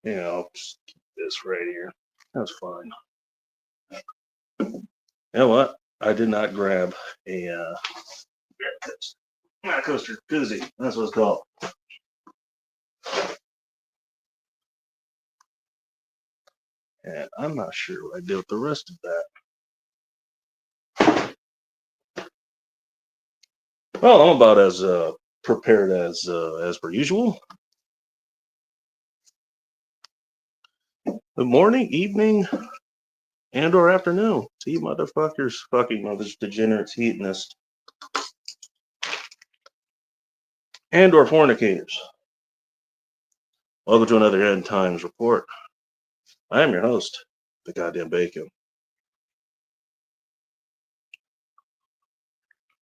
Yeah, I'll just keep this right here. That's fine. You know what? I did not grab a coaster koozie. That's what it's called. And I'm not sure what I did with the rest of that. Well, I'm about as prepared as per usual. Good morning, evening, and or afternoon to you motherfuckers, fucking mothers, degenerates, hedonists, and or fornicators. Welcome to another End Times report. I am your host, the goddamn bacon.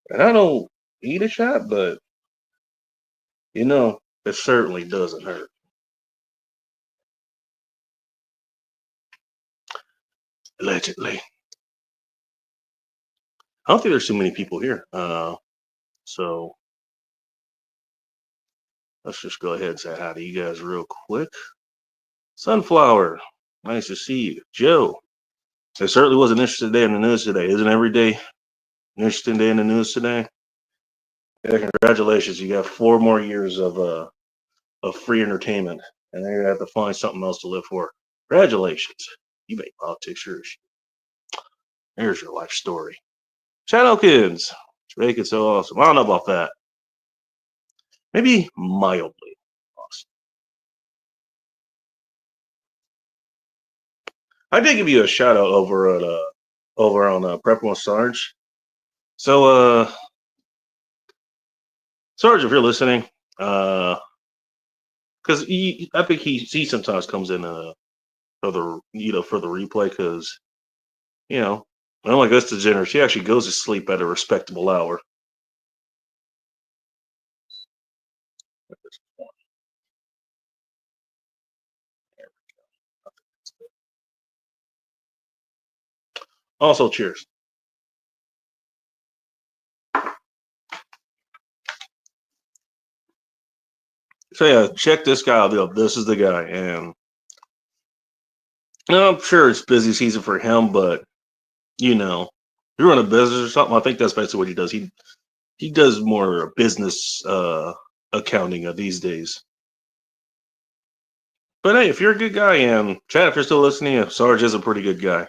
And I don't eat a shot, but you know, it certainly doesn't hurt. Allegedly. I don't think there's too many people here. So let's just go ahead and say hi to you guys real quick. Sunflower, nice to see you. Joe, there certainly was an interesting day in the news today. Isn't every day an interesting day in the news today? Yeah, congratulations. You got 4 more years of free entertainment, and then you're gonna have to find something else to live for. Congratulations. You make politics yours. There's your life story. Shadowkins. Make it so awesome. I don't know about that. Maybe mildly awesome. I did give you a shout out over on Prep with Sarge. So Sarge, if you're listening, because I think he sometimes comes in for the replay because unlike us degenerates, he actually goes to sleep at a respectable hour. Also, cheers. So yeah, check this guy out. This is the guy, and I'm sure it's busy season for him, but if you run a business or something, I think that's basically what he does. He does more business accounting these days. But hey, if you're a good guy, and Chad, if you're still listening, Sarge is a pretty good guy.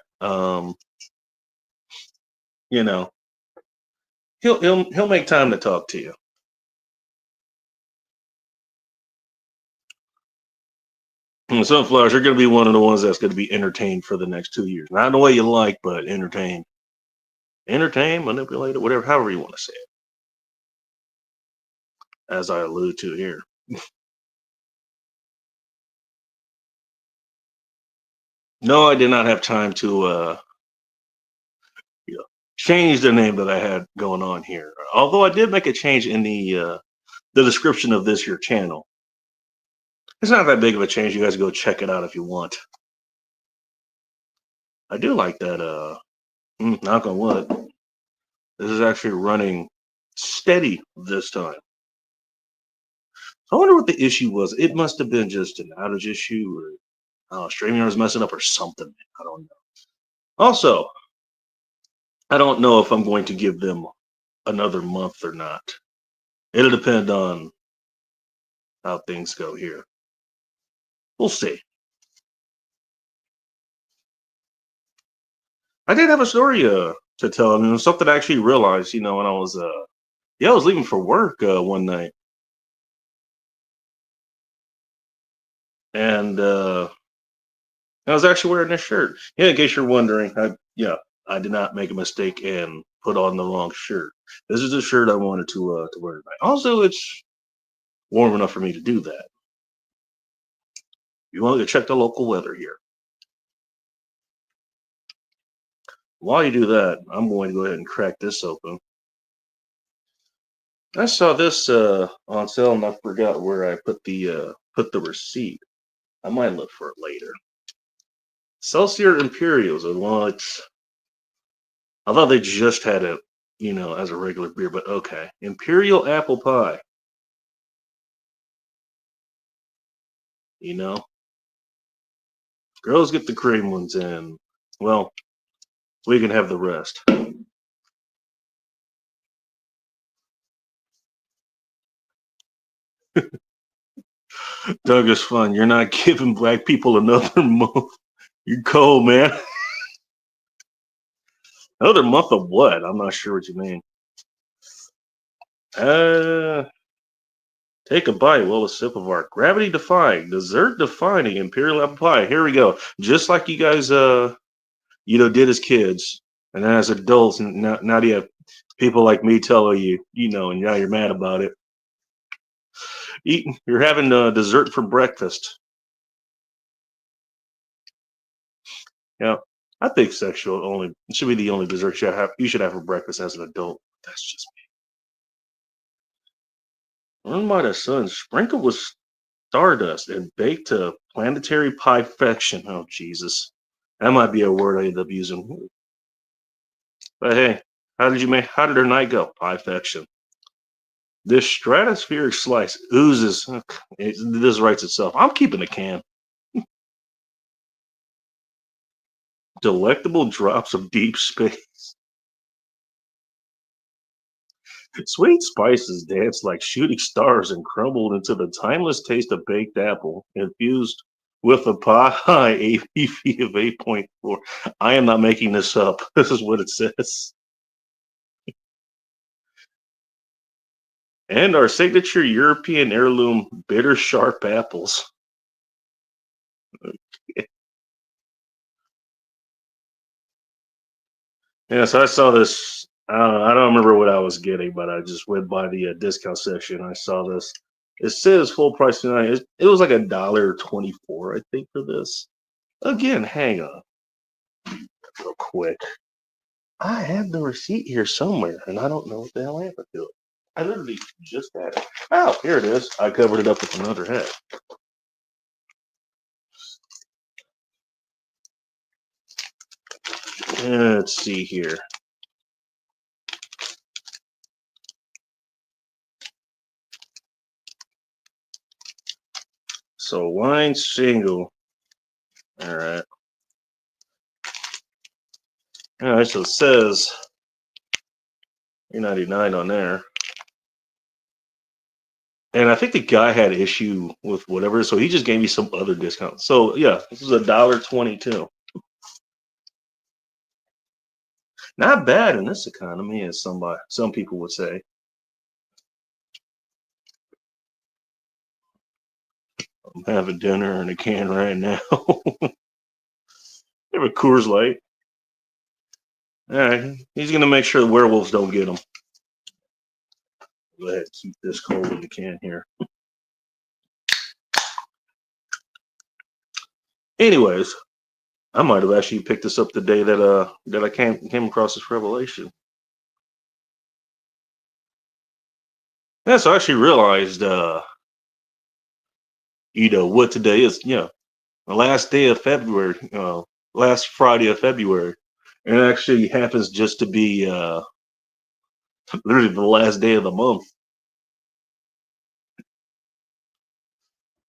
You know, he'll make time to talk to you. And Sunflowers, you're going to be one of the ones that's going to be entertained for the next 2 years. Not in the way you like, but entertained. Entertained, manipulated, whatever, however you want to say it. As I allude to here. No, I did not have time to change the name that I had going on here. Although I did make a change in the description of this your channel. It's not that big of a change. You guys go check it out if you want. I do like that. Knock on wood. This is actually running steady this time. I wonder what the issue was. It must have been just an outage issue, or StreamYard was messing up, or something. I don't know. Also, I don't know if I'm going to give them another month or not. It'll depend on how things go here. We'll see. I did have a story to tell. I mean, it was something I actually realized, when I was I was leaving for work one night, and I was actually wearing this shirt. Yeah, in case you're wondering, I did not make a mistake and put on the wrong shirt. This is the shirt I wanted to wear tonight. Also, it's warm enough for me to do that. You want to check the local weather here. While you do that, I'm going to go ahead and crack this open. I saw this on sale, and I forgot where I put the receipt. I might look for it later. Celsius Imperials. Well, I thought they just had it, as a regular beer, but okay. Imperial apple pie. Girls get the cream ones, and well, we can have the rest. Doug is fun. You're not giving black people another month. You're cold, man. Another month of what? I'm not sure what you mean. Uh, take a bite. Well, a sip of our gravity defying, dessert defining imperial apple pie. Here we go. Just like you guys, did as kids, and then as adults, and now you have people like me telling you, and now you're mad about it. Eating, you're having dessert for breakfast. Yeah, I think sexual only should be the only dessert you should have for breakfast as an adult. That's just me. Learned by the sun, sprinkled with stardust and baked to planetary perfection. Oh Jesus, that might be a word I end up using. But hey, How did her night go? Perfection. This stratospheric slice oozes. This writes itself. I'm keeping the can. Delectable drops of deep space. Sweet spices danced like shooting stars and crumbled into the timeless taste of baked apple, infused with a pie ABV of 8.4. I am not making this up. This is what it says. And our signature European heirloom bitter sharp apples. Yeah, so I saw this. I don't remember what I was getting, but I just went by the discount section. I saw this. It says full price tonight. It was like $1.24, I think, for this. Again, hang on real quick. I have the receipt here somewhere, and I don't know what the hell happened to it. I literally just had it. Oh, here it is. I covered it up with another hat. Let's see here. So wine single. All right. All right. So it says $8.99 on there. And I think the guy had issue with whatever, so he just gave me some other discount. So yeah, this is $1.22. Not bad in this economy, as some people would say. I'm having dinner in a can right now. Have a Coors Light. All right, he's gonna make sure the werewolves don't get him. Go ahead, keep this cold in the can here. Anyways, I might have actually picked this up the day that I came across this revelation. Yeah, so I actually realized what today is. The last day of February, last Friday of February. And it actually happens just to be literally the last day of the month.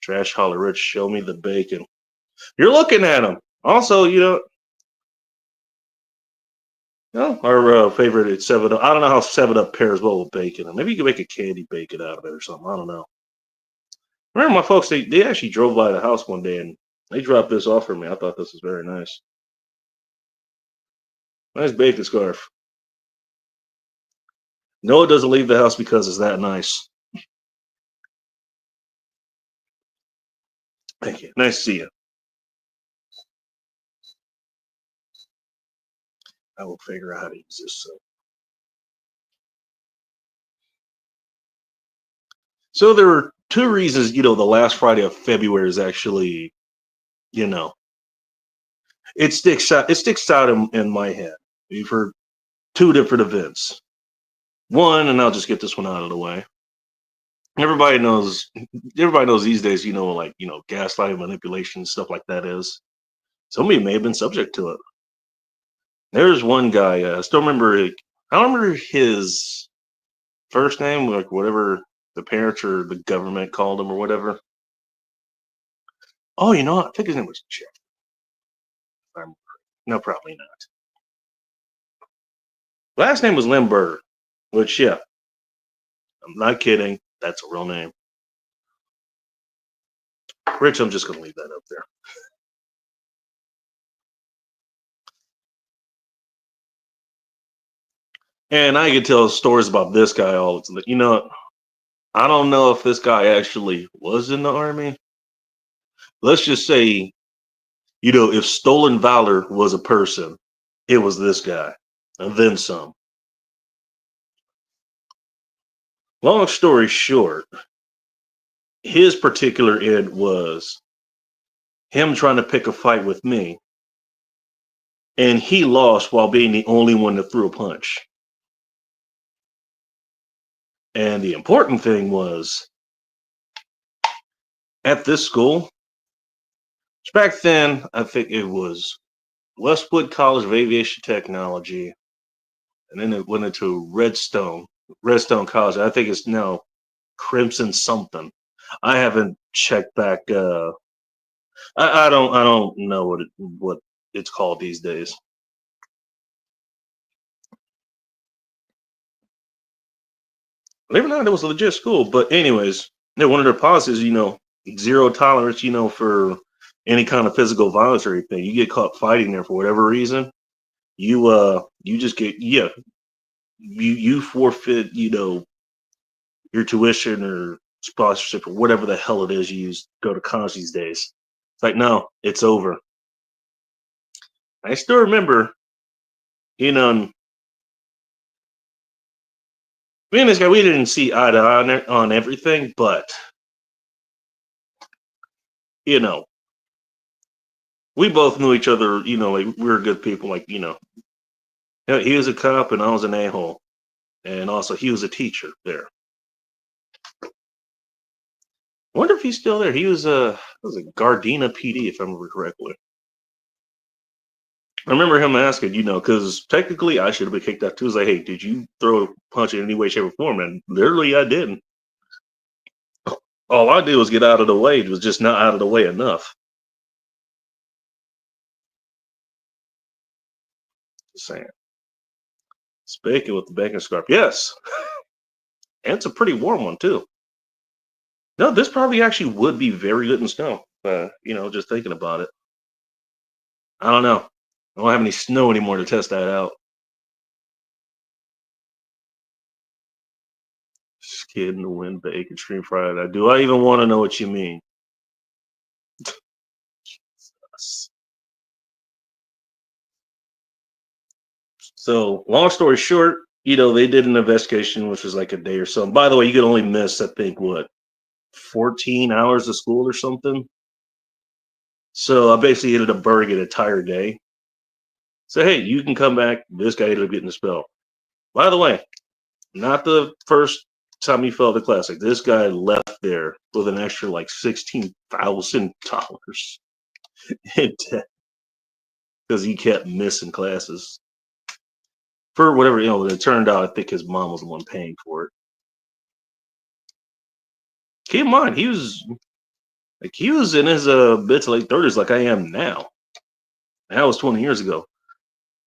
Trash Holler Rich, show me the bacon. You're looking at them. Also, our favorite at 7 Up. I don't know how 7 Up pairs well with bacon. Maybe you can make a candy bacon out of it or something. I don't know. Remember my folks, they actually drove by the house one day and they dropped this off for me. I thought this was very nice. Nice bacon scarf. No, it doesn't leave the house because it's that nice. Thank you. Nice to see you. I will figure out how to use this. So there were two reasons, the last Friday of February is actually, you know, it sticks out in my head for two different events. One, and I'll just get this one out of the way. Everybody knows everybody knows these days, like, gaslighting, manipulation, stuff like that is. Somebody may have been subject to it. There's one guy, I don't remember his first name, like whatever the parents or the government called him or whatever. Oh, I think his name was Jeff. I'm no, probably not. Last name was Limburger, which yeah, I'm not kidding. That's a real name. Rich, I'm just gonna leave that up there. And I could tell stories about this guy all the time. You know, I don't know if this guy actually was in the army. Let's just say, you know, if stolen valor was a person, it was this guy, and then some. Long story short, his particular end was him trying to pick a fight with me, and he lost while being the only one that threw a punch. And the important thing was at this school, back then, I think it was Westwood College of Aviation Technology, and then it went into Redstone College. I think it's now Crimson something. I haven't checked back. I don't know what it's called these days. Believe it or not, it was a legit school. But anyways, one of their policies, you know, zero tolerance, you know, for any kind of physical violence or anything. You get caught fighting there for whatever reason, you just get you forfeit, you know, your tuition or sponsorship or whatever the hell it is you use to go to college these days. It's like, no, it's over. I still remember, you know, me and this guy, we didn't see eye to eye on everything, but you know, we both knew each other. You know, like we were good people. Like he was a cop and I was an a hole, and also he was a teacher there. I wonder if he's still there. He was a Gardena PD, if I remember correctly. I remember him asking, you know, because technically I should have been kicked out too. He's like, hey, did you throw a punch in any way, shape, or form? And literally, I didn't. All I did was get out of the way. It was just not out of the way enough. Just saying. Speaking with the bacon scarf. Yes. And it's a pretty warm one, too. No, this probably actually would be very good in snow. You know, just thinking about it. I don't know. I don't have any snow anymore to test that out. Skid in the wind, bacon, stream fried. Do I even want to know what you mean? So, long story short, you know, they did an investigation, which was like a day or so. And by the way, you could only miss, I think, what, 14 hours of school or something. So I basically ended up burning an entire day. So, hey, you can come back. This guy ended up getting the spell. By the way, not the first time he failed the classic. This guy left there with an extra like $16,000 in debt because he kept missing classes for whatever, you know. It turned out I think his mom was the one paying for it. Keep in mind, he was in his mid to late 30s, like I am now. And that was 20 years ago.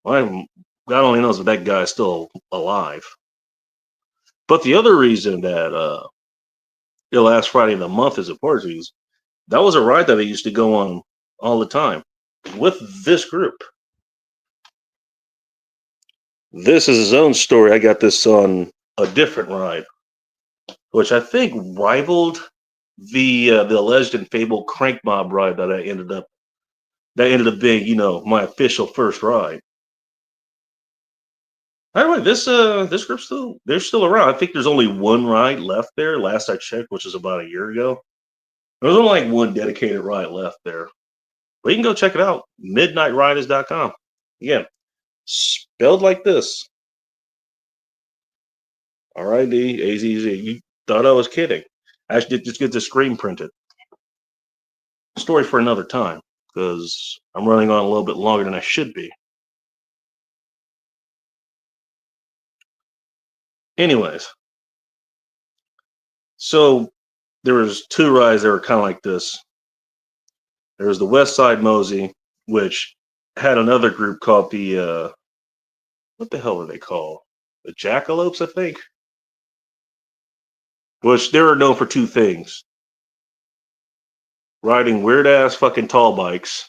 Well, God only knows if that guy is still alive. But the other reason that the last Friday of the month is important to is that was a ride that I used to go on all the time with this group. This is his own story. I got this on a different ride, which I think rivaled the alleged and fabled Crank Mob ride that ended up being, you know, my official first ride. By the way, this group's still they're still around. I think there's only one ride left there. Last I checked, which was about a year ago. There's only like one dedicated ride left there. But you can go check it out. MidnightRiders.com. Again, spelled like this. RIDAZZ. You thought I was kidding. I actually did just get the screen printed. Story for another time, because I'm running on a little bit longer than I should be. Anyways, so there was two rides that were kind of like this. There was the West Side Mosey, which had another group called the what the hell are they called? The Jackalopes, I think. Which they were known for two things: riding weird ass fucking tall bikes.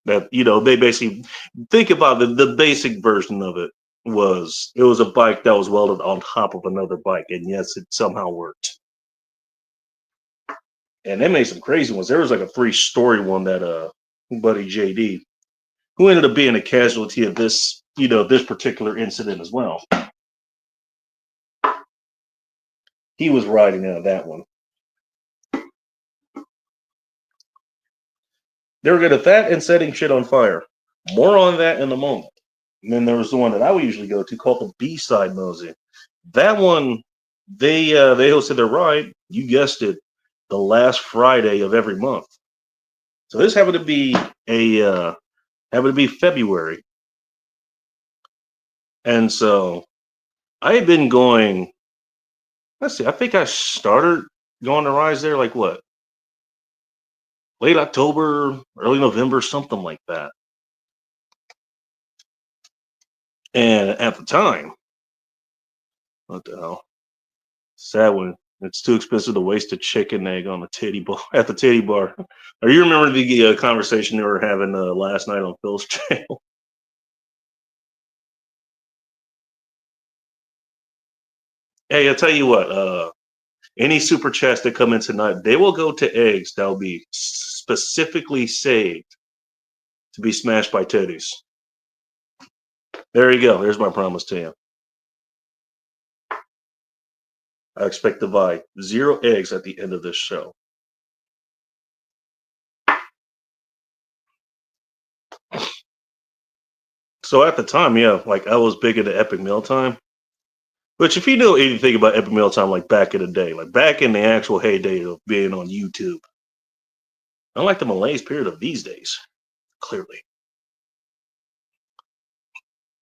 That they basically think about the basic version of it was a bike that was welded on top of another bike, and yes, it somehow worked. And they made some crazy ones. There was like a 3-story one that buddy JD, who ended up being a casualty of this, this particular incident as well. He was riding out of that one. They were good at that and setting shit on fire. More on that in a moment. And then there was the one that I would usually go to called the B-side Mosey. That one, they hosted their ride. You guessed it, the last Friday of every month. So this happened to be February, and so I had been going. Let's see, I think I started going to rides there like what, late October, early November, something like that. And at the time, what the hell? Sad one. It's too expensive to waste a chicken egg on a titty bar at the titty bar. Or you remember the conversation they were having last night on Phil's channel? Hey, I'll tell you what. Any super chats that come in tonight, they will go to eggs that will be specifically saved to be smashed by titties. There you go. There's my promise to you. I expect to buy 0 eggs at the end of this show. So at the time, yeah, like I was big into Epic Meal Time. Which, if you know anything about Epic Meal Time, like back in the day, like back in the actual heyday of being on YouTube, unlike the malaise period of these days, clearly,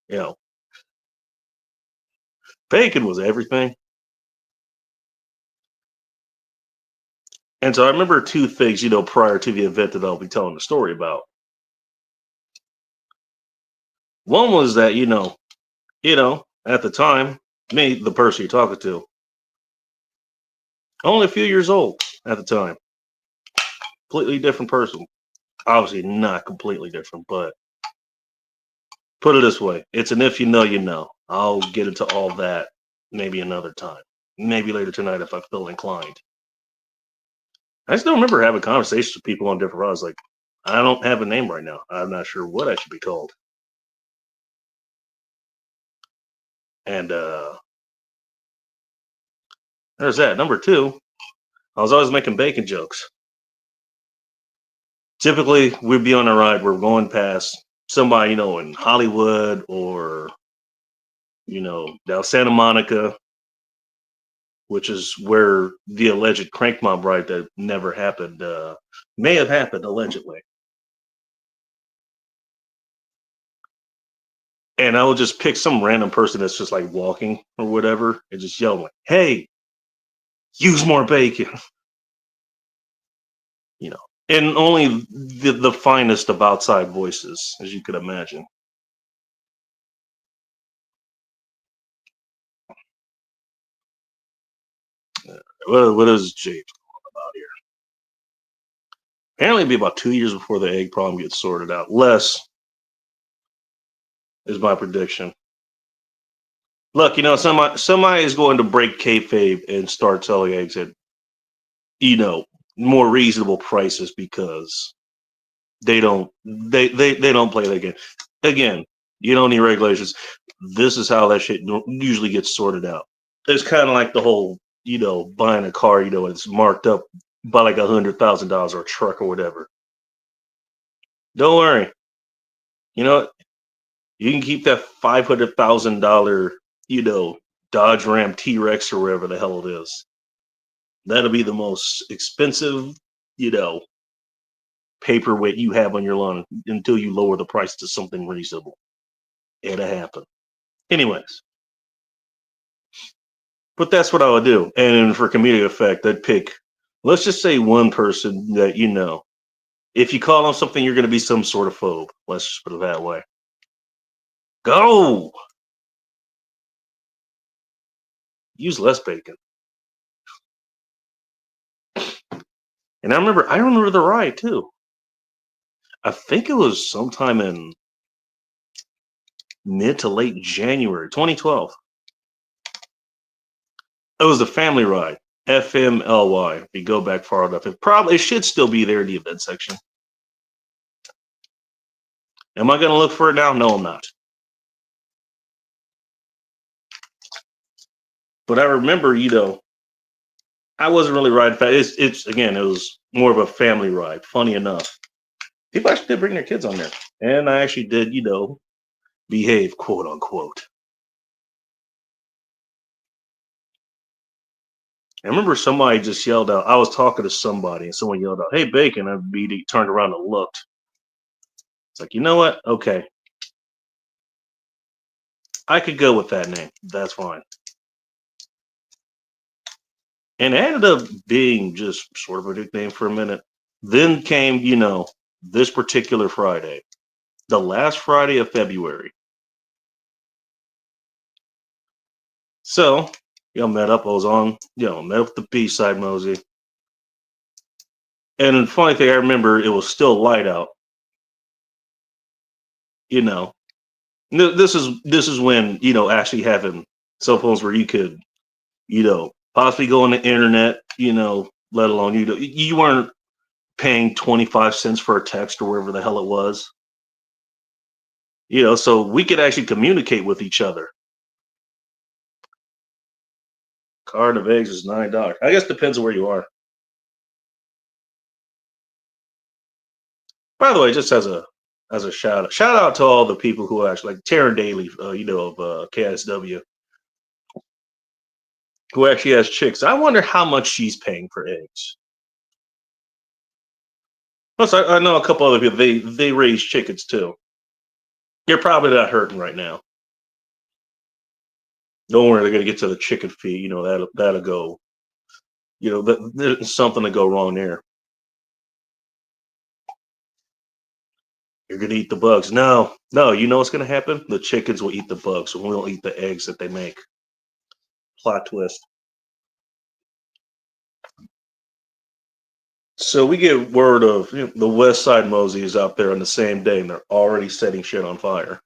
you know, bacon was everything. And so I remember two things, prior to the event that I'll be telling the story about. One was that, at the time, me, the person you're talking to, only a few years old at the time. Completely different person. Obviously not completely different, but put it this way. It's an if you know, you know. I'll get into all that maybe another time. Maybe later tonight if I feel inclined. I still remember having conversations with people on different routes. Like, I don't have a name right now. I'm not sure what I should be called. And there's that. Number two, I was always making bacon jokes. Typically, we'd be on a ride. We're going past somebody, in Hollywood or, down Santa Monica, which is where the alleged crank mob ride that never happened may have happened, allegedly. And I would just pick some random person that's just like walking or whatever and just yell like, "Hey, use more bacon." And only the finest of outside voices, as you could imagine. What is James about here? Apparently, it'd be about 2 years before the egg problem gets sorted out. Less is my prediction. Look, somebody is going to break kayfabe and start selling eggs at, more reasonable prices because they don't play that game. Again, you don't need regulations. This is how that shit usually gets sorted out. It's kind of like the whole, buying a car, it's marked up by like $100,000 or a truck or whatever. Don't worry. You know, you can keep that $500,000, Dodge Ram T-Rex or whatever the hell it is. That'll be the most expensive, paperweight you have on your lawn until you lower the price to something reasonable. It'll happen. Anyways, but that's what I would do. And for comedic effect, I'd pick, let's just say one person that If you call him something, you're going to be some sort of phobe. Let's just put it that way. Go! Use less bacon. And I remember the ride too. I think it was sometime in mid to late January 2012. It was the family ride, FMLY. If you go back far enough, it should still be there in the event section. Am I going to look for it now? No, I'm not. But I remember, I wasn't really riding fast. It was more of a family ride. Funny enough, people actually did bring their kids on there, and I actually did, behave, quote unquote. I remember somebody just yelled out. I was talking to somebody, and someone yelled out, "Hey, Bacon!" I immediately turned around and looked. It's like, you know what? Okay, I could go with that name. That's fine. And it ended up being just sort of a nickname for a minute. Then came, this particular Friday, the last Friday of February. So, met up. I was on, met up with the B-side Mosey. And the funny thing, I remember it was still light out. This is when, actually having cell phones where you could, possibly go on the internet, let alone, you weren't paying 25 cents for a text or wherever the hell it was. So we could actually communicate with each other. Carton of eggs is $9. I guess depends on where you are. By the way, just as a shout out to all the people who actually like Taryn Daly, of KSW, who actually has chicks. I wonder how much she's paying for eggs. Plus, I know a couple other people. They raise chickens too. You're probably not hurting right now. Don't worry, they're gonna get to the chicken feed. That'll go. There's something to go wrong there. You're gonna eat the bugs. No. You know what's gonna happen? The chickens will eat the bugs, and we'll eat the eggs that they make. Plot twist. So we get word of the West Side Mosey is out there on the same day, and they're already setting shit on fire.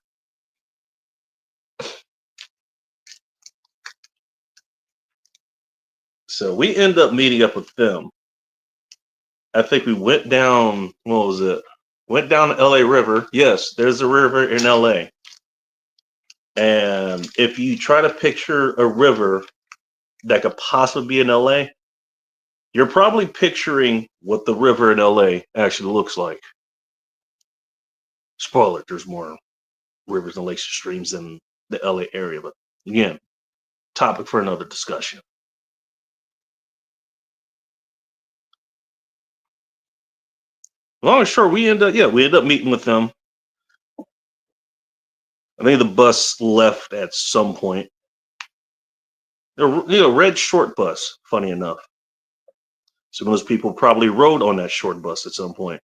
So we end up meeting up with them. I think we went down. What was it? Went down the LA River. Yes, there's a river in LA. And if you try to picture a river that could possibly be in LA, you're probably picturing what the river in LA actually looks like. Spoiler, there's more rivers and lakes and streams in the LA area, but again, topic for another discussion. Long and short, we end up meeting with them. I think the bus left at some point. Red short bus, funny enough. So those people probably rode on that short bus at some point.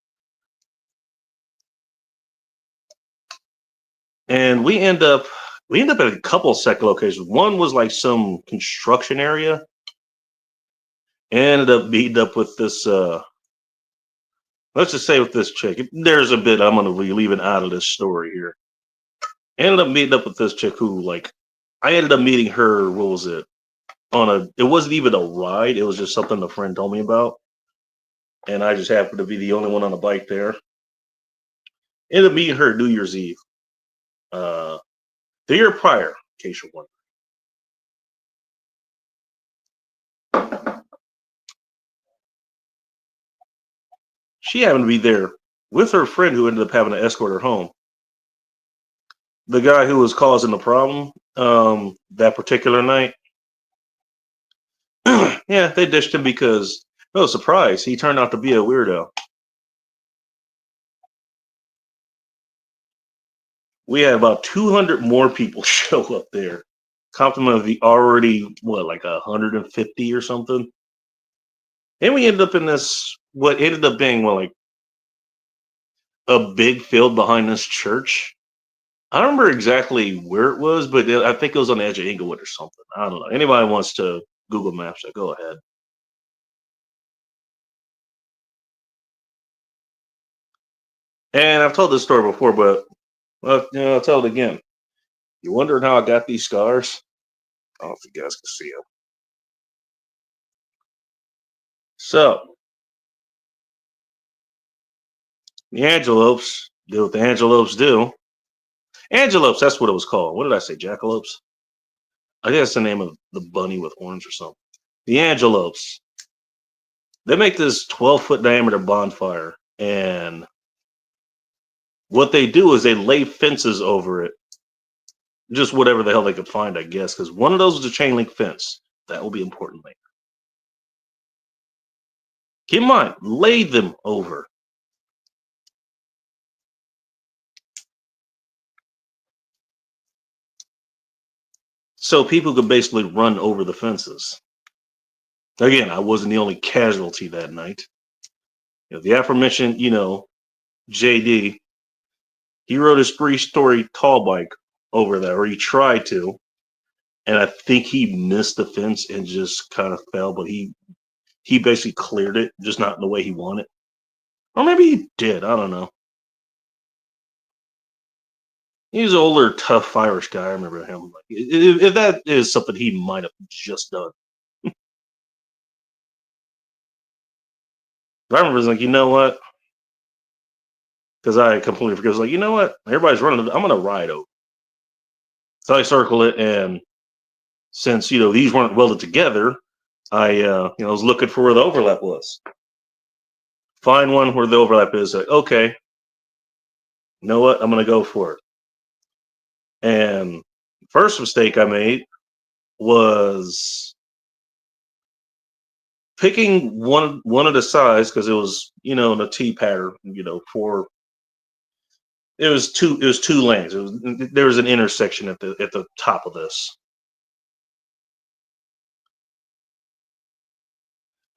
And we end up at a couple of second locations. One was like some construction area. Ended up meeting up with this let's just say with this chick. There's a bit I'm gonna be leaving out of this story here. Ended up meeting up with this chick who I ended up meeting her, what was it? It wasn't even a ride, it was just something a friend told me about. And I just happened to be the only one on the bike there. Ended up meeting her New Year's Eve. The year prior, in case you're wondering. She happened to be there with her friend who ended up having to escort her home. The guy who was causing the problem that particular night, yeah, they dished him because, no surprise, he turned out to be a weirdo. We had about 200 more people show up there. Complement of the already, 150 or something. And we ended up in this, what ended up being, a big field behind this church. I don't remember exactly where it was, but I think it was on the edge of Inglewood or something. I don't know. Anybody wants to Google Maps it, go ahead. And I've told this story before, but well, I'll tell it again. You wondering how I got these scars? I don't know if you guys can see them. So the antelopes do what the antelopes do. Antelopes, that's what it was called. What did I say? Jackalopes? I guess the name of the bunny with horns or something. The antelopes. They make this 12-foot diameter bonfire, and what they do is they lay fences over it, just whatever the hell they could find, I guess, because one of those is a chain link fence. That will be important later. Keep in mind, lay them over. So people could basically run over the fences. Again, I wasn't the only casualty that night. The aforementioned, JD, he rode his 3-story tall bike over there, or he tried to, and I think he missed the fence and just kind of fell, but he basically cleared it, just not in the way he wanted. Or maybe he did, I don't know. He's an older, tough Irish guy. I remember him. If that is something he might have just done. I remember like, you know what? Because I completely forgot. I was like, you know what? Everybody's running. I'm going to ride over. So I circle it, and since these weren't welded together, I was looking for where the overlap was. Find one where the overlap is. Like, okay, you know what? I'm going to go for it. And first mistake I made was picking one of the sides because it was in a T pattern. For it was two lanes. There was an intersection at the top of this.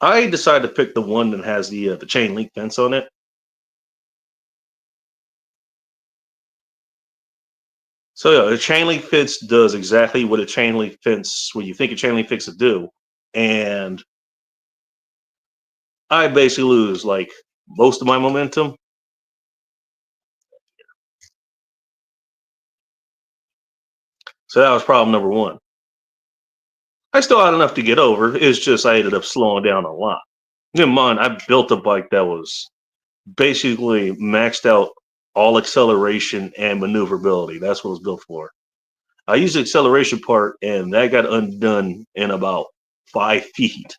I decided to pick the one that has the chain link fence on it. So yeah, the chain link fence does exactly what a chain link fence, what you think a chain link fence would do, and I basically lose like most of my momentum. So that was problem number one. I still had enough to get over. It's just I ended up slowing down a lot. Keep in mind, I built a bike that was basically maxed out all acceleration and maneuverability. That's what it was built for. I used the acceleration part, and that got undone in about 5 feet.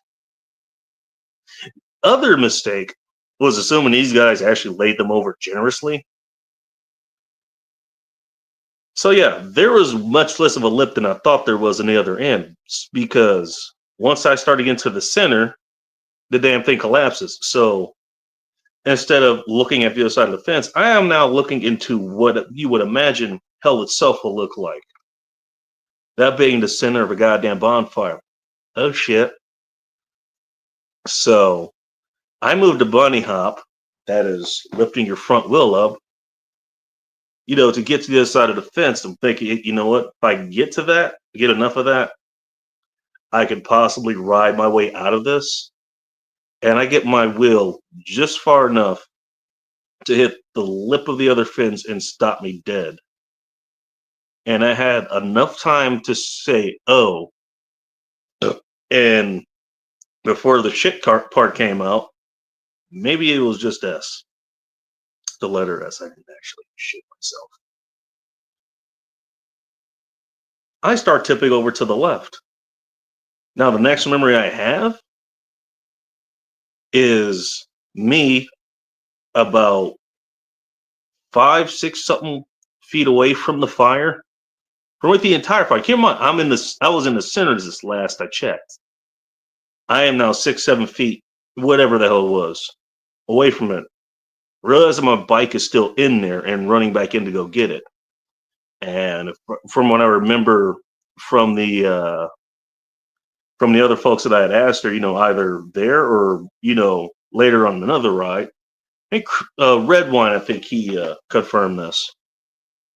Other mistake was assuming these guys actually laid them over generously. So yeah, there was much less of a lip than I thought there was in the other end, because once I started into the center, the damn thing collapses. So instead of looking at the other side of the fence, I am now looking into what you would imagine hell itself will look like. That being the center of a goddamn bonfire. Oh shit. So I moved a bunny hop, that is lifting your front wheel up, to get to the other side of the fence. I'm thinking, you know what? If I can get to that, get enough of that, I could possibly ride my way out of this. And I get my wheel just far enough to hit the lip of the other fence and stop me dead. And I had enough time to say, oh, and before the shit part came out, maybe it was just S. The letter S. I didn't actually shit myself. I start tipping over to the left. Now, the next memory I have is me about 5, 6 something feet away from the fire. From with the entire fire. Keep in mind, I was in the center of this last I checked. I am now 6, 7 feet, whatever the hell it was, away from it. Realizing my bike is still in there and running back in to go get it. And from what I remember from the other folks that I had asked her, either there or later on another ride, think Red Wine, I think he confirmed this.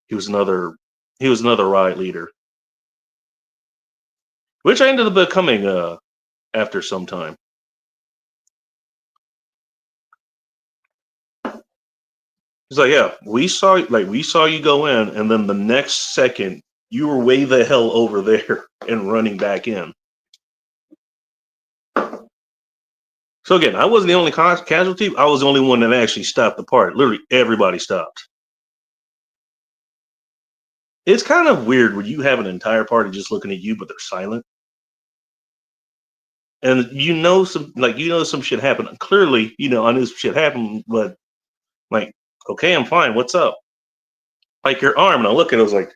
He was another riot leader, which I ended up becoming after some time. He's like, yeah, we saw you go in, and then the next second you were way the hell over there and running back in. So again, I wasn't the only casualty. I was the only one that actually stopped the party. Literally, everybody stopped. It's kind of weird when you have an entire party just looking at you, but they're silent, and some shit happened. Clearly, I knew some shit happened, but like, okay, I'm fine. What's up? Like your arm, and I look at it, I was like,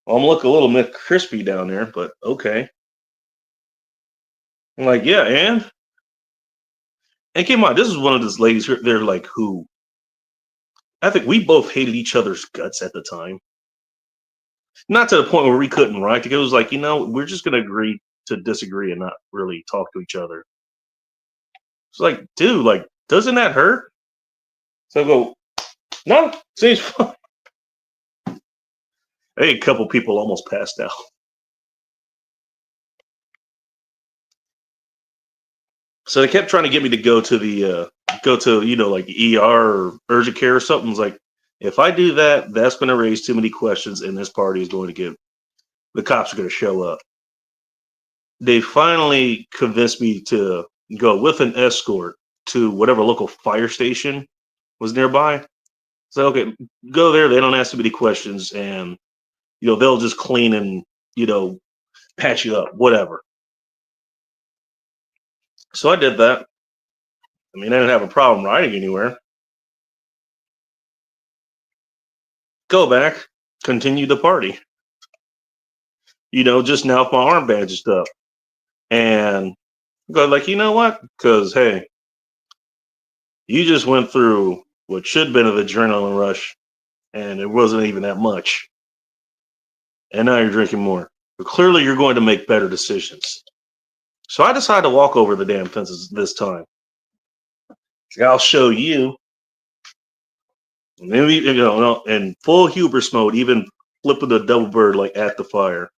well, I'm looking a little bit crispy down there, but okay. I'm like, yeah, and keep in mind, this is one of those ladies. They're like, who I think we both hated each other's guts at the time. Not to the point where we couldn't write. It was like, we're just gonna agree to disagree and not really talk to each other. It's like, dude, like, doesn't that hurt? So I go, no, seems fine. Hey, a couple people almost passed out. So they kept trying to get me to go to like ER or urgent care or something. It's like, if I do that, that's going to raise too many questions, and this party is going to get the cops are going to show up. They finally convinced me to go with an escort to whatever local fire station was nearby. So okay, go there. They don't ask too many questions, and they'll just clean and patch you up, whatever. So I did that. I mean, I didn't have a problem riding anywhere. Go back, continue the party. Just now with my arm bandaged up, and go like, you know what? Because hey, you just went through what should have been an adrenaline rush, and it wasn't even that much. And now you're drinking more. But clearly, you're going to make better decisions. So I decided to walk over the damn fences this time. I'll show you. And then in full hubris mode, even flipping the double bird like at the fire,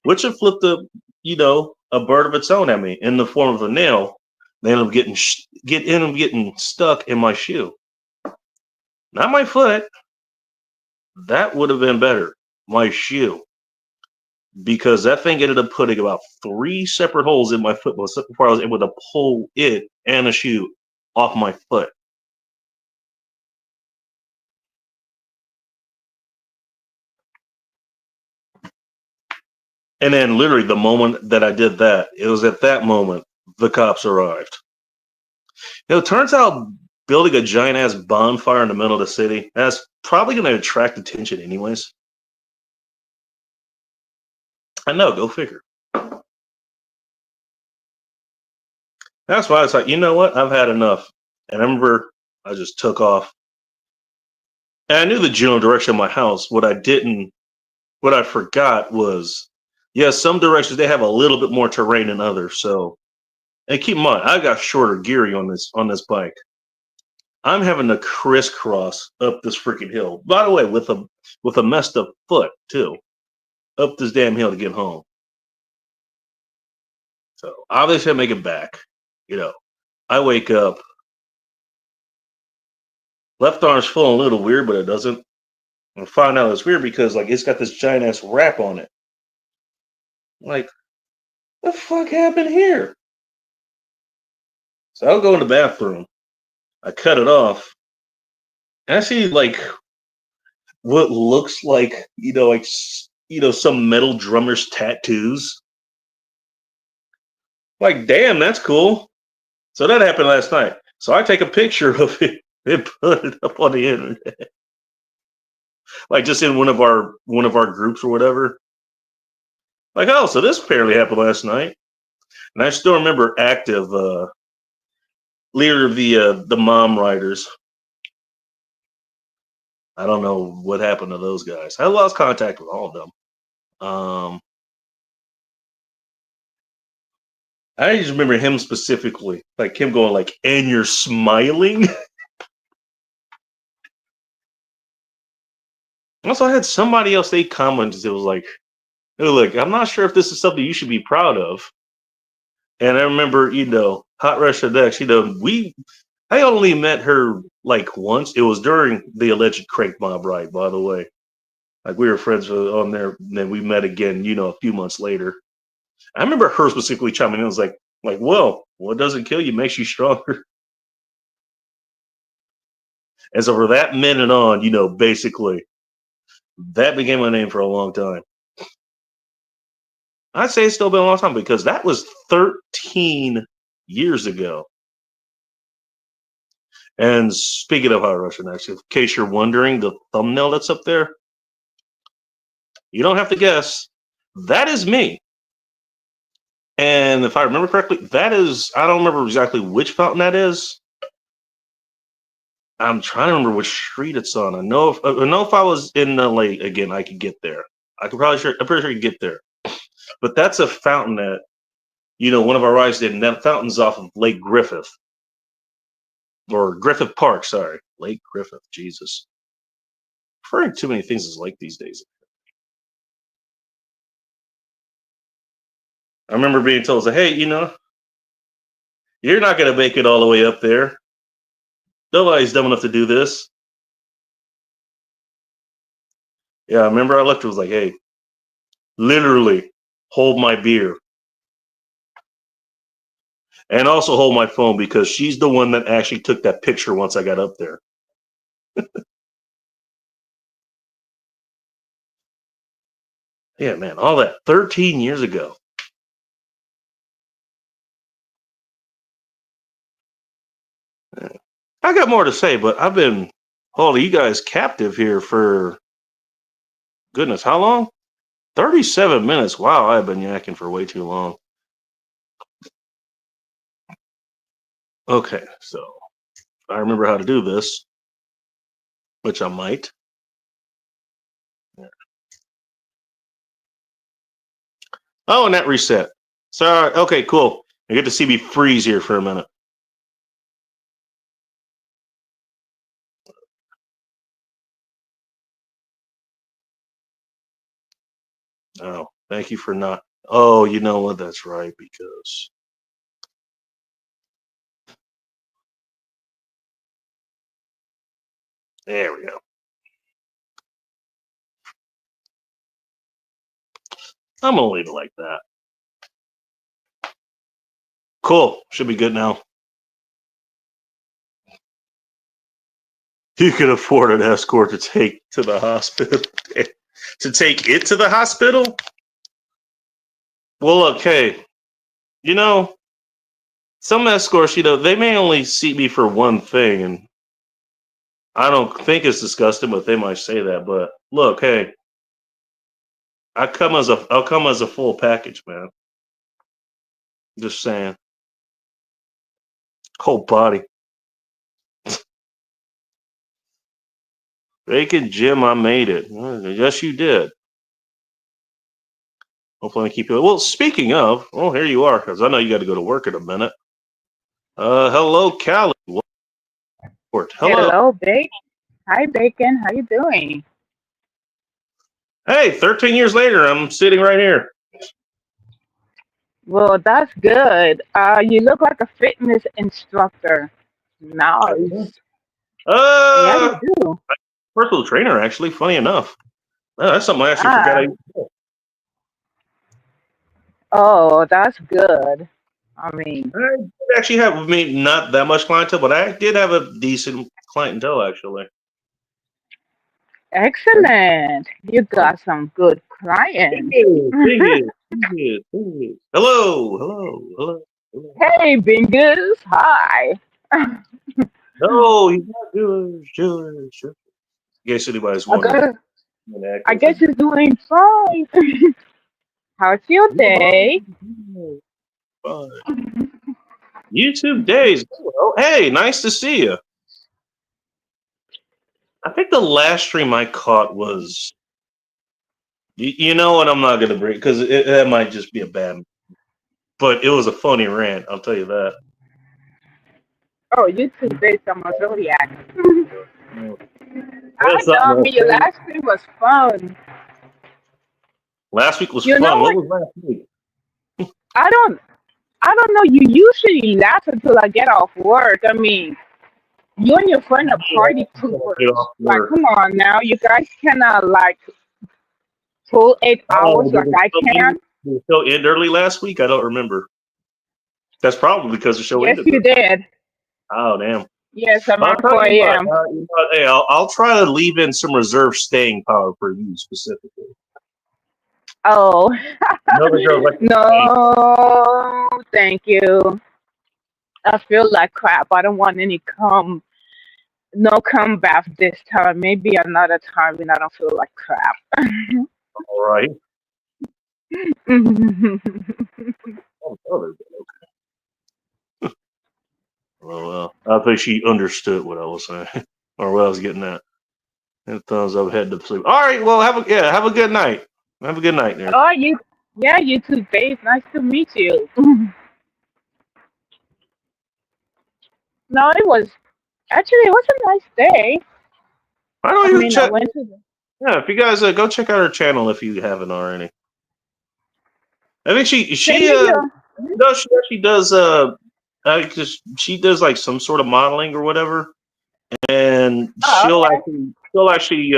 which had flipped a bird of its own at me in the form of a nail. They ended up getting stuck in my shoe. Not my foot. That would have been better. My shoe. Because that thing ended up putting about 3 separate holes in my foot before I was able to pull it and a shoe off my foot. And then literally the moment that I did that, it was at that moment the cops arrived. It turns out building a giant ass bonfire in the middle of the city, that's probably going to attract attention anyways. I know, go figure. That's why I was like, you know what? I've had enough. And I remember I just took off. And I knew the general direction of my house. What I forgot was, some directions they have a little bit more terrain than others. So, and keep in mind, I got shorter gearing on this bike. I'm having to crisscross up this freaking hill. By the way, with a messed up foot too, up this damn hill to get home. So obviously I make it back. I wake up, left arm's feeling a little weird, but it doesn't. And find out it's weird because like it's got this giant ass wrap on it. Like, the fuck happened here? So I'll go in the bathroom. I cut it off. And I see like what looks like some metal drummer's tattoos. Like, damn, that's cool. So that happened last night. So I take a picture of it and put it up on the internet. Like just in one of our groups or whatever. Like, oh, so this apparently happened last night. And I still remember active leader of the mom riders. I don't know what happened to those guys. I lost contact with all of them. I just remember him specifically, like him going like, "And you're smiling." Also, I had somebody else, they commented, it was like, "Hey, look, I'm not sure if this is something you should be proud of." And I remember, Hot Russia Next, I only met her like once. It was during the alleged Crank Mob ride, by the way. Like we were friends on there, and then we met again, a few months later. I remember her specifically chiming in. It was like, well, what doesn't kill you makes you stronger. And so for that minute on, basically, that became my name for a long time. I'd say it's still been a long time because that was 13 years ago. And speaking of Hot Russia Next, in case you're wondering, the thumbnail that's up there, you don't have to guess. That is me. And if I remember correctly, I don't remember exactly which fountain that is. I'm trying to remember which street it's on. I know if I was in the lake again, I could get there. I'm pretty sure I could get there. But that's a fountain that, one of our rides did, and that fountain's off of Lake Griffith. Or Griffith Park, sorry. Lake Griffith, Jesus. Referring too many things as lake these days. I remember being told, hey, you're not going to make it all the way up there. Nobody's dumb enough to do this. Yeah, I remember I left. It was like, hey, literally hold my beer. And also hold my phone because she's the one that actually took that picture once I got up there. Yeah, man, all that 13 years ago. I got more to say, but I've been holding you guys captive here for, goodness, how long? 37 minutes. Wow, I've been yakking for way too long. Okay, so I remember how to do this, which I might. Oh, and that reset. Sorry. Okay, cool. You get to see me freeze here for a minute. Oh, thank you for not. Oh, you know what? That's right, because there we go. I'm gonna leave it like that. Cool. Should be good now. You can afford an escort to take to the hospital. To take it to the hospital? Well, okay. Some escorts, they may only see me for one thing, and I don't think it's disgusting, but they might say that. But look, hey, I'll come as a full package, man. Just saying. Whole body. Bacon Jim, I made it. Yes, you did. Hopefully, I keep you. Well, speaking of, here you are, because I know you got to go to work in a minute. Hello, Callie. Hello. Hello, Bacon. Hi, Bacon. How you doing? Hey, 13 years later, I'm sitting right here. Well, that's good. You look like a fitness instructor. Nice. Yeah, you Uh, do. Personal trainer, actually. Funny enough. That's something I actually forgot. Ah, oh, that's good. I mean, I did actually have, not that much clientele, but I did have a decent clientele, actually. excellent. You got some good Ding clients. it, ding it, ding it, ding it. Hello, hello, hello, hello. Hey, Bingus. Hi. No, he's not doing sure. In case anybody's I wondering. got. I guess you're doing fine. How's your day? Fine. YouTube days. Well, hey, nice to see you. I think the last stream I caught was, you know what? I'm not gonna bring because that might just be a bad, but it was a funny rant. I'll tell you that. Oh, YouTube based on my zodiac. Well, said something else. Your last week was fun. Last week was You know fun. What what? was last week? I don't. I don't know. You usually laugh until I get off work. I mean, you and your friend are Yeah, party I gotta get poopers. off Like, work. come on now. You guys cannot like full 8 hours Oh, like I can. did the show end early last week? I don't remember. That's probably because the show Yes, ended you early. did. Oh, damn. Yes, I'll around tell 4 you what. a.m. Hey, I'll try to leave in some reserve staying power for you specifically. Oh, No, the girls like to stay. no, thank you. I feel like crap. I don't want any no comeback this time. Maybe another time when I don't feel like crap. All right. Oh, no, well, I think she understood what I was saying or what I was getting at. And thumbs up, head to sleep. All right. Well, have a good night. Have a good night, there. Oh, yeah, you too, babe. Nice to meet you. No, it was a nice day. I know I you mean, I check. went to the. Yeah, if you guys go check out her channel if you haven't already. I think Send me your. no, she actually does just she does like some sort of modeling or whatever, and Oh, okay. she'll actually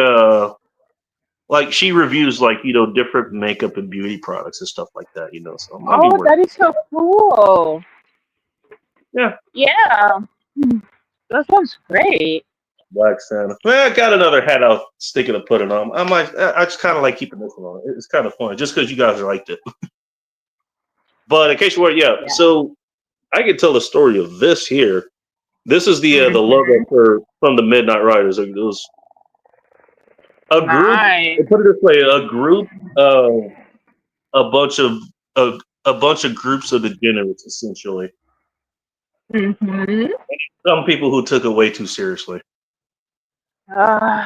like she reviews like different makeup and beauty products and stuff like that. So it might be Oh, worth that is so cool. it. Yeah. Yeah, that sounds great. Black Santa. Well, I got another hat out sticking to put it on. I just kind of like keeping this one on. It's kind of fun just because you guys liked it. But in case you weren't, yeah. Yeah. So I can tell the story of this here. This is the Hmm. logo from the Midnight Riders. It was a group. Nice. Put it this way: a group, a bunch of a bunch of groups of degenerates, essentially. Hmm. Some people who took it way too seriously, Uh,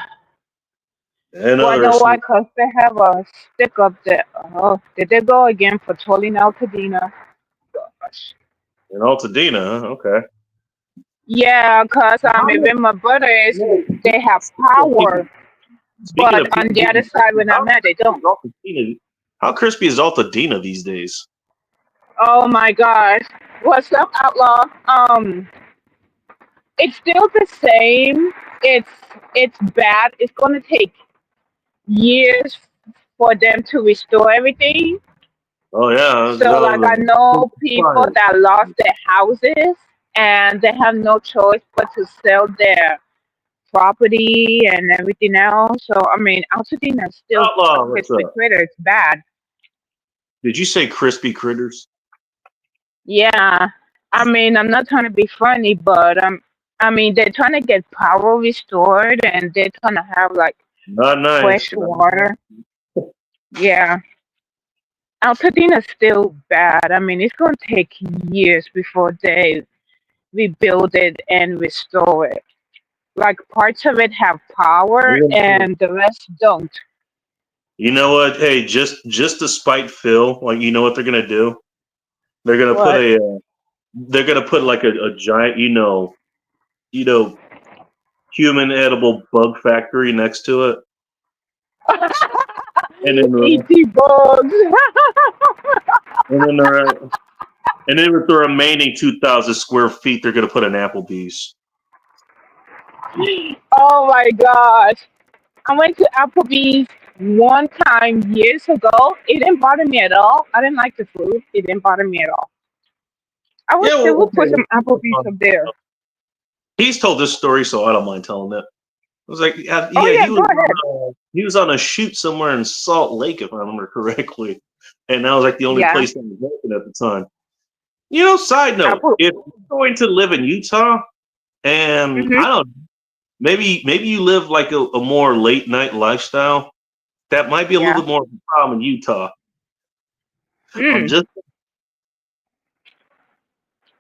and well, I know others why, who. because they have a stick up there. Oh, did they go again for trolling Altadena? Gosh. And Altadena, huh? Okay. Yeah, because I How mean, much- with my brothers, yeah, they have speaking of people, power, speaking but of on people the other getting side, when I'm how mad, they crispy don't. is Altadena? How crispy is Altadena these days? Oh my gosh. What's up, Outlaw? It's still the same. It's it's bad. It's gonna take years for them to restore everything. Oh yeah, So like I know people fire. that lost their houses and they have no choice but to sell their property and everything else. So I mean Altadena is still a Outlaw, what's crispy up? critter. It's bad. Did you say crispy critters? Yeah. I mean I'm not trying to be funny, but I mean they're trying to get power restored and they're trying to have like Not nice. fresh water. Yeah. Altadena's still bad. I mean, it's going to take years before they rebuild it and restore it. Like parts of it have power and the rest don't. You know what? Hey, just to spite Phil, like you know what they're gonna do? They're gonna put What? they're gonna put like a giant, you know, human edible bug factory next to it, and then E.T. bugs. and then the and then with the remaining 2,000 square feet, they're gonna put an Applebee's. Oh my gosh. I went to Applebee's one time years ago. It didn't bother me at all. I didn't like the food. It didn't bother me at all. I wish Yeah, they well, would put some okay. Applebee's up there. He's told this story, so I don't mind telling it. I was like, yeah, Oh yeah, he go was ahead. he was on a shoot somewhere in Salt Lake, if I remember correctly, and that was like the only Yeah. place that was open at the time. Side note, Apple. if you're going to live in Utah, and Mhm. I don't, maybe you live like a more late night lifestyle, that might be a little Yeah. bit more of a problem in Utah. I'm Mm. just,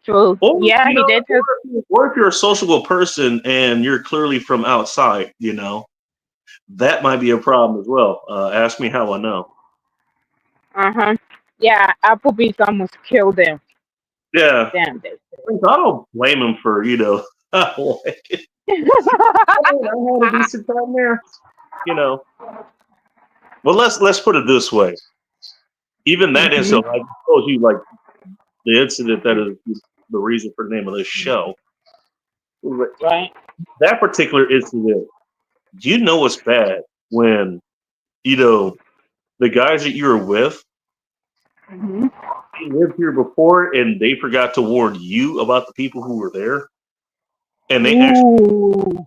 True. or Yeah, he did too. or if you're a sociable person and you're clearly from outside, that might be a problem as well. Ask me how I know. Uh-huh. Yeah, Applebee's almost killed him. Yeah, Damn it. I don't blame him for. I like it. I had a decent time there. You know. Well, let's put it this way. Even that Mhm. incident, I told you, like the incident that is the reason for the name of this show. Right. That particular incident, you know, it's bad when the guys that you were with, Mhm. they lived here before, and they forgot to warn you about the people who were there, and they actually Ooh.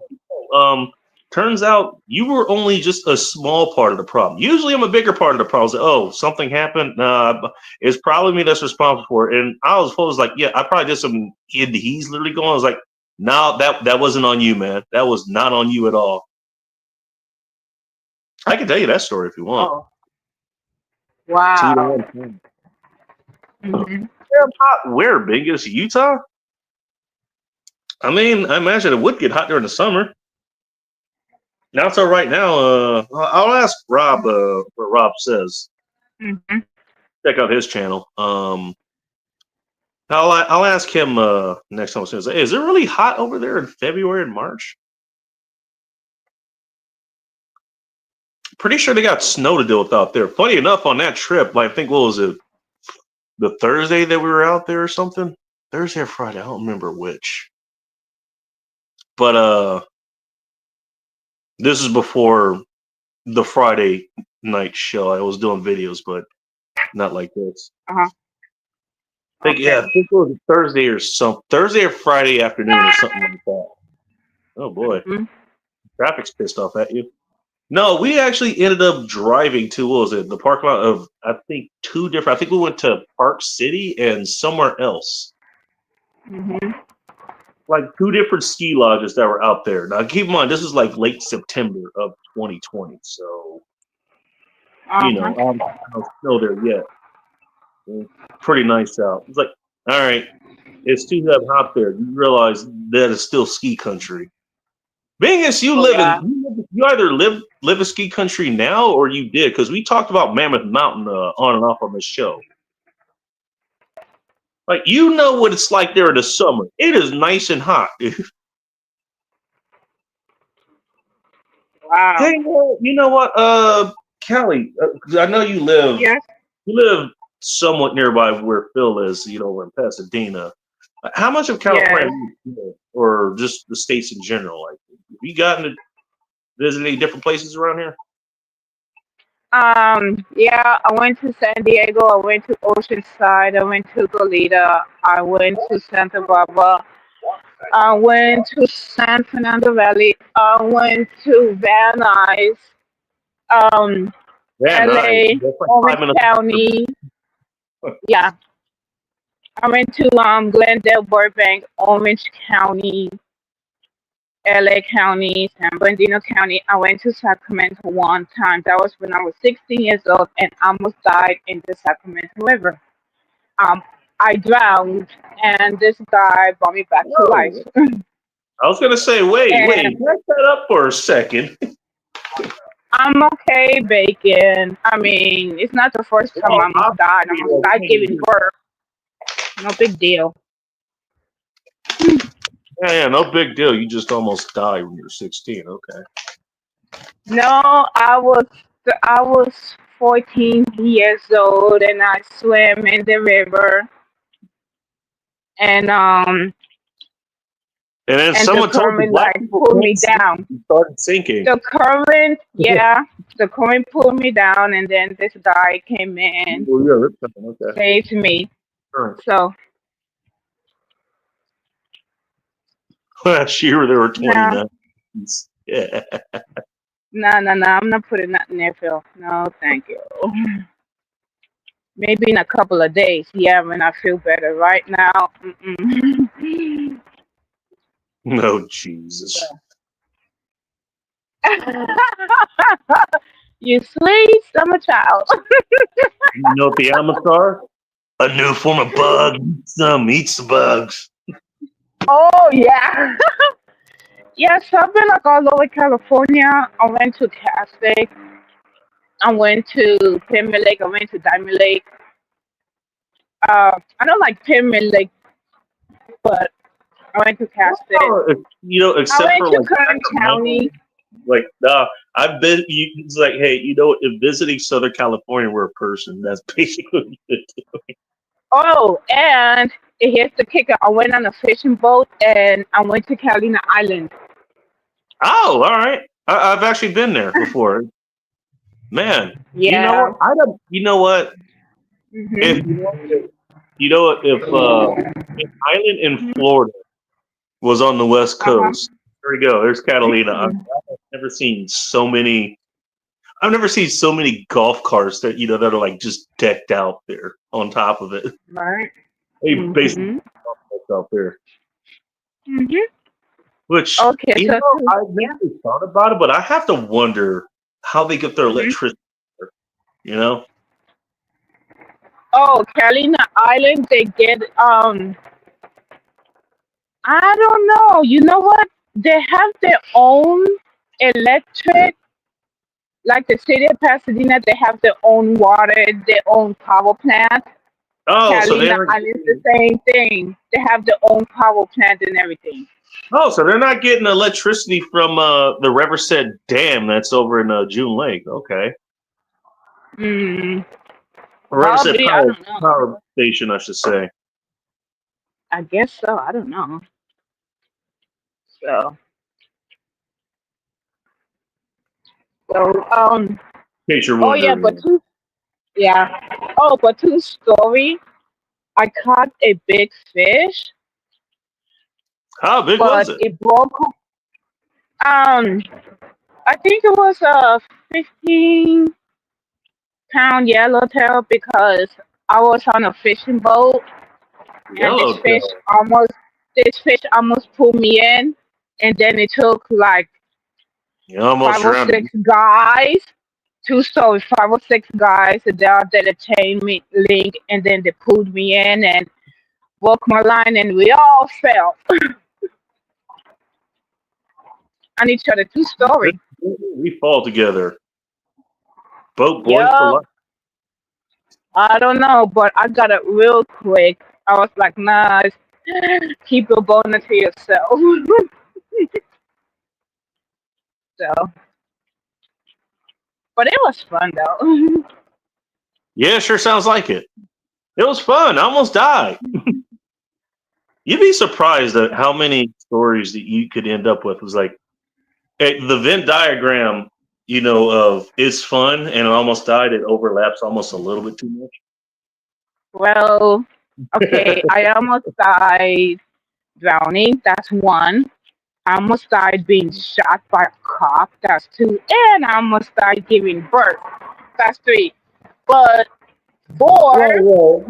um. Turns out you were only just a small part of the problem. Usually, I'm a bigger part of the problem. It's like, oh, something happened. Nah, it's probably me that's responsible for it. And I was like, yeah, I probably did some. And he's literally going. I was like, no, that wasn't on you, man. That was not on you at all. I can tell you that story if you want. Oh. Two to Wow. one. Mhm. Damn hot where, Bingus, Utah? I mean, I imagine it would get hot during the summer. Now, so right now, I'll ask Rob what Rob says. Mhm. Check out his channel. I'll ask him next time. Hey, is it really hot over there in February and March? Pretty sure they got snow to deal with out there. Funny enough, on that trip, I think what was it, the Thursday that we were out there or something? Thursday or Friday, I don't remember which. But this is before the Friday night show. I was doing videos, but not like this. Uh-huh. I Okay. think it was Thursday or something. Thursday or Friday afternoon or something like that. Oh boy, Mhm. traffic's pissed off at you. No, we actually ended up driving to what was it? The parking lot of I think two different. I think we went to Park City and somewhere else, Mhm. like two different ski lodges that were out there. Now, keep in mind, this is like late September of 2020, so Uh-huh. no snow there yet. It's pretty nice out. It's like, all right, it's too damn hot there. You realize that it's still ski country. Being as Oh yeah. you either live in ski country now or you did because we talked about Mammoth Mountain on and off on this show. Like you know what it's like there in the summer. It is nice and hot. Wow. Hey, well, you know what, Kelly? 'Cause I know Yes. you live somewhat nearby where Phil is. We're in Pasadena. How much of California Yes. have you seen, or just the states in general? Like, have you gotten to visit any different places around here? Yeah, I went to San Diego, I went to Oceanside, I went to Goleta, I went to Santa Barbara, I went to San Fernando Valley, I went to Van Nuys, um, Yeah, nice. LA, That's like Orange 5 minutes. County. Yeah, I went to Glendale, Burbank, Orange County, LA County, San Bernardino County. I went to Sacramento one time. That was when I was 16 years old and almost died in the Sacramento River. Um, I drowned, and this guy brought me back to life. Whoa. I was gonna say, wait, And back that up for a second. I'm okay, Bacon. I mean, it's not the first time I Well, almost died. I almost died giving birth. No big deal. yeah, no big deal. You just almost died when you were 16. Okay. No, I was 14 years old, and I swam in the river, and And then and the someone told you current black like people pulled can't me sing. down. You started sinking. The current, yeah, the current pulled me down, and then this guy came in, Oh, yeah, rip something. Okay. saved me. Sure. So Last year there were no, 29. Yeah. no, I'm not putting that in there, Phil. No, thank you. Maybe in a couple of days. Yeah, when I feel better. Right now, mm-mm. No, Jesus. You sweet summer child. You know what the Amazons are? A new form of bug. Eat some bugs. Oh yeah. Yes, I've been like all over California. I went to Castle. I went to Pyramid Lake. I went to Diamond Lake. I don't like Pyramid Lake, but I went to Casper. I Except went for to like Kern Sacramento, County. like nah, I've been. It's like, hey, if visiting Southern California were a person, that's basically it. Oh, and here's the kicker. I went on a fishing boat and I went to Catalina Island. Oh, all right. I've actually been there before. Man, Yeah. I don't. You know what? If Mhm. if island in Florida was on the West Uh huh. Coast, there we go. There's Catalina. Mm. I've never seen so many. I've never seen so many golf carts that are like just decked out there on top of it. Right. They basically Mhm. golf carts out there. Mhm. Which Okay. So. I've Yeah. never thought about it, but I have to wonder how they get their Mhm. electricity. You know? Oh, Catalina Island. They get. I don't know. You know what? They have their own electric. Like the city of Pasadena, they have their own water, their own power plant. Oh, so Catalina they're Island is the same thing. They have their own power plant and everything. so they're not getting electricity from the Riverside Dam that's over in June Lake. Okay, Mm, Riverside probably, I don't know. Power Station, I should say. I guess so. I don't know. So, so. In case you're Oh yeah, but wondering, yeah. Oh, but true story. I caught a big fish, how big was but it? it broke. Um, I think it was a 15-pound yellowtail because I was on a fishing boat and Yellowtail. this fish almost pulled me in, and then it took like You almost five or drowned. six guys, two stories, 5 or 6 guys, and they all did a chain me link, and then they pulled me in and broke my line, and we all fell on each other. Two story. We fall together. Boat boys for Yup. life. I don't know, but I got it real quick. I was like, nah, keep your boner to yourself. So, but it was fun though. Yeah, sure sounds like it. It was fun. I almost died. You'd be surprised at how many stories that you could end up with. It was like, the Venn diagram, of it's fun and it almost died. It overlaps almost a little bit too Well, okay, I almost died drowning. That's one. I almost died being shot by a cop. That's two. And I almost died giving birth. That's three. But four, much. Whoa,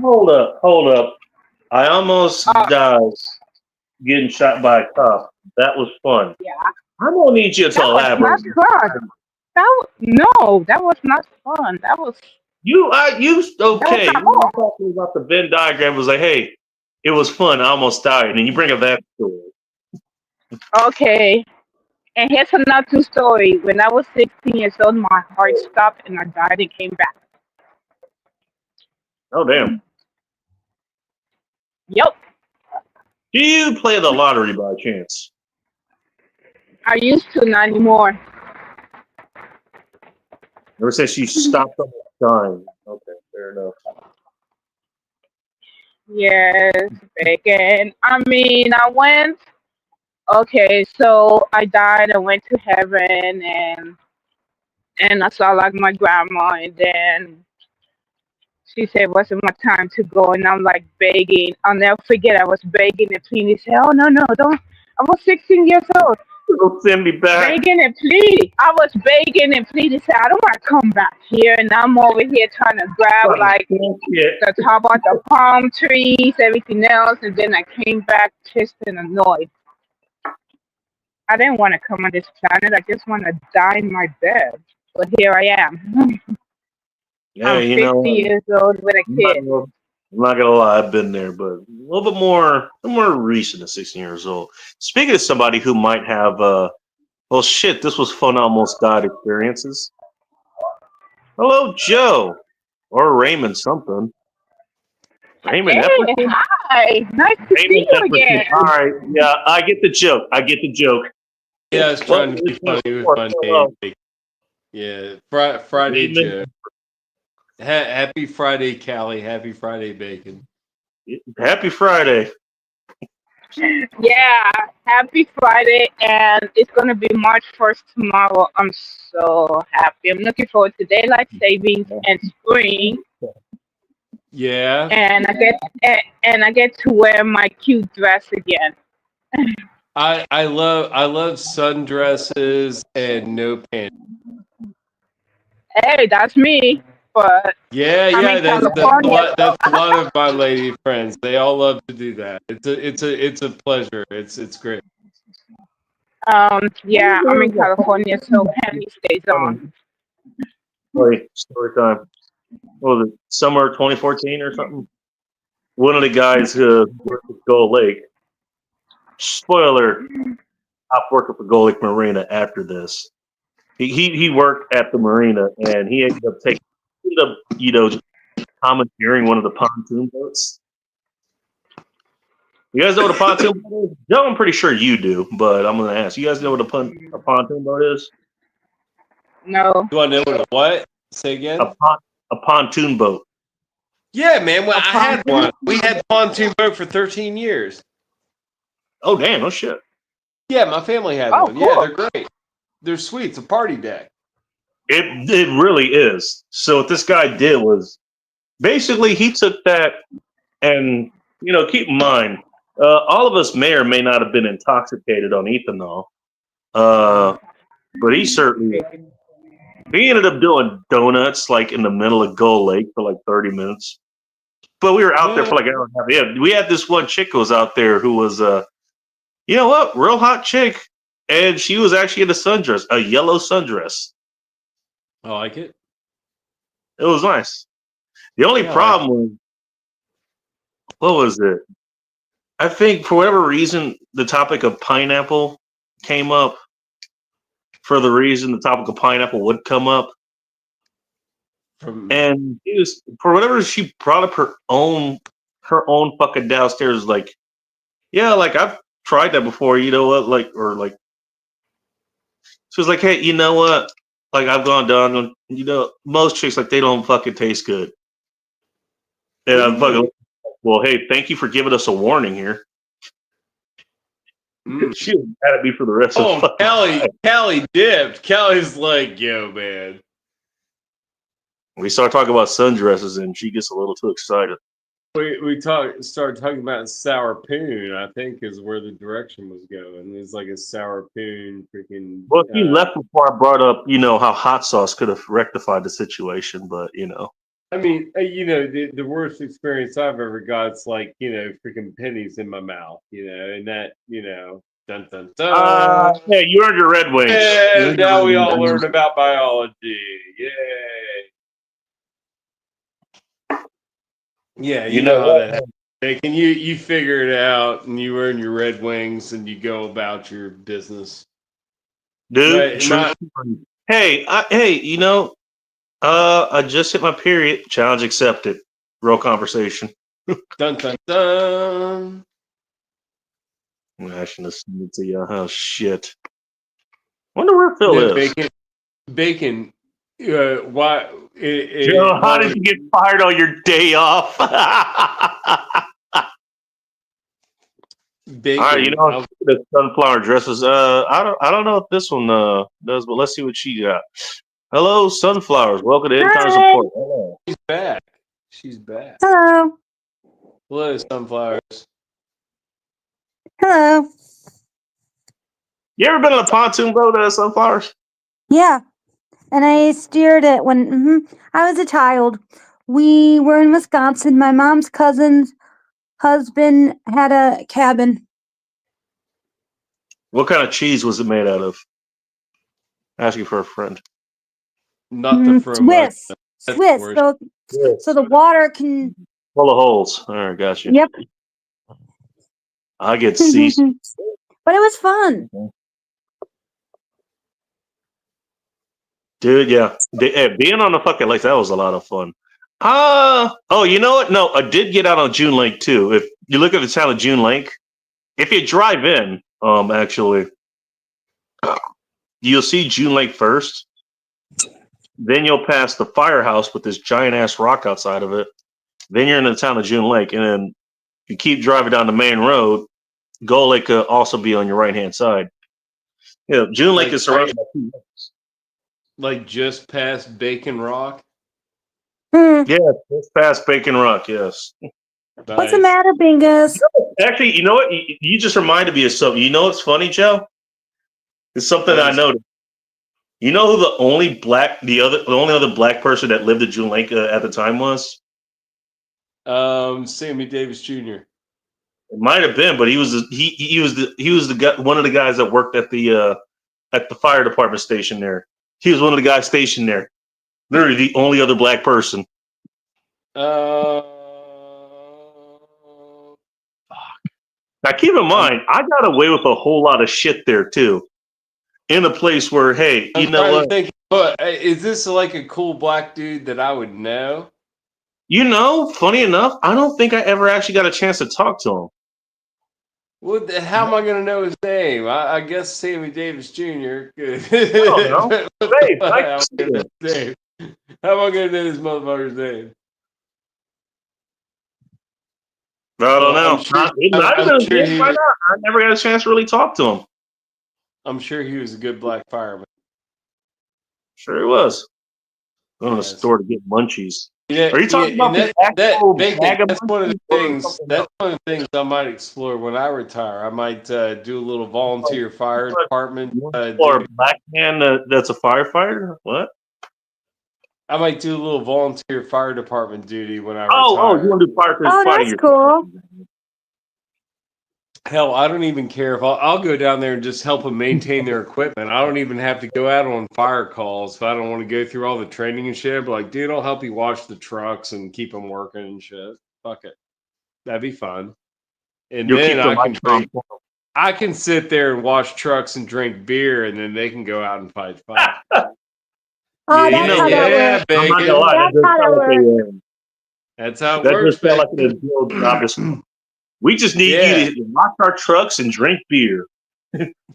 hold up. I almost uh, died getting shot by a cop. That was fun. yeah, I'm gonna need you to that was not elaborate. fun. No, that was not fun. That was Okay? not You were talking about the Venn diagram. It was like, hey, it was fun. I almost died, and then you bring up that story. okay. And here's another true story. When I was 16 years old, my heart stopped and I died and came back. Oh damn! Yep. Do you play the lottery by chance? I used to, not anymore. Ever since you stopped almost dying. Okay, fair enough. Yes, again. I mean, I went. Okay, so I died. I went to heaven, and I saw like my grandma, and then she said, "Wasn't my time to go?" And I'm like begging. I'll never forget. I was begging and pleading. He said, "Oh no, no, don't." I was 16 years old, Don't send me back. begging and pleading. I was begging and pleading. Said, "I don't want to come back here," and I'm over here trying to grab like Bullshit. the top of the palm trees, everything else, and then I came back pissed and annoyed. I didn't want to come on this planet. I just want to die in my bed. But here I am. Yeah, I'm 50 years old with a I'm not kid. gonna, I'm not gonna lie, I've been there, but a little bit more recent than 16 years old. Speaking of somebody who might have, well, shit, this was fun, almost died experiences. Hello, Joe, or Raymond something. Raymond Hey, Epperson. Hi, nice to Ain't see no you difference. again. All right, yeah, I get the joke. Yeah, I was Well, trying to be it's funny with my hello. name. Yeah, Friday Evening. Joe. Happy Friday, Callie. Happy Friday, Bacon. Happy Friday. Yeah, happy Friday, and it's gonna be March 1st tomorrow. I'm so happy. I'm looking forward to daylight savings and spring, Yeah, and I get to wear my cute dress again. I love sundresses and no pants. Hey, that's me, but Yeah, I'm yeah, in that's a California, lot. That's a lot of my lady friends. They all love to do that. It's a pleasure. It's great. yeah, I'm in California, so Penny stays on. Story time. What was it? Summer 2014 or something? One of the guys who worked at Gold Lake. Spoiler: stopped working for Gold Lake Marina after this. He worked at the marina and he ended up just commandeering one of the pontoon boats. You guys know what a pontoon boat is? Joe, I'm pretty sure you do, but I'm gonna ask. You guys know what a pontoon boat is? No. You want to know what? What? Say again? A pontoon boat. Yeah, man. Well, A I had pontoon? one. We had pontoon boat for 13 years. Oh damn! No shit. Yeah, my family had Oh, one. Yeah, cool. they're great. They're sweet. It's a party deck. It really is. So what this guy did was basically he took that and keep in mind all of us may or may not have been intoxicated on ethanol, but he ended up doing donuts like in the middle of Gull Lake for like 30 minutes. But we were out there for like an hour and a half. Yeah, we had this one chick who was out there who was you know what, real hot chick, and she was actually in a sundress, a yellow sundress. I like it. It was nice. The only Yeah, problem was, what was it? I think for whatever reason, the topic of pineapple came up. For the reason the topic of pineapple would come up, from and it was for whatever she brought up her own fucking downstairs. Like, yeah, like I've tried that before. You know what? Like she was like, hey, you know what? Like I've gone down. And, most chicks like they don't fucking taste good. And What do I'm you fucking mean? well. Hey, thank you for giving us a warning here. Mm. She was mad at me for the rest of the Oh, fucking time. Callie dipped. Callie's like, yo, man. We start talking about sundresses, and she gets a little too excited. We started talking about sour poon. I think is where the direction was going. It's like a sour poon freaking. Well, she left before I brought up, how hot sauce could have rectified the situation, but I mean, the worst experience I've ever got is like, freaking pennies in my mouth, and that, dun dun dun. yeah, you earned your Red Wings. And now we all learn about biology. Yay. Yeah, you know how that happens. Can you figure it out and you earn your Red Wings and you go about your business. Dude. Right, not Hey, I just hit my period. Challenge accepted. Real conversation. dun dun dun. I shouldn't have sent it to you. Oh shit. Wonder where Phil is. Bacon. Why? Joe, how did you get fired on your day off? Bacon. All right, the sunflower dresses. I don't know if this one does, but let's see what she got. Hello, sunflowers. Welcome to Income Support. Hello. She's back. She's back. Hello. Hello, sunflowers. Hello. You ever been on a pontoon boat, sunflowers? Yeah. And I steered it when I was a child. We were in Wisconsin. My mom's cousin's husband had a cabin. What kind of cheese was it made out of? Asking for a friend. Not the front. Swiss. Swiss. So the water can. Full of holes. All right, got you. Yep. I get seasick. But it was fun. Dude, yeah. Being on the fucking lake, that was a lot of fun. You know what? No, I did get out on June Lake too. If you look at the town of June Lake. If you drive in, actually, you'll see June Lake first. Then you'll pass the firehouse with this giant ass rock outside of it. Then you're in the town of June Lake, and then you keep driving down the main road. Gull Lake could also be on your right hand side. Yeah, June Lake Like, is surrounded by 2 lakes. Like just past Bacon Rock. Hmm. Yeah, it's past Bacon Rock. Yes. What's the Nice. matter, Bingus? Actually, you know what? You just reminded me of something. You know what's funny, Joe? It's something What I is- noticed. You know who the only other black person that lived at June Lake at the time was? Sammy Davis Jr. It might have been, but he was the guy, one of the guys that worked at the fire department station there. He was one of the guys stationed there. Literally the only other black person. Uh, Now keep in mind, I got away with a whole lot of shit there too. In a place where, hey, you I'm know trying what? to think, but is this like a cool black dude that I would know? You know, funny enough, I don't think I ever actually got a chance to talk to him. How am I going to know his name? I guess Sammy Davis Jr. know. Hey, How nice am I to see gonna you. know his name? How am I going to know this motherfucker's name? I don't Well, know. I'm sure- It might have I'm been a sure good he find was- out. I never got a chance to really talk to him. I'm sure he was a good black fireman. Sure he was. Going to the Yes. store to get munchies. Yeah, Are you talking about and the actual Bacon, bag of that's one of the munchies or things. something That's else? one of the things I might explore when I retire. I might do a little volunteer fire What? department. Or a black man that's a firefighter? What? I might do a little volunteer fire department duty when I Oh, retire. you want to do fire Oh, fighting that's yourself. cool. Hell, I don't even care if I'll go down there and just help them maintain their equipment. I don't even have to go out on fire calls if I don't want to go through all the training and shit. But like, dude, I'll help you wash the trucks and keep them working and shit. Fuck it, that'd be fun. And You'll then keep the I can lights on. I can sit there and wash trucks and drink beer, and then they can go out and fight fire. Oh, that's know, how that yeah, works. I'm not Bacon. gonna lie, That's that how does that sound like a, That's how it that works, just sound like Bacon. an ideal job description. We just need Yeah. you to wash our trucks and drink beer.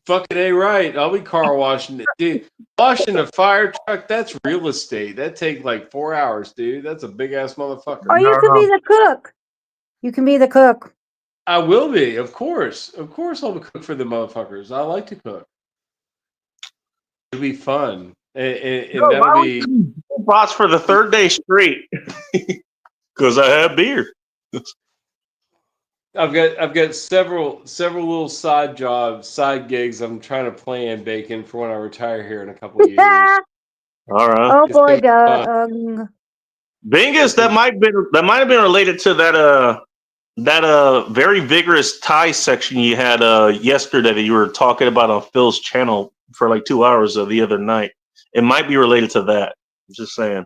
Fucking A right. I'll be car washing it. Dude, washing a fire truck, that's real estate. That takes like 4 hours, dude. That's a big ass motherfucker. Or you could be the cook. You can be the cook. I will be, of course. Of course I'll cook for the motherfuckers. I like to cook. It'll be fun. And No, that'll why be would you boss for the third day straight? Because I have beer. I've got several little side jobs, side gigs I'm trying to plan, Bacon, for when I retire here in a couple of years. All right. Oh It's boy, gonna be Doug. Bingus, that might have been related to that very vigorous Thai section you had yesterday that you were talking about on Phil's channel for like 2 hours the other night. It might be related to that. I'm just saying.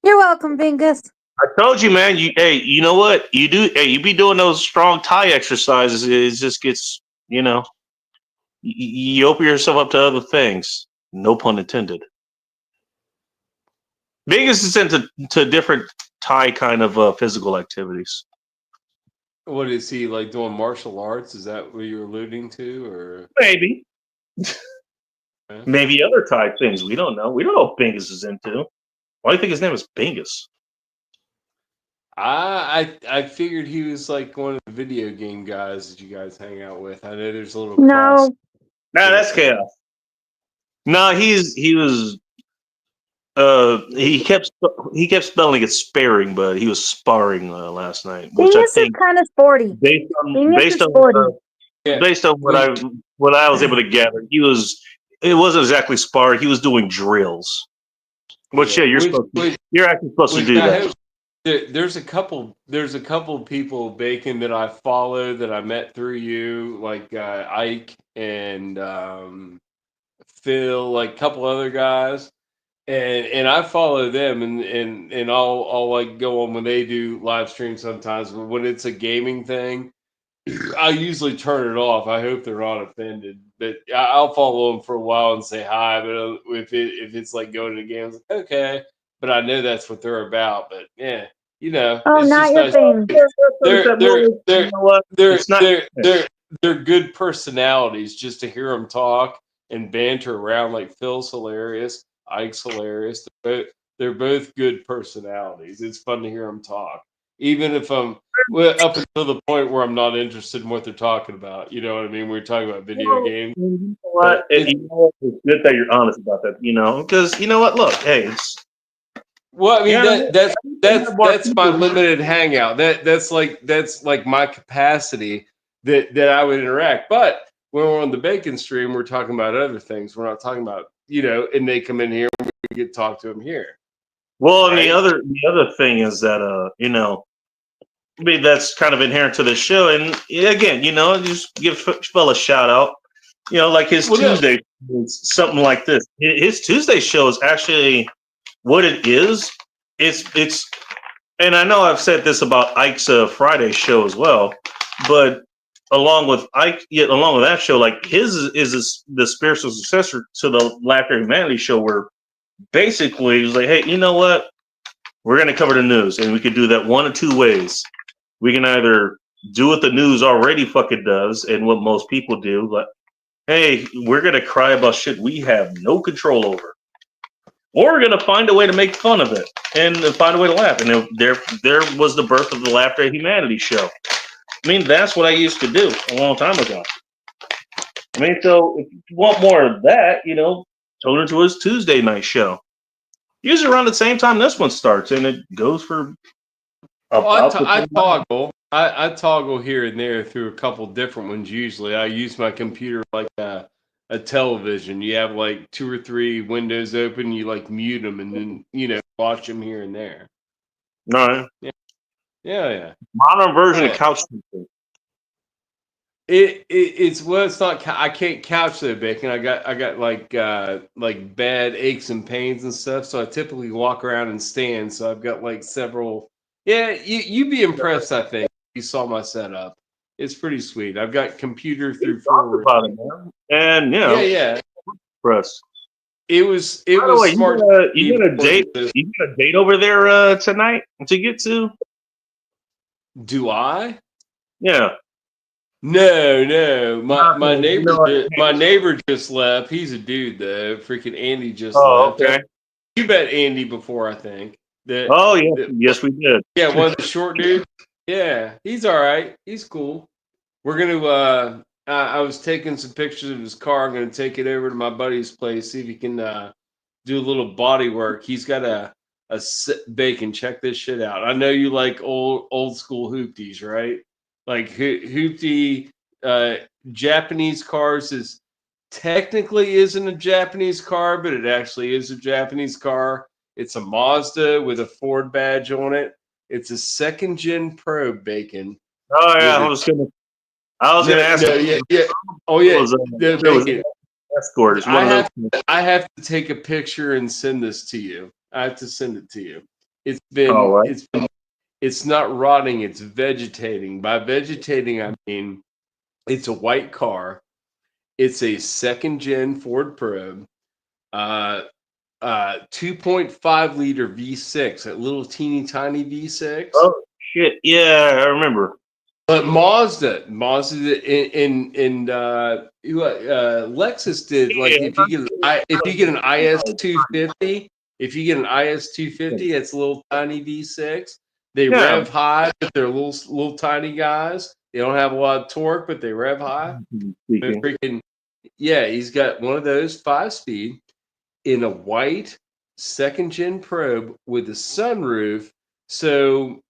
You're welcome, Bingus. I told you, man. You know what you do? Hey, you be doing those strong Thai exercises. It just gets, you open yourself up to other things. No pun intended. Bingus is into different Thai kind of physical activities. What is he like doing martial arts? Is that what you're alluding to, or Maybe. Maybe other Thai things. We don't know. We don't know what Bingus is into. Why do you think his name is Bingus? I figured he was like one of the video game guys that you guys hang out with. I know there's a little No. Nah, that's chaos. No, he was he kept spelling it sparing, but he was sparring last night, which I Bingus is think kind of sporty. based Bingus is on sporty. Yeah. based on what I was able to gather, it wasn't exactly sparring. He was doing drills. Which you're actually supposed to do that. There's a couple people, Bacon, that I follow that I met through you, like Ike and Phil, like a couple other guys, and I follow them, and I'll like go on when they do live streams sometimes, but when it's a gaming thing, I usually turn it off. I hope they're not offended, but I'll follow them for a while and say hi. But if it's like going to games, okay. But I know that's what they're about. But yeah, You know, Oh, it's not just your nice. thing. You know what? It's not. They're good personalities. Just to hear them talk and banter around, like Phil's hilarious, Ike's hilarious. They're both good personalities. It's fun to hear them talk, even if I'm up until the point where I'm not interested in what they're talking about. You know what I mean? We're talking about video games. You know what? You know what? It's good that you're honest about that. You know, because you know what? Look, hey, it's Well, I mean yeah. that's my limited hangout. That's like my capacity that I would interact. But when we're on the bacon stream, we're talking about other things. We're not talking about, and they come in here and we get to talk to them here. Well, and Right. the other thing is that I mean that's kind of inherent to the show. And again, just give Phil a shout out. Like his Tuesday is something like this. His Tuesday show is actually what it is. It's and I know I've said this about Ike's Friday show as well, but along with Ike, along with that show, like his is the spiritual successor to the Laughter Humanity show, where basically he's like, hey, you know what? We're going to cover the news, and we could do that one of two ways. We can either do what the news already fucking does and what most people do, but hey, we're going to cry about shit we have no control over. Or we're going to find a way to make fun of it and find a way to laugh. And there was the birth of the Laughter at Humanity show. I mean, that's what I used to do a long time ago. I mean, so if you want more of that, tune into his Tuesday night show. Usually around the same time this one starts, and it goes for about I toggle here and there through a couple different ones. Usually, I use my computer like a television. You have like 2 or 3 windows open. You like mute them and then watch them here and there. All right. Yeah. Modern version of couch surfing. It's not. I can't couch though, Bacon. I got like bad aches and pains and stuff. So I typically walk around and stand. So I've got like several. Yeah, you'd be impressed. I think you saw my setup. It's pretty sweet. I've got computer through forward. About it, man. And yeah. Press. It was By the way, smart. You got a date? You got a date over there tonight to get to? Do I? Yeah. No. My neighbor just left. He's a dude though. Freaking Andy just left. Okay. You met Andy before, I think. Yes, we did. Yeah, one of the short dudes. Yeah, he's all right. He's cool. We're gonna. I was taking some pictures of his car. I'm gonna take it over to my buddy's place, see if he can do a little body work. He's got a Bacon. Check this shit out. I know you like old school hoopties, right? Like hoopty Japanese cars is technically isn't a Japanese car, but it actually is a Japanese car. It's a Mazda with a Ford badge on it. It's a 2nd gen Probe, Bacon. Oh yeah, I was gonna ask. Yeah. Oh yeah. Bacon. Escort. I have to take a picture and send this to you. I have to send it to you. It's not rotting, it's vegetating. By vegetating, I mean it's a white car. It's a 2nd gen Ford Probe. 2.5 liter V6, that little teeny tiny V6. Oh shit! Yeah, I remember. But Mazda, and Lexus did like if you get an IS 250, it's a little tiny V6. They rev high, but they're little tiny guys. They don't have a lot of torque, but they rev high. They're freaking he's got one of those 5-speed. In a white 2nd gen Probe with a sunroof. So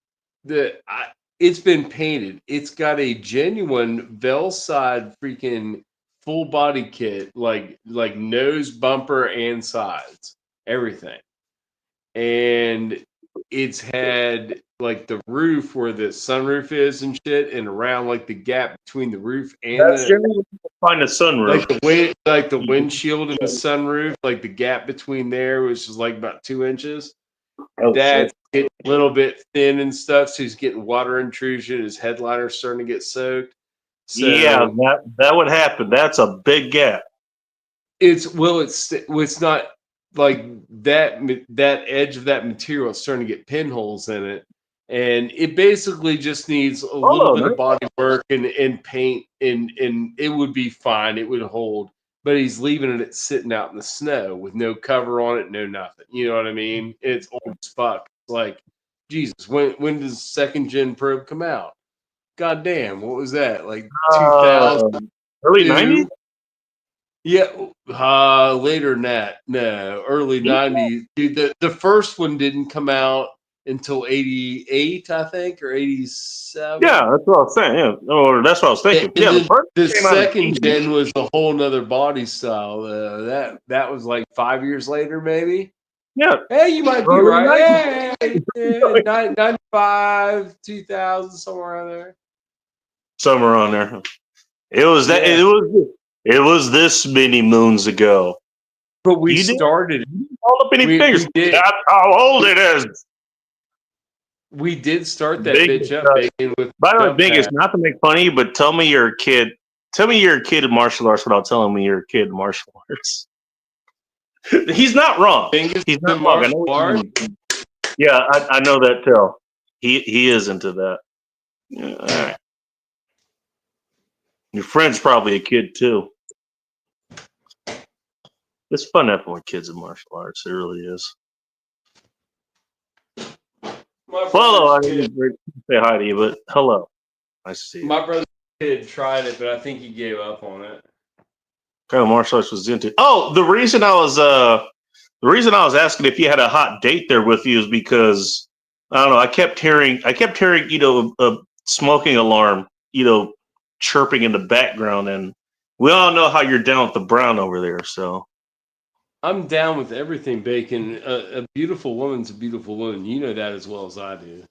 it's been painted. It's got a genuine Velside freaking full body kit, like nose, bumper, and sides, everything. And it's had like the roof where the sunroof is and shit, and around like the gap between the roof and find a sunroof. Like the windshield and the sunroof, like the gap between there, which is like about 2 inches. That's getting a little bit thin and stuff, so he's getting water intrusion. His headliner's starting to get soaked. So yeah, that would happen. That's a big gap. It's not like that edge of that material is starting to get pinholes in it, and it basically just needs a little bit of body work and paint, and it would be fine. It would hold. But he's leaving it sitting out in the snow with no cover on it, no nothing. You know what I mean? It's old as fuck. It's like, Jesus, when does second gen probe come out? God damn, what was that? Like 2000, early 90s? Yeah, later than that. No, early 90s. Dude, the first one didn't come out until 88, I think, or 87. Yeah, that's what I was saying. Yeah, or that's what I was thinking. And Yeah, the second gen was a whole nother body style. That was like 5 years later, maybe. Yeah. Hey, you might be right. Hey, 95, 2000, somewhere around there. Somewhere on there. It was that. Yeah. It was this many moons ago. But we started. You didn't hold up any fingers. That's how old it is. We did start that bitch up, Bacon. With by the way, Biggest, not to make fun of you, but tell me you're a kid. Tell me you're a kid in martial arts without telling me you're a kid in martial arts. He's not wrong. He's not wrong. Yeah, I know that too. He is into that. Yeah, all right. Your friend's probably a kid too. It's fun having more kids in martial arts. It really is. Hello, I didn't say hi to you, but hello. Nice to see you. My brother's kid tried it, but I think he gave up on it. Kind of martial arts was into. Oh, the reason I was asking if you had a hot date there with you is because I don't know. I kept hearing, you know, a smoking alarm, you know, chirping in the background, and we all know how you're down with the brown over there. So I'm down with everything, Bacon. A beautiful woman's a beautiful woman. You know that as well as I do.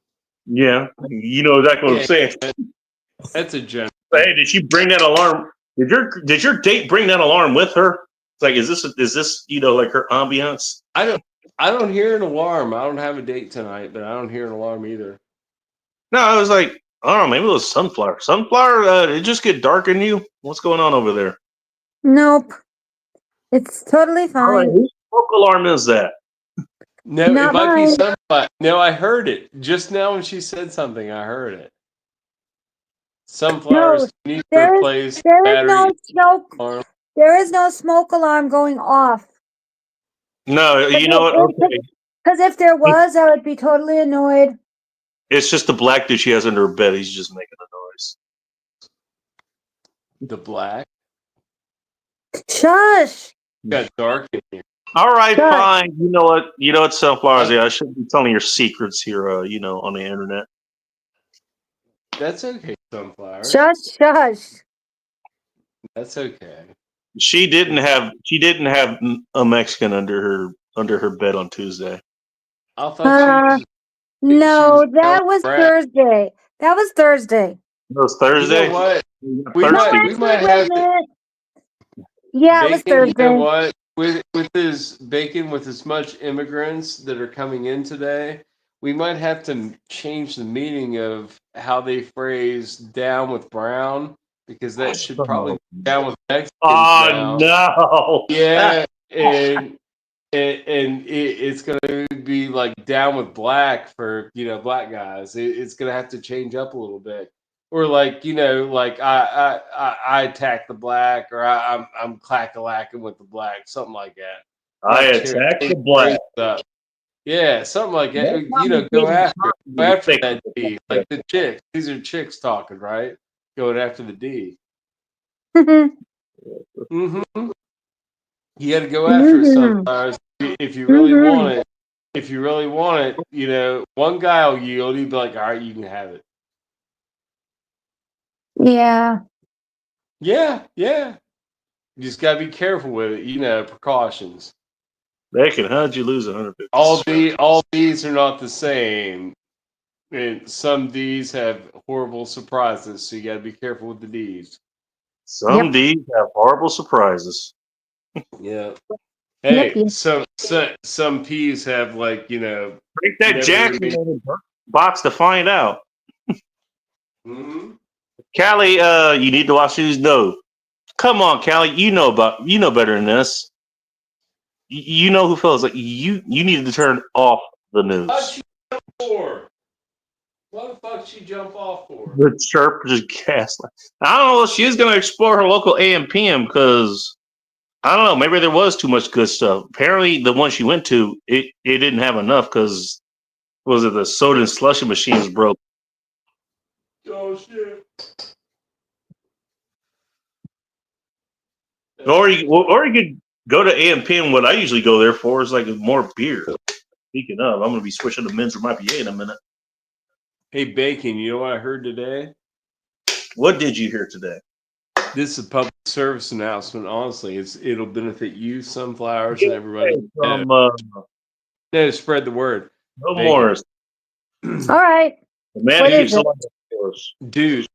Yeah, you know exactly what I'm saying. That's a gem. Hey, did she bring that alarm? Did your date bring that alarm with her? It's like, is this you know, like her ambiance? I don't hear an alarm. I don't have a date tonight, but I don't hear an alarm either. No, I was like, I don't know, maybe it was Sunflower. Sunflower, did it just get dark in you? What's going on over there? Nope. It's totally fine. All right, whose smoke alarm is that? No, Not it might be mine. Sunflower. No, I heard it. Just now when she said something, I heard it. Sunflowers need to There replace is no battery smoke. alarm. There is no smoke alarm going off. No, you know what? Okay. Because if there was, I would be totally annoyed. It's just the black dude she has under her bed. He's just making a noise. The black Shush. got dark in here. All right, Shush. fine. You know what, Sunflowers? Yeah, I shouldn't be telling your secrets here, you know, on the internet. That's okay, Sunflower. Shush, shush. That's okay. She didn't have a Mexican under her bed on Tuesday. I thought she No, that was Brad. Thursday. That was Thursday. It was Thursday. You know what? We Thursday. might have wait a to, minute. Yeah, it was Bacon, Thursday. you know what? With this Bacon, with as much immigrants that are coming in today, we might have to change the meaning of how they phrase "down with brown" because that should probably be "down with Mexicans." Oh no! Yeah, and it's gonna be like "down with black" for black guys. It's gonna have to change up a little bit. Or like like I attack the black, or I'm clack-a-lacking with the black, something like that. I attack the black. Yeah, something like that. Go after that D, like the chicks. These are chicks talking, right? Going after the D. Mm-hmm. You got to go after it sometimes if you really want it. If you really want it, one guy will yield. He'd be like, "All right, you can have it." Yeah. Yeah. You just gotta be careful with it. Precautions. Bacon, how'd you lose 150? All D's are not the same, and some D's have horrible surprises. So you gotta be careful with the D's. Some D's have horrible surprises. Yeah. Hey, Yep. some P's have break that Jackson box to find out. Mm-hmm. Callie, you need to watch these. No, come on, Callie. You know better than this. You know who feels like you needed to turn off the news. What the fuck she jump off for? The chirp just gaslight. I don't know. She's gonna explore her local AM PM because I don't know. Maybe there was too much good stuff. Apparently, the one she went to, it didn't have enough because was it the soda and slushy machines broke? Oh shit. Or you could go to AMPM. What I usually go there for is like more beer. Speaking of, I'm going to be switching to men's room IPA in a minute. Hey Bacon, you know what I heard today? What did you hear today? This is a public service announcement. Honestly, it'll benefit you, Sunflowers, and everybody. From No, spread the word, Bill Bacon. Morris, All right. the man What who is it? sold for us. Dude.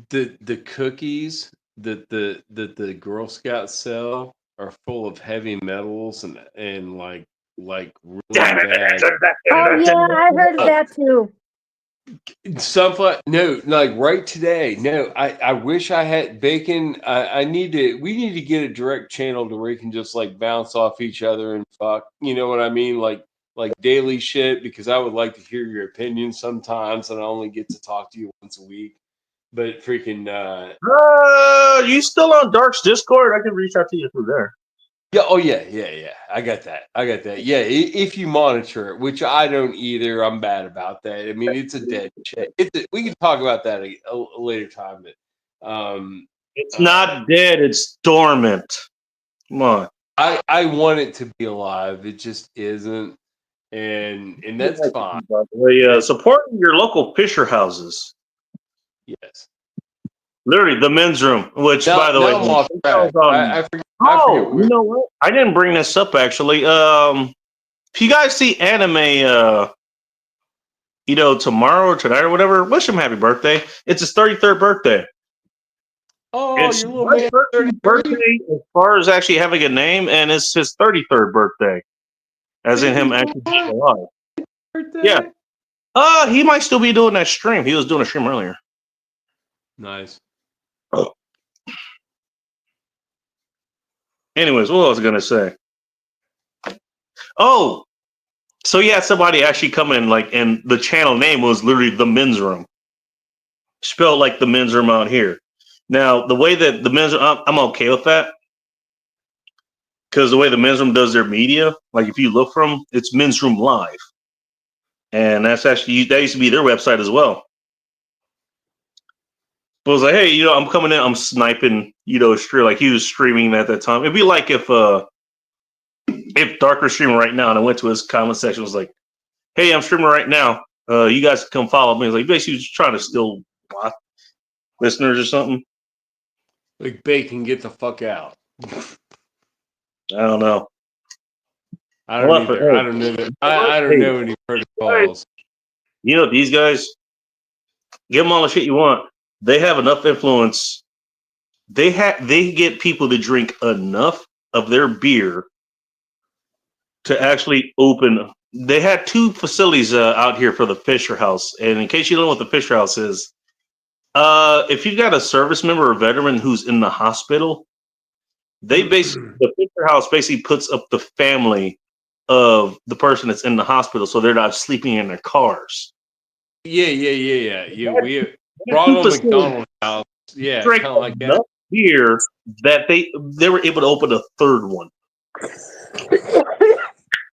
The cookies that the Girl Scouts sell are full of heavy metals and like really bad. Oh yeah, I heard of that too. Sunflower, no, like right today. No, I wish I had Bacon. We need to get a direct channel to where we can just like bounce off each other and fuck. You know what I mean? Like daily shit, because I would like to hear your opinion sometimes, and I only get to talk to you once a week. But freaking You still on Dark's Discord? I can reach out to you through there. yeah, oh yeah. I got that. Yeah, if you monitor it, which I don't either. I'm bad about that. I mean, it's a dead shit. We can talk about that a later time, but It's not dead. It's dormant. Come on. I want it to be alive. It just isn't, and that's fine. By the way, supporting your local Fisher houses. Yes. Literally, the men's room. Which, Now, by the now way, I'm off track. I forget. oh, you know what? I didn't bring this up actually. If you guys see anime, tomorrow or tonight or whatever, wish him happy birthday. It's his 33rd birthday. Oh, It's your little my man. 13th birthday as far as actually having a name, and it's his 33rd birthday, as in him actually being alive. Birthday? Yeah. He might still be doing that stream. He was doing a stream earlier. Nice. Anyways, what was I gonna say? Oh, so yeah, somebody actually come in and the channel name was literally the men's room, spelled like the men's room out here. Now, the way that the men's room, I'm okay with that, because the way the men's room does their media, like if you look for them, it's Men's Room Live, and that used to be their website as well. But I was like, hey, I'm coming in, I'm sniping, stream, like he was streaming at that time. It'd be like if Dark was streaming right now, and I went to his comment section, was like, hey, I'm streaming right now. You guys can come follow me. It's like basically just trying to steal listeners or something. Like Bacon, get the fuck out. I don't know. I don't either. I don't know. I don't know any protocols. These guys, give them all the shit you want. They have enough influence. They get people to drink enough of their beer to actually open. They had 2 facilities out here for the Fisher House. And in case you don't know what the Fisher House is, if you've got a service member or veteran who's in the hospital, the Fisher House basically puts up the family of the person that's in the hospital, so they're not sleeping in their cars. Yeah. We Ronald McDonald House. Yeah, kind of like that. Beer that they were able to open a 3rd one.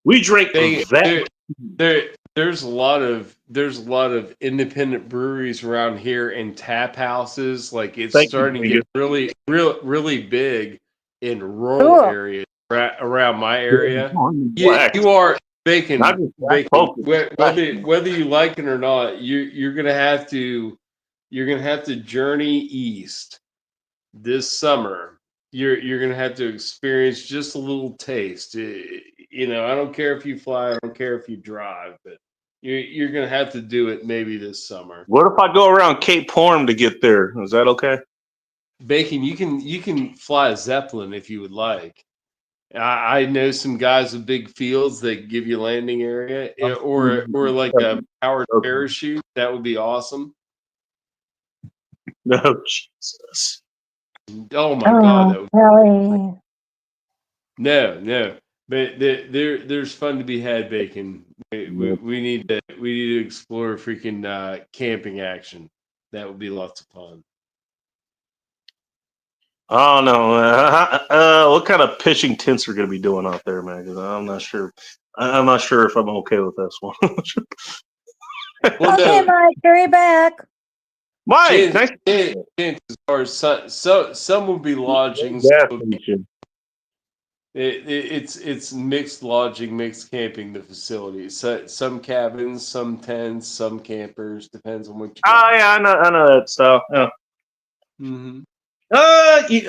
We drank that. There's a lot of independent breweries around here and tap houses. Like it's starting to get really big in rural areas around my area. Yeah, you are Bacon. Whether you like it or not, you're gonna have to journey east this summer. You're gonna have to experience just a little taste. I don't care if you fly, I don't care if you drive, but you're gonna have to do it maybe this summer. What if I go around Cape Horn to get there? Is that okay? Bacon, you can fly a Zeppelin if you would like. I know some guys with big fields that give you landing area, or like a powered parachute. That would be awesome. No, Jesus. Oh my God! Really? No. But there's fun to be had, Bacon. We need to explore freaking camping action. That would be lots of fun. I don't know. What kind of pitching tents are going to be doing out there, man? 'Cause I'm not sure. I'm not sure if I'm okay with this one. Well, Okay, no, Mike, hurry back. Mike, nice as far as some will be lodging. gas So station. it's mixed lodging, mixed camping. The facility, so, some cabins, some tents, some campers. Depends on what you Oh got. yeah, I know that stuff. Yeah. Mm-hmm.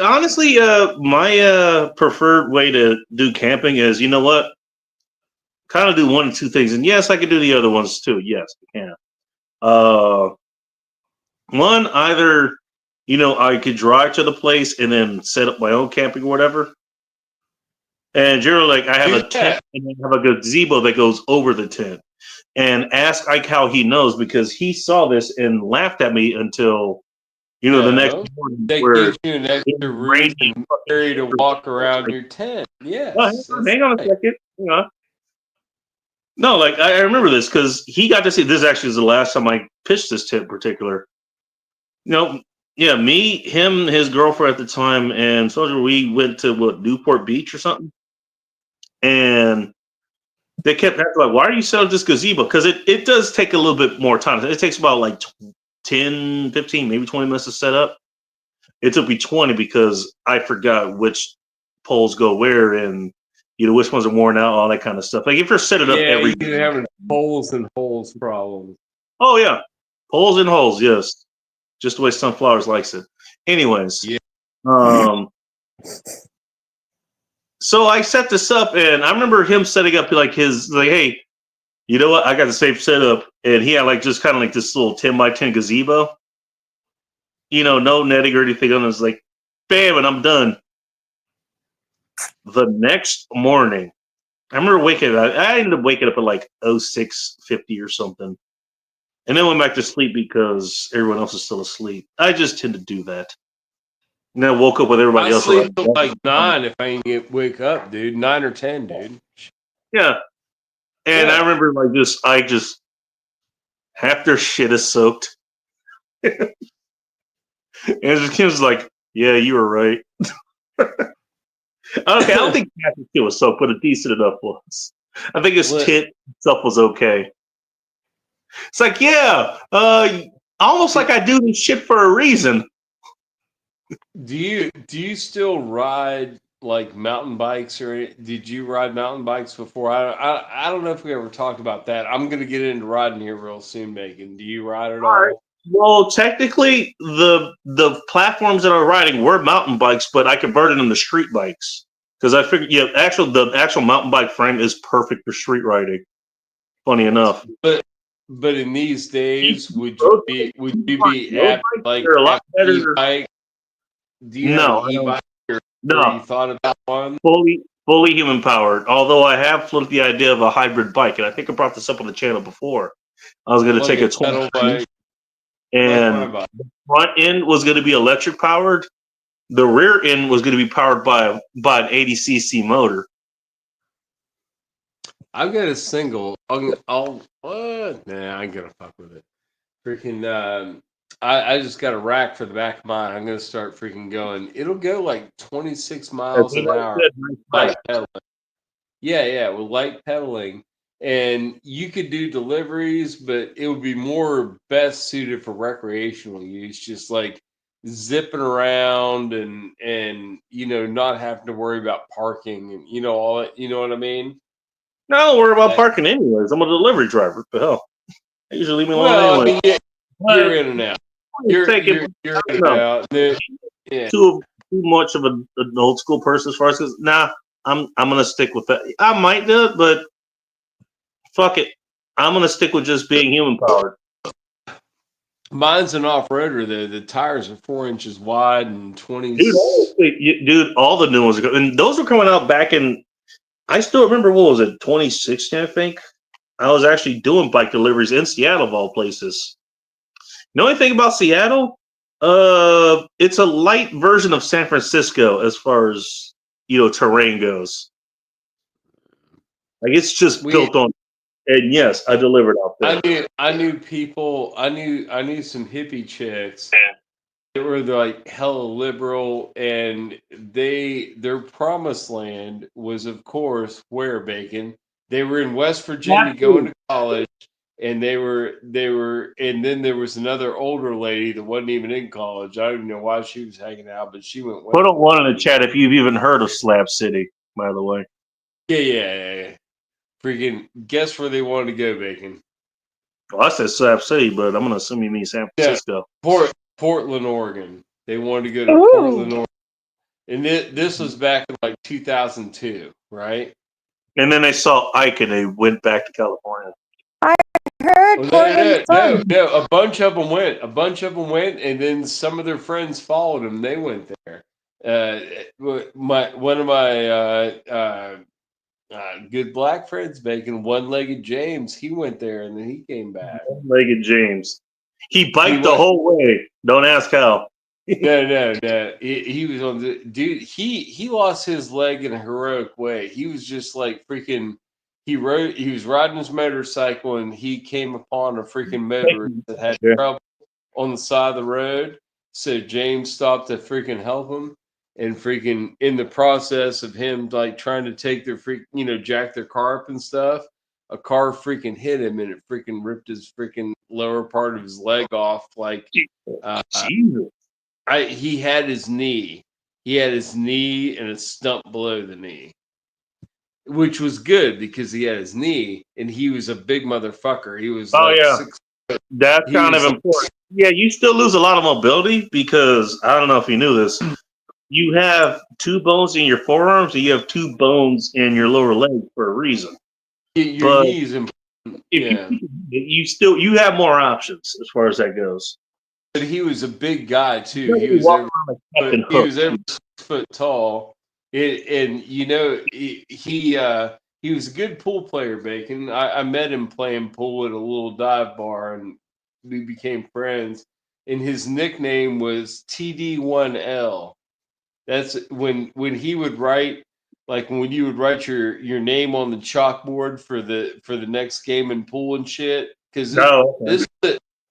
Honestly, my preferred way to do camping is, you know what? Kind of do one of two things, and yes, I could do the other ones too. Yes, I can. One, either I could drive to the place and then set up my own camping or whatever. And generally, like I have a tent and I have a gazebo that goes over the tent. And ask Ike how he knows because he saw this and laughed at me until the next morning That where gives you an extra room and area to walk around your tent. Yes. Hang on a second. No, like I remember this because he got to see this. Actually, is the last time I pitched this tent in particular. Yeah, me, him, his girlfriend at the time, and Soldier. We went to Newport Beach or something, and they kept asking like, "Why are you selling this gazebo?" Because it does take a little bit more time. It takes about like 10, 15, maybe 20 minutes to set up. It took me 20 because I forgot which poles go where and which ones are worn out, all that kind of stuff. Like if you're setting up every you're having holes and holes problems. Oh yeah, holes and holes. Yes, just the way Sunflowers likes it. Anyways, so I set this up, and I remember him setting up like hey, you know what? I got the same setup, and he had like just kind of like this little 10 by 10 gazebo. No netting or anything on it. It's like, bam, and I'm done. The next morning, I remember waking up. I ended up waking up at like 06:50 or something. And then went back to sleep because everyone else is still asleep. I just tend to do that. And then I woke up with everybody else. I sleep till like 9 if I ain't wake up, dude. 9 or 10, dude. Yeah. And I remember I just half their shit is soaked. And Kim was like, yeah, you were right. Okay, I don't think Kathy's shit was soaked, but a decent enough was. I think his tit stuff was okay. It's like, yeah, almost like I do this shit for a reason. Do you still ride like mountain bikes, or did you ride mountain bikes before? I don't know if we ever talked about that. I'm gonna get into riding here real soon, Megan. Do you ride at all? Right. Well, technically, the platforms that I'm riding were mountain bikes, but I converted them to street bikes because I figured, the actual mountain bike frame is perfect for street riding. Funny enough, but in these days, would you be at like e-bike? Do you have an e-bike? No, you thought about one? Fully human powered. Although I have floated the idea of a hybrid bike, and I think I brought this up on the channel before. I was going to take a 20 bike, and the front end was going to be electric powered. The rear end was going to be powered by an 80cc motor. I've got a single. Nah, I ain't gonna fuck with it. Freaking, I just got a rack for the back of mine. I'm gonna start freaking going. It'll go like 26 miles an hour. Light pedaling. Yeah, with light pedaling, and you could do deliveries, but it would be more best suited for recreational use. Just like zipping around and not having to worry about parking and all that. You know what I mean? No, I don't worry about parking anyways. I'm a delivery driver. What the hell? I usually leave me alone anyway. I mean, you're in and out. You're in and out. Yeah. Too much of an old school person as far as I'm gonna stick with that. I might do it, but fuck it. I'm gonna stick with just being human powered. Mine's an off-roader though. The tires are 4 inches wide and 20. Dude, all the new ones are good. And those were coming out back in. I still remember, what was it, 2016, I think? I was actually doing bike deliveries in Seattle, of all places. The only thing about Seattle, it's a light version of San Francisco as far as, terrain goes. Like it's just We- built on. And yes, I delivered out there. I knew people. I knew some hippie chicks that were like hella liberal, and their promised land was, of course, where Bacon. They were in West Virginia going to college, and they were, and then there was another older lady that wasn't even in college. I don't even know why she was hanging out, but she went. Put one in the chat if you've even heard of Slab City, by the way. Yeah. Freaking guess where they wanted to go, Bacon? Well, I said Slab City, but I'm gonna assume you mean San Francisco. Portland, Oregon. They wanted to go to Ooh. Portland, Oregon. And this was back in like 2002, right? And then they saw Ike and they went back to California. Heard Portland's fun. No. A bunch of them went, and then some of their friends followed them. They went there. One of my good black friends, Bacon, One-Legged James, he went there and then he came back. One-Legged James. He biked the whole way. Don't ask how. No. He was on the dude. He lost his leg in a heroic way. He was just like freaking. He was riding his motorcycle and he came upon a freaking motorist that had trouble on the side of the road. So James stopped to freaking help him, and freaking in the process of him like trying to take their jack their car up and stuff, a car freaking hit him and it freaking ripped his freaking lower part of his leg off. Like, Jesus. he had his knee. He had his knee and a stump below the knee, which was good because he had his knee and he was a big motherfucker. He was That's kind of important. Yeah, you still lose a lot of mobility because I don't know if you knew this. You have 2 bones in your forearms and you have 2 bones in your lower leg for a reason. Your knees important. You have more options as far as that goes. But he was a big guy too. He was over 6 foot tall, and he was a good pool player. Bacon. I met him playing pool at a little dive bar, and we became friends. And his nickname was TD1L. That's when he would write, like when you would write your name on the chalkboard for the next game in pool and shit. Because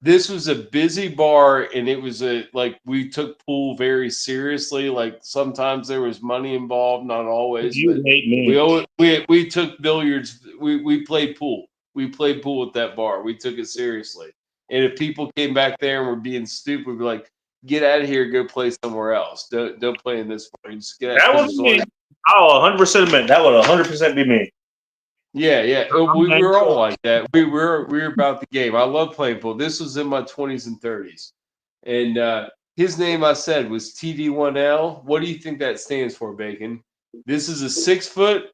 this was a busy bar, and it was we took pool very seriously. Like sometimes there was money involved, not always. You hate me. We took billiards. We played pool. We played pool at that bar. We took it seriously. And if people came back there and were being stupid, we'd be like, "Get out of here, go play somewhere else. Don't play in this bar." Just get that was me. Oh, 100% admit that would 100% be me. Yeah. We were all like that. We were about the game. I love playing pool. This was in my 20s and 30s. And his name, I said, was TD1L. What do you think that stands for, Bacon? This is a 6 foot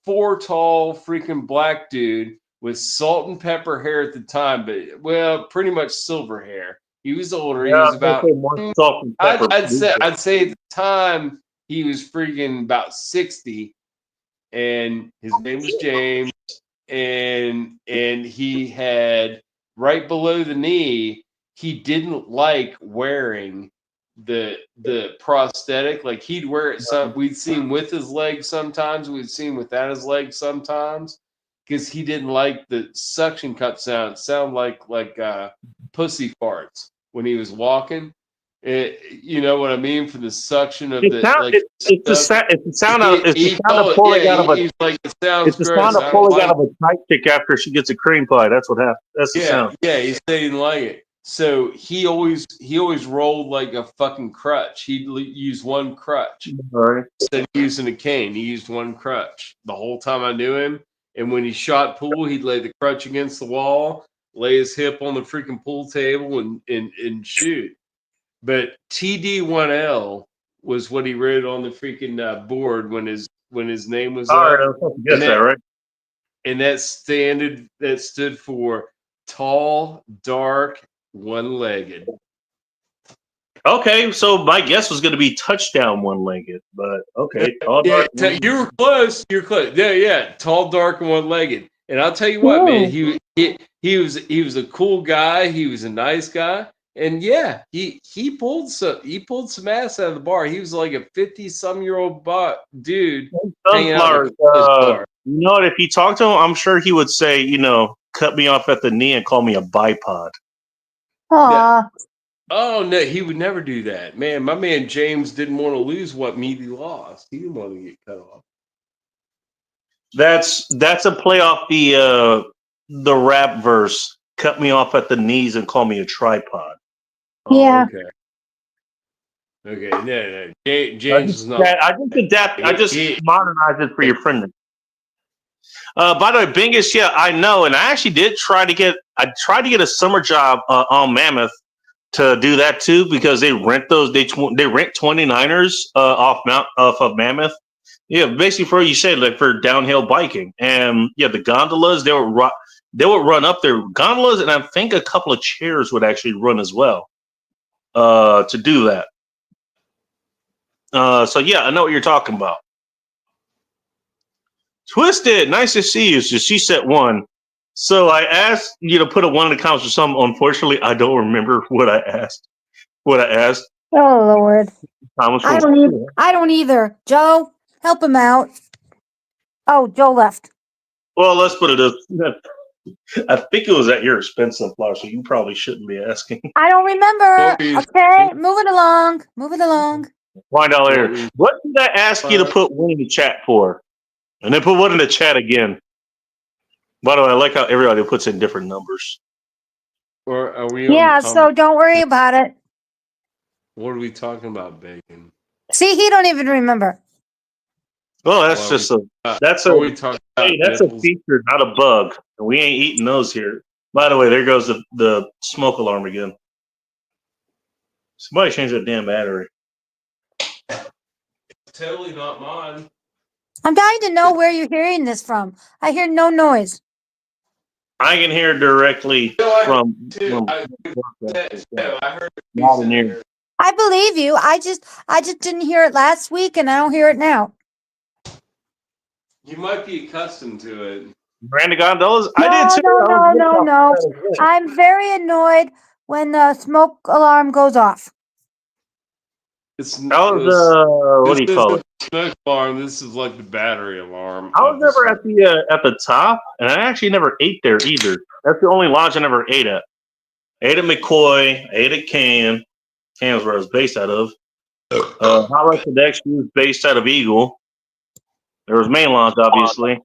4 tall freaking black dude with salt and pepper hair at the time, but pretty much silver hair. He was older. Yeah, he was about I'd say at the time he was freaking about 60, and his name was James, and he had right below the knee, he didn't like wearing the prosthetic. Like he'd wear it we'd see him with his leg sometimes, we'd see him without his leg sometimes, because he didn't like the suction cup sound like pussy farts when he was walking. You know what I mean? For the suction of it's the sound of pulling out of a tight chick after she gets a cream pie. That's what happened. That's the sound. Yeah, he said he didn't like it. So he always rolled like a fucking crutch. He'd use one crutch. Right. Instead of using a cane, he used one crutch the whole time I knew him. And when he shot pool, he'd lay the crutch against the wall, lay his hip on the freaking pool table, and shoot. But TD1L was what he wrote on the freaking board when his name was all right. I was supposed to guess that, right? And that stood for tall, dark, one-legged. Okay, so my guess was going to be touchdown one-legged, but okay. You were close. You're close. Yeah. Tall, dark, and one-legged. And I'll tell you what, man. He was a cool guy. He was a nice guy. And yeah, he pulled some ass out of the bar. He was like a 50-some-year-old dude hanging out in Sunflower, the college bar. you know what? If you talk to him, I'm sure he would say, cut me off at the knee and call me a bipod. Aw. Oh no, he would never do that. Man, my man James didn't want to lose what meat he lost. He didn't want to get cut off. That's a play off the rap verse. Cut me off at the knees and call me a tripod. Oh, Yeah. Okay. No. James is not. I just modernized it for your friend. By the way, Bingus, yeah, I know, and I actually did try to get a summer job on Mammoth to do that too, because they rent 29ers off of Mammoth. Yeah, basically for what you said, like for downhill biking, and yeah, the gondolas they would run up there, gondolas, and I think a couple of chairs would actually run as well to do that. So yeah, I know what you're talking about. Twisted, nice to see you. So she said one. So I asked you to put a one in the comments or something. Unfortunately, I don't remember what I asked. Oh Lord. I don't either. Joe, help him out. Oh, Joe left. Well, let's put it this. I think it was at your expense, Sunflower, so you probably shouldn't be asking. I don't remember. Okay, moving along. Find out later. What did I ask you to put one in the chat for? And then put one in the chat again. By the way, I like how everybody puts in different numbers. Or are we? Yeah, so don't worry about it. What are we talking about, Bacon? See, he don't even remember. Well, that's a feature, not a bug. We ain't eating those here. By the way, there goes the smoke alarm again. Somebody change that damn battery. Totally not mine. I'm dying to know where you're hearing this from. I hear no noise. I can hear directly from. I heard Not in here. I believe you. I just didn't hear it last week, and I don't hear it now. You might be accustomed to it. Miranda Gondolas? No, I did too. no. I'm very annoyed when the smoke alarm goes off. What do you call it? Smoke alarm. This is like the battery alarm. I was never at the top, and I actually never ate there either. That's the only lodge I never ate at. I ate at McCoy. I ate at Can. Can's where I was based out of. Hot Rod Cadex was based out of Eagle. There was Main Lodge, obviously.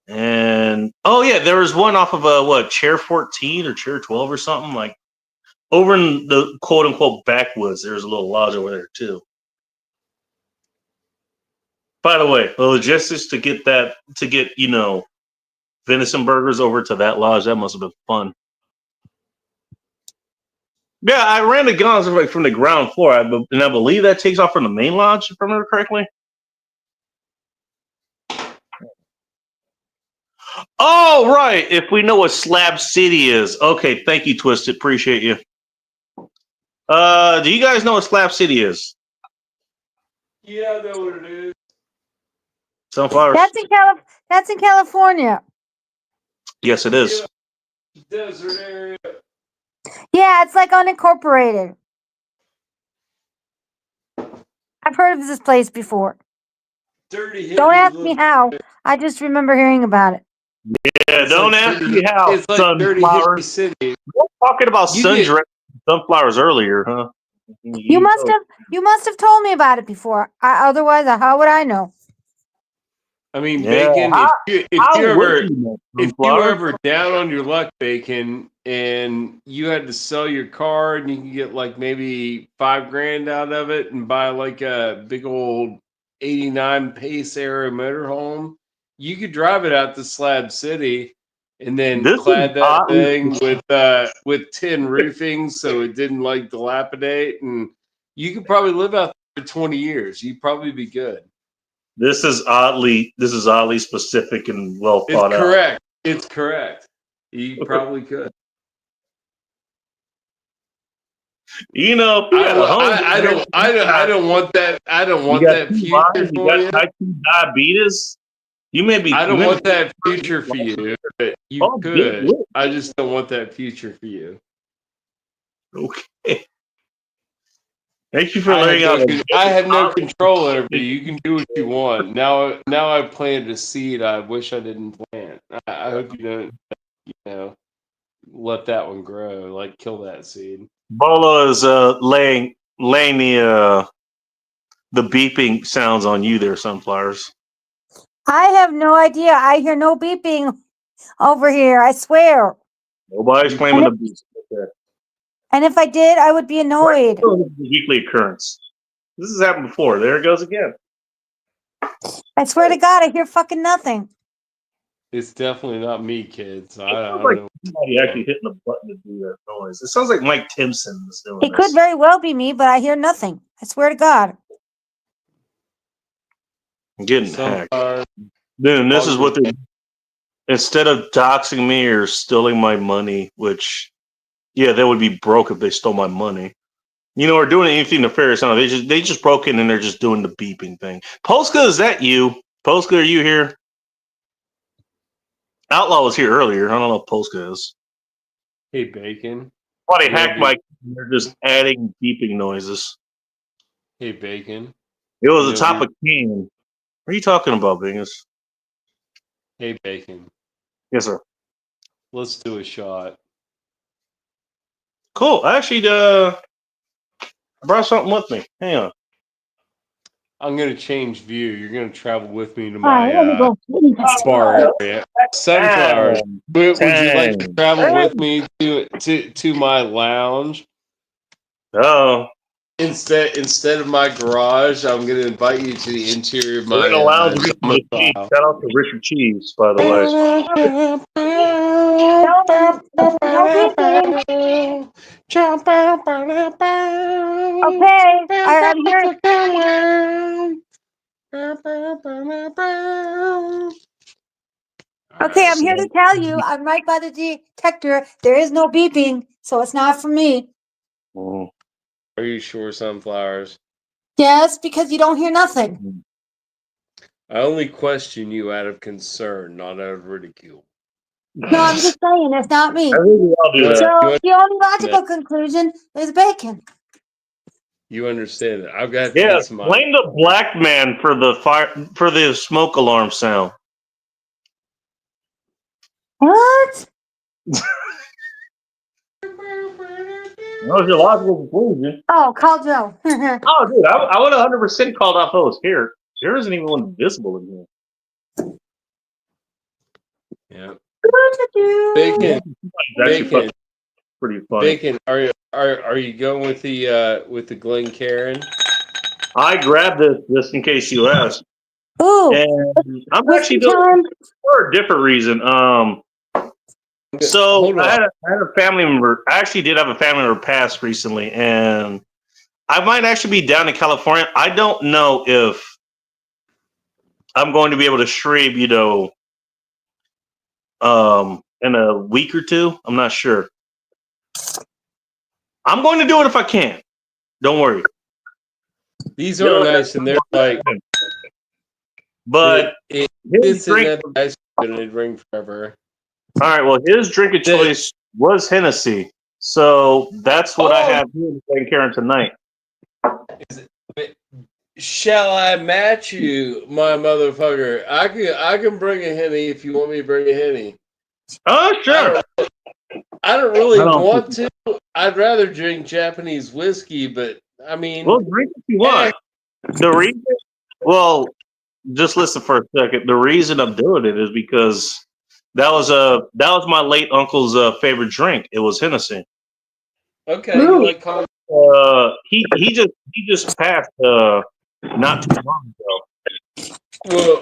And there was one off of Chair 14 or Chair 12 or something, like over in the quote unquote backwoods. There's a little lodge over there too. By the way, the logistics to get venison burgers over to that lodge, that must have been fun. Yeah, I ran the guns from the ground floor, and I believe that takes off from the main lodge, if I remember correctly. Oh, right. If we know what Slab City is. Okay, thank you, Twisted. Appreciate you. Do you guys know what Slab City is? Yeah, I know what it is. Sunflowers. That's in California. Yes, it is. Desert area. Yeah, it's like unincorporated. I've heard of this place before. Dirty. Don't ask me how. I just remember hearing about it. Yeah, don't ask me how. It's like Dirty Hippie City. We were talking about sunflowers earlier, huh? You must have told me about it before. Otherwise, how would I know? I mean, Bacon. If you're ever down on your luck, Bacon, and you had to sell your car, and you can get like maybe $5,000 out of it, and buy like a big old '89 Pace era motorhome, you could drive it out to Slab City, and then clad that thing with tin roofing so it didn't like dilapidate, and you could probably live out there for 20 years. You'd probably be good. This is oddly specific and well thought out. It's correct. You probably could. You know, I don't want that. I don't want that future for you. You got type 2 diabetes. You may be. I don't want that future for you, but you could. I just don't want that future for you. Okay. Thank you for laying out. I have no control over you. You can do what you want. Now I planted a seed. I wish I didn't plant. I hope you don't. Let that one grow. Like kill that seed. Bolo is laying the beeping sounds on you there, Sunflowers. I have no idea. I hear no beeping over here. I swear. Nobody's claiming the beep. Okay. And if I did, I would be annoyed. This is a weekly occurrence. This has happened before. There it goes again. I swear to God, I hear fucking nothing. It's definitely not me, kids. I Sounds don't like know. somebody actually hitting the button to do that noise. It sounds like Mike Timpson is doing It could very well be me, but I hear nothing. I swear to God. I'm getting Some hacked. are Dude, this is what they're... Instead of doxing me or stealing my money, which, yeah, they would be broke if they stole my money. Or doing anything nefarious. No, they just broke in and they're just doing the beeping thing. Polska, is that you? Polska, are you here? Outlaw was here earlier. I don't know if Polska is. Hey, Bacon. Somebody hacked my... They're just adding beeping noises. Hey, Bacon. It was the top of can. What are you talking about, Bingus? Hey, Bacon. Yes, sir. Let's do a shot. Cool. I actually I brought something with me. Hang on. I'm going to change view. You're going to travel with me to All right, let me my go. bar area. Sunflowers. Would you like to travel with me to my lounge? Oh. Instead of my garage, I'm going to invite you to the interior of my Shout out to Richard Cheese, by the way. Okay, I'm here. Okay, I'm here to tell you, I'm right by the detector. There is no beeping, so it's not for me. Mm. Are you sure, Sunflowers? Yes, because you don't hear nothing. I only question you out of concern, not out of ridicule. No, I'm just saying, it's not me. I think we all do that. So the only logical conclusion is Bacon. You understand that? I've got Yeah, this mind. blame the black man for the smoke alarm sound. What? That was your logical conclusion. Oh, call Joe. Oh, dude, I would have 100% called off those. Here, there isn't even one visible in here. Yeah. Bacon. Bacon. Pretty funny. Bacon. Are you going with the Glencairn? I grabbed this just in case you asked. Ooh. And I'm actually doing it for a different reason. So I had a family member. I actually did have a family member pass recently, and I might actually be down in California. I don't know if I'm going to be able to stream, in a week or two. I'm not sure. I'm going to do it if I can. Don't worry. These are nice, and they're like. But his drink is going to drink forever. All right. Well, his drink of choice was Hennessy, so that's what I have here in Glencairn tonight. Shall I match you, my motherfucker? I can bring a Henny if you want me to bring a Henny. Oh, sure. I don't really want to. I'd rather drink Japanese whiskey, but I mean, well, drink if you want. The reason, well, just listen for a second. The reason I'm doing it is because that was my late uncle's favorite drink. It was Hennessy. Okay, you like he just passed not too long ago. Well,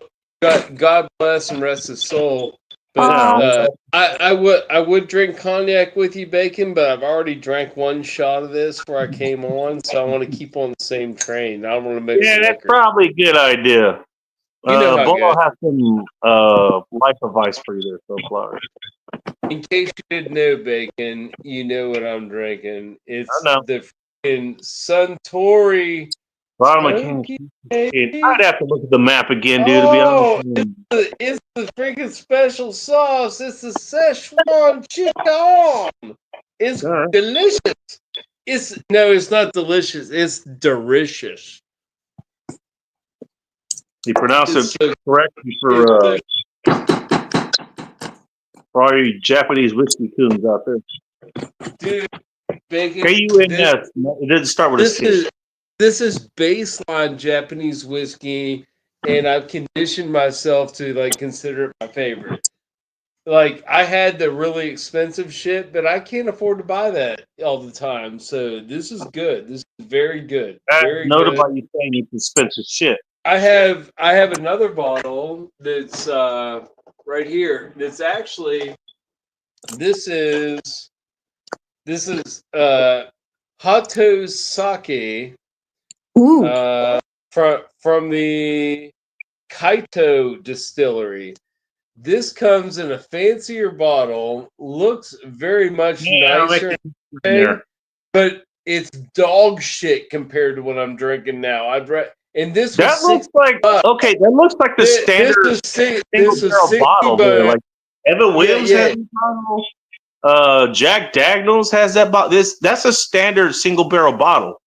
God bless and rest his soul. But I would drink cognac with you, Bacon, but I've already drank one shot of this before I came on, so I want to keep on the same train. I don't want to mix. Yeah, that's probably a good idea. Bolo has some life advice for you there, Sunflower. In case you didn't know, Bacon, you know what I'm drinking. It's the freaking Suntory. I'd have to look at the map again, dude, to be honest. It's the freaking special sauce. It's the Szechuan chicken. It's delicious. It's not delicious. It's delicious. You pronounce It's it so, correctly it's for all you Japanese whiskey coons out there. so, dude, bacon. KUNS. It didn't start with a C. This is baseline Japanese whiskey, and I've conditioned myself to like consider it my favorite. Like I had the really expensive shit, but I can't afford to buy that all the time. So this is good. This is very good. Very Note good. about you saying it's expensive shit. I have another bottle that's right here. That's actually this is Hato Sake Ooh. from the Kaito distillery. This comes in a fancier bottle, looks very much nicer, but it's dog shit compared to what I'm drinking now. And this that was looks like okay. That looks like the standard this was barrel 60 bottle there. bucks. Like Evan Williams has a bottle. Jack Daniels has that bottle. That's a standard single barrel bottle.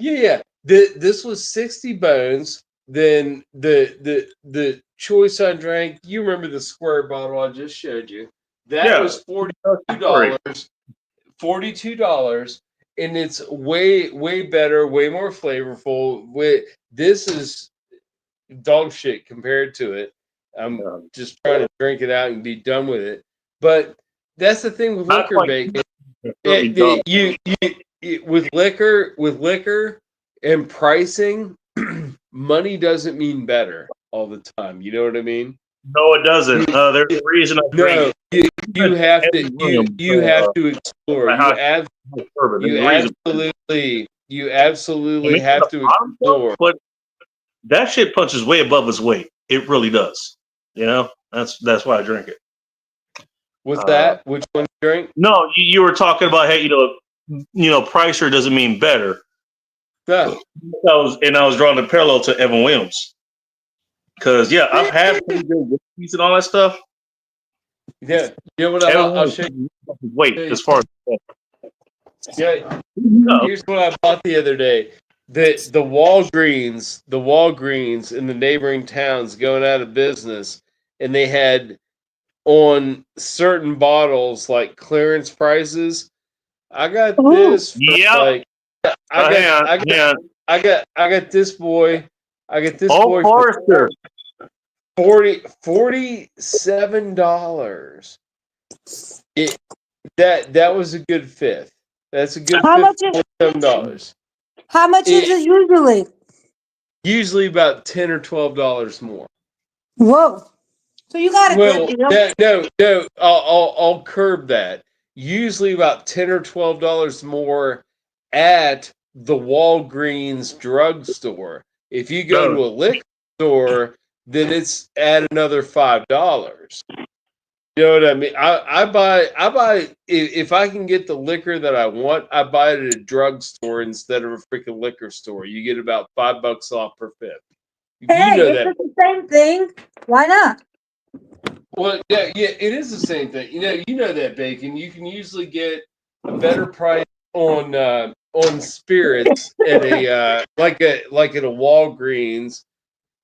Yeah. This was 60 bones. Then the choice I drank. You remember the square bottle I just showed you? That was $42. $42, and it's way better, way more flavorful. This is dog shit compared to it. I'm just trying to drink it out and be done with it. But that's the thing with liquor, bacon. With liquor and pricing, money doesn't mean better all the time. You know what I mean? No, it doesn't. There's a reason I drink it. You have to explore. You absolutely have to explore. But that shit punches way above its weight. It really does. You know, that's why I drink it. What's that? Which one you drink? No, you were talking about how pricer doesn't mean better. Yeah. I was drawing a parallel to Evan Williams. Because I've had pretty good whiskeys and all that stuff. Yeah, you know what I'll show you. Wait, as far as here's what I bought the other day. The Walgreens in the neighboring towns going out of business, and they had on certain bottles like clearance prices. I got this. I got this boy. I got this boy. Forrester. $47. That was a good fifth. That's a good $47. How much is it usually? Usually about $10 or $12 more. Whoa! So you got a good deal. No. I'll curb that. Usually about $10 or $12 more at the Walgreens drugstore. If you go to a liquor store, then it's at another $5. You know what I mean? I buy if I can get the liquor that I want, I buy it at a drugstore instead of a freaking liquor store. You get about $5 off per fifth. It's the same thing. Why not? Well, yeah, it is the same thing. You know that, Bacon. You can usually get a better price on spirits at a like at a Walgreens.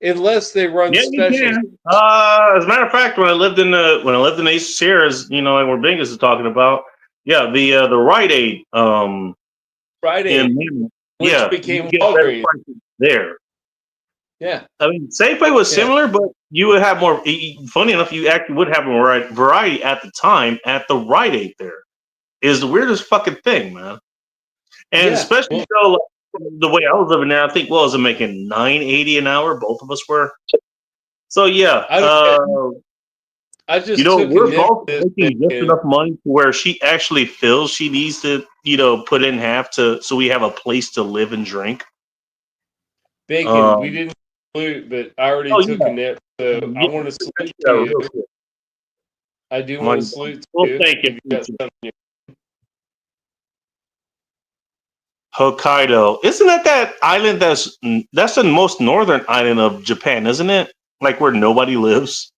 Unless they run specials. As a matter of fact, when I lived in the East Sierras, like where Bingus is talking about, the Rite Aid, which became Walgreens there. Yeah, I mean, Safeway was similar, but you would have more. Funny enough, you actually would have more variety at the time at the Rite Aid. There is the weirdest fucking thing, man, and especially the way I was living there, I think was it making $9.80 an hour? Both of us were. So I just we're both making just enough money to where she actually feels she needs to, put in half so we have a place to live and drink. Bacon, we didn't salute, but I already took a nip, so I want to salute you. I do want to salute you. Thank you. Hokkaido, isn't that island that's the most northern island of Japan, isn't it? Like where nobody lives.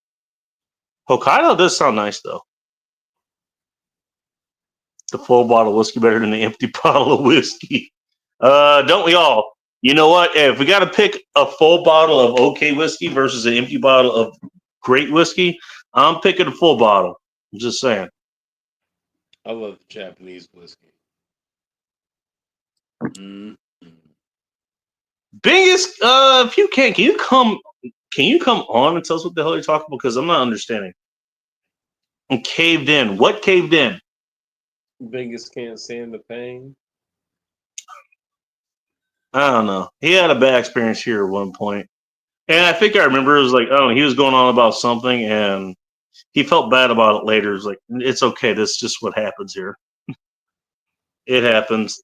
Hokkaido does sound nice though. the full bottle of whiskey better than the empty bottle of whiskey. Don't we all? You know what? Hey, if we got to pick a full bottle of okay whiskey versus an empty bottle of great whiskey, I'm picking a full bottle. I'm just saying. I love the Japanese whiskey. Mm. Biggest, if you can you come on and tell us what the hell you're talking about? Because I'm not understanding. I'm caved in. What caved in? Bingus can't stand the pain. I don't know. He had a bad experience here at one point. And I think I remember it was like, oh, he was going on about something and he felt bad about it later. It was like, it's okay. That's just what happens here. It happens.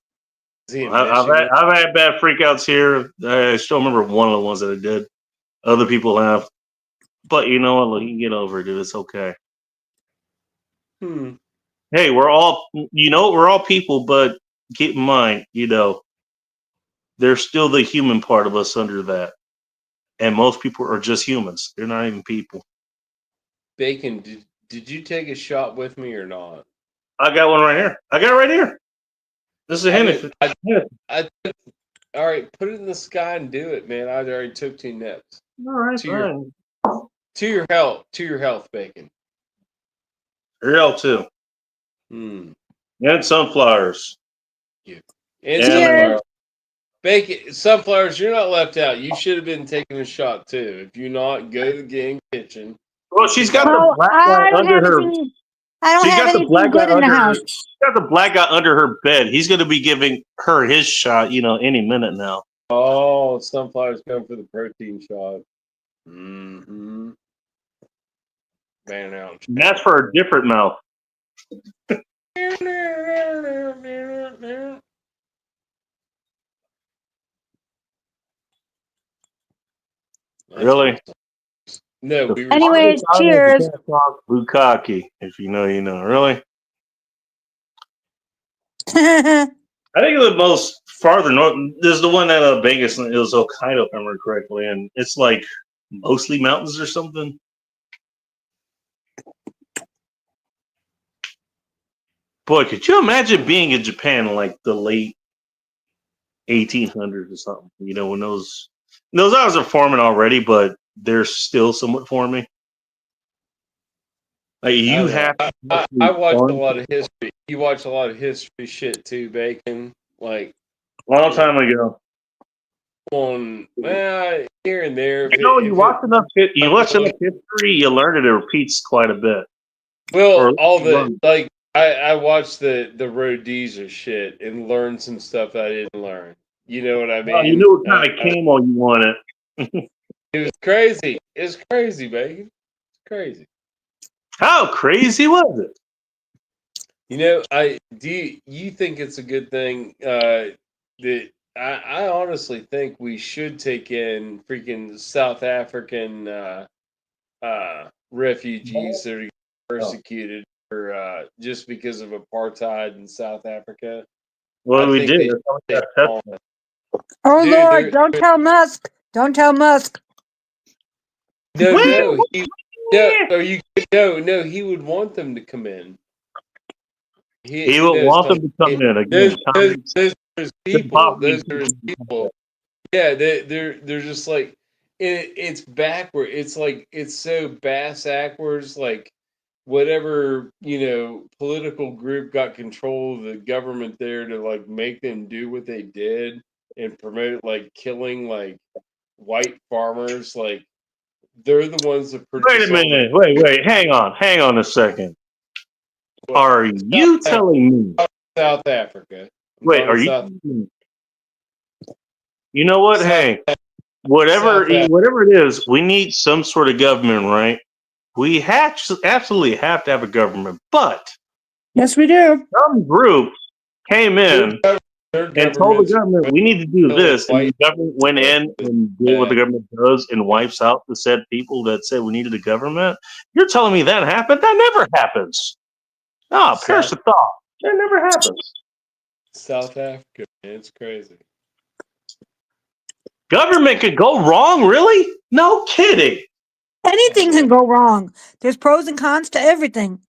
Is he in I've Michigan? had bad freakouts here. I still remember one of the ones that I did. Other people have. But you know what? You can get over it, dude. It's okay. Hey, we're all, we're all people, but keep in mind, there's still the human part of us under that. And most people are just humans. They're not even people. Bacon, did you take a shot with me or not? I got one right here. I got it right here. This is a Hennessy. All right, put it in the sky and do it, man. I already took 2 nips. All right, To your health, Bacon. Real too. And sunflowers. And sunflowers. Bacon, sunflowers, you're not left out. You should have been taking a shot too. If you're not, go to the game kitchen. Well, she's got the black guy under her. I don't have anything good in the house. She's got the black guy under her bed. He's going to be giving her his shot, any minute now. Oh, sunflowers going for the protein shot. Mm-hmm. Man out. That's for a different mouth. Really? No. Anyways, cheers. Bukkake, if you know, you know. Really? I I think the most farther north is the one that Vegas is Hokkaido, if I remember correctly, and it's like mostly mountains or something. Boy, could you imagine being in Japan in like the late 1800s or something? When those islands are forming already, but they're still somewhat forming. Like you have. I watched a lot of history. You watch a lot of history shit too, Bacon. Like long time ago. Here and there. You watch enough history, you learn it repeats quite a bit. Well, I watched the Rhodesia shit and learned some stuff that I didn't learn. You know what I mean? Well, you knew what kind of camo you wanted. It was crazy. It's crazy, Bacon. It's crazy. How crazy was it? You think it's a good thing that I honestly think we should take in freaking South African refugees that are persecuted for just because of apartheid in South Africa. Well, we did. Oh Lord! Don't tell Musk. Don't tell Musk. No, he would want them to come in. He would want them to come in again. Those are his people. Yeah, they're just like it's backward. It's like it's so backwards. Like whatever political group got control of the government there to like make them do what they did and promote like killing like white farmers. Like they're the ones that produce. Wait a minute. Wait. Hang on a second. Are you telling me South Africa? Wait, are you? You know what? Hey, whatever it is, we need some sort of government, right? We absolutely have to have a government, but yes, we do. Some group came in and told the government we need to do this, and the government went in and did what the government does and wipes out the said people that said we needed a government. You're telling me that happened? That never happens. Oh, perish the thought. That never happens. South Africa, man, it's crazy. Government could go wrong, really? No kidding. Anything can go wrong. There's pros and cons to everything.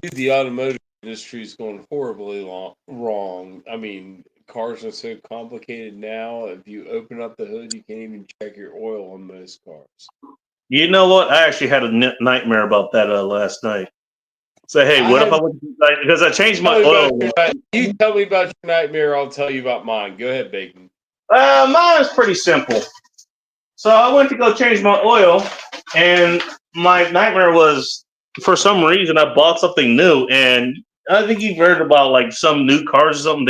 Dude, the automotive industry's going horribly wrong. I mean, cars are so complicated now. If you open up the hood, you can't even check your oil on most cars. You know what? I actually had a nightmare about that last night. Say, hey, what if I went because I changed my oil? You tell me about your nightmare. I'll tell you about mine. Go ahead, Bacon. Mine is pretty simple. So I went to go change my oil, and my nightmare was, for some reason, I bought something new, and I think you've heard about like some new cars or something.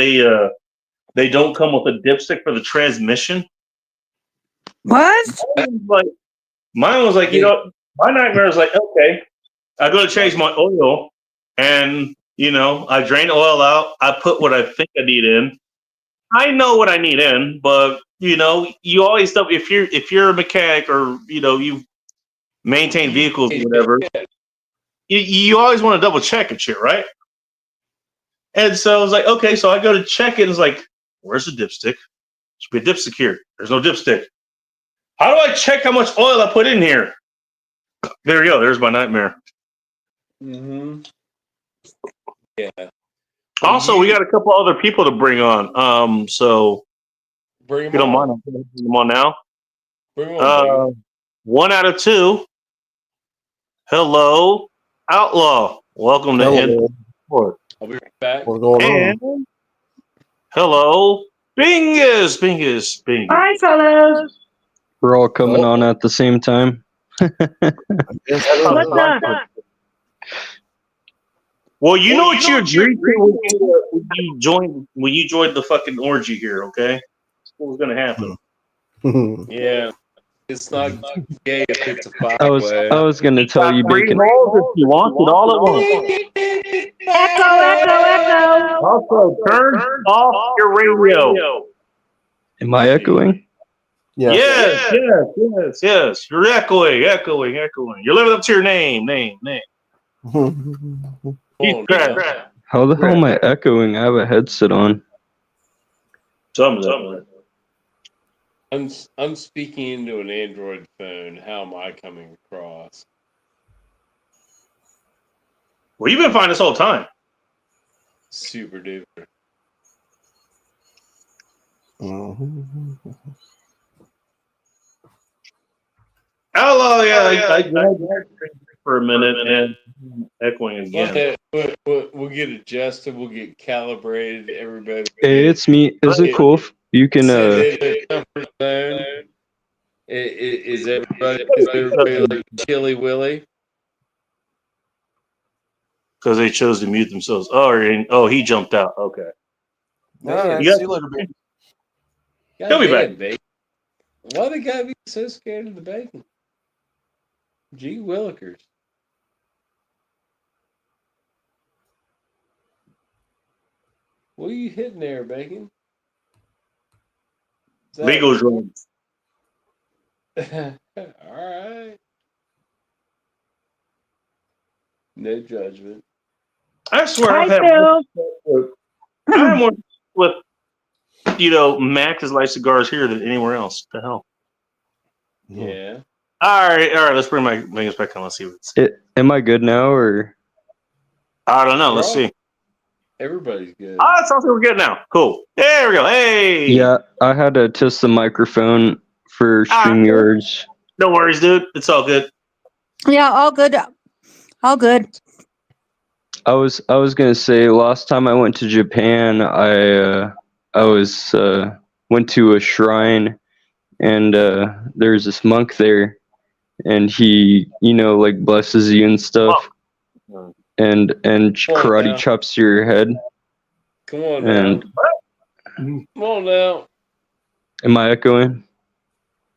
They don't come with a dipstick for the transmission. What? Mine was like, my nightmare was like, okay, I go to change my oil, and I drain the oil out. I put what I think I need in. I know what I need in, but you always know if you're a mechanic or you maintain vehicles or whatever, you always want to double check and shit, right? And so I was like, okay, so I go to check it, and it's like, where's the dipstick? Should be a dipstick here. There's no dipstick. How do I check how much oil I put in here? There you go. There's my nightmare. Mm-hmm. Yeah. Also, we got a couple other people to bring on. So bring if you don't mind, I'll bring them on now. Bring them on, 1 out of 2. Hello, Outlaw. Welcome to End. I'll be right back. What's going on? Hello, Bingus. Hi, fellas. We're all coming on at the same time. What's up? Well, you know what you're drinking when you joined the fucking orgy here, okay? What was gonna happen? Yeah, it's not gay if it's a I was gonna tell you, Bacon. If you want it all at once. Echo. Also, turn off your radio. Am I echoing? Yeah. Yes. You're echoing. You're living up to your name. Keith Crab. How the hell am I echoing? I have a headset on. Something. I'm speaking into an Android phone. How am I coming across? Well, you've been fine this whole time. Super duper. Hello, I for a minute and echoing again. We'll get adjusted. We'll get calibrated. Everybody. Hey, it's me. Is it cool if you can? Is everybody like Chili Willy? Because they chose to mute themselves. Oh, he jumped out. Okay. Yeah, You got- see you later, baby. He'll be back. Bacon. Why they gotta be so scared of the bacon? Gee Willikers. What are you hitting there, Bacon? Legal drones. All right. No judgment. I swear Hi, I've had Phil. I'm more with Max's Light Cigars here than anywhere else. The hell. Yeah. All right. Let's bring us back on. Let's see what's. Am I good now or? I don't know. Let's see. Everybody's good. It sounds like we're good now. Cool. There we go. Hey. Yeah, I had to test the microphone for StreamYards. No worries, dude. It's all good. Yeah, all good. All good. I was gonna say last time I went to Japan, I went to a shrine, and there's this monk there, and he like blesses you and stuff, and karate chops your head. Come on And Come on now. am I echoing?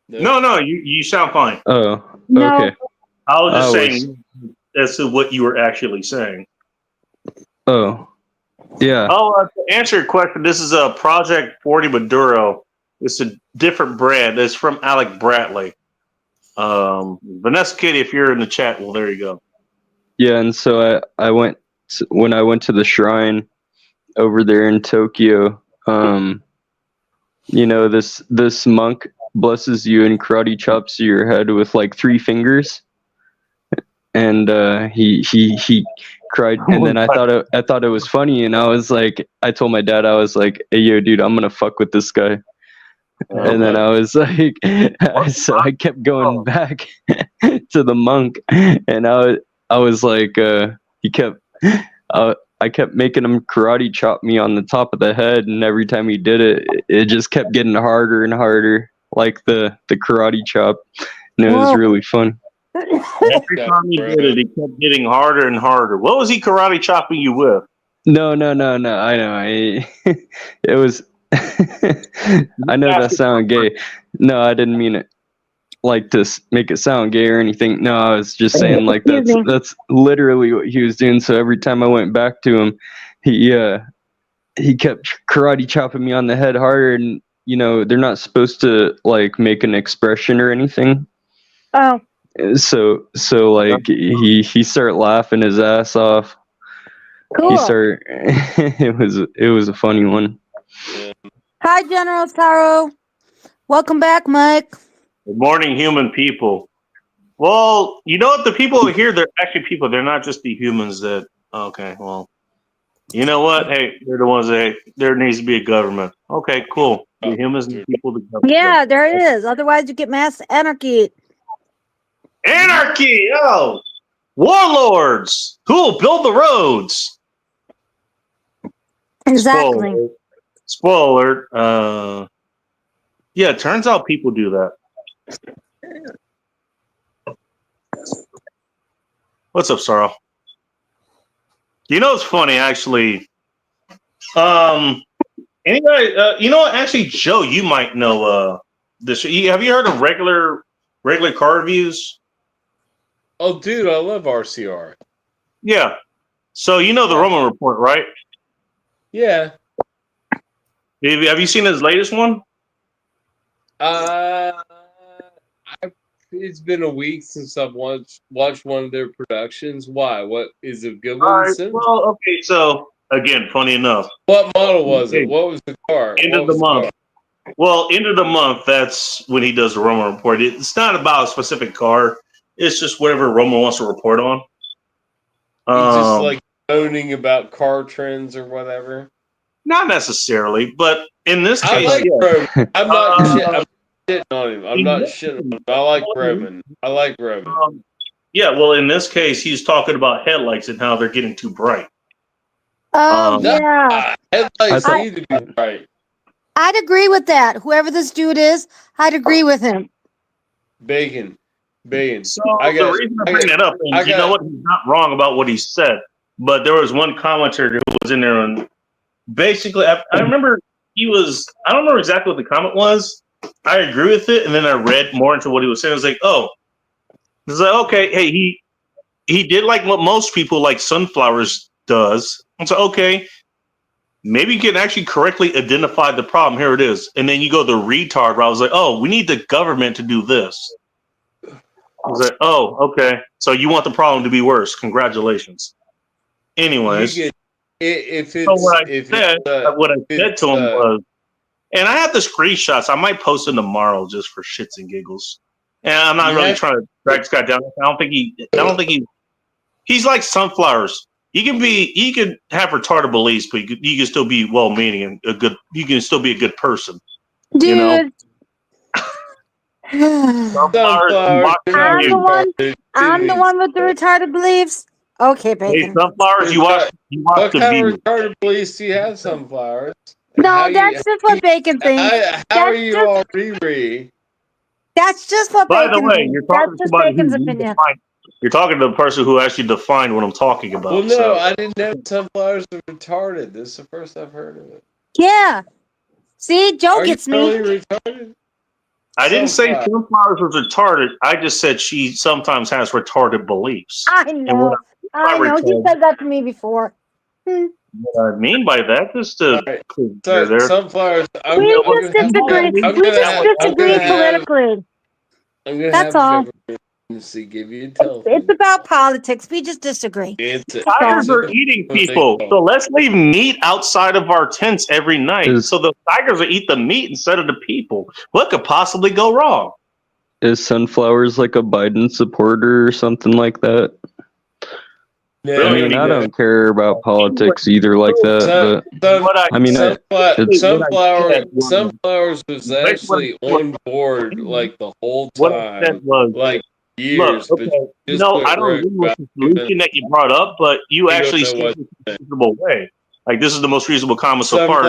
No, you sound fine. Oh, No. okay. I was just I saying as to what you were actually saying. Oh, yeah. To answer your question, this is a Project 40 Maduro. It's a different brand. It's from Alec Bradley. Vanessa Kitty, if you're in the chat, well, there you go. Yeah, and so when I went to the shrine over there in Tokyo, this monk blesses you and karate chops your head with like 3 fingers, and he cried, and then I thought it was funny, and I told my dad, I was like, hey yo dude, I'm gonna fuck with this guy. And then I was like, so I kept going back to the monk, and I was like, I kept making him karate chop me on the top of the head, and every time he did it, it just kept getting harder and harder, like the karate chop, and it was really fun. Every time he did it, he kept getting harder and harder. What was he karate chopping you with? No. I know. It was. I know that sounded gay. No, I didn't mean it like to make it sound gay or anything. No, I was just saying like that's literally what he was doing. So every time I went back to him, he kept karate chopping me on the head harder, and they're not supposed to like make an expression or anything. Oh. So like he started laughing his ass off. Cool. It was a funny one. Hi, General Taro. Welcome back, Mike. Good morning, human people. Well, you know what? The people over here, they're actually people. They're not just the humans that, okay, well, you know what? Hey, they're the ones that, there needs to be a government. Okay, cool. The humans and the people, the government. Yeah, there it is. Otherwise, you get mass anarchy. Anarchy! Oh! Warlords! Who will build the roads? Exactly. Spoiler alert. Yeah, it turns out people do that. What's up, Sorrel? You know, it's funny, actually. Anybody, you know what? Actually, Joe, you might know this. Have you heard of regular car reviews? Oh, dude, I love RCR. Yeah. So you know the Roman Report, right? Yeah. Have you seen his latest one? It's been a week since I've watched one of their productions. Why? What is it? Good one? Well, okay. So again, funny enough. What model was it? What was the car? End of the month. Well, end of the month. That's when he does the Roman Report. It's not about a specific car. It's just whatever Roman wants to report on. He's just like moaning about car trends or whatever. Not necessarily, but in this I case, like Roman. I'm not shitting on him. I'm not this shitting on him. I like Roman. I like Roman. Yeah, well, in this case, he's talking about headlights and how they're getting too bright. Oh, yeah. Headlights need to be bright. I'd agree with that. Whoever this dude is, I'd agree with him. Bacon. So the reason I bring that up is, you know what? He's not wrong about what he said, but there was one commenter who was in there, and basically, I remember I don't remember exactly what the comment was. I agree with it, and then I read more into what he was saying. I was like, oh, it's like, okay, hey, he did like what most people like sunflowers does. And so, okay, maybe you can actually correctly identify the problem. Here it is. And then you go the retard route. I was like, oh, we need the government to do this. I was like, oh, okay. So you want the problem to be worse. Congratulations. Anyways. What I said to him was, and I have the screenshots. I might post them tomorrow just for shits and giggles. And I'm not really trying to drag this guy down. I don't think he's like sunflowers. He can have retarded beliefs, but you can still be well-meaning and you can still be a good person. Dude. You know? I'm the one with the retarded beliefs. Okay, Bacon. Hey, sunflowers, you watch what the kind of view. retarded beliefs do you have, sunflowers? No, that's just what Bacon thinks. How are you all Riri? That's just what By Bacon the way, thinks. you're talking That's just about Bacon's opinion. You're talking to the person who actually defined what I'm talking about. Well, no, I didn't know sunflowers are retarded. This is the first I've heard of it. Yeah. See, Joe Are gets you me. really retarded? I didn't say sunflowers was retarded. I just said she sometimes has retarded beliefs. I know. I know. You said that to me before. What I mean by that, just to so, sunflowers. We just disagree. We just disagree politically. That's all. Give you it's about politics. We just disagree. Tigers are eating people, so let's leave meat outside of our tents every night. So the tigers will eat the meat instead of the people. What could possibly go wrong? Is Sunflowers like a Biden supporter or something like that? No, I mean, I don't care about politics either like that, Sun- but sun- What I I mean, said, it's- Sunflowers was actually on board like the whole what I said time, was, like look, years, but okay, just no, went I don't rogue agree with about the it. solution that you brought up, but you You don't actually know said what it in a reasonable way. Like, this is the most reasonable comment so far.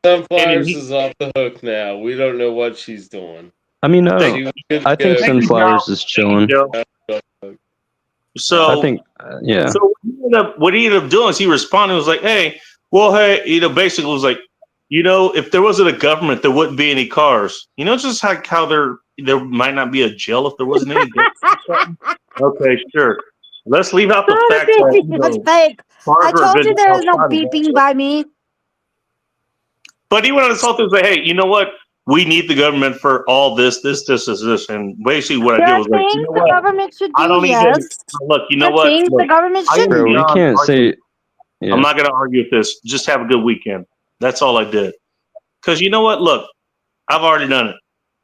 Sunflowers he- is off the hook now. We don't know what she's doing. I mean, She could I think go- Thank you, Sunflowers is chilling. Joe. So, I think, yeah. So what he ended up doing is he responded, was like, hey, basically was like, if there wasn't a government, there wouldn't be any cars. Just like how there might not be a jail if there wasn't any. Okay, sure. Let's leave out the fact that It's fake. I cars are told good you there was no outside of that. beeping by me. But he went on his whole thing and say, hey, you know what? We need the government for all this. And basically what There I did are was like, things you know the what? government should I do, don't even yes. look. You There know are what? things the Look, government I should am Bro, we do. beyond can't arguing. say. Yeah. I'm not going to argue with this. Just have a good weekend. That's all I did. Because you know what? Look, I've already done it.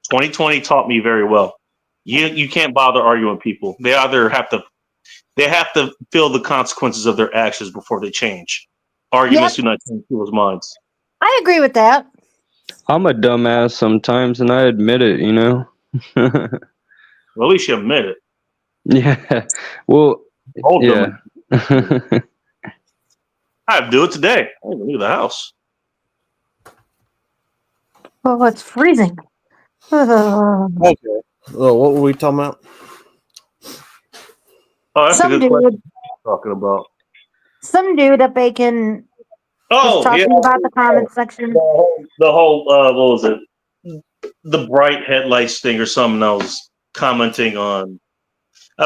2020 taught me very well. You can't bother arguing with people. They either have to feel the consequences of their actions before they change. Arguments do not change people's minds. I agree with that. I'm a dumbass sometimes, and I admit it, Well, at least you admit it. Yeah. Well, Hold yeah. them. I have to do it today. I didn't even leave the house. Oh, it's freezing. Okay. Oh, what were we talking about? Oh, that's a Some good dude, question talking about. at Bacon Oh, was talking yeah. about the comment section. The whole what was it? The bright headlights thing or something. I was commenting on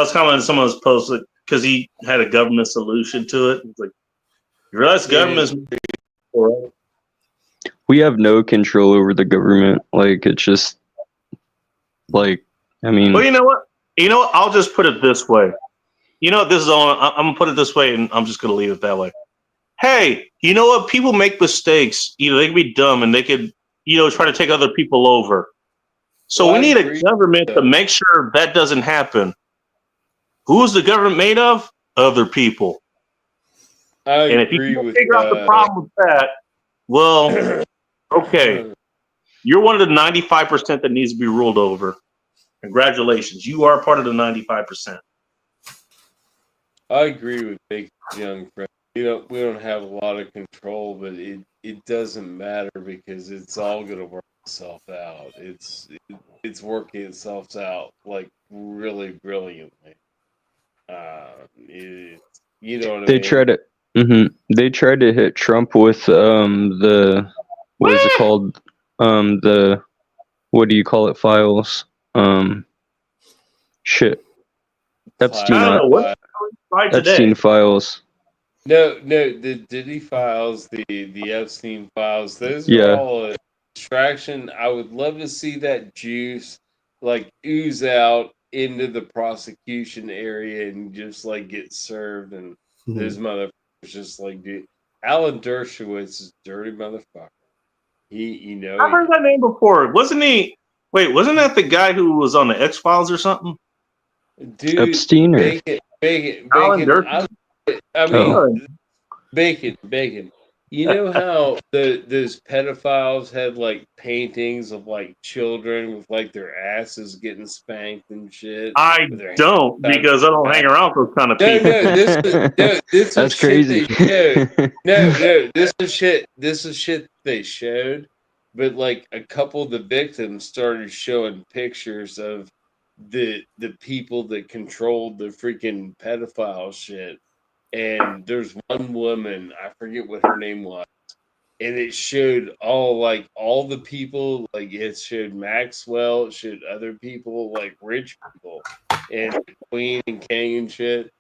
someone's post because he had a government solution to it. It's like, you realize government's We have no control over the government. Like, it's just, like, I mean, Well, you know what? I'll just put it this way. This is all. I'm gonna put it this way, and I'm just gonna leave it that way. Hey, you know what? People make mistakes. They can be dumb, and they could, try to take other people over. So Well, we I need agree a government with to that. make sure that doesn't happen. Who's the government made of? Other people. I And if you agree can't with figure out the problem with that, well, okay, you're one of the 95% that needs to be ruled over. Congratulations, you are part of the 95%. I agree with Big Young Fred. We don't have a lot of control, but it doesn't matter because it's all gonna work itself out. It's working itself out like really brilliantly. You know what I they mean? try to, they tried to hit Trump with the, what is it called? The, what do you call it? Files. Shit. Epstein, I don't know what right today. Epstein files. No, the Diddy files, the Epstein files, those Yeah. are all a distraction. I would love to see that juice like ooze out into the prosecution area and just like get served, and those motherfuckers just like do. Alan Dershowitz is a dirty motherfucker. I've heard that name before. Wasn't he? Wait, wasn't that the guy who was on the X Files or something? Dude, Epstein or Bacon. Alan Dershowitz? I mean, Oh. Bacon. You know how those pedophiles had like paintings of like children with like their asses getting spanked and shit? I with their don't, hands because I don't hang around with those kind of No, people. this That's was crazy. shit they showed. No, this is shit they showed. But like a couple of the victims started showing pictures of the people that controlled the freaking pedophile shit. And there's one woman, I forget what her name was, and it showed all the people, like it showed Maxwell, it showed other people, like rich people, and Queen and King and shit,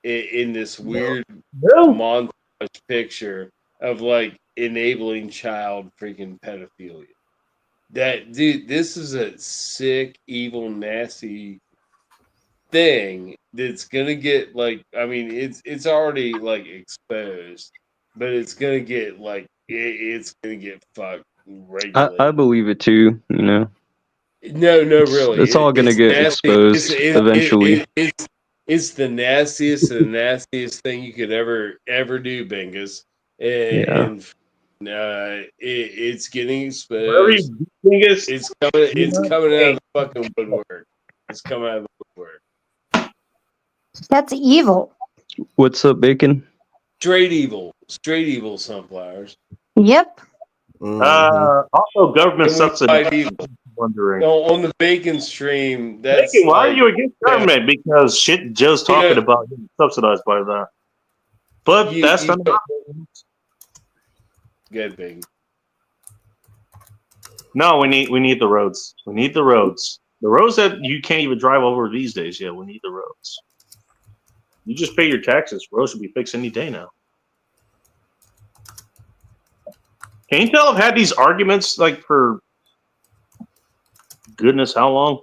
in this weird montage picture of like enabling child freaking pedophilia. That dude, this is a sick, evil, nasty thing that's gonna get like, I mean, it's already like exposed, but it's gonna get like it's gonna get fucked regularly. I believe it too, No, really, it's all gonna get nasty. exposed eventually. It's the nastiest of the nastiest thing you could ever do, Bingus. And it's getting Wherever exposed. you think it's It's coming out of the fucking woodwork. It's coming out of the woodwork. That's evil. What's up, Bacon? Straight evil sunflowers. Yep. Also government And we fight subsidy. evil. Wondering. No, on the bacon stream, that's Bacon, why are like- you against government? Because shit Joe's talking Yeah. about getting subsidized by that. But that's not good, bacon. No, we need the roads. We need the roads. The roads that you can't even drive over these days. Yeah, we need the roads. You just pay your taxes. Roads should be fixed any day now. Can you tell I've had these arguments like for goodness how long?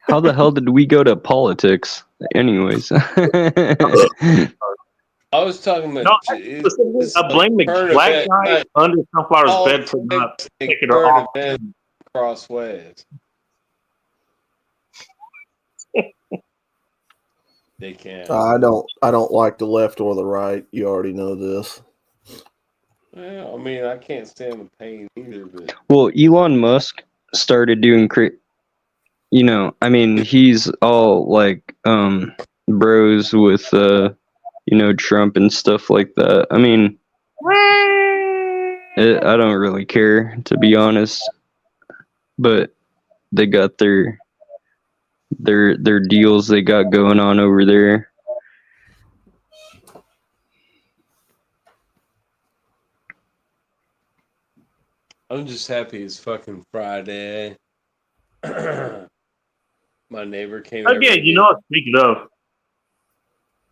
How the hell did we go to politics? Anyways. I was talking about. No, it's I blame the current black event, guy not under Sunflower's all bed for not things taking her current off. event crossways. They can. I don't like the left or the right. You already know this. Well, I mean, I can't stand the pain either, but Well, Elon Musk started doing I mean, he's all like bros with Trump and stuff like that. I mean, I don't really care, to be honest. But they got their deals they got going on over there. I'm just happy it's fucking Friday. My neighbor came over Again, to you me. know what? Speaking of,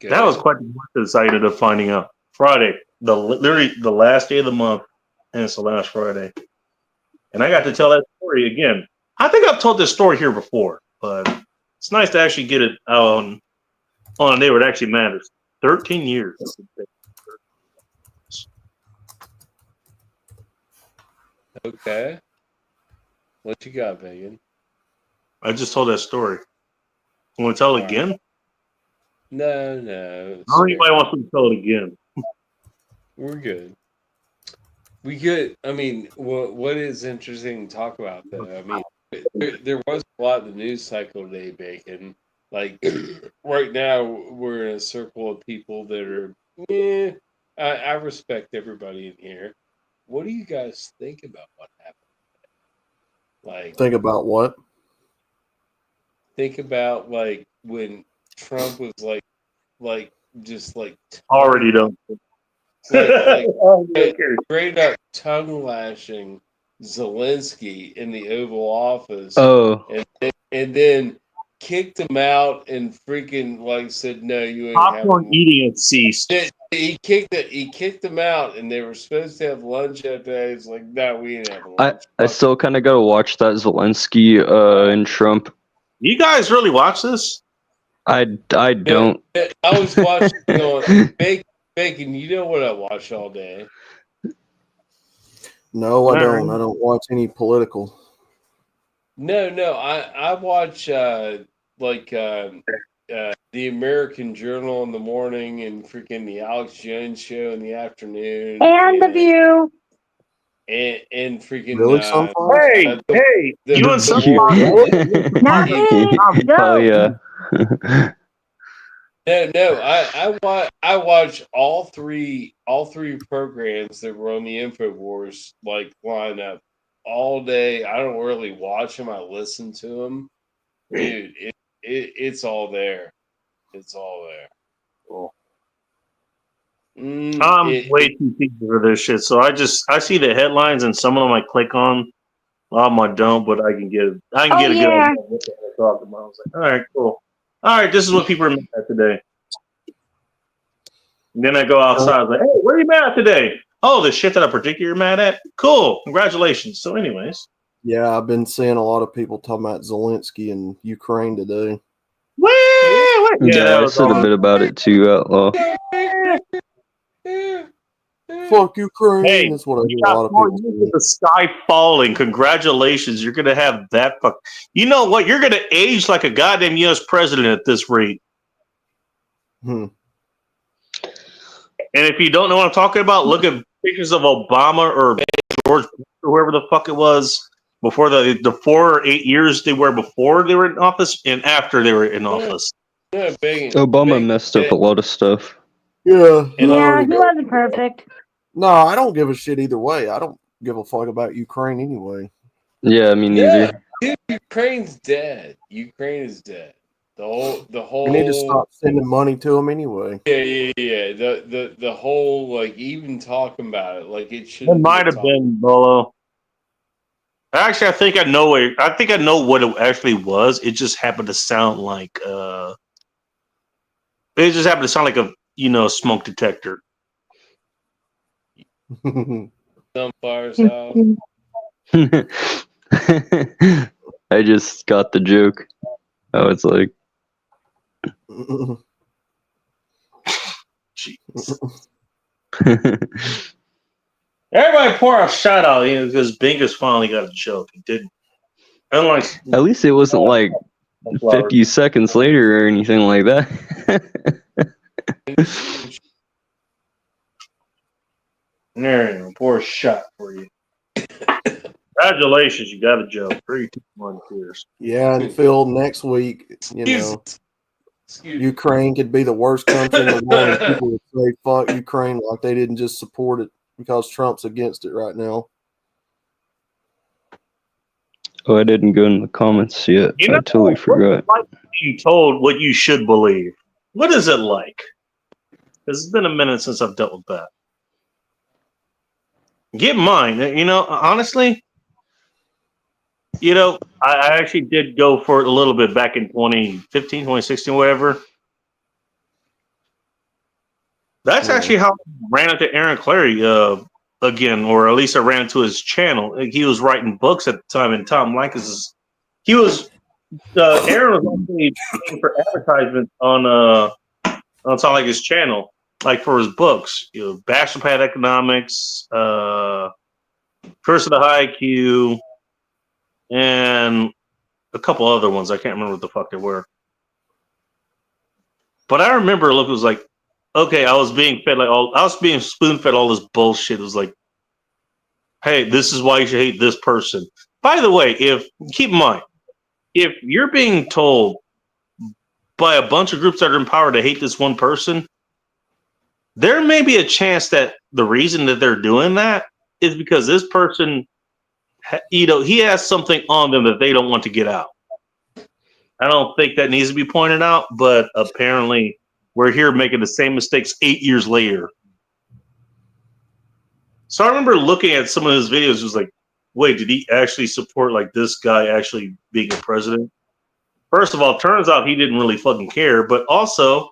Go that was ahead. quite excited of finding out. Friday, literally the last day of the month, and it's the last Friday. And I got to tell that story again. I think I've told this story here before, but it's nice to actually get it on a day where it actually matters. 13 years. Okay. What you got, Megan? I just told that story. Want to tell it again? No. How anybody wants to tell it again? We're good. We good. I mean, what is interesting to talk about, though? I mean, there was a lot of the news cycle today, Bacon. Like, right now, we're in a circle of people that are, I respect everybody in here. What do you guys think about what happened? Like, Think about what? think about, like, when Trump was, just, Already done. straight up tongue lashing Zelensky in the Oval Office, Oh, and then kicked him out and freaking said, "No, you ain't Popcorn having." eating it ceased. He kicked him out, and they were supposed to have lunch that day. It's like, no, we ain't having I lunch. still kind of gotta watch that Zelensky and Trump. You guys really watch this? I don't. I was watching going bacon. You know what I watch all day? No, I don't. I don't watch any political. No. I watch the American Journal in the morning and freaking the Alex Jones show in the afternoon, And The View. and freaking Really, Sunflower? Hey, you and the- Sunflower. Not me. Oh No. yeah. No. I watch all three programs that were on the InfoWars line up all day. I don't really watch them. I listen to them. Dude, it's all there. It's all there. Cool. Mm, I'm it- way too deep for this shit. So I see the headlines and some of them I click on. I don't, but I can get a Oh, good yeah. idea of what the hell they're talking about. I was like, all right, cool. All right, this is what people are mad at today. And then I go outside, I was like, hey, what are you mad at today? Oh, the shit that I predict you're mad at? Cool. Congratulations. So, anyways. Yeah, I've been seeing a lot of people talking about Zelensky and Ukraine today. Wait. Yeah, that I was said a awesome. bit about it too, Outlaw. Fuck Ukraine. Hey, That's what I You hear a lot got of 4 people years say. of the sky falling. Congratulations. You're going to have that. You know what? You're going to age like a goddamn U.S. president at this rate. Hmm. And if you don't know what I'm talking about, look at pictures of Obama or George Bush or whoever the fuck it was before the 4 or 8 years they were before they were in office and after they were in office. Yeah, Obama messed up a lot of stuff. Yeah. Yeah, he wasn't perfect. No, I don't give a shit either way. I don't give a fuck about Ukraine anyway. Yeah, me neither. Dude, Ukraine's dead. Ukraine is dead. The whole. We need to stop sending money to them anyway. Yeah. The whole, like, even talking about it, like, it should. It might have been Bolo. Actually, I think I know what it actually was. It just happened to sound like a smoke detector. Sunfire's house. I just got the joke. Oh, it's like Jeez. Everybody pour a shout out because Bingus finally got a joke. He didn't. Unlike at least it wasn't like 50 seconds later or anything like that. There you go. Pour a shot for you. Congratulations, you got a joke. 3, 2, 1, cheers. Yeah, and Phil, next week, Ukraine could be the worst country in the world, and people would say "fuck Ukraine" like they didn't just support it because Trump's against it right now. Oh, I didn't go in the comments yet. I totally forgot. Like being told what you should believe. What is it like? Because it's been a minute since I've dealt with that. Get mine. Honestly, I actually did go for it a little bit back in 2015, 2016, whatever. That's actually how I ran into Aaron Clary again, or at least I ran into his channel. He was writing books at the time, and Tom Likas Aaron was actually paying for advertisements on Tom Likas' channel, like for his books. Bachelor Pad Economics, Curse of the High IQ, and a couple other ones. I can't remember what the fuck they were. But I remember, look, it was like, okay, I was being spoon fed all this bullshit. It was like, hey, this is why you should hate this person. By the way, keep in mind, if you're being told by a bunch of groups that are in power to hate this one person, there may be a chance that the reason that they're doing that is because this person, he has something on them that they don't want to get out. I don't think that needs to be pointed out, but apparently we're here making the same mistakes 8 years later. So I remember looking at some of his videos. It was like, wait, did he actually support like this guy actually being a president? First of all, turns out he didn't really fucking care, but also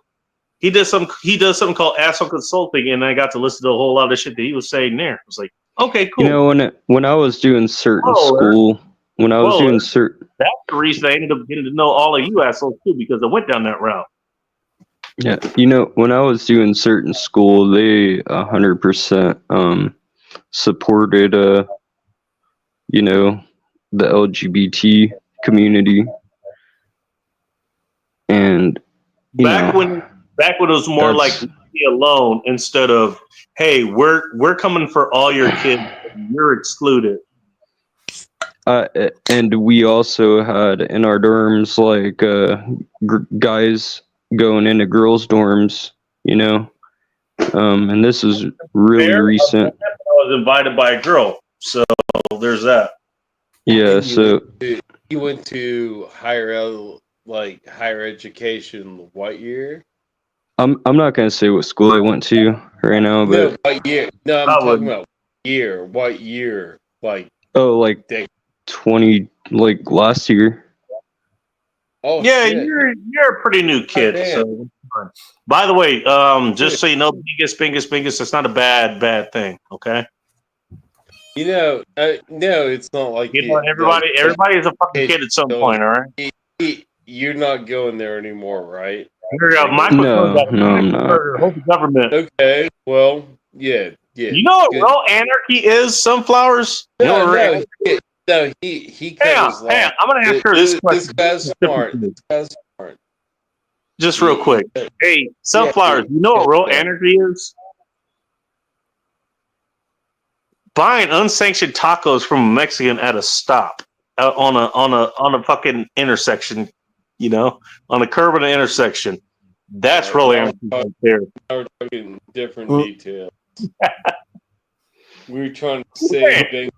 he does something called Asshole Consulting, and I got to listen to a whole lot of shit that he was saying there. I was like, okay, cool. When I was doing certain school, that's the reason I ended up getting to know all of you assholes too, because I went down that route. Yeah, when I was doing certain school, they 100% supported the LGBT community, and back when it was more like be alone instead of, hey, we're coming for all your kids, you're excluded. And we also had in our dorms like guys going into girls' dorms, and this is really recent. I was invited by a girl, so there's that. Yeah, so you went to higher education. What year? I'm not gonna say what school I went to right now, but no, what year? No, I'm talking about year. What year? Like 20, like last year. Oh yeah, shit. you're a pretty new kid. So, by the way, just so you know, Bingus, that's not a bad thing. Okay. No, it's not like everybody is a fucking kid at some point. All right. You're not going there anymore, right? No, I'm not. Government. Okay. Well, yeah. You know what real anarchy is? Sunflowers. No, he Hang on. I'm gonna ask her this question. This guy's smart. just real quick. Hey, Sunflowers, you know what real anarchy is? Buying unsanctioned tacos from a Mexican at a stop on a fucking intersection, you know, on a curb at an intersection. That's real anarchy right there. Now we're talking different details. We were trying to save things,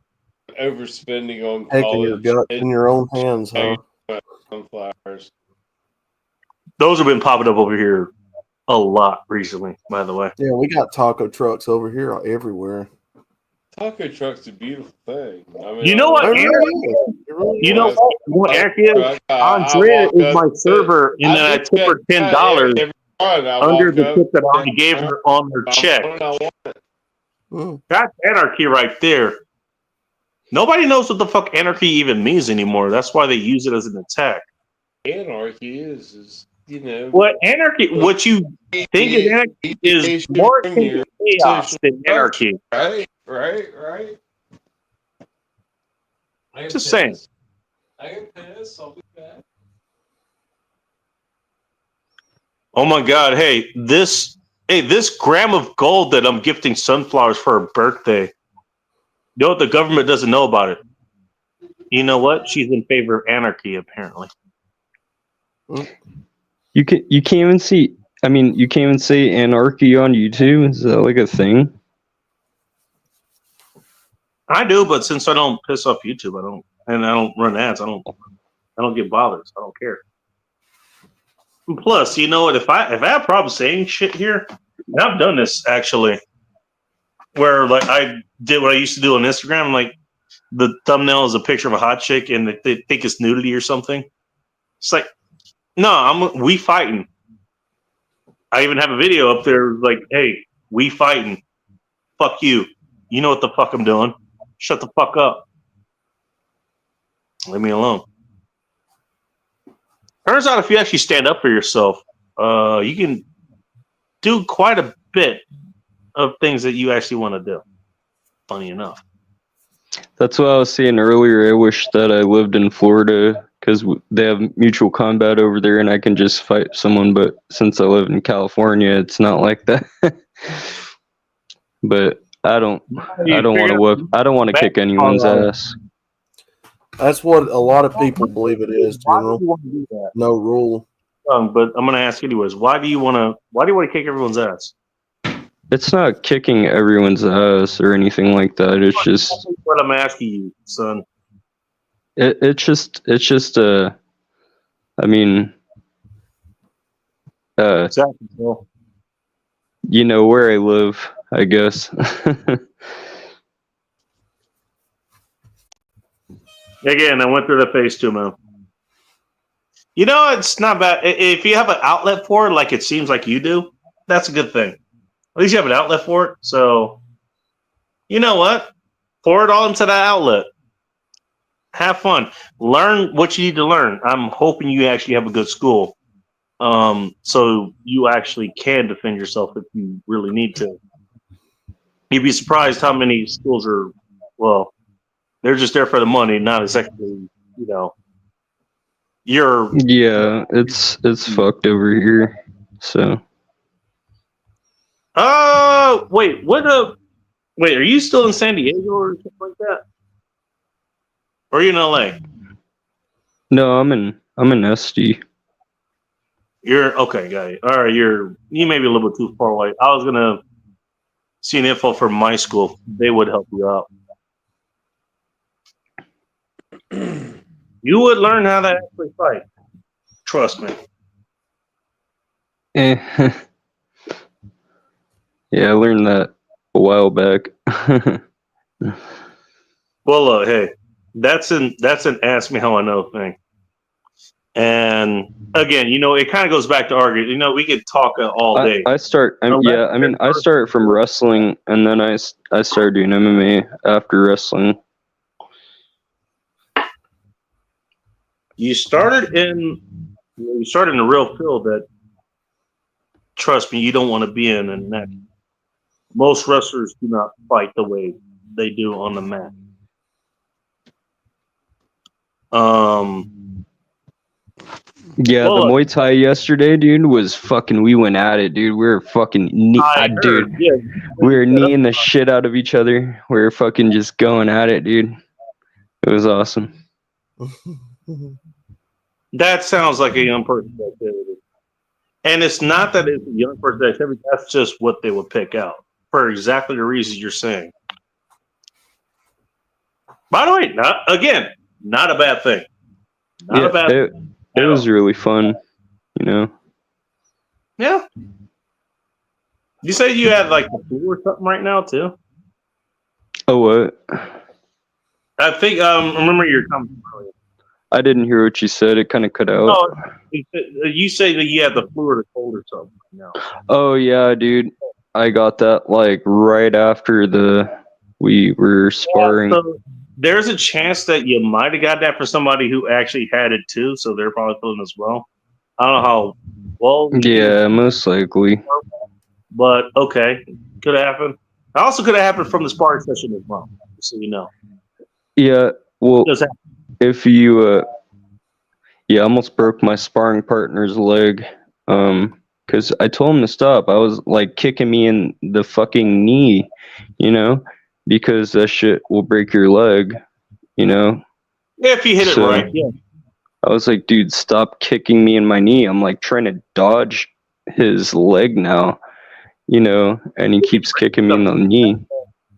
overspending on Taking your college guts in your own hands, huh? sunflowers. Those have been popping up over here a lot recently, by the way. Yeah, we got taco trucks over here everywhere. Taco truck's a beautiful thing. I mean, You know what? It Anarchy really is. It really You is. know what anarchy is? Andrea is my server, and then I tip her $10 under the tip that I already gave her on her check. That's anarchy right there. Nobody knows what the fuck anarchy even means anymore. That's why they use it as an attack. Anarchy is you know What anarchy? What you think is anarchy is more akin to chaos than anarchy. Right. Just saying. I can piss. I'll be back. Oh my God! Hey, this gram of gold that I'm gifting Sunflowers for her birthday. You know what the government doesn't know about it? You know what? She's in favor of anarchy, apparently. You can't even see. I mean, you can't even say anarchy on YouTube. Is that like a thing? I do, but since I don't piss off YouTube, I don't run ads. I don't get bothered. So I don't care. And plus, you know what? If I have problems saying shit here, and I've done this actually, where like I did what I used to do on Instagram, like the thumbnail is a picture of a hot chick and they think it's nudity or something. It's like, no, we fighting. I even have a video up there like, hey, we fighting. Fuck you. You know what the fuck I'm doing. Shut the fuck up. Leave me alone. Turns out if you actually stand up for yourself, you can do quite a bit of things that you actually want to do. Funny enough. That's what I was saying earlier. I wish that I lived in Florida because they have mutual combat over there and I can just fight someone. But since I live in California, it's not like that. But I don't want to kick anyone's ass. That's what a lot of people believe it is, Why do General. you want to do that? No rule. But I'm going to ask anyways. Why do you want to kick everyone's ass? It's not kicking everyone's ass or anything like that. It's just That's what I'm asking you, son. it's just I mean Exactly. Well, you know where I live, I guess. again, I went through the phase too, man. You know, it's not bad. If you have an outlet for it, like it seems like you do, that's a good thing. At least you have an outlet for it. So, you know what? Pour it all into that outlet. Have fun. Learn what you need to learn. I'm hoping you actually have a good school. So you actually can defend yourself if you really need to. You'd be surprised how many schools are, well, they're just there for the money, not exactly, you know, you're. Yeah, it's fucked over here. So Wait, wait, are you still in San Diego or something like that? Or are you in LA? no, I'm in SD. You're okay, guy. All right, you may be a little bit too far away. I was gonna see an info for my school. They would help you out. You would learn how to actually fight. Trust me. Yeah, I learned that a while back. Well, hey, that's an ask me how I know thing. And again, you know, it kind of goes back to arguing. You know, we could talk all day. I started from wrestling, and then I started doing MMA after wrestling. You started in the real field that, trust me, you don't want to be in, and that most wrestlers do not fight the way they do on the mat. Yeah, Well, the Muay Thai yesterday, dude, was fucking. We went at it, dude. We were fucking dude. Yeah, We were kneeing the shit out of each other. We were fucking just going at it, dude. It was awesome. that sounds like a young person's activity. And it's not that it's a young person's activity. That's just what they would pick out for exactly the reasons you're saying. By the way, not a bad thing. Not a bad thing. It was really fun, you know. Yeah. You say you had like the flu or something right now too? Oh, what? I think remember your comment earlier. I didn't hear what you said. It kind of cut out. Oh, you say that you had the flu or the cold or something right now. Oh yeah, dude. I got that like right after we were sparring. Yeah, so there's a chance that you might have got that for somebody who actually had it too, so they're probably feeling as well. I don't know how well. Yeah, most likely. But okay, could have happened. It also could have happened from the sparring session as well, just so you know. Yeah, well, Just happened. if you, yeah, I almost broke my sparring partner's leg, because I told him to stop. I was like kicking me in the fucking knee, you know, because that shit will break your leg, you know. If you hit it So- right, yeah. I was like, dude, stop kicking me in my knee. I'm like trying to dodge his leg now, you know, and he keeps kicking me in the knee.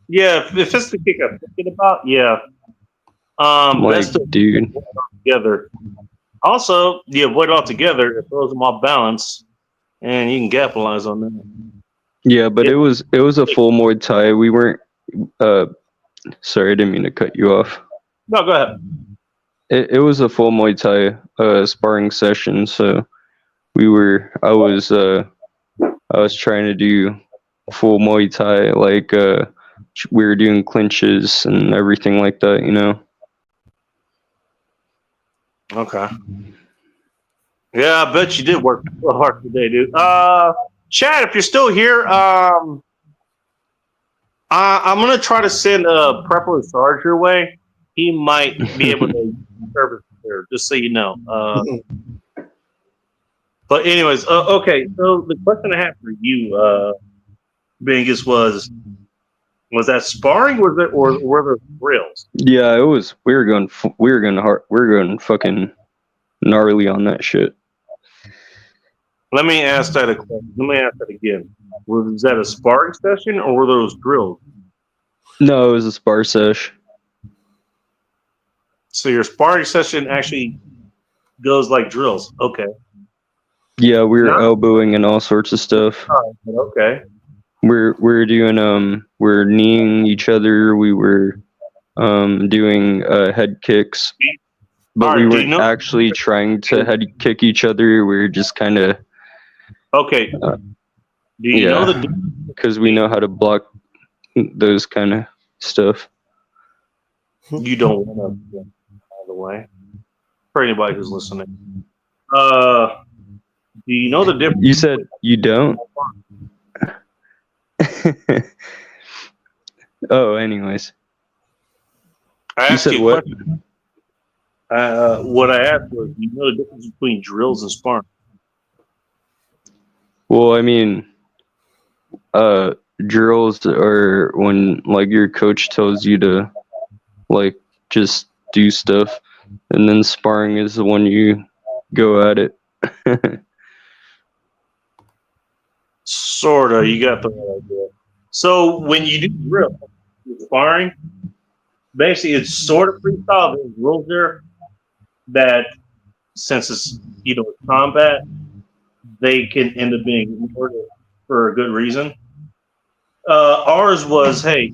Yeah, if it's the kick I'm thinking about, yeah. I'm like, Best to dude. avoid it together. Also, you avoid it altogether, it throws them off balance, and you can capitalize on that. Yeah, but it was a full Muay Thai. We weren't. Sorry, I didn't mean to cut you off. No, go ahead. It was a full Muay Thai sparring session. So I was trying to do full Muay Thai, like we were doing clinches and everything like that, you know. Okay. Yeah, I bet you did work real hard today, dude. Chad, if you're still here, I'm gonna try to send a Prepper Sarge your way. He might be able to service there, just so you know. But anyways, okay. So the question I have for you, Bingus, was that sparring? Was it or were there drills? Yeah, it was. We were going fucking gnarly on that shit. Let me ask that again. Was that a sparring session or were those drills? No, it was a spar sesh. So your sparring session actually goes like drills. Okay. Yeah, we were No. elbowing and all sorts of stuff. Okay. We're doing we're kneeing each other. We were doing head kicks, but Alright, we do you weren't know- actually trying to head kick each other. We were just kind of Okay. Do you know yeah. because we know how to block those kind of stuff. you don't want to, by the way, for anybody who's listening. Do you know the difference? You said you don't. Oh, anyways. I You asked said you a what? question. What I asked was, do you know the difference between drills and sparring? Well, I mean, drills are when like your coach tells you to like just do stuff, and then sparring is the one you go at it. Sorta. You got the right idea. So when you do drill, sparring, basically it's sort of freestyle. There's rules there that, since it's combat, they can end up being ignored for a good reason. Ours was, hey,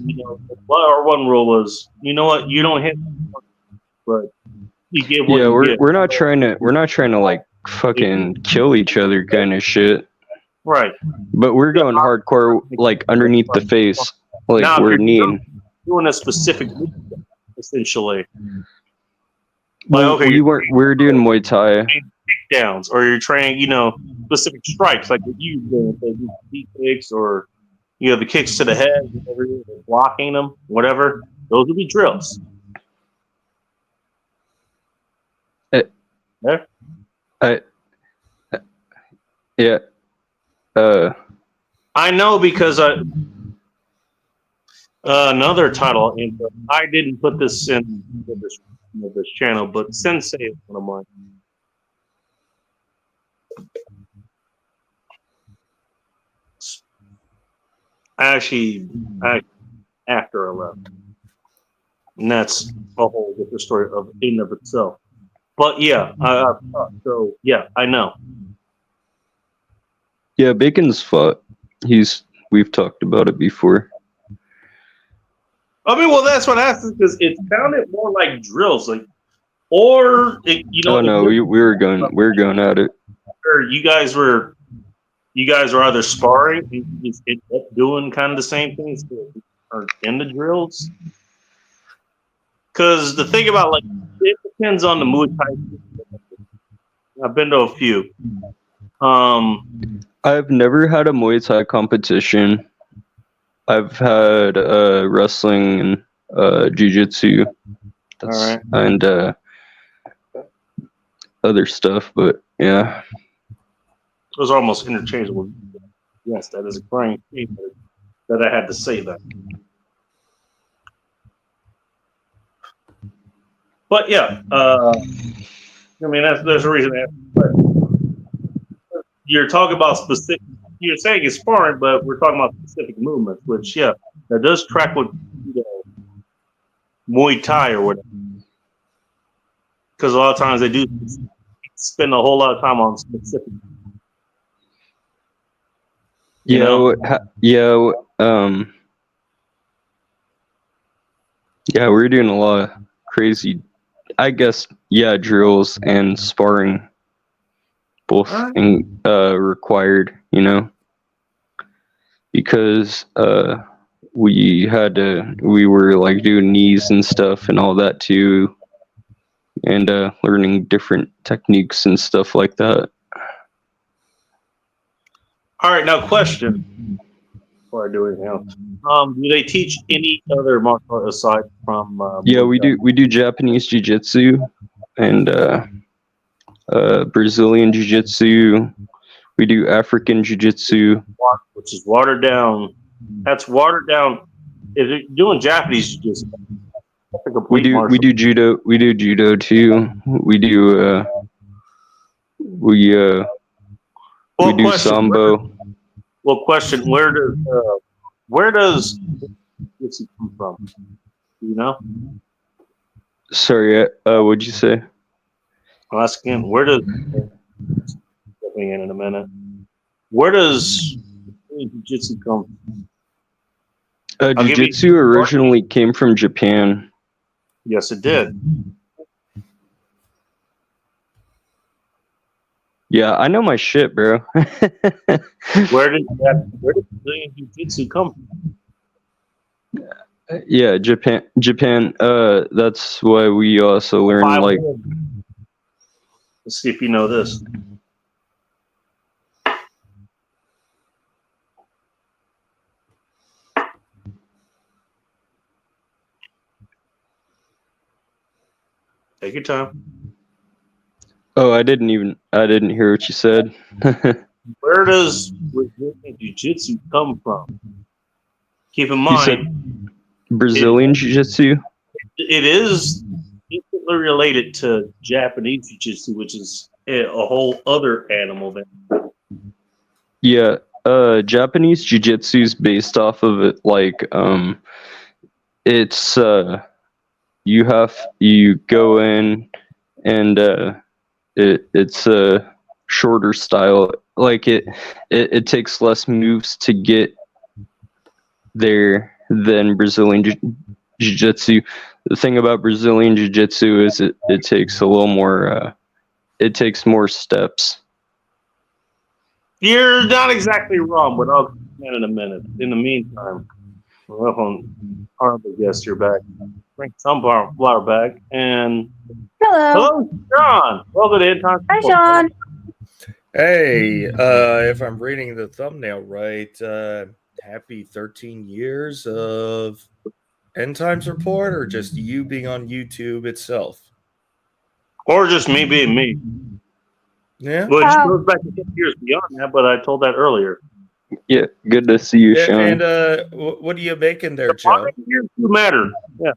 our one rule was, you know what, you don't hit, but you get what Yeah, you get. we're not trying to like fucking kill each other kind of shit, Right. but we're going hardcore like underneath the face, like Now, if we're you're kneeing. doing a specific move, essentially. Well, okay, we were doing Muay Thai. downs, or you're training, specific strikes, like what you do, deep kicks, or the kicks to the head, whatever, blocking them, whatever. Those would be drills. I yeah. I know because another title. And I didn't put this in this channel, but Sensei is one of mine. Actually, after I left, and that's a whole different story in and of itself. But yeah, so yeah, I know. Yeah, Bacon's fought. We've talked about it before. I mean, well, that's what I asked because it sounded more like drills, like, or Oh no, we were going at it. or you guys were either sparring, you just ended up doing kind of the same things, or in the drills. Because the thing about like it depends on the Muay Thai. I've been to a few. I've never had a Muay Thai competition. I've had wrestling and jiu-jitsu. All right. And other stuff, but yeah. It was almost interchangeable. Yes, that is a crying shame that I had to say that. But yeah, I mean there's a reason. You're talking about specific. You're saying it's sparring, but we're talking about specific movements, which that does track with Muay Thai or whatever. Because a lot of times they do spend a whole lot of time on specific. We're doing a lot of crazy, I guess, drills and sparring, both required, because we were like doing knees and stuff and all that too, and learning different techniques and stuff like that. All right, now question before I do anything else. Do they teach any other martial art aside from? We do Japanese jiu-jitsu and Brazilian jiu-jitsu. We do African jiu-jitsu, which is watered down. That's watered down. If you're doing Japanese jiu-jitsu, we do judo. We do judo too. We do we do sambo. Question: Where does jiu-jitsu come from? Do you know? Sorry, what'd you say? I'll ask again. Where does jumping in a minute? Where does jiu-jitsu come from? Jiu-jitsu originally came from Japan. Yes, it did. Yeah, I know my shit, bro. Where did Brazilian jiu-jitsu come from? Yeah, Japan. That's why we also learn like. Let's see if you know this. Take your time. Oh, I didn't hear what you said. Where does Brazilian jiu-jitsu come from? Keep in mind, Brazilian jiu-jitsu. It is intimately related to Japanese jiu-jitsu, which is a whole other animal. Then. Yeah, Japanese jiu-jitsu is based off of it. Like, it's you go in and it's a shorter style. Like it takes less moves to get there than Brazilian jiu-jitsu. The thing about Brazilian jiu-jitsu is it takes a little more. It takes more steps. You're not exactly wrong, but I'll come in a minute. In the meantime, welcome, honorable guest, you're back. Bring some flour back and hello, Sean. Welcome to End Time. Hi, Sean. Hey, if I'm reading the thumbnail right, happy 13 years of End Times Report, or just you being on YouTube itself? Or just me being me. Yeah. Which goes back to 10 years beyond that, but I told that earlier. Yeah, good to see you, Yeah, Sean. and what are you making there, Joe? 5 years do matter. Yeah.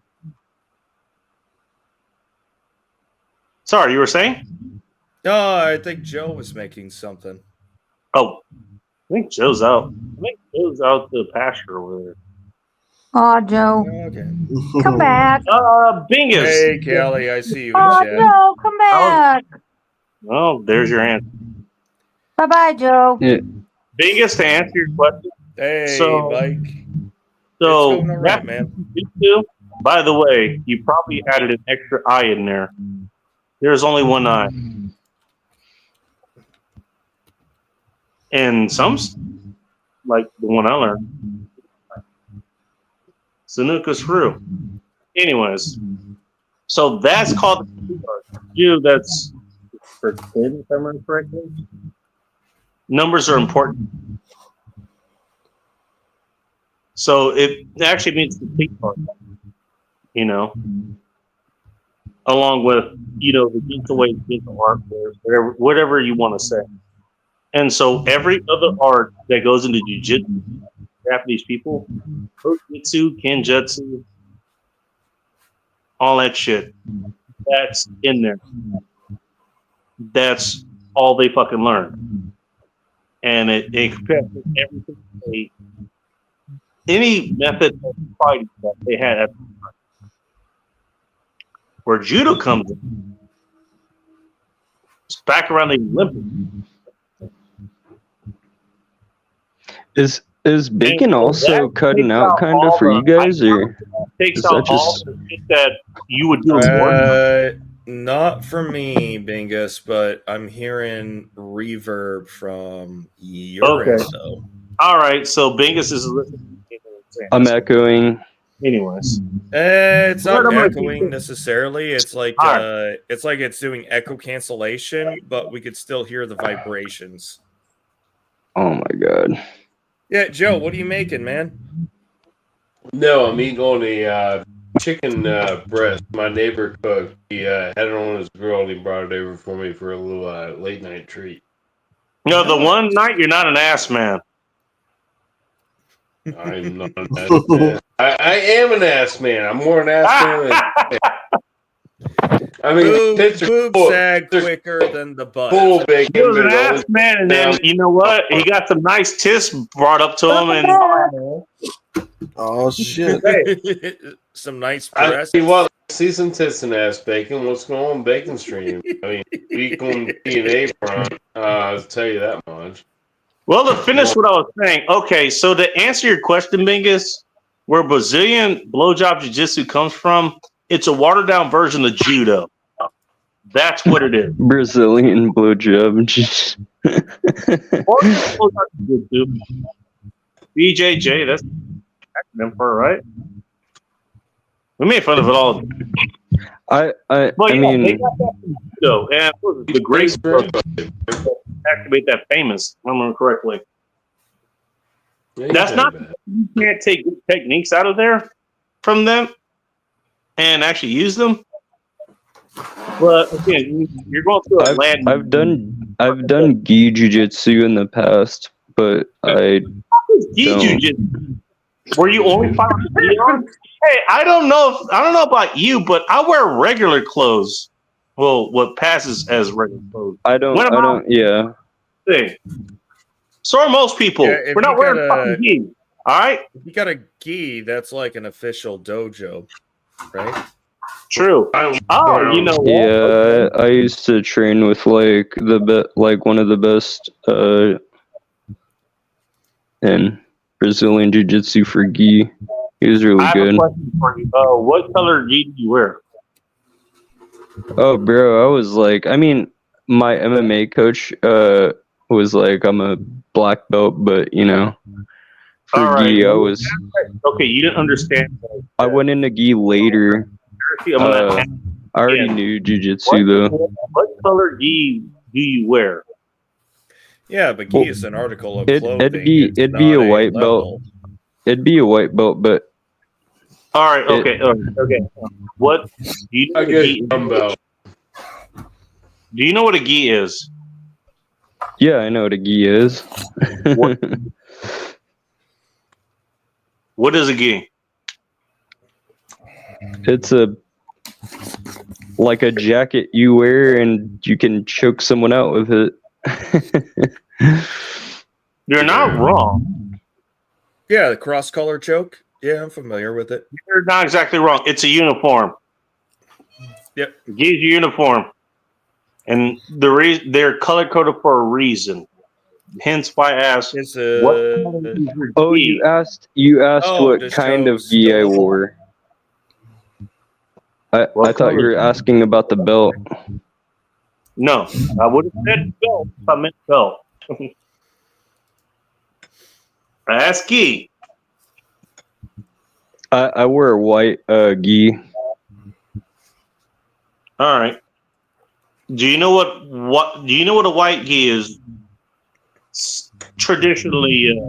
Sorry, you were saying? No, I think Joe was making something. Oh, I think Joe's out. I think Joe's out to pasture over there. Oh, Joe, Okay. come back. Bingus. Hey, Callie, I see you in Oh, chat. Joe, come back. Oh, there's your answer. Bye bye, Joe. Yeah. Bingus, to answer your question. Hey, So- Mike. So, It's going all right, man. Jujitsu, by the way, you probably added an extra eye in there. There's only one eye. And some, like the one I learned, Sanuka's through. Anyways, so that's called you. That's for kids, if I remember correctly. Numbers are important. So it actually means the peak part, you know, along with, you know, the gentle way, gentle art, whatever you want to say. And so every other art that goes into jiu-jitsu, Japanese people, Jitsu, Kenjutsu, all that shit, that's in there. That's all they fucking learn. And it compares to everything any method of fighting that they had at the time. Where judo comes in, it's back around the Olympics. Is bacon And so also that cutting takes out out kind of all for the- you guys, or Takes is out that all just- the shit that you would do in war. Not for me, Bingus, but I'm hearing reverb from your Okay. end, though. All right, so Bingus is listening. I'm echoing? Anyways, It's not What am I echoing thinking? necessarily. It's like Alright. it's doing echo cancellation, but we could still hear the vibrations. Oh my god. Yeah, Joe, what are you making, man? No, I'm eating on a chicken breast. My neighbor cooked. He had it on his grill and he brought it over for me for a little late night treat. you know, the one night you're not an ass man. I'm not an ass man. I am an ass man. I'm more an ass man than I mean, tits are Boob full, sag quicker than the butt. full bacon, He was an but ass always man, and then you know what? He got some nice tits brought up to him, and Oh shit! Some nice I breasts. tell you what, see some tits and ass bacon. What's going on bacon stream? I mean, week on DNA front, I'll tell you that much. well, to finish what I was saying, okay, so to answer your question, Bingus, where Brazilian blowjob jiu-jitsu comes from, it's a watered-down version of judo. That's what it is. Brazilian blowjob. Or blowjob jiu-jitsu. BJJ, that's acronym for it, right? We made fun of it all. I Well, I yeah, they mean, got that from judo, and it was the great activate that famous, if I remember correctly. That's not, you can't take good techniques out of there from them and actually use them. But again, you're going through a land. I've done gi jujitsu in the past, but I Gi don't. jujitsu. Were you only fighting with gi on? Hey, I don't know about you, but I wear regular clothes. Well, what passes as regular clothes. I don't yeah. Thing. So are most people. Yeah, if We're not you wearing got a- fucking gi. All right. If you got a gi, that's like an official dojo, right? True. Oh, you know what? Yeah, I used to train with like one of the best in Brazilian jiu-jitsu for gi. He was really I have good. a question for you. What color gi do you wear? Oh, bro, I was like, I mean, my MMA coach was like, I'm a black belt, but you know, for All right. gi, I was. Okay, you didn't understand. I went into gi later. I'm gonna ask, I already Yeah. knew jiu-jitsu though. what color gi do you wear? Yeah, but gi is an article of it'd clothing. be- It's it'd be not a white belt. level. It'd be a white belt, but All right. Okay. Okay. What do you know? I What a guess gi is? dumbbell. Do you know what a gi is? Yeah, I know what a gi is. What is a gi? It's like a jacket you wear, and you can choke someone out with it. You're not wrong. Yeah, the cross color choke. Yeah, I'm familiar with it. You're not exactly wrong. It's a uniform. Yep. Gi is a uniform, and they're color coded for a reason. Hence, why I asked. It's What a. color is your Oh, gi? you asked what to kind show of gi I stone. wore. I What thought you color? were asking about the belt. No, I would have said belt if I meant belt. I asked gi. I wear a white gi. All right. Do you know what? Do you know what a white gi is? Traditionally,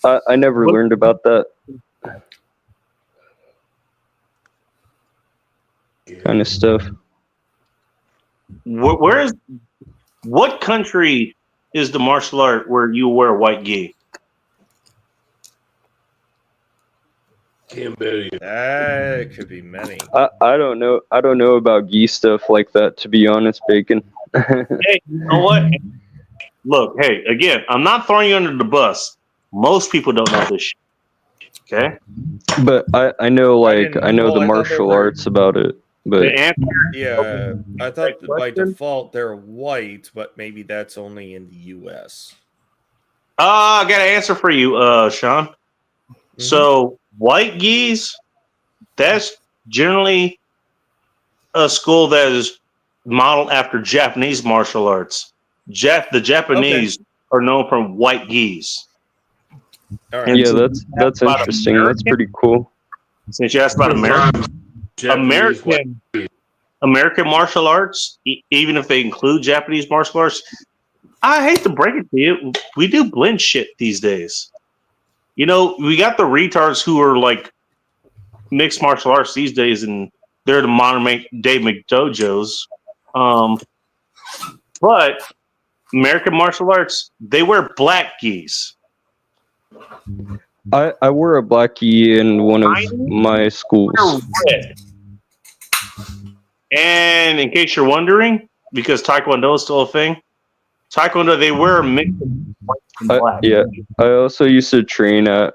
I never What- learned about that kind of stuff. what country is the martial art where you wear a white gi? Cambodia. That could be many. I don't know. I don't know about gi stuff like that, to be honest, Bacon. Hey, you know what? Look, hey, again, I'm not throwing you under the bus. Most people don't know this shit. Okay? But I know, like, didn't- I know well, the I thought they martial were- arts about it. But The answer, Yeah, I thought that by question? default they're white, but maybe that's only in the U.S. I got an answer for you, Sean. So, white gis, that's generally a school that is modeled after Japanese martial arts. The Japanese are known for white gis. All And right. yeah, that's about interesting. That's American? pretty cool. Since you asked about Japanese American martial arts, even if they include Japanese martial arts, I hate to break it to you, we do blend shit these days. You know, we got the retards who are like mixed martial arts these days, and they're the modern day McDojos. But American martial arts, they wear black gis. I wore a black gi in one of my schools. They're red. And in case you're wondering, because Taekwondo is still a thing, Taekwondo, they wear a mix of white and black. Yeah, I also used to train at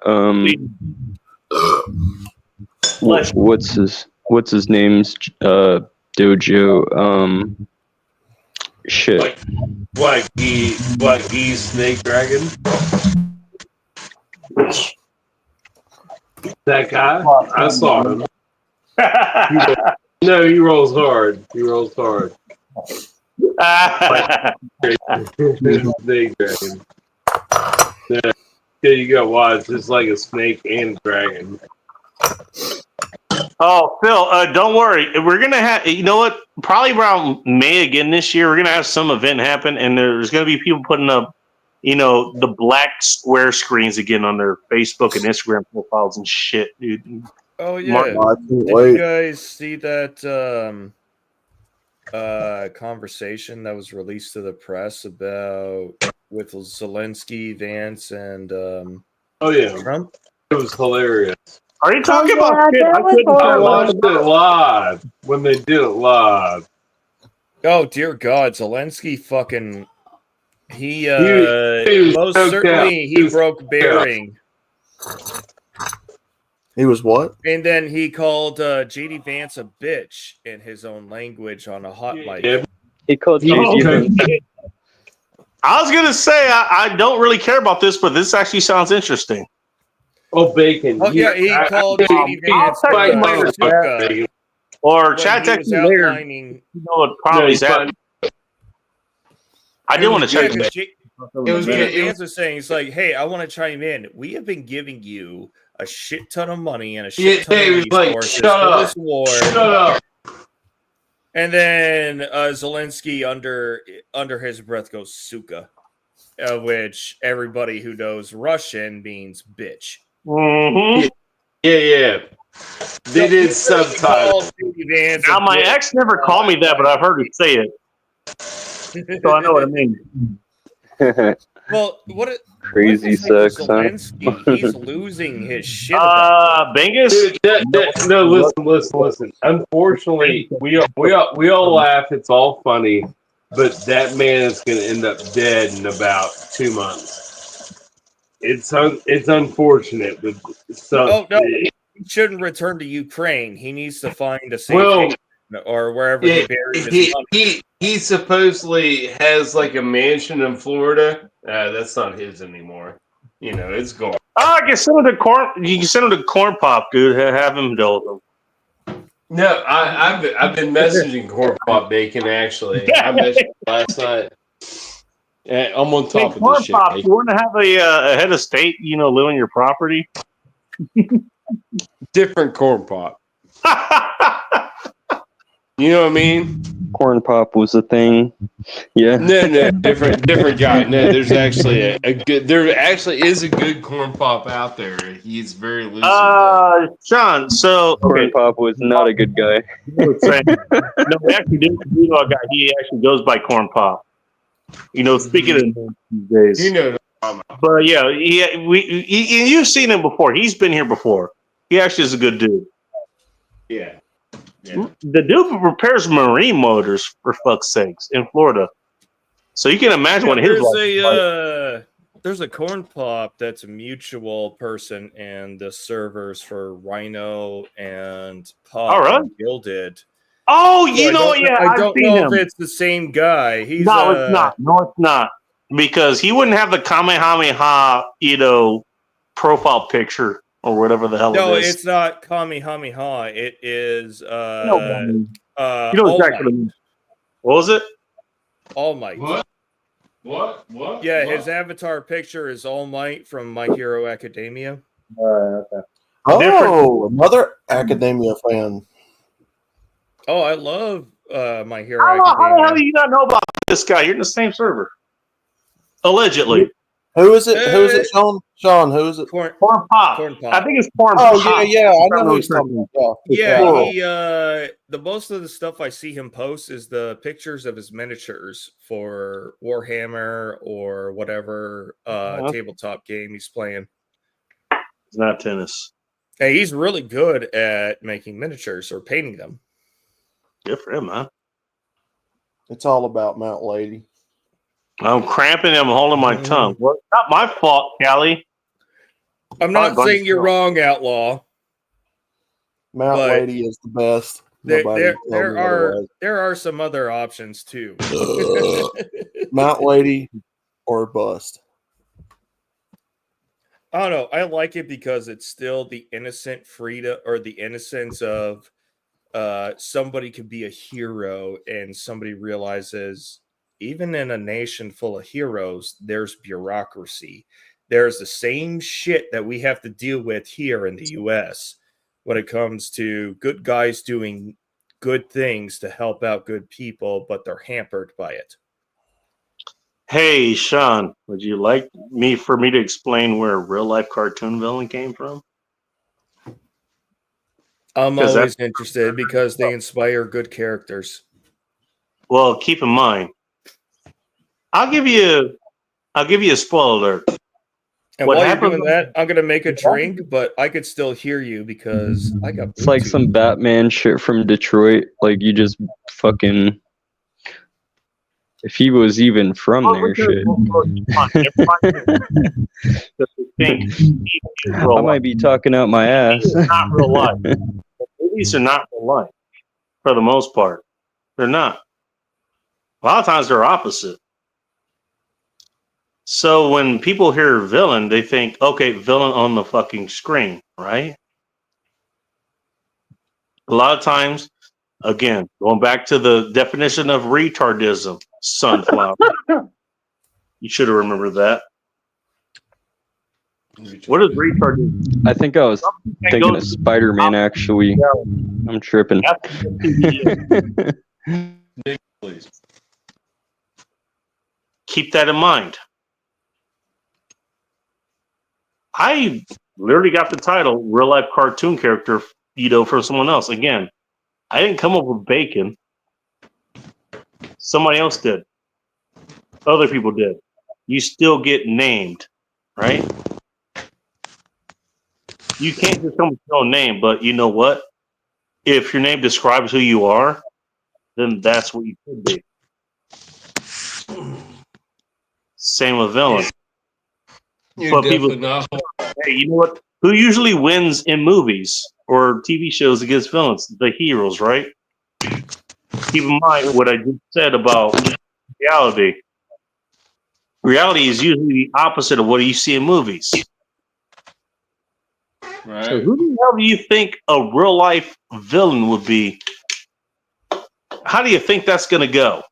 what's his name's dojo. Shit. Black geese, snake dragon. That guy, I saw him. No, he rolls hard. He rolls hard. Snake dragon. Yeah, there you go. Wow, it's just like a snake and dragon. Oh, Phil, don't worry. We're gonna have, you know what? Probably around May again this year, we're gonna have some event happen, and there's gonna be people putting up, you know, the black square screens again on their Facebook and Instagram profiles and shit, dude. Oh yeah. Martin, I can't Did you wait. guys see that conversation that was released to the press about with Zelensky, Vance, and Oh yeah, Trump? it was hilarious. Are you talking yeah, about shit? that I was couldn't I horrible. watched it live when they did it live. Oh dear God, Zelensky fucking he was most so certainly He he was broke Bering. He was what? And then he called JD Vance a bitch in his own language on a hot mic. Yeah, He called Yeah, JD okay. Vance. I was gonna say I don't really care about this, but this actually sounds interesting. Oh, bacon. Oh yeah, he called JD Vance I'll Like, text you later, bazooka bacon. Or when chat he text was me later. outlining. You know what probably No, happening. I did want to Yeah, check. 'cause It was JD good. Vance was saying, it's like, hey, I want to chime in. We have been giving you a shit ton of money and a shit ton Yeah, of he was like, resources "Shut for up. this war. Shut up. And then Zelensky under his breath goes suka, which everybody who knows Russian means bitch. Mhm. Yeah. They did So he subtitles. called JD Vance a Now my bitch. ex never called me that, but I've heard her say it, so I know what I mean. Well, what Crazy what does sex, huh? Zelensky? He's losing his shit. About Bingus. Dude, no, listen. Unfortunately, we all laugh. It's all funny, but that man is going to end up dead in about 2 months. It's unfortunate, but so. Oh no, he shouldn't return to Ukraine. He needs to find a safe Well, haven or wherever he buried his money. he supposedly has like a mansion in Florida. That's not his anymore. You know, it's gone. Oh, I can send him to corn. You can send him to Corn Pop, dude. Have him deal with him. No, I've been messaging Corn Pop Bacon actually. I messaged him last night. I'm on top of Corn this shit. Pop, Bacon. you want to have a head of state, live on your property? Different Corn Pop. You know what I mean? Corn Pop was a thing. Yeah. No, different guy. No, there's actually a good. There actually is a good Corn Pop out there. He's very loose. Sean. So Corn Pop was not a good guy. No, we actually didn't know a guy. He actually goes by Corn Pop. Speaking of these days. You know. But yeah, you've seen him before. He's been here before. He actually is a good dude. Yeah. The dude repairs marine motors, for fuck's sakes, in Florida. So you can imagine what his there's a Corn Pop that's a mutual person in the servers for Rhino and Pop. All right. Gilded. Oh, I don't seen know him. if it's the same guy. He's It's not. No, it's not. Because he wouldn't have the Kamehameha, profile picture or whatever the hell no, it is. it's not Kamehameha. It is You know All exactly what I Might. mean. What was it? All Might. What? Yeah, his avatar picture is All Might from My Hero Academia. Okay. Oh, another Academia fan. Oh, I love My Hero How the Academia. hell do you not know about this guy? You're in the same server. Allegedly. Who is it? Who is it, Sean? Sean, who is it? Corn Pop. Corn Pop. I think it's Corn Oh, Pop. yeah, I know who he's talking about. Yeah, he the most of the stuff I see him post is the pictures of his miniatures for Warhammer or whatever tabletop game he's playing. It's not tennis. Hey, he's really good at making miniatures or painting them. Good for him, man. It's all about Mount Lady. I'm cramping. I'm holding my tongue. Well, it's not my fault, Callie. I'm not saying you're wrong, Outlaw. Mount But Lady is the best. There Nobody told me otherwise. are some other options too. Mount Lady or bust. I don't know. I like it because it's still the innocent freedom or the innocence of somebody could be a hero and somebody realizes even in a nation full of heroes, there's bureaucracy. There's the same shit that we have to deal with here in the US when it comes to good guys doing good things to help out good people, but they're hampered by it. Hey, Sean, would you like for me to explain where a real life cartoon villain came from? I'm always interested because they inspire good characters. Well, keep in mind, I'll give you a spoiler alert. And What while you're happened- doing that, I'm gonna make a drink, but I could still hear you because I got. It's like Bluetooth. some Batman shit from Detroit. Like you just fucking. If he was even from there, shit. I might be talking out my ass. It's not real life. Movies are not real life for the most part. They're not. A lot of times they're opposite. So when people hear villain, they think, okay, villain on the fucking screen, right? A lot of times, again, going back to the definition of retardism, sunflower. You should have remembered that. What is retardism? I think I was thinking of Spider-Man, actually. I'm tripping. Please. Keep that in mind. I literally got the title real life cartoon character, from someone else. Again, I didn't come up with bacon. Somebody else did. Other people did. you still get named, right? You can't just come with your own name, but you know what? If your name describes who you are, then that's what you could be. Same with villain. You're But people, definitely not. hey, you know what? Who usually wins in movies or TV shows against villains? The heroes, right? Keep in mind what I just said about reality. Reality is usually the opposite of what you see in movies. So Right. who the hell do you think a real life villain would be? How do you think that's gonna go?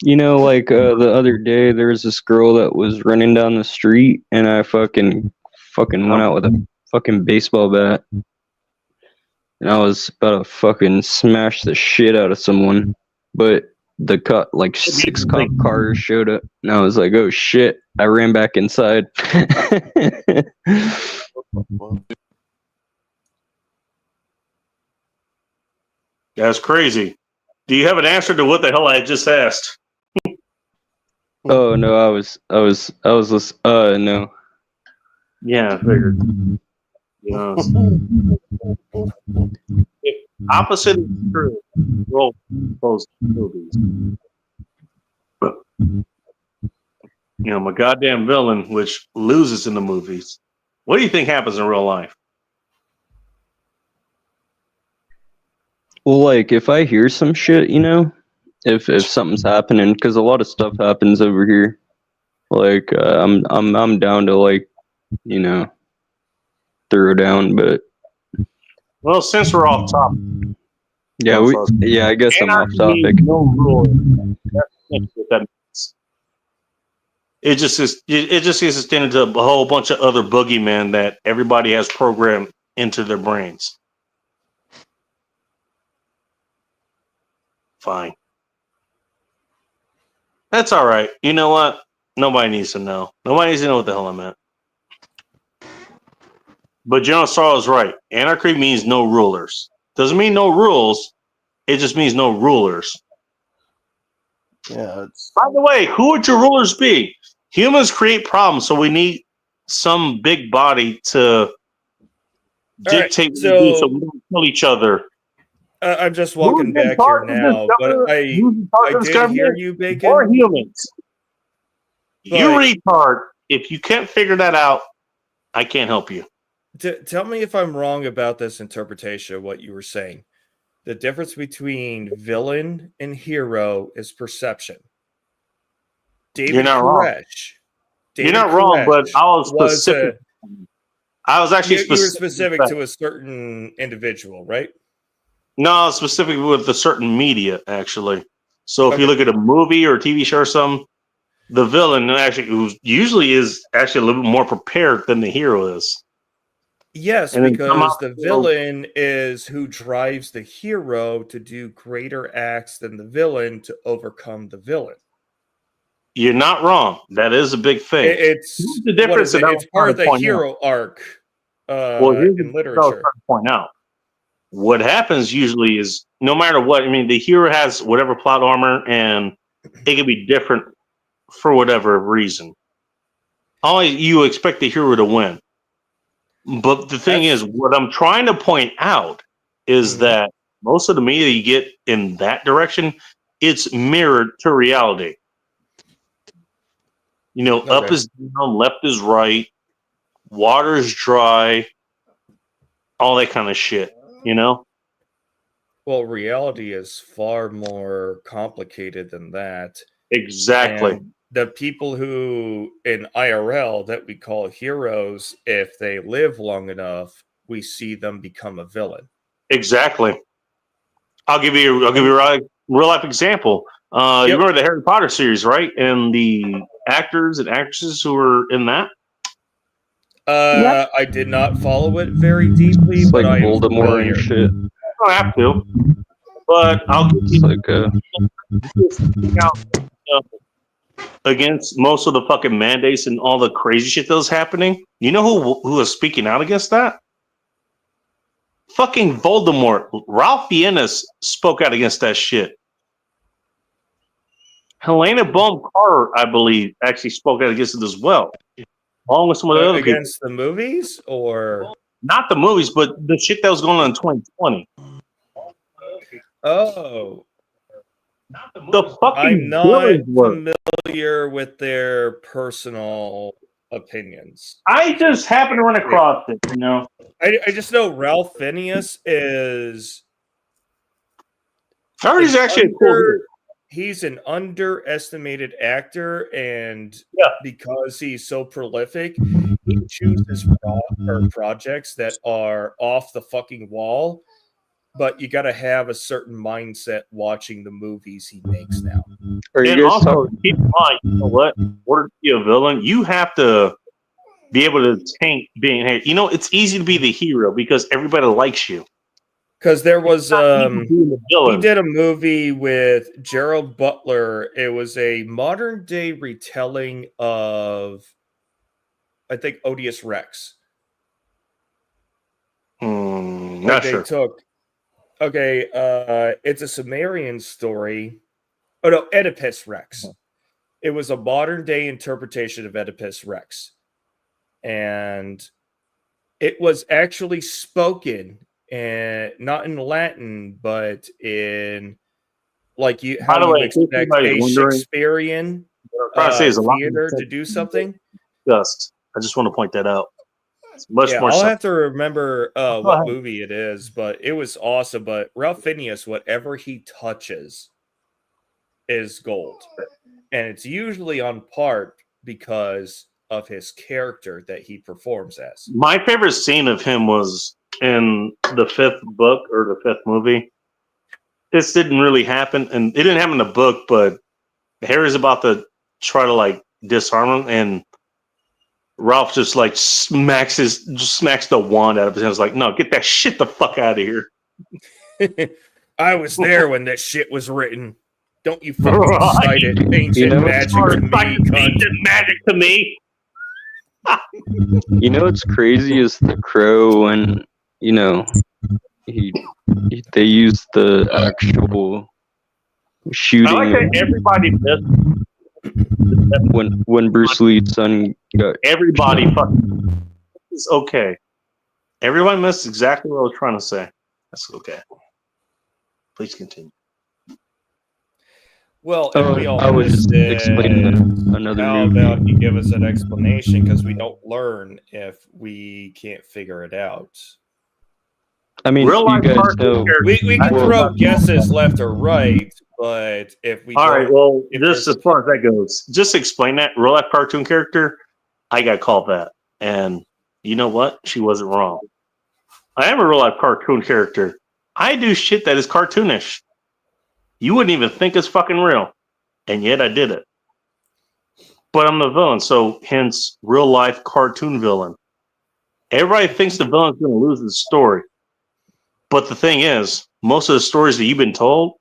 You know, like the other day, there was this girl that was running down the street, and I fucking went out with a fucking baseball bat, and I was about to fucking smash the shit out of someone, but the like 6 cop cars showed up, and I was like, oh shit! I ran back inside. That's crazy. Do you have an answer to what the hell I just asked? Oh no, I was no. Yeah, I figured. Yeah. If opposite is true, roll both movies. But my goddamn villain, which loses in the movies. What do you think happens in real life? Well, like if I hear some shit, if something's happening, because a lot of stuff happens over here. Like I'm down to like, throw down, but Well, since we're off topic, yeah, I guess I'm off anarchy topic. means no rule. That's what that means. It just is. It just gets extended to a whole bunch of other boogeymen that everybody has programmed into their brains. Fine. That's all right. You know what? Nobody needs to know. Nobody needs to know what the hell I meant. But General Sorrow is right. Anarchy means no rulers. Doesn't mean no rules. It just means no rulers. Yeah, By the way, who would your rulers be? Humans create problems, so we need some big body to dictate what we do so we don't kill each other. I'm just walking Who's in back here charge of now, this but government? Who's in charge I of this did hear government? you, Or Bacon. humans? You But- retard. If you can't figure that out, I can't help you. Tell me if I'm wrong about this interpretation of what you were saying. The difference between villain and hero is perception. David You're not wrong. Koresh. You're not wrong, but I was was specific. I was actually you were specific. specific to a certain individual, right? No, specifically with a certain media, actually. So if you Okay. look at a movie or a TV show or something, the villain actually who usually is actually a little bit more prepared than the hero is. Yes, And then because somehow- the villain is who drives the hero to do greater acts than the villain to overcome the villain. You're not wrong. That is a big thing. It's the difference that I It's was part of trying the to point hero arc here's in what I was literature. trying to point out. What happens usually is no matter what, I mean, the hero has whatever plot armor, and it can be different for whatever reason. You expect the hero to win. But the thing is, what I'm trying to point out is that most of the media you get in that direction, it's mirrored to reality. Up Okay. is down, left is right, water is dry, all that kind of shit, Well, reality is far more complicated than that. Exactly. And the people who in IRL that we call heroes, if they live long enough, we see them become a villain. Exactly. I'll give you a real life example. You remember the Harry Potter series, right? And the actors and actresses who were in that? I did not follow it very deeply, It's but like I am Voldemort familiar. and shit. You don't have to. But I'll give It's you like against most of the fucking mandates and all the crazy shit that was happening. You know who was speaking out against that? Fucking Voldemort. Ralph Fiennes spoke out against that shit. Helena Bonham Carter, I believe, actually spoke out against it as well, along with some of the other people. Against the movies, or Not the movies, but the shit that was going on in 2020. oh, The fucking I'm not villains were. familiar with their personal opinions. I just happened to run across it, you know. I just know Ralph Fiennes is. I heard he's actually a cool dude. He's an underestimated actor, and Yeah. because he's so prolific, he chooses projects that are off the fucking wall. But you got to have a certain mindset watching the movies he makes now. Are you And guys also, talking? keep in mind, you know what? In order to be a villain, you have to be able to tank being hated. You know, it's easy to be the hero because everybody likes you. Because there was Being the he villain. did a movie with Gerald Butler. It was a modern day retelling of, I think, Odious Rex. Not sure. It's a Sumerian story. Oh no, Oedipus Rex. It was a modern day interpretation of Oedipus Rex, and it was actually spoken, and not in Latin, but in like you By the how you way, in case expect anybody's a wondering, Shakespearean what I'm trying to say is a lot theater more to do something. discussed. I just want to point that out. It's much Yeah, more I'll simple. have to remember what ahead. movie it is, but it was awesome. But Ralph Fiennes, whatever he touches is gold. And it's usually on part because of his character that he performs as. My favorite scene of him was in the 5th book or the 5th movie. This didn't really happen, and it didn't happen in the book, but Harry's about to try to like disarm him, and Ralph just like smacks the wand out of his hand. It's like, no, get that shit the fuck out of here. I was there when that shit was written. Don't you fucking Right. cite it. Ancient magic to me, cunt. Ancient magic to me. You know what's crazy is the Crow, and you know they use the actual shooting I like that everybody missed. when Bruce Lee's son got. Everybody fucking is okay. Everyone missed exactly what I was trying to say. That's okay. Please continue. Well, Oh, if we all I was just missed it, explaining another how movie. about you give us an explanation? Because we don't learn if we can't figure it out. I mean, Real you life guys cartoon know. characters. We can Well- throw guesses left or right, but if we All don't, right, well, if just there's- as far as that goes, just explain that real life cartoon character. I got called that, and you know what? She wasn't wrong. I am a real life cartoon character. I do shit that is cartoonish. You wouldn't even think it's fucking real, and yet I did it. But I'm the villain, so hence real life cartoon villain. Everybody thinks the villain's going to lose the story, but the thing is, most of the stories that you've been told,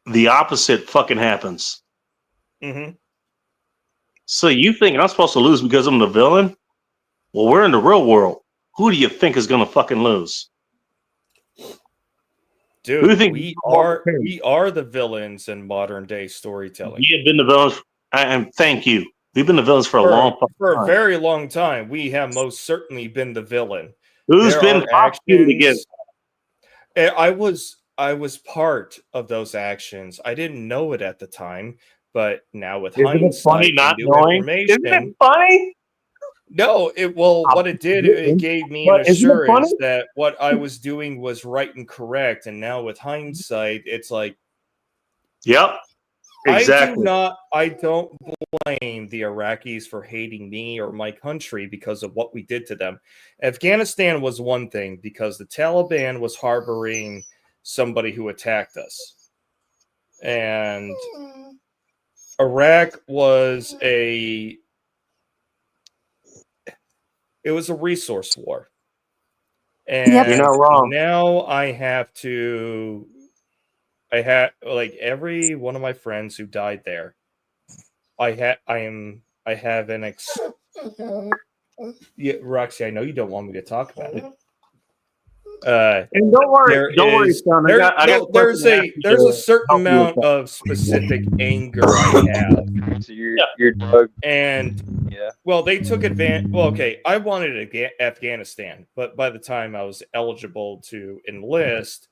the opposite fucking happens. Mhm. So you think I'm supposed to lose because I'm the villain? Well, we're in the real world. Who do you think is going to fucking lose? Who do you Dude, think we more are the villains in modern day storytelling. We have been the villains, and thank you. We've been the villains for a long fucking For a time. very long time, we have most certainly been the villain. Who's There been are prosecuted against? I was part of those actions. I didn't know it at the time, but now with Isn't it hindsight, funny and not new knowing? information, Isn't it funny? no, what it did, it gave me an But isn't it funny? assurance that what I was doing was right and correct. And now with hindsight, it's like, Yep, exactly. I don't blame the Iraqis for hating me or my country because of what we did to them. Afghanistan was one thing because the Taliban was harboring somebody who attacked us. And Iraq was a resource war. And Yep. You're not wrong. now I have like every one of my friends who died there. Yeah, Roxy, I know you don't want me to talk about it. And don't worry, son. I got there's a certain amount of specific anger I have. So your dog. And Yeah. well, they took advantage. Well, okay, I wanted Afghanistan, but by the time I was eligible to enlist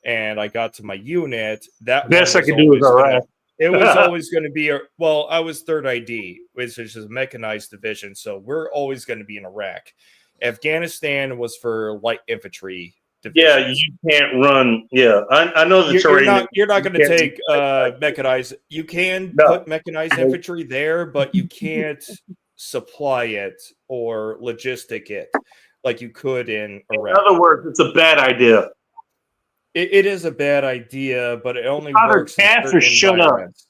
and I got to my unit, that best I one was could do was always Iraq. it was always going to be I was 3rd ID, which is a mechanized division, so we're always going to be in Iraq. Afghanistan was for light infantry Yeah, divisions. you can't run. Yeah, I know the terrain. You're not going to can't- take mechanized. You can No. put mechanized infantry there, but you can't supply it or logistic it like you could in In Iraq. other words, it's a bad idea. It is a bad idea, but it only Either works in cats or certain shut up. environments.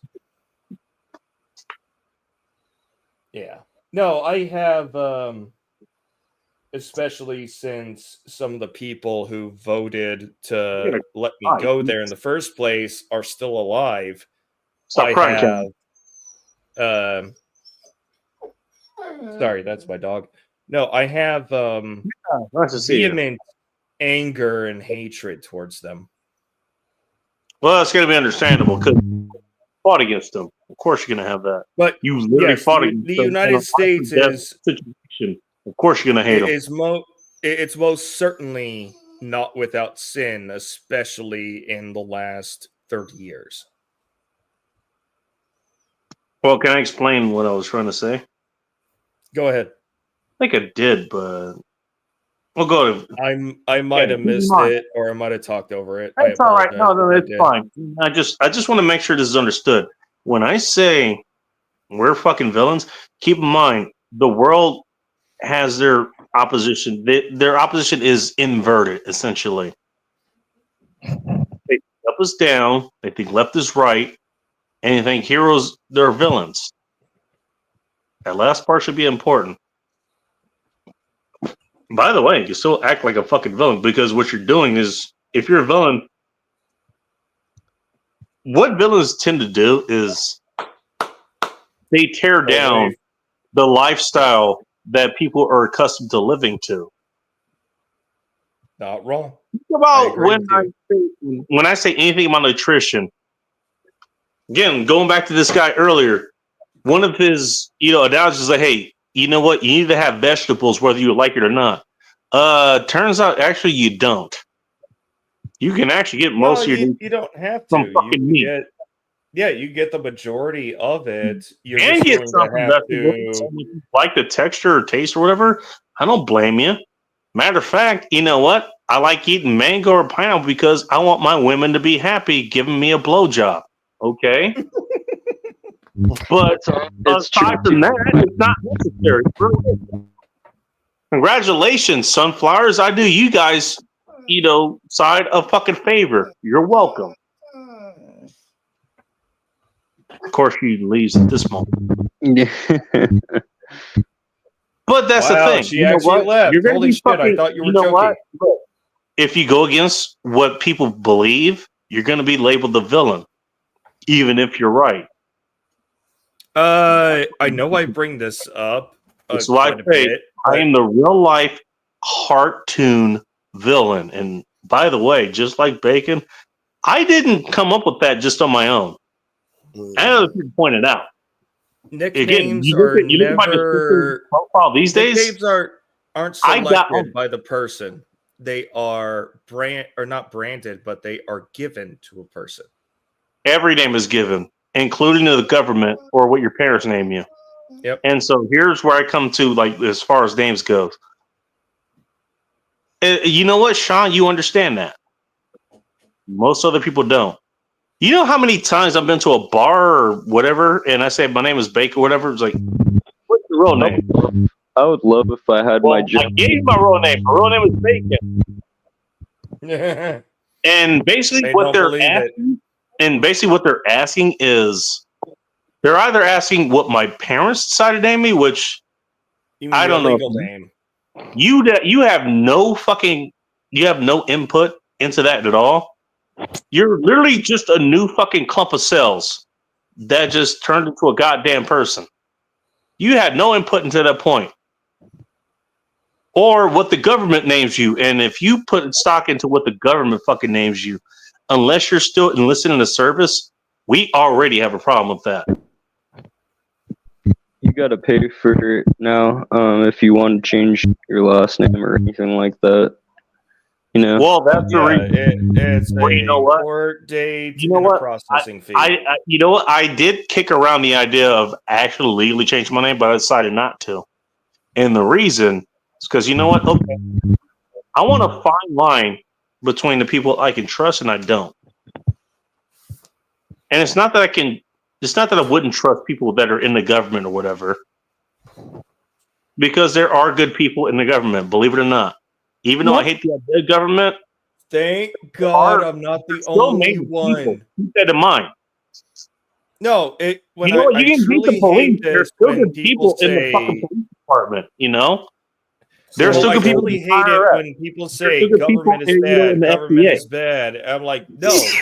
Yeah. No, I have, especially since some of the people who voted to let me go there in the first place are still alive. Stop crying, have, sorry, that's my dog. No, I have Nice to see you. vehement anger and hatred towards them. Well, it's going to be understandable because you fought against them. Of course, you're going to have that. But You literally yes, fought the against them United in a life States and death is situation. Of course, you're going to hate them. it's most certainly not without sin, especially in the last 30 years. Well, can I explain what I was trying to say? Go ahead. I think I did, but we'll go to. I might Yeah, have missed keep in it, or I might have talked over it. I It's all right. No, apologize if it's I did. fine. I just want to make sure this is understood. When I say we're fucking villains, keep in mind the world has their opposition. Their opposition is inverted, essentially. They think up is down. They think left is right, and you think heroes they're villains. That last part should be important. By the way, you still act like a fucking villain because what you're doing is, if you're a villain, what villains tend to do is they tear down the lifestyle that people are accustomed to living to. Not wrong. Think about agree with when I say anything about nutrition. Again, going back to this guy earlier, one of his analogies is like, hey, you know what? You need to have vegetables whether you like it or not. Turns out actually you don't. You can actually get most of your you don't have to. from fucking meat. You get the majority of it. You're And just get going to something have vegetables. Like the texture or taste or whatever. I don't blame you. Matter of fact, you know what? I like eating mango or pineapple because I want my women to be happy giving me a blowjob. Okay? But aside from that, it's not necessary. Congratulations, sunflowers. I do you guys, side a fucking favor. You're welcome. Of course, she leaves at this moment. But that's the thing. She actually left. You're gonna Holy be shit, fucking, I thought you were joking. What? Look, if you go against what people believe, you're going to be labeled the villain, even if you're right. I know I bring this up. That's why I say I am the real life cartoon villain. And by the way, just like Bacon, I didn't come up with that just on my own. I know that people pointed out. Nicknames are never profile these days. Nicknames aren't selected by the person. They are not branded, but they are given to a person. Every name is given, including to the government or what your parents name you. Yep. And so here's where I come to, like, as far as names goes. You know what, Sean? You understand that. Most other people don't. You know how many times I've been to a bar or whatever, and I say my name is Baker or whatever? It's like, what's your real name? I would love if I had my job. I gave you my real name. My real name is Bacon. And basically what they're asking is they're either asking what my parents decided to name me, which I don't know. Name. You have no input into that at all. You're literally just a new fucking clump of cells that just turned into a goddamn person. You had no input into that point. or what the government names you. And if you put stock into what the government fucking names you, unless you're still enlisted in the service, we already have a problem with that. You gotta pay for it now, if you want to change your last name or anything like that. You know. Well, that's the Yeah, reason. it's Well, you know a what? court date You know and a what? processing fee. I you know what? I did kick around the idea of actually legally changing my name, but I decided not to. And the reason is because you know what? Okay, I want a fine line between the people I can trust and I don't. And it's not that I can. It's not that I wouldn't trust people that are in the government or whatever, because there are good people in the government. Believe it or not, even though I hate the idea of government, Thank God are I'm not the still only amazing people. one. Keep that in mind. No, when You know what? I You can beat truly the police. hate There's this still when good people people in the fucking say. police department. You know, there's Well, still I good people in truly the hate it IRS. when people There's say still good people government is in, you know, in bad, the government FDA. is bad. I'm like, no,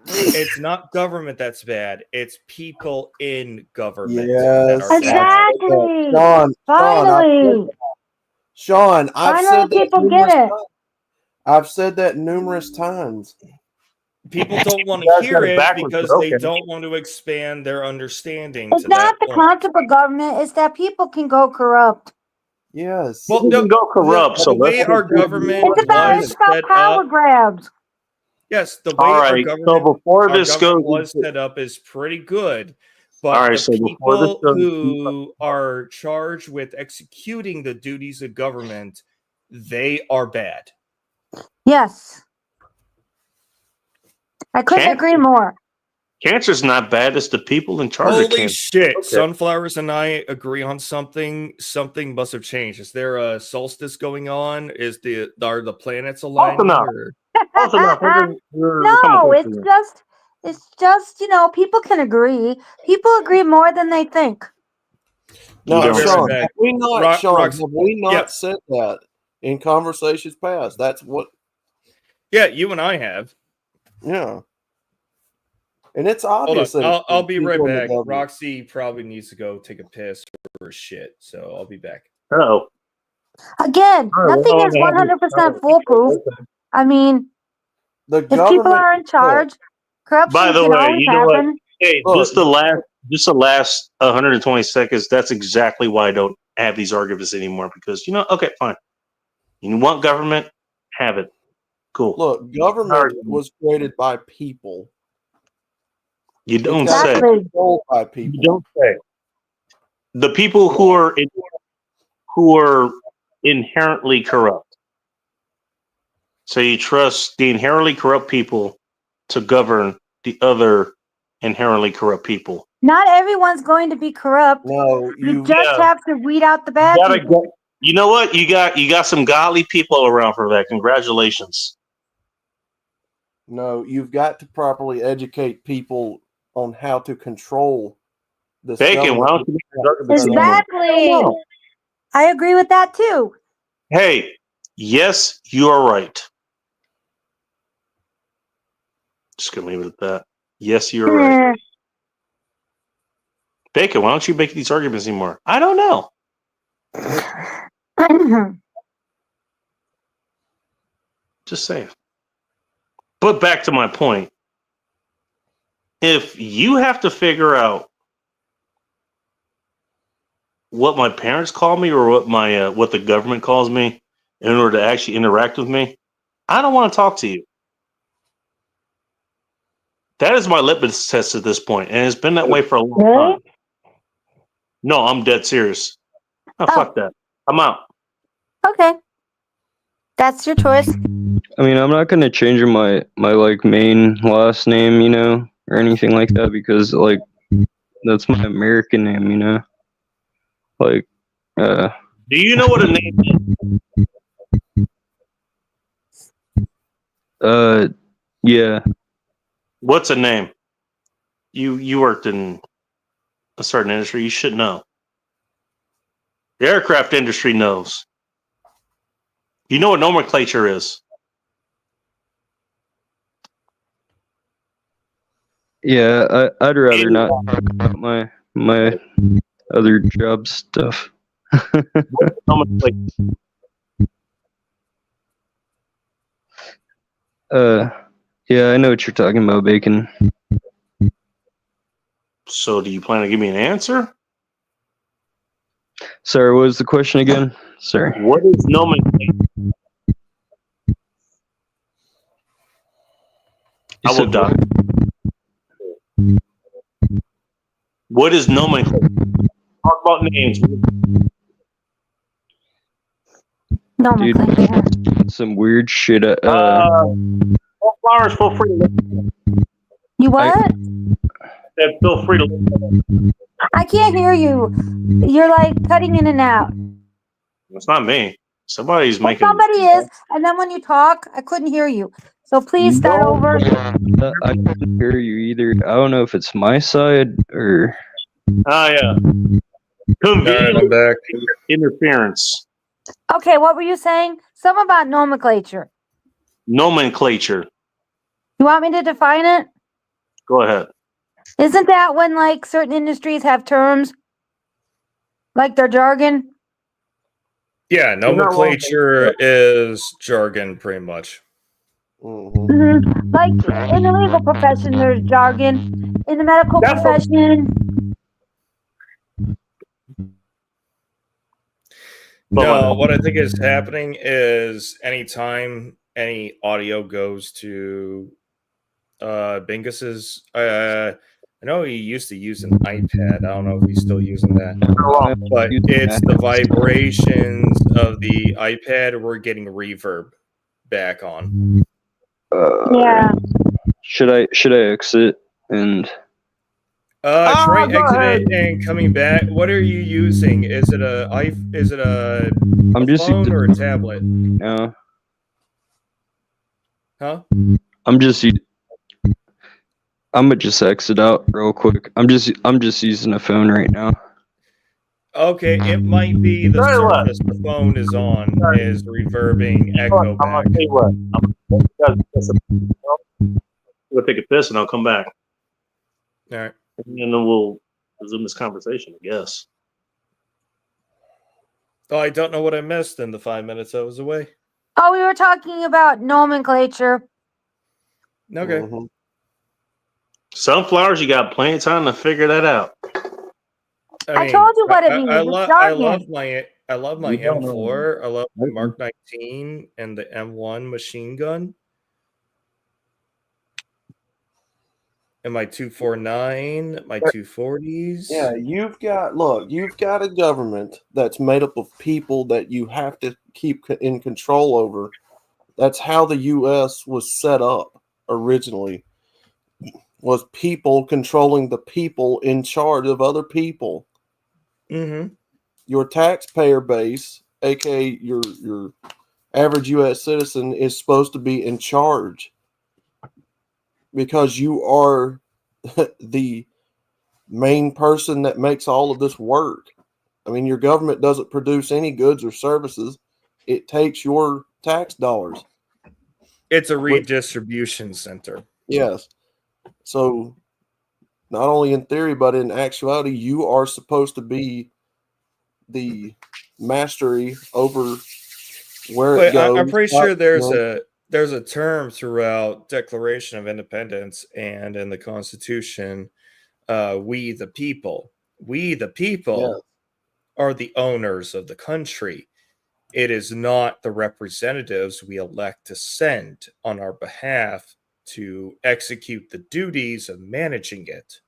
it's not government that's bad. It's people in government that Yes. are bad. Exactly. Sean, I've Finally, said that people get numerous it. times. I've said that numerous times. People don't want You to guys got hear it it backwards, because but they okay. don't want to expand their understanding It's to that not the point. concept of government; it's that people can go corrupt. Yes. Well, People can go corrupt, so the way let's our get to government It's about was about set power up. grabs. Yes, the All way our right. So government before our this government goes, was set up is pretty good, all but right. the So before this people goes, who are charged with executing the duties of government, they are bad. Yes, I couldn't Cancer. agree more. Cancer's not bad. It's the people in charge of Holy cancer. shit! Okay. Sunflowers and I agree on something. Something must have changed. Is there a solstice going on? Are the planets aligning? enough. Or Close enough. We're coming No, close to it. it's just people can agree. People agree more than they think. You No, I'll be don't right Sean, back. have we not, Rox- Sean, Rox- have we not yeah. said that in conversations past? That's what, Yeah, you and I have. yeah. And it's Hold obvious that on. it's I'll be right people in the back. government. Roxy probably needs to go take a piss or shit, so I'll be back. Oh, Again, all right, nothing well, is I have 100% foolproof. I mean, The if people government, are in charge, corruption By the can way, always you know what? happen. Hey, Look. just the last 120 seconds. That's exactly why I don't have these arguments anymore. Because okay, fine. You want government? Have it. Cool. look, government was created by people. You don't It's got say. to be controlled by You people. don't say. The people who are inherently corrupt. So you trust the inherently corrupt people to govern the other inherently corrupt people. Not everyone's going to be corrupt. No, You just have to weed out the bad gotta people. You know what? You got some godly people around for that. Congratulations. No, you've got to properly educate people on how to control this Bacon, why don't government. you make the argument anymore? Exactly. No. I agree with that too. Hey, yes, you are right. Just gonna leave it at that. Yes, you're right. Bacon, why don't you make these arguments anymore? I don't know. Just saying. But back to my point. If you have to figure out what my parents call me or what the government calls me in order to actually interact with me, I don't want to talk to you. That is my litmus test at this point, and it's been that way for a long time. No, I'm dead serious. Oh, fuck that. I'm out. Okay. That's your choice. I mean, I'm not gonna change my like main last name, or anything like that because like that's my American name, Like, Do you know what a name is? Yeah. What's a name? You worked in a certain industry. You should know. The aircraft industry knows. You know what nomenclature is? Yeah, I'd rather not talk about my other job stuff. Nomenclature. Yeah, I know what you're talking about, Bacon. So do you plan to give me an answer? Sorry, what was the question again? Sorry. What is nomenclature? You I will said die. What is nomenclature? Talk about names. Nomenclature. some weird shit. All flowers, feel free to listen. You what? Feel free to listen. I can't hear you. You're like cutting in and out. It's not me. Somebody's Well, making. somebody is, and then when you talk, I couldn't hear you. So please start No. over. I couldn't hear you either. I don't know if it's my side or. Oh yeah. All right, I'm back. Interference. Okay, what were you saying? Something about nomenclature. Nomenclature. You want me to define it? Go ahead. Isn't that when like certain industries have terms, like their jargon? Yeah, not wrong. nomenclature is jargon, pretty much. Mhm. Like in the legal profession, there's jargon. In the medical That's what- profession, No, what I think is happening is anytime any audio goes to Bingus's, I know he used to use an iPad. I don't know if he's still using that, but it's the vibrations of the iPad. We're getting reverb back on. yeah. Should I exit and Try go ahead. exiting and coming back. What are you using? Is it a I'm just phone using or a tablet? now. Huh? I'm gonna just exit out real quick. I'm just using a phone right now. Okay, it might be the Try what? surface the phone is on is reverbing echo I'm back. gonna tell you what. We'll take a piss and I'll come back, All right. and then we'll resume this conversation. I guess. Oh, I don't know what I missed in the 5 minutes I was away. Oh, we were talking about nomenclature. Okay. Mhm. Sunflowers, you got plenty of time to figure that out. I told you what it means. I It's love jargon. my You don't M4. I love my Mark 19 and the M1 machine gun. And my 249, my 240s. Yeah, you've got a government that's made up of people that you have to keep in control over. That's how the U.S. was set up originally. Was people controlling the people in charge of other people. Mm-hmm. Your taxpayer base, aka your average U.S. citizen, is supposed to be in charge because you are the main person that makes all of this work. I mean, your government doesn't produce any goods or services. It takes your tax dollars. It's a redistribution center. Yes. So not only in theory, but in actuality, you are supposed to be the mastery over where it But goes. I'm pretty sure there's a term throughout Declaration of Independence and in the Constitution. We the people are the owners of the country. It is not the representatives we elect to send on our behalf to execute the duties of managing it.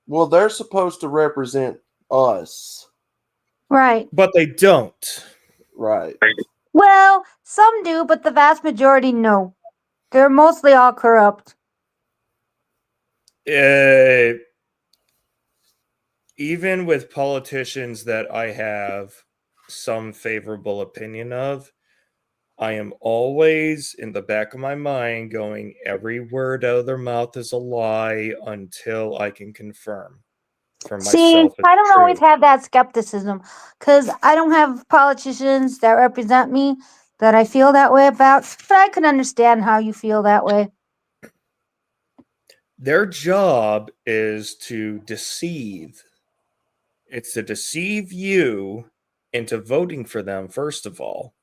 Well, they're supposed to represent us. Right. But they don't. Right. Well, some do, but the vast majority no. They're mostly all corrupt. Even with politicians that I have some favorable opinion of, I am always in the back of my mind going, every word out of their mouth is a lie until I can confirm for myself. See, it's I don't true. always have that skepticism because I don't have politicians that represent me that I feel that way about, but I can understand how you feel that way. Their job is to deceive. It's to deceive you into voting for them, first of all.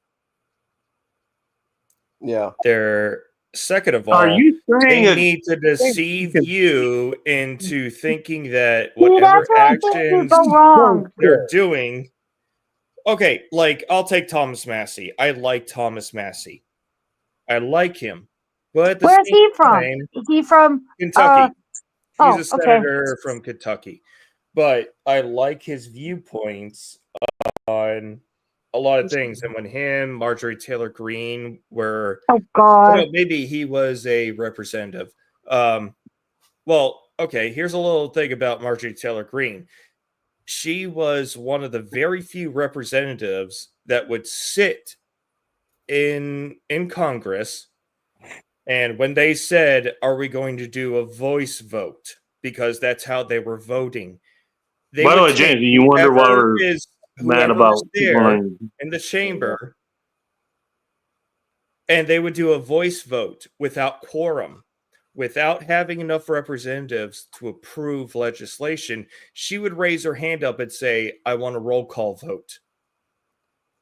Yeah. Their Second of Are all, you saying they it? need to deceive you into thinking that See, whatever that's where I think you actions go wrong. they're doing. Okay, like I'll take Thomas Massey. I like Thomas Massey. I like him, but at the Where's same he from? time, Is he from? Kentucky. He's a okay. senator from Kentucky, but I like his viewpoints on a lot of things. And when him, Marjorie Taylor Greene were, Oh God. well, maybe he was a representative. Well, okay, here's a little thing about Marjorie Taylor Greene. She was one of the very few representatives that would sit in Congress, and when they said, "Are we going to do a voice vote?" because that's how they were voting. They By the would way, take James, you wonder why whoever we're is mad whoever about is people there on- in the chamber, and they would do a voice vote without quorum, without having enough representatives to approve legislation. She would raise her hand up and say, "I want a roll call vote."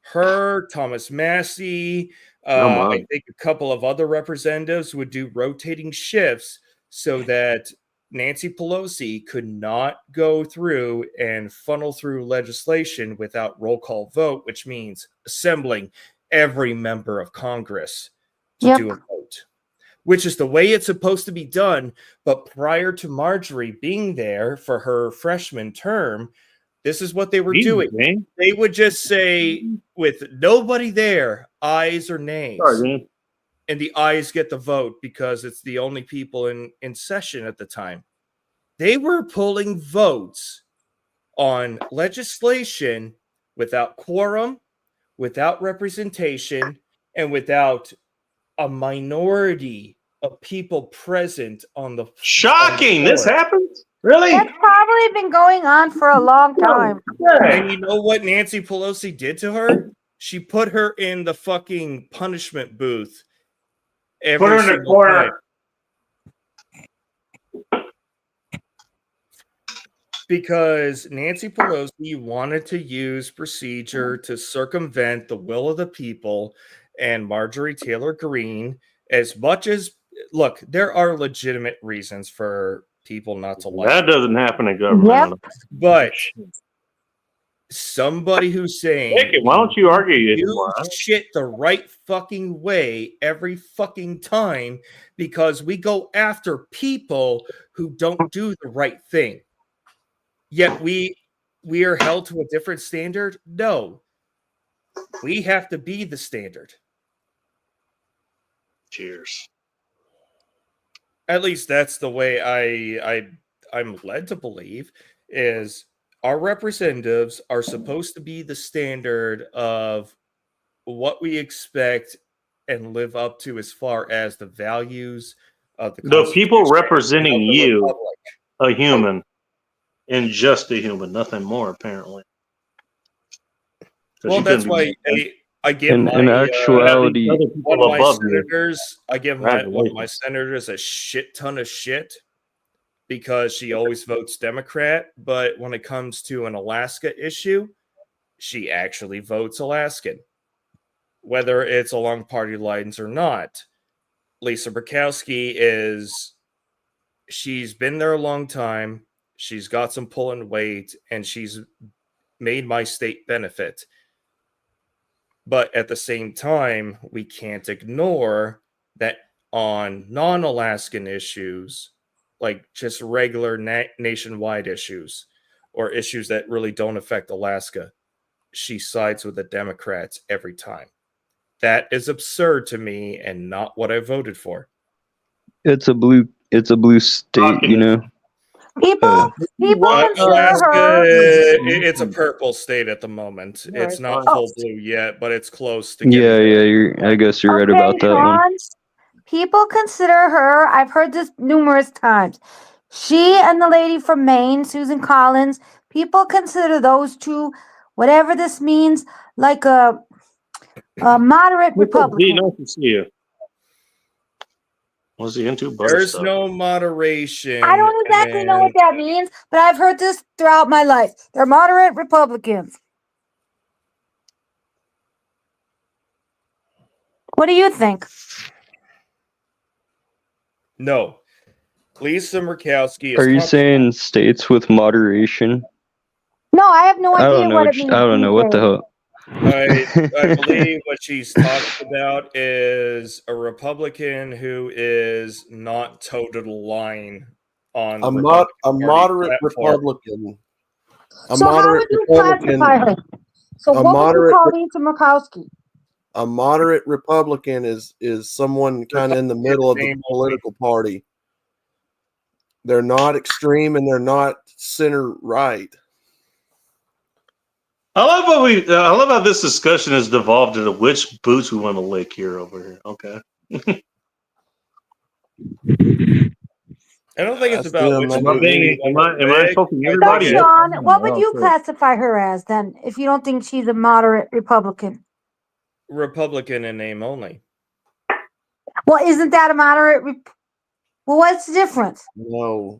Her, Thomas Massey, my. I think a couple of other representatives would do rotating shifts so that Nancy Pelosi could not go through and funnel through legislation without roll call vote, which means assembling every member of Congress to Yep. do a vote, which is the way it's supposed to be done. But prior to Marjorie being there for her freshman term, this is what they were doing. James. They would just say, with nobody there, ayes or nays. Sorry, James. And the ayes get the vote because it's the only people in session at the time. They were pulling votes on legislation without quorum, without representation, and without a minority of people present on the Shocking! This floor. happens? Really? That's probably been going on for a long time. And you know what Nancy Pelosi did to her? She put her in the fucking punishment booth. Put her in the single corner. time. Because Nancy Pelosi wanted to use procedure to circumvent the will of the people, and Marjorie Taylor Greene, as much as, look, there are legitimate reasons for people not to like That her. doesn't happen in government. But somebody who's saying, Nick, why don't you argue anymore? do shit the right fucking way every fucking time, because we go after people who don't do the right thing. Yet we are held to a different standard? No. We have to be the standard. Cheers. At least that's the way I'm led to believe, is our representatives are supposed to be the standard of what we expect and live up to as far as the values of The people Constitution representing of the you, Republic. a human, and just a human, nothing more, apparently. 'Cause Well, you that's couldn't why be- I give In my actuality, other one people of my above you. senators, I give one of my Congratulations. senators a shit ton of shit because she always votes Democrat, but when it comes to an Alaska issue, she actually votes Alaskan, whether it's along party lines or not. Lisa Murkowski she's been there a long time, she's got some pulling weight, and she's made my state benefit. But at the same time, we can't ignore that on non-Alaskan issues, like just regular nationwide issues or issues that really don't affect Alaska, she sides with the Democrats every time. That is absurd to me and not what I voted for. it's a blue state, you know. People What? consider Alaska, her. it's a purple state at the moment. It's not fine. full blue yet, but it's close to Yeah, getting there. I guess you're right about that one. Sean, people consider her. I've heard this numerous times. She and the lady from Maine, Susan Collins. People consider those two, whatever this means, like a moderate Nice Republican. to see you. Was he into butter There's stuff? no moderation. I don't exactly know what and that means, but I've heard this throughout my life. They're moderate Republicans. What do you think? No. Lisa Murkowski is Are you saying states with moderation? No, I have no I idea don't know. what it means. I don't know what the hell. I believe what she's talking about is a Republican who is not toe to the line on the a Republican Party moderate platform. Republican. A So how would moderate you Republican. classify her? So a what would you moderate call Lisa Murkowski? A moderate Republican is someone kind of in the middle of the Name political party. They're not extreme and they're not center right. I love how this discussion has devolved into which boots we want to lick here over here. Okay. I don't think it's That's about them, which man. movie Am I insulting So, everybody? Sean, what would you Okay. classify her as then, if you don't think she's a moderate Republican? Republican in name only. Well, isn't that a moderate? Well, what's the difference? No.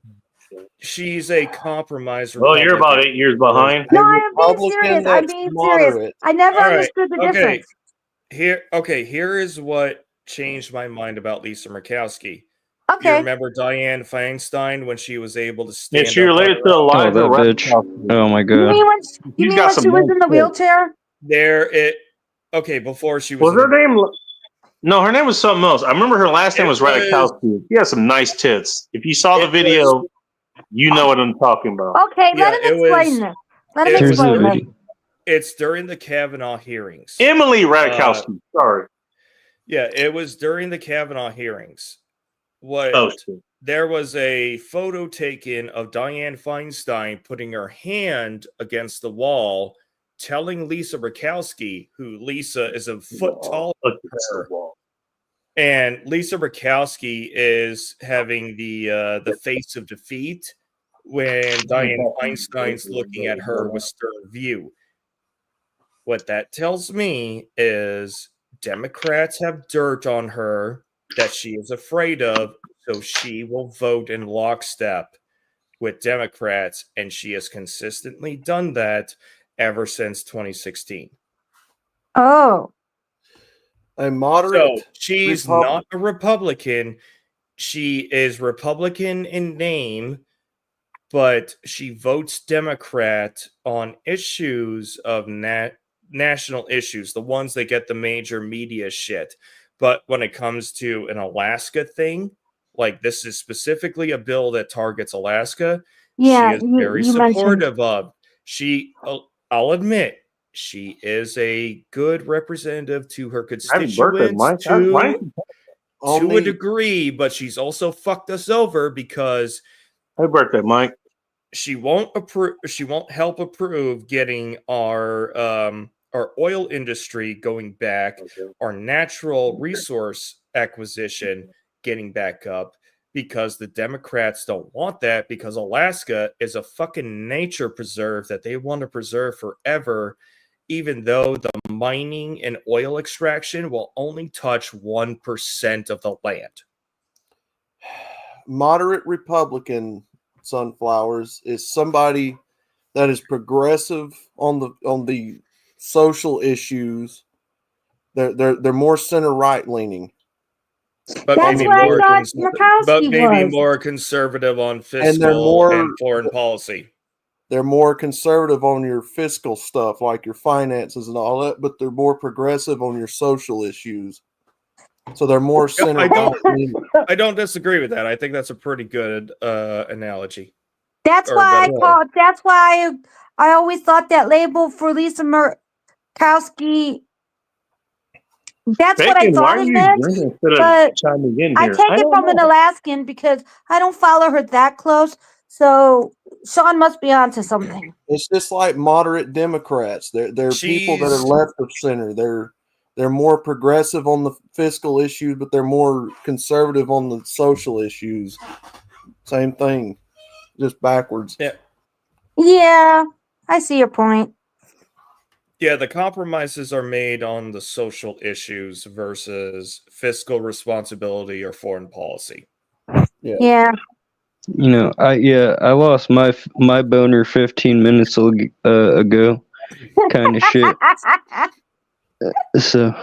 She's a compromise Well, you're about Republican. 8 years behind. No, A I'm being Republican serious. I'm that's being serious. moderate. I never All right, understood the okay. difference. Here is what changed my mind about Lisa Murkowski. You Okay. remember Dianne Feinstein when she was able to stand Is she up on related her to own? Oh, Eliza that bitch. Ratzkowski? Oh my You god. mean when she, He's got some was in the nice wheelchair? Before she Was was her name? No, her name was something else. I remember her last name It was was- Ratzkowski. She has some nice tits. If you saw the It video, you know what I'm talking about. Okay, Yeah, let him it explain was- this. Let it him was Here's the explain this. video. it's during the Kavanaugh hearings. Emily Ratajkowski. Sorry. Yeah, it was during the Kavanaugh hearings. What Oh shit. there was a photo taken of Dianne Feinstein putting her hand against the wall, telling Lisa Murkowski, who Lisa is a foot taller Look, than it's so her, long. and Lisa Murkowski is having the face of defeat when Dianne Feinstein's looking at her with stern view. What that tells me is Democrats have dirt on her that she is afraid of, so she will vote in lockstep with Democrats, and she has consistently done that ever since 2016. Oh, A moderate. So she's Republic- not a Republican. She is Republican in name, but she votes Democrat on issues of national issues, the ones that get the major media shit. But when it comes to an Alaska thing, like this is specifically a bill that targets Alaska, yeah. she is you- very you mentioned. supportive of. I'll admit, she is a good representative to her Happy birthday, constituents Mike. on to a the- degree, but she's also fucked us over because Happy birthday, Mike. she won't help approve getting our oil industry going back, our natural resource acquisition getting back up, because the Democrats don't want that, because Alaska is a fucking nature preserve that they want to preserve forever, even though the mining and oil extraction will only touch 1% of the land. Moderate Republican Sunflowers is somebody that is progressive on the social issues. They're more center right leaning, But That's maybe what I more thought Murkowski was. more conservative on And they're fiscal more- and foreign policy. they're more conservative on your fiscal stuff, like your finances and all that, but they're more progressive on your social issues. So they're more center I don't- right leaning. I don't disagree with that. I think that's a pretty good analogy. That's Or why I better. call. That's why I always thought that label for Lisa Murkowski. That's what I Bacon, why thought are it you meant. drinking instead of but chiming in I here? take it don't from an know. Alaskan because I don't follow her that close. So Sean must be onto something. It's just like moderate Democrats. They're people that are She's- left of center. They're more progressive on the fiscal issues, but they're more conservative on the social issues. Same thing, just backwards. Yeah, I see your point. Yeah, the compromises are made on the social issues versus fiscal responsibility or foreign policy. Yeah. You know, I lost my boner 15 minutes ago, kind of shit. So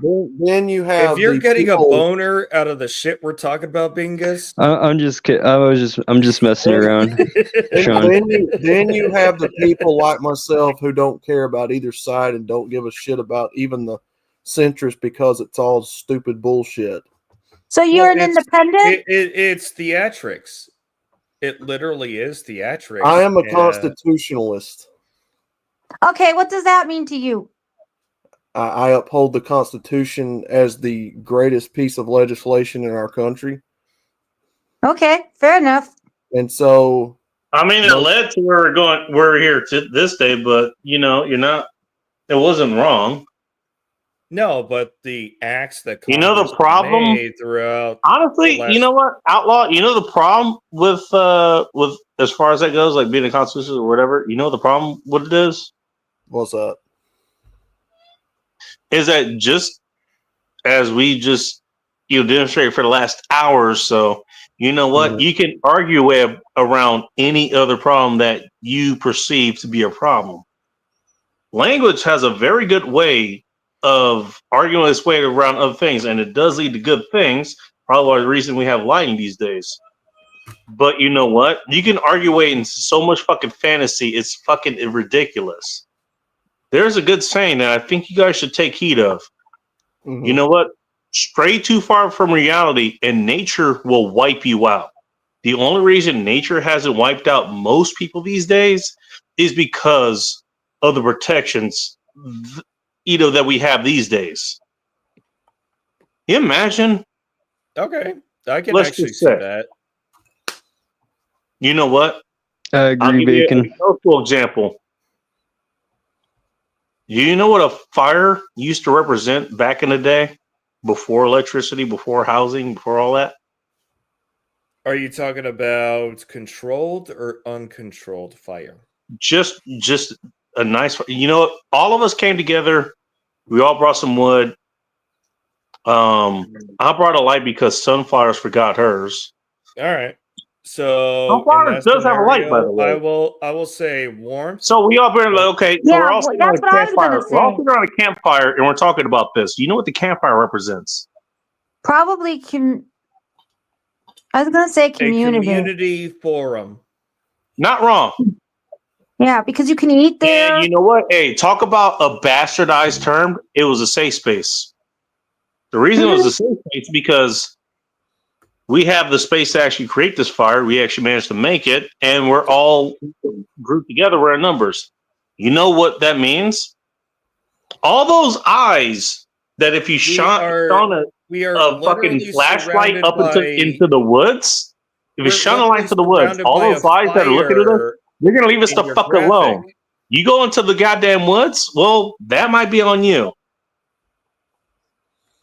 Then you have If you're the getting a people- boner out of the shit we're talking about, Bingus, I'm just kidding. I'm just messing around, Sean. then you have the people like myself who don't care about either side and don't give a shit about even the centrist because it's all stupid bullshit. So you're an it's- independent? it's theatrics. It literally is theatrics. I am a and, constitutionalist. Okay, what does that mean to you? I uphold the Constitution as the greatest piece of legislation in our country. Okay, fair enough. And so I mean, it led to where we're here to this day, but you know, it wasn't wrong. No, but the acts that You know the Congress problem? made throughout. Honestly, The you know last- what, Outlaw? You know the problem with as far as that goes, like being a constitution or whatever. You know the problem. What it what's up? is that just as we just demonstrated for the last hour or so. You know what? Mhm. You can argue around any other problem that you perceive to be a problem. Language has a very good way of arguing its way around other things, and it does lead to good things. Probably the reason we have lighting these days. But you know what? You can argue away in so much fucking fantasy, it's fucking ridiculous. There's a good saying that I think you guys should take heed of. Mhm. You know what? Stray too far from reality and nature will wipe you out. The only reason nature hasn't wiped out most people these days is because of the protections that we have these days. Can you imagine? Okay, I can Let's actually just see say- that. You know what? I I'll agree, give you Bacon. a helpful example. You know what a fire used to represent back in the day? Before electricity, before housing, before all that? Are you talking about controlled or uncontrolled fire? Just a nice, all of us came together. We all brought some wood. I brought a light because Sunflowers forgot hers. All right. So Sunflowers in that does have a light, by the way. I will say warmth. So we all been like, okay, so Yeah, we're all well, sitting on a that's what I was campfire. gonna We're all say. sitting on a campfire and we're talking about this. You know what the campfire represents? Probably I was gonna say A community. community forum. Not wrong. Yeah, because you can eat there. And you know what? Hey, talk about a bastardized term. It was a safe space. The reason it was a safe space because we have the space to actually create this fire. We actually managed to make it, and we're all grouped together. We're in numbers. You know what that means? All those eyes that if you shone We are a fucking literally flashlight surrounded up by- into the woods, if you we're shine a light into the literally woods, surrounded all by those a eyes that are looking at us, fire they're gonna leave us in the your fuck graphic. alone. You go into the goddamn woods, well, that might be on you.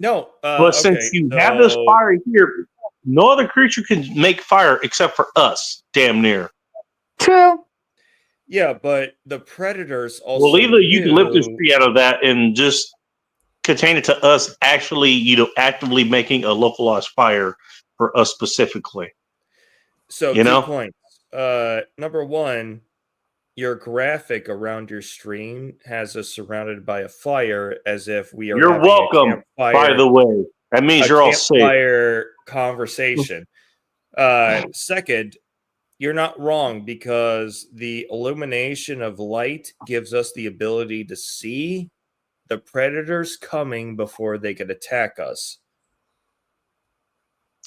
No, But since you have this so- fire here, no other creature can make fire except for us, damn near. True. Yeah, but the predators also. Well, either you can lift this knew- tree out of that and just contain it to us actually, actively making a localized fire for us specifically. So You 2 know? points. Number one, your graphic around your stream has us surrounded by a fire, as if we are. You're having a welcome, by campfire- the way. That means a you're all safe. campfire conversation. Second, you're not wrong because the illumination of light gives us the ability to see the predators coming before they could attack us.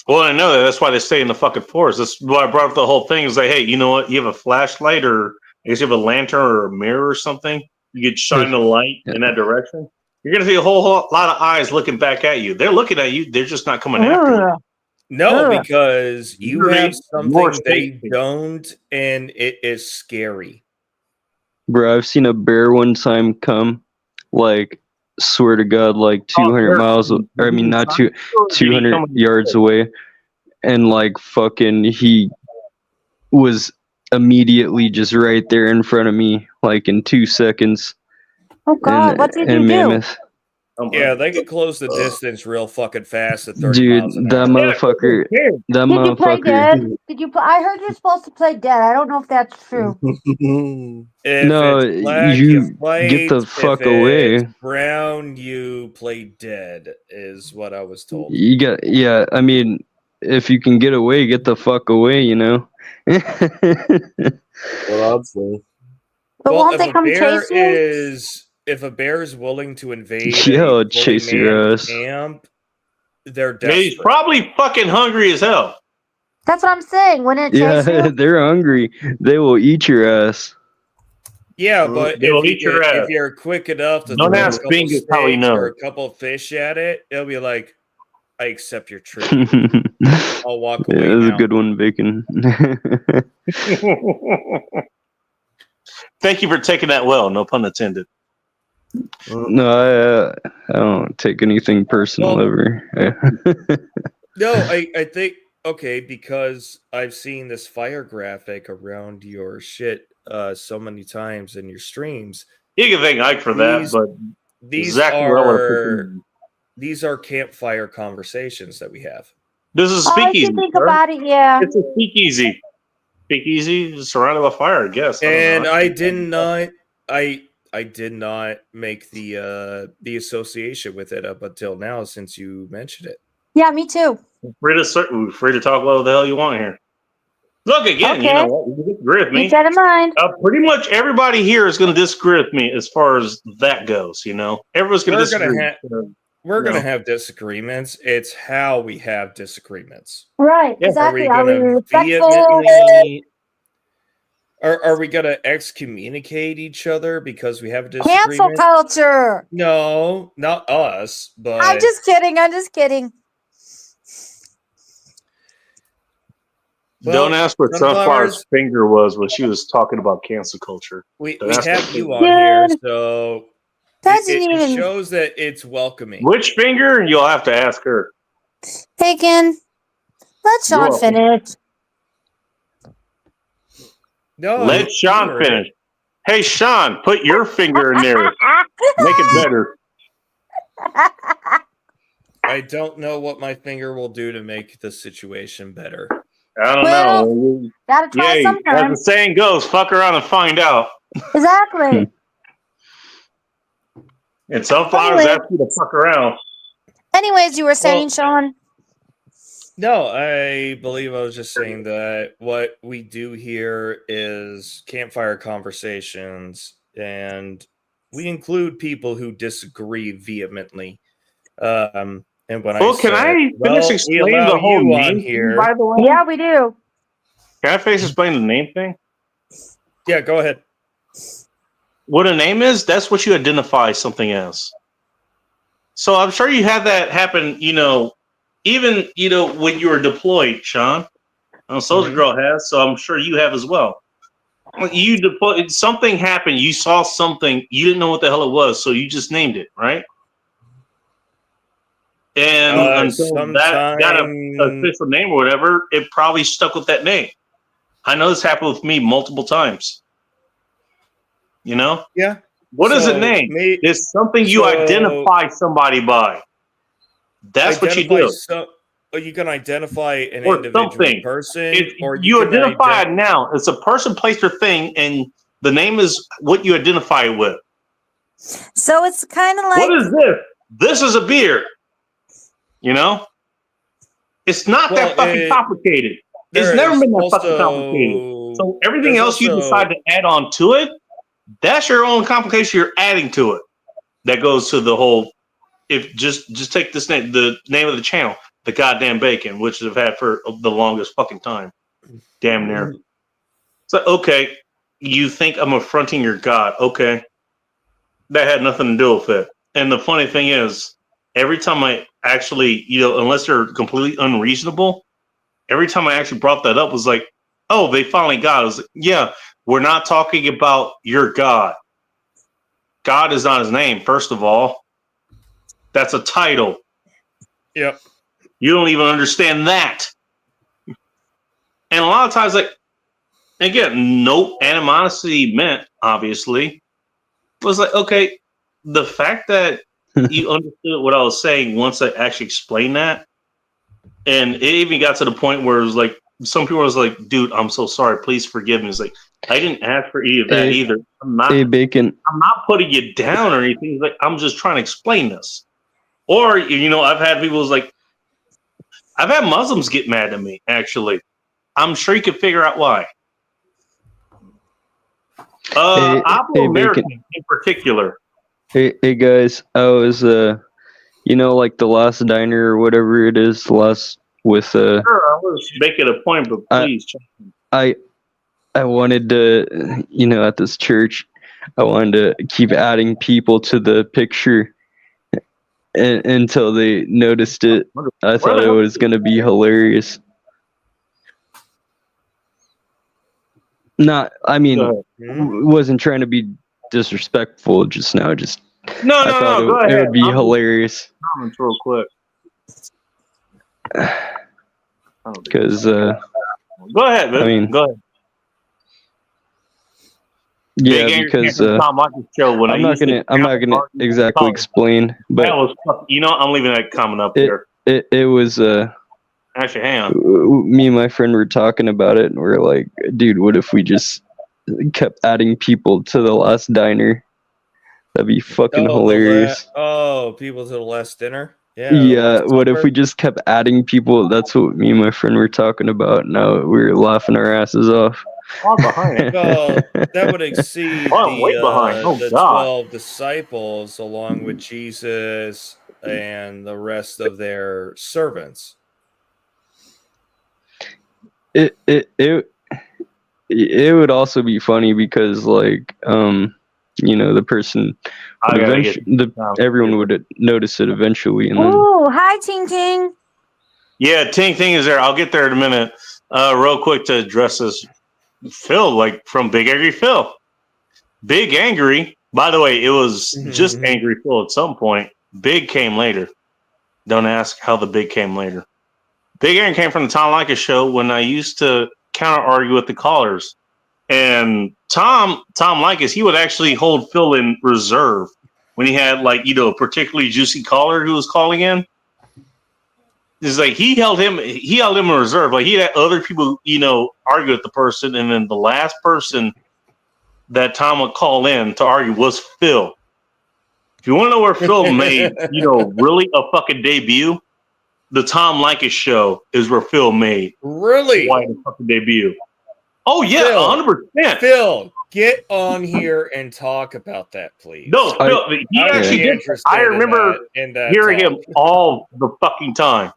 Well, I know that. That's why they stay in the fucking forest. That's why I brought up the whole thing. Is like, hey, you know what? You have a flashlight, or I guess you have a lantern or a mirror or something. You could shine the light in that direction. You're gonna see a whole lot of eyes looking back at you. They're looking at you. They're just not coming after you. Ugh. No, Ugh. because you You're have more something they safety. don't, and it is scary. Bro, I've seen a bear one time come, like, swear to God, like 200 bear. miles, or I mean, not 200 Coming- yards away, and like fucking, he was immediately just right there in front of me, like in 2 seconds. Oh God, what did you in do? Mammoth. Yeah, they could close the distance real fucking fast at 30 Dude, miles an that hour. motherfucker. That Did you play motherfucker. dead? Did you? I heard you're supposed to play dead. I don't know if that's true. If No, it's black, you fight. get the If fuck it's away. brown, you play dead, is what I was told. You got, yeah. I mean, if you can get away, get the fuck away. You know. Well, I'd say. But Well, won't if they a come bear chase you? if a bear is willing to invade Yeah, a I'll fully chase your manned ass. camp, they're Yeah, he's desperate. probably fucking hungry as hell. That's what I'm saying. Wouldn't it chase Yeah, you? they're hungry. They will eat your ass. Yeah, but They'll if, eat your if ass. you're quick enough to Don't throw a ask couple Bingus how he steaks or knows. a couple fish at it, it'll be like, I accept your yeah, tribute. I'll walk away that's a now. good one, Bacon. Thank you for taking that well. No pun intended. No, I don't take anything personal Well- ever. No, I think, okay, because I've seen this fire graphic around your shit so many times in your streams. You can thank Ike for that, These- but These Zach are campfire conversations that we have. this is Oh, I speakeasy. should think sir. about it. Yeah. It's a speakeasy. Speakeasy surrounded by fire, I guess. I don't And know. I did not I did not make the association with it up until now since you mentioned it. Yeah, me too. Free to talk whatever the hell you want here. Look again, you Okay. know what? You disagree with me. Keep that in mind. Pretty much everybody here is going to disagree with me as far as that goes. You know, everyone's going to We're gonna disagree. We're No. gonna have disagreements. It's how we have disagreements. Right. Yeah, Exactly. Are Are we we gonna respectful? vehemently? Are we gonna excommunicate each other because we have a Cancel disagreement? culture. No, not us. But I'm just kidding. I'm just kidding. Well, Don't ask what sunflowers- Sunflower's finger was when she was talking about cancel culture. we That's have the you thing. on here, Dude, so Doesn't it even. shows that it's welcoming. Which finger? You'll have to ask her. Bacon. Let Sean welcome. finish. No, Let Sean sure. finish. Hey, Sean, put your finger in there. Make it better. I don't know what my finger will do to make the situation better. I don't Well, know. Gotta try Yay, as the sometime. saying goes, fuck around and find out. Exactly. And Sunflowers Anyway. ask you to fuck around. Anyways, you were saying, Well- Sean. No, I believe I was just saying that what we do here is campfire conversations, and we include people who disagree vehemently. And when Well, can I finish we explaining allow the whole you on name here. thing, by the way? Yeah, we do. Can I finish explaining the name thing? Yeah, go ahead. What a name is, that's what you identify something as. So I'm sure you had that happen, even, when you were deployed, Sean. Soldier Girl has, so I'm sure you have as well. When you deployed, something happened, you saw something, you didn't know what the hell it was, so you just named it, right? And until that got an official name or whatever, it probably stuck with that name. I know this happened with me multiple times. Yeah. What is So a name? may- It's something you so- identify somebody by. That's what you do. You can identify an Or individual something. person, You you can identify it now. It's a person, place, or thing, and the name is what you identify it with. So it's kind of like. What is this? This is a beer. It's not Well, that fucking complicated. It's there never is been that fucking also- complicated. So everything there's else you also- decide to add on to it, that's your own complication you're adding to it. That goes to the whole. If just take this name, the name of the channel, the goddamn bacon, which I've had for the longest fucking time, damn near. So okay, you think I'm affronting your God? Okay, that had nothing to do with it. And the funny thing is, every time I actually, unless they're completely unreasonable, every time I actually brought that up, was like, oh, they finally got it. I was like, yeah, we're not talking about your God. God is not his name, first of all. That's a title. Yep. You don't even understand that. And a lot of times, again, no animosity meant, obviously. It was like, okay, the fact that you understood what I was saying once I actually explained that. And it even got to the point where it was like, some people was like, dude, I'm so sorry. Please forgive me. It's like, I didn't ask for any of that either. Hey, Bacon. I'm not putting you down or anything. It's like, I'm just trying to explain this. Or, I've had people who's like, I've had Muslims get mad at me, actually. I'm sure you could figure out why. Afro-American in particular. Hey guys, I was like the Last Diner or whatever it is, with Sure, I was making a point, but please. I wanted to, at this church, I wanted to keep adding people to the picture until they noticed it. I thought it was going to be hilarious. Wasn't trying to be disrespectful just now. I thought it would be hilarious. Real quick. Because go ahead, man. Go ahead. Yeah, because I'm not gonna exactly explain, but I'm leaving that comment up there. It was actually, hang on. Me and my friend were talking about it, and we're like, dude, what if we just kept adding people to the Last Diner? That'd be fucking hilarious. People to the last dinner? Yeah, what if we just kept adding people? That's what me and my friend were talking about. Now we were laughing our asses off. Behind. Well, that would exceed the 12 disciples along with Jesus and the rest of their servants. It would also be funny because the person everyone would notice it eventually. And then, oh, hi, Ting Ting. Yeah, Ting Ting is there. I'll get there in a minute. Real quick to address this. Phil, from Big Angry Phil. Big Angry, by the way, it was just Angry Phil at some point. Big came later. Don't ask how the big came later. Big Angry came from the Tom Leykis show when I used to counter argue with the callers. And Tom Leykis, he would actually hold Phil in reserve when he had a particularly juicy caller who was calling in. It's like he held him in reserve. Like he had other people, argue with the person, and then the last person that Tom would call in to argue was Phil. If you want to know where Phil made, really a fucking debut, the Tom Leykis show is where Phil made really a fucking debut. Oh yeah, 100%. Phil, get on here and talk about that, please. No, Phil, he actually did. I remember hearing him all the fucking time.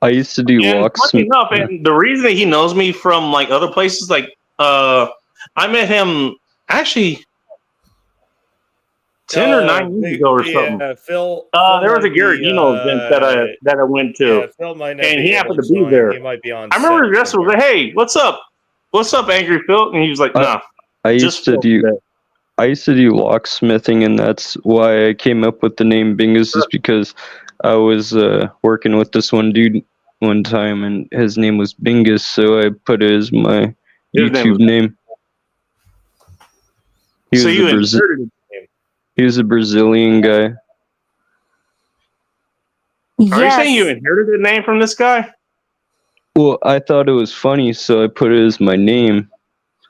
I used to do walks. Funny enough, and the reason that he knows me from other places, I met him actually 10 or 9 years ago or something. Phil. There was a Garrett event that I went to, yeah, Phil might not and be he happened to join. be there. He might be on. I remember the rest was like, "Hey, what's up? What's up, Angry Phil?" And he was like, "Nah." I used to do locksmithing, and that's why I came up with the name Bingus, just because I was working with this one dude one time, and his name was Bingus, so I put it as my YouTube name. He was a Brazilian guy. Yes. Are you saying you inherited the name from this guy? Well, I thought it was funny, so I put it as my name.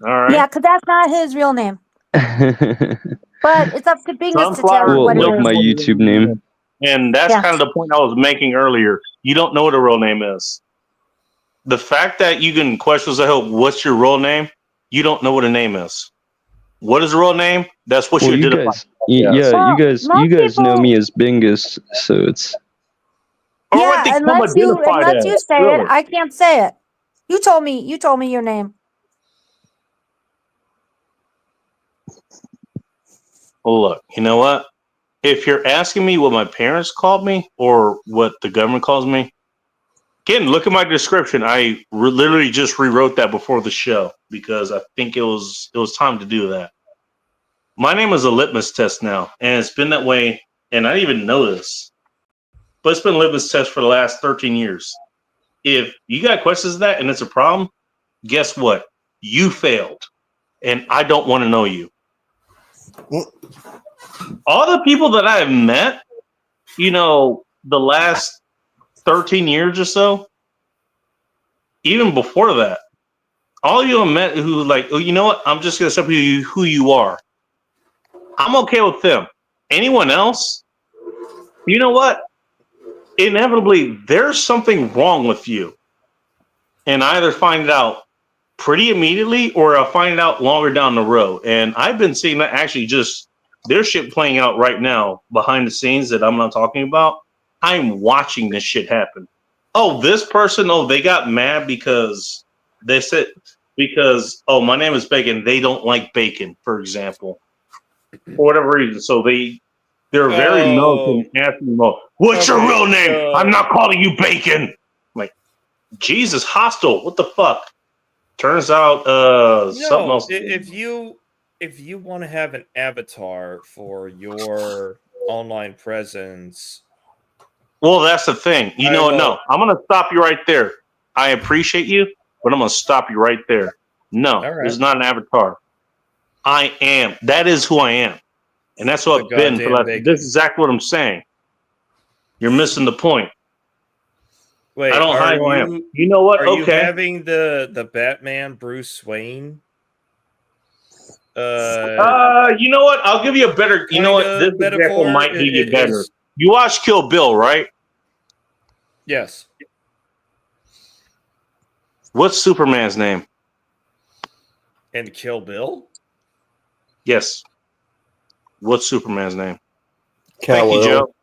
All right. Yeah, because that's not his real name. But it's up to Bingus to tell what it is. My YouTube name. And that's kind of the point I was making earlier. You don't know what a real name is. The fact that you can question, what's your real name? You don't know what a name is. What is a real name? That's what you identify. You guys know me as Bingus, so it's. Unless you say it, I can't say it. You told me your name. Well, look, you know what? If you're asking me what my parents called me or what the government calls me, again, look at my description. I literally just rewrote that before the show because I think it was time to do that. My name is a litmus test now, and it's been that way, and I didn't even know this, but it's been a litmus test for the last 13 years. If you got questions of that and it's a problem, guess what? You failed, and I don't want to know you. All the people that I have met the last 13 years or so, even before that, all you met who like, oh, you know what? I'm just gonna accept who you are. I'm okay with them. Anyone else, you know what? Inevitably, there's something wrong with you, and I either find it out pretty immediately or I'll find it out longer down the road. And I've been seeing that actually just there's shit playing out right now behind the scenes that I'm not talking about. I'm watching this shit happen. Oh, this person, they got mad because they said, my name is Bacon. They don't like bacon, for example, for whatever reason. So they're very militant asking, what's your real name? I'm not calling you Bacon. I'm like, Jesus, hostile. What the fuck? Turns out something else. If you want to have an avatar for your online presence, well, that's the thing. You know what? No, I'm going to stop you right there. I appreciate you, but I'm going to stop you right there. No, it's not an avatar. I am. That is who I am. And that's what I've been for last. This is exactly what I'm saying. You're missing the point. Wait, I don't hide who I am. You know what? Are you Okay. having the Batman Bruce Wayne? You know what? I'll give you a better. You know what? This example might give you better. You watch Kill Bill, right? Yes. What's Superman's name? And Kill Bill? Yes. What's Superman's name? Kal-El. Thank you, Joe.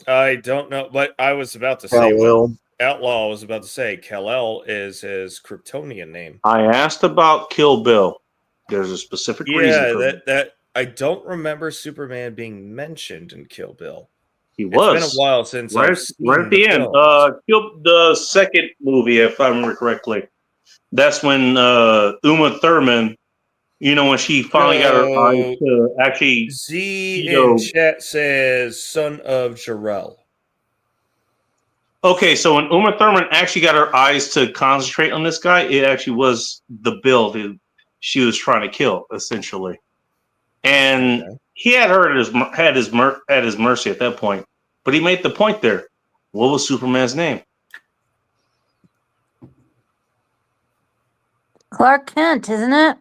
I don't know, but I was about to say Kal-El. Outlaw was about to say Kal-El is his Kryptonian name. I asked about Kill Bill. There's a specific reason for that I don't remember Superman being mentioned in Kill Bill. He was. It's been a while since right at the end. The second movie, if I remember correctly. That's when Uma Thurman, when she finally got her eyes to actually. Z in chat says son of Jarrell. Okay, so when Uma Thurman actually got her eyes to concentrate on this guy, it actually was the Bill that she was trying to kill, essentially. And he had her at his mercy at that point. But he made the point there. What was Superman's name? Clark Kent, isn't it?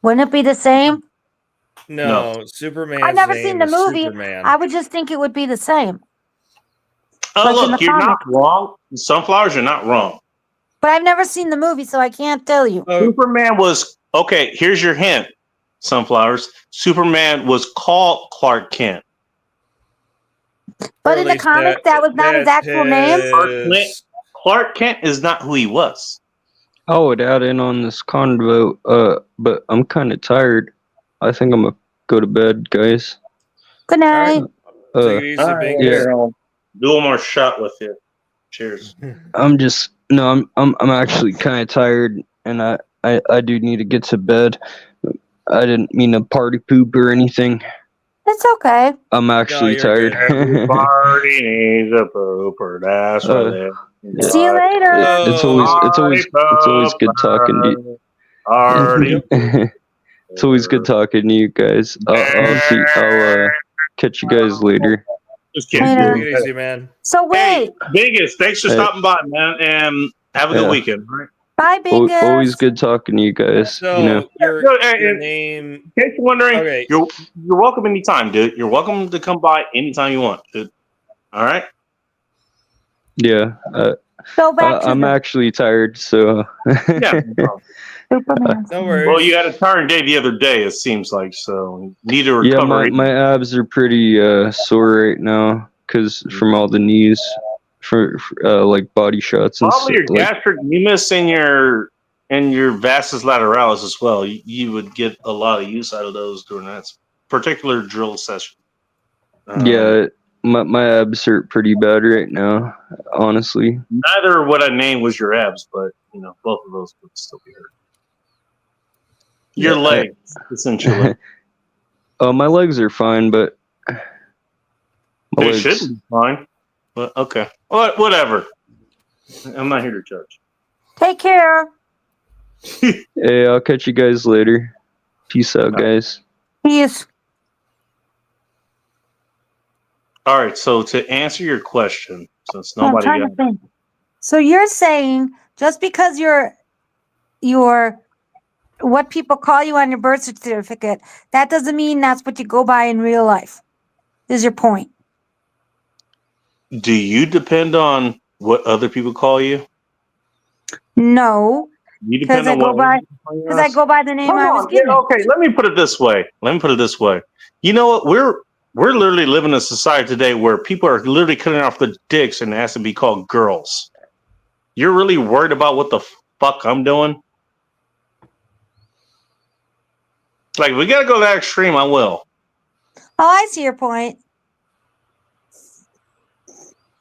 Wouldn't it be the same? No. Superman's I've never name seen the is movie. Superman. I would just think it would be the same. Oh, Like in look, the you're not comic. wrong. Sunflowers, you're not wrong. But I've never seen the movie, so I can't tell you. Superman was okay. Here's your hint, Sunflowers. Superman was called Clark Kent. But in the comic, that was not his actual name. Clark Kent is not who he was. I would add in on this convo, but I'm kind of tired. I think I'm gonna go to bed, guys. Good night. Take it easy, Big Yeah. Do one more shot with you. Cheers. I'm actually kind of tired, and I do need to get to bed. I didn't mean to party poop or anything. It's okay. I'm actually tired. Party needs a pooper. That's what it is. See you later. It's always good talking to you. It's always good talking to you guys. I'll catch you guys later. Just kidding. Later. Take it easy, man. So wait. Vegas, thanks for stopping by, man, and have a good weekend. Right? Bye, Bingus. Always good talking to you guys. So your name. In case you're wondering, Okay. you're welcome anytime, dude. You're welcome to come by anytime you want, dude. All right. Yeah. Go back to I'm actually tired, so. Yeah. Superman. No worries. Well, you had a tiring day the other day, it seems like, so you need to recover. Yeah, my abs are pretty sore right now because from all the knees, for like body shots and Probably your stuff. gastric humus and your vastus lateralis as well. You would get a lot of use out of those during that particular drill session. Yeah, my abs hurt pretty bad right now, honestly. Neither what I named was your abs, but both of those would still be hurt. Your legs, essentially. My legs are fine, but They should be fine. But okay. Whatever. I'm not here to judge. Take care. Hey, I'll catch you guys later. Peace out, guys. Peace. All right. So to answer your question, since I'm nobody trying got to think. So you're saying just because you're what people call you on your birth certificate, that doesn't mean that's what you go by in real life. Is your point? Do you depend on what other people call you? No, You because depend I on what go other by people call you because I as? go by the name Come I was on. Yeah, given. okay. Let me put it this way. You know what? We're literally living in a society today where people are literally cutting off their dicks and asking to be called girls. You're really worried about what the fuck I'm doing? Like, if we gotta go that extreme, I will. Oh, I see your point.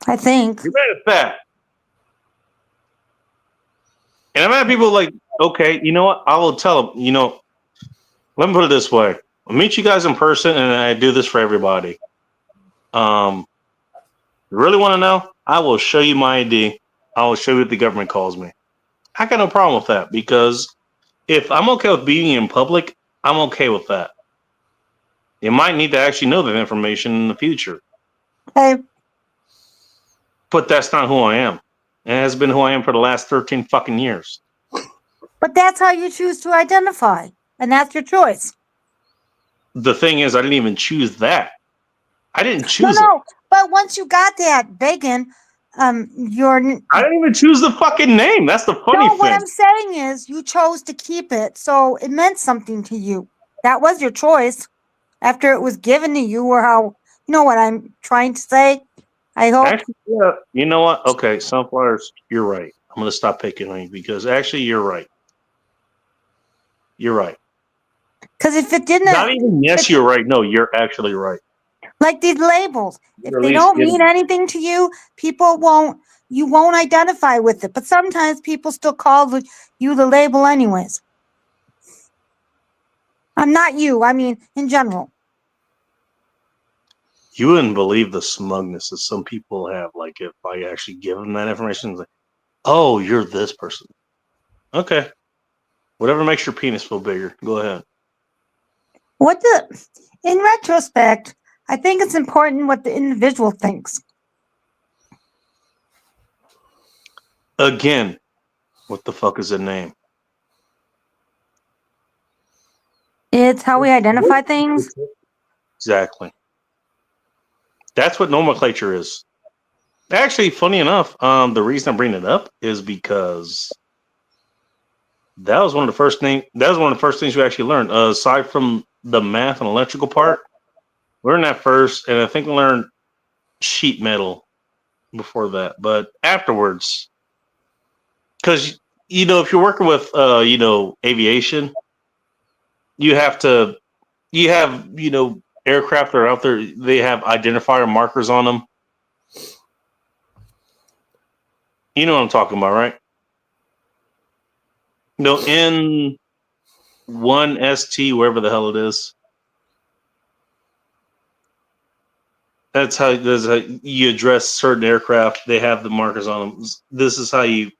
I think. You're mad at that. And I've had people like, okay, you know what? I will tell them, let me put it this way. I'll meet you guys in person and I do this for everybody. You really want to know? I will show you my ID. I will show you what the government calls me. I got no problem with that because if I'm okay with being in public, I'm okay with that. You might need to actually know that information in the future, Okay. but that's not who I am. And it has been who I am for the last 13 fucking years. But that's how you choose to identify, and that's your choice. The thing is, I didn't even choose that. I didn't No, choose it. no. But once you got that bacon, you're I didn't even choose the fucking name. That's the funny no. What thing. I'm saying is, you chose to keep it, so it meant something to you. That was your choice after it was given to you, or how you know what I'm trying to say. I hope. Actually, yeah, you know what? Okay, sunflowers, you're right. I'm gonna stop picking on you because actually, you're right. You're right. Because if it didn't, Not even yes, you're right. No, you're actually right. like these labels, if You're at they least don't mean getting. anything to you, you won't identify with it. But sometimes people still call you the label anyways. I'm not you. I mean, in general. You wouldn't believe the smugness that some people have. Like if I actually give them that information, it's like, oh, you're this person. Okay, whatever makes your penis feel bigger. Go ahead. In retrospect, I think it's important what the individual thinks. Again, what the fuck is a name? It's how we identify things. Exactly. That's what nomenclature is. Actually, funny enough, the reason I'm bringing it up is because that was one of the first thing. That was one of the first things we actually learned. Aside from the math and electrical part, we learned that first, and I think we learned sheet metal before that. But afterwards, because if you're working with aviation, you have aircraft that are out there. They have identifier markers on them. You know what I'm talking about, right? No, N1ST, wherever the hell it is. That's how you address certain aircraft. They have the markers on them. This is how you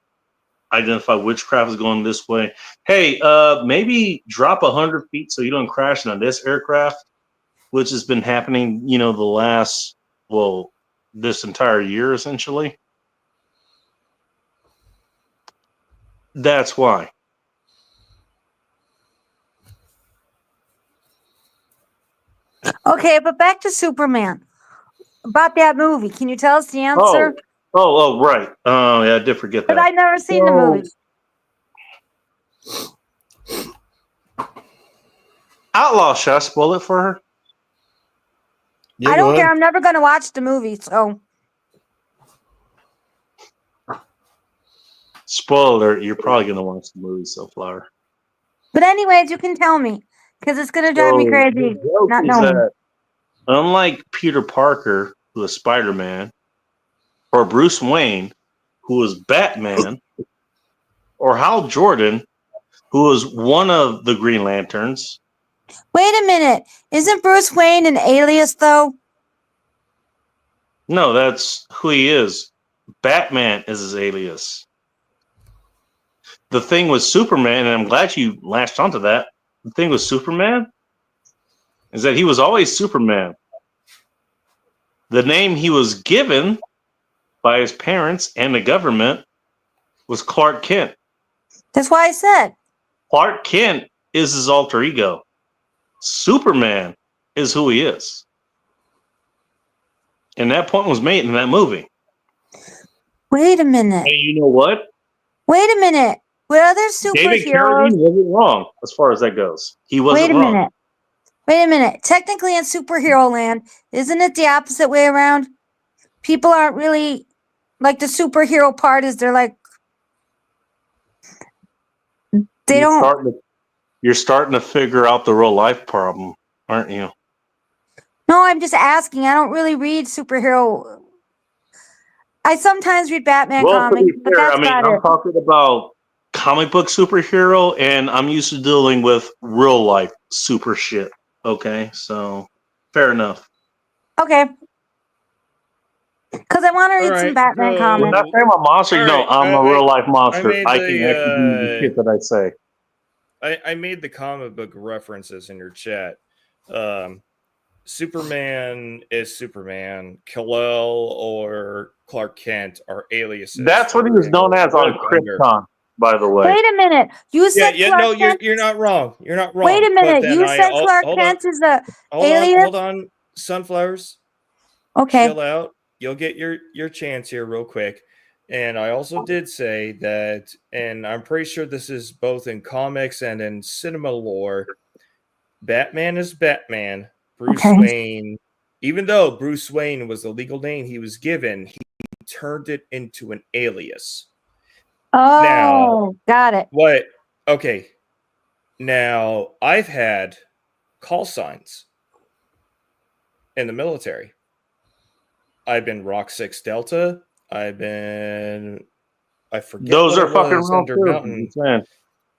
identify which craft is going this way. Hey, maybe drop 100 feet so you don't crash into this aircraft, which has been happening, this entire year, essentially. That's why. Okay, but back to Superman. About that movie, can you tell us the answer? Right. Oh, yeah, I did forget Because that. I've never seen the movie. Outlaw, should I spoil it for her? Yeah, I go don't care. ahead. I'm never going to watch the movie. So, Spoiler alert, you're probably going to watch the movie, Sunflower. but anyways, you can tell me because it's going to drive me So, crazy the joke not is knowing. that unlike Peter Parker, who was Spider-Man, or Bruce Wayne, who was Batman, or Hal Jordan, who was one of the Green Lanterns. Wait a minute. Isn't Bruce Wayne an alias though? No, that's who he is. Batman is his alias. The thing with Superman, and I'm glad you latched onto that, the thing with Superman is that he was always Superman. The name he was given by his parents and the government was Clark Kent. That's why I said. Clark Kent is his alter ego. Superman is who he is. And that point was made in that movie. Wait a minute. And you know what? Wait a minute. With other David superheroes. Carradine wasn't wrong as far as that goes. He wasn't Wait a wrong. minute. Wait a minute. Technically, in superhero land, isn't it the opposite way around? People aren't really like the superhero part is they're like they don't. You're starting to figure out the real life problem, aren't you? No, I'm just asking. I don't really read superhero. I sometimes read Batman Well, to be comics, but fair, that's I mean, about I'm it. talking about comic book superhero, and I'm used to dealing with real life super shit. Okay, so fair enough. Okay. Because I want to read some Alright, Batman so- When comics. I say I'm a monster, All no, right, I'm a real life monster. made I the, can actually do the shit that I say. I made the comic book references in your chat. Superman is Superman. Kal-El or Clark Kent are aliases. That's what he was known as on Krypton, by the way. Wait a minute. You said Clark no, Kent. you're not wrong. You're not wrong. Wait a But minute. then You said Clark hold Kent is a on, alien? hold on, sunflowers. okay. Chill out. You'll get your chance here real quick. And I also did say that, and I'm pretty sure this is both in comics and in cinema lore, Batman is Batman. Bruce Okay. Wayne, even though Bruce Wayne was the legal name he was given, he turned it into an alias. Oh, got it. What? Okay. Now, I've had call signs in the military. I've been Rock 6 Delta. I forget Those what are it fucking was real under too, Mountain, I'm saying.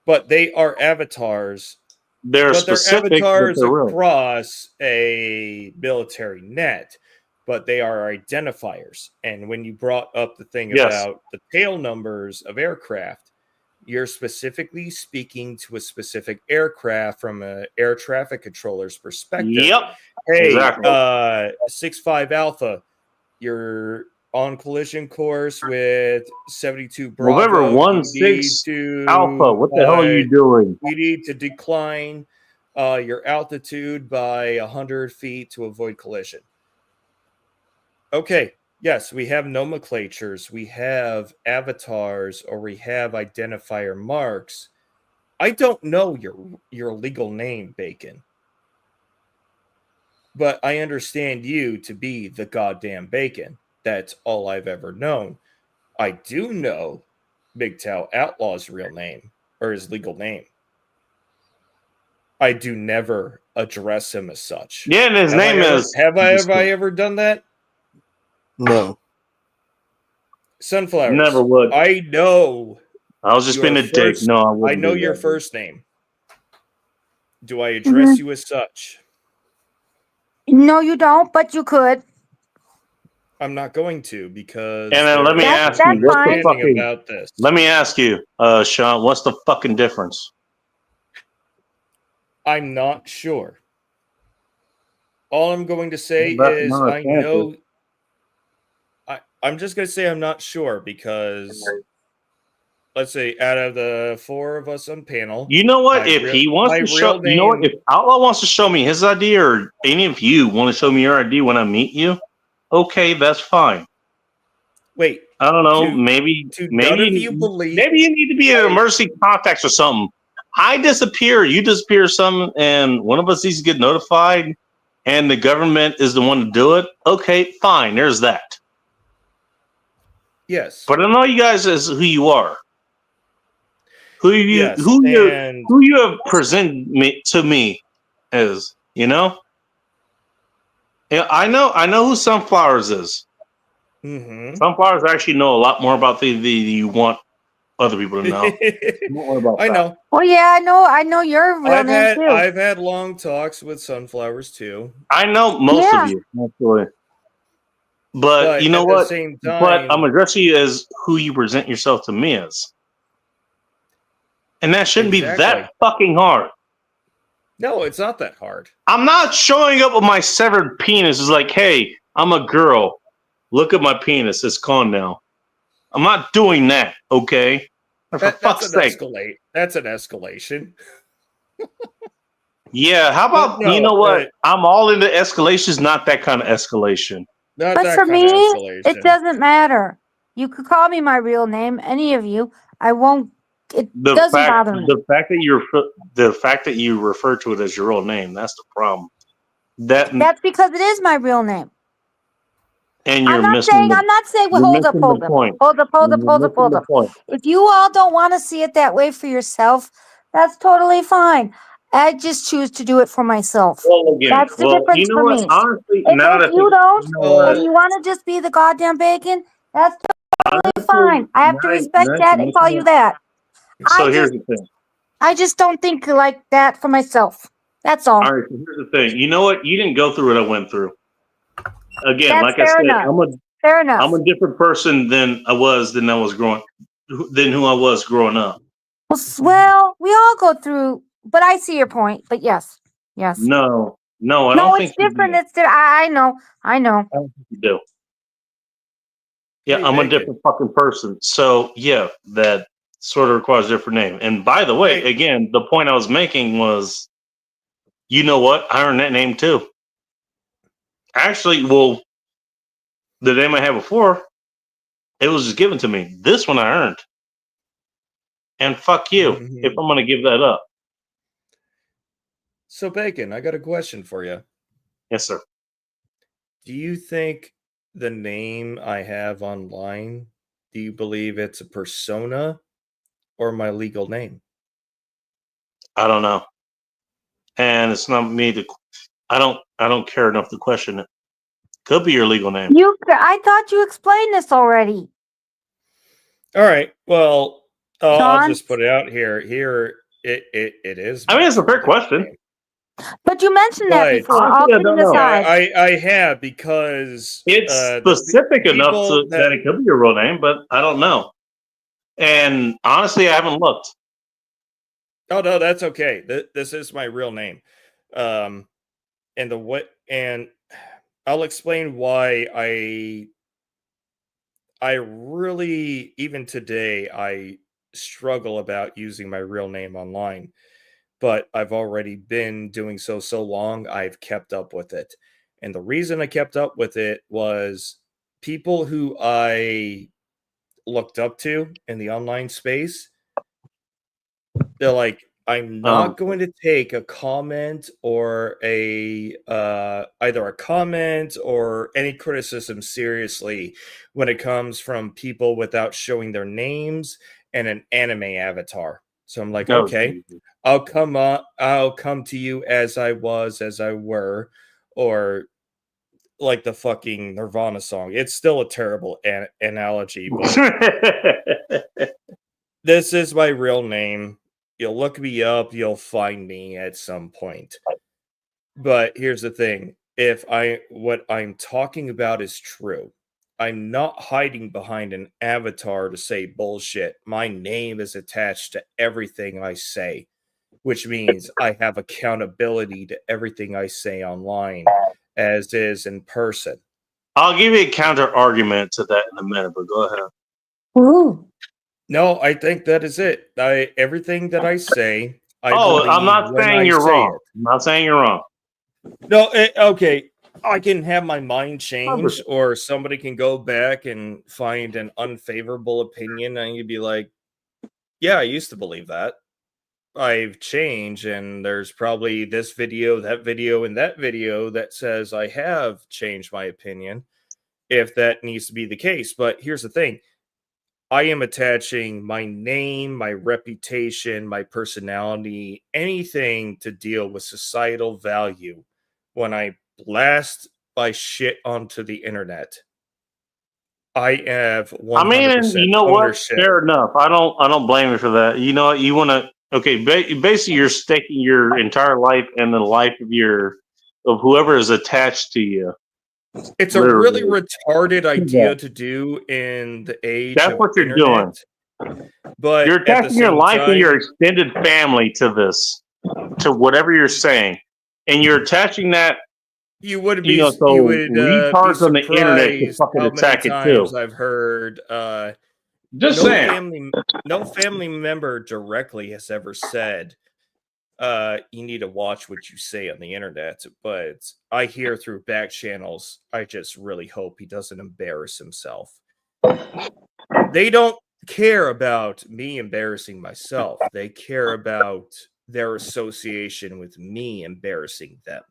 but they are avatars. They're But they're specific, avatars but they're real. across a military net, but they are identifiers. And when you brought up the thing Yes. about the tail numbers of aircraft, you're specifically speaking to a specific aircraft from an air traffic controller's perspective. Yep. Hey, Exactly. 6-5 Alpha, you're on collision course with 72 Bravo. November You 1-6 need to, Alpha, what the hell are you doing? we need to decline your altitude by 100 feet to avoid collision. Okay, yes, we have nomenclatures, we have avatars, or we have identifier marks. I don't know your legal name, Bacon. But I understand you to be the goddamn Bacon. That's all I've ever known. I do know Big Tao Outlaw's real name, or his legal name. I do never address him as such. Yeah, and his name is. Have I ever done that? No. Sunflowers. Never would. I know. I was just your being a dick. first- No, I I wouldn't. know do your that. first name. Do I address you as such? No, you don't, but you could. I'm not going to because. And then let me there's ask That's you, what's the fine. understanding fucking? about this. Let me ask you, Sean, what's the fucking difference? I'm not sure. All I'm going to say Well, that's is not a I answer. know. I'm just going to say I'm not sure because, let's say, out of the four of us on panel, You know what? My If real- he wants my to show, real you know what? name- If Outlaw wants to show me his ID, or any of you want to show me your ID when I meet you, okay, that's fine. wait, I don't know. Do- maybe do none of you believe? maybe you need to be in emergency contacts or something. I disappear, you disappear, something, and one of us needs to get notified, and the government is the one to do it. Okay, fine. There's that. Yes. But I know you guys as who you are. Who you Yes, who you and who you have presented me to me as, you know? Yeah, I know who Sunflowers is. mhm. Sunflowers actually know a lot more about the you want other people to know. Don't worry about I that. know. Well, yeah, I know your real name too. I've had long talks with Sunflowers too. I know most Yeah. of you, actually. But you know at what? The same time, But I'm addressing you as who you present yourself to me as. And that shouldn't be Exactly. that fucking hard. no, it's not that hard. I'm not showing up with my severed penis. It's like, hey, I'm a girl. Look at my penis. It's gone now. I'm not doing that, okay? For fuck's sake. That's an escalation. Yeah, how But about, you no, know what? I'm all into escalations, not that kind of escalation. Not But that for kind me, of it escalation. doesn't matter. You could call me my real name, any of you. I won't. It The doesn't fact, bother me. the fact that you refer to it as your real name, that's the problem. That's because it is my real name. And I'm you're not missing saying. the, I'm not saying. Well, you're hold up, missing hold the up, point. hold up, hold up, You're hold up, missing hold the up. point. If you all don't want to see it that way for yourself, that's totally fine. I just choose to do it for myself. Well, again, That's the you difference know for what? me. Honestly, now If that I you think, don't, you know and what? you want to just be the goddamn bacon, that's totally fine. I have to respect Now that you're and tell missing you it. that. So here's the thing. I just don't think like that for myself. That's all. All right, so here's the thing. You know what? You didn't go through what I went through. Again, That's like I fair said, enough. I'm Fair enough. a different person than I was who I was growing up. Well, we all go through, but I see your point. But yes, yes. No, I No, don't it's think you different. do. It's I know. I know. I don't think you do. Yeah, Hey, I'm a Bacon. different fucking person. So yeah, that sort of requires a different name. And by the way, Hey. again, the point I was making was, you know what? I earned that name too. Actually, well, the name I had before, it was just given to me. This one I earned. And fuck you if I'm gonna give that up. So, Bacon, I got a question for you. Yes, sir. Do you think the name I have online, do you believe it's a persona or my legal name? I don't know. And it's not me to I don't care enough to question it. Could be your legal name. I thought you explained this already. All right. Well, I'll Sean? just put it out here. Here it is. I mean, my it's a fair legal question. name. But you mentioned that But before. honestly, All I kidding don't know. aside. I have because It's the specific enough people that it could be your real name, but I don't know. And honestly, I haven't looked. Oh no, that's okay. This is my real name. And I'll explain why I really, even today, I struggle about using my real name online. But I've already been doing so long, I've kept up with it. And the reason I kept up with it was people who I looked up to in the online space, they're like, I'm not going to take a comment or a either a comment or any criticism seriously when it comes from people without showing their names and an anime avatar. So I'm like, Oh, okay, Jesus. I'll come to you as I was, as I were, or like the fucking Nirvana song. It's still a terrible analogy, but this is my real name. You'll look me up, you'll find me at some point. But here's the thing. If what I'm talking about is true, I'm not hiding behind an avatar to say bullshit. My name is attached to everything I say, which means I have accountability to everything I say online, as is in person. I'll give you a counter argument to that in a minute, but go ahead. Ooh. No, I think that is it. Everything that I say, I I'm believe not when saying I you're say wrong. it. I'm not saying you're wrong. No, okay. I can have my mind change, or somebody can go back and find an unfavorable opinion, and you'd be like, yeah, I used to believe that. I've changed, and there's probably this video, that video, and that video that says I have changed my opinion, if that needs to be the case. But here's the thing. I am attaching my name, my reputation, my personality, anything to deal with societal value when I blast my shit onto the internet. I have 100% I mean, you know what? ownership. Fair enough. I don't blame you for that. You know what? You want to basically you're staking your entire life and the life of whoever is attached to you. It's a really retarded idea to do in the age That's of what you're internet. But You're at the attaching your same life and your time, extended family to this, to whatever you're saying, and you're attaching that You would You be know, so you would be retards on the internet can surprised fucking how many attack it times too. I've heard Just saying. no family member directly has ever said you need to watch what you say on the internet, but I hear through back channels, I just really hope he doesn't embarrass himself. They don't care about me embarrassing myself. They care about their association with me embarrassing them.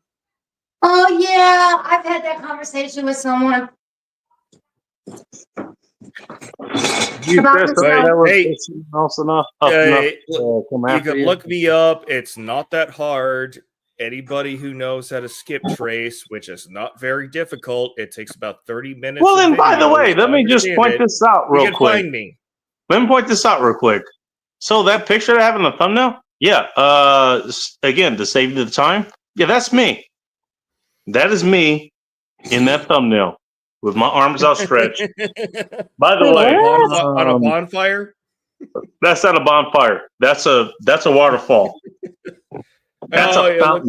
Oh yeah, I've had that conversation with someone. You About said the something show. that was Hey, enough enough come you after can you. look me up. It's not that hard. Anybody who knows how to skip trace, which is not very difficult, it takes about 30 minutes. Well, of then, by the videos way, to let me just understand point it. this out You real can quick. find me. Let me point this out real quick. So that picture that I have in the thumbnail, yeah. Again, to save you the time, yeah, that's me. That is me in that thumbnail with my arms outstretched. By the Wait, way, what? On a bonfire? that's not a bonfire. That's a waterfall. That's Oh, a it fountain.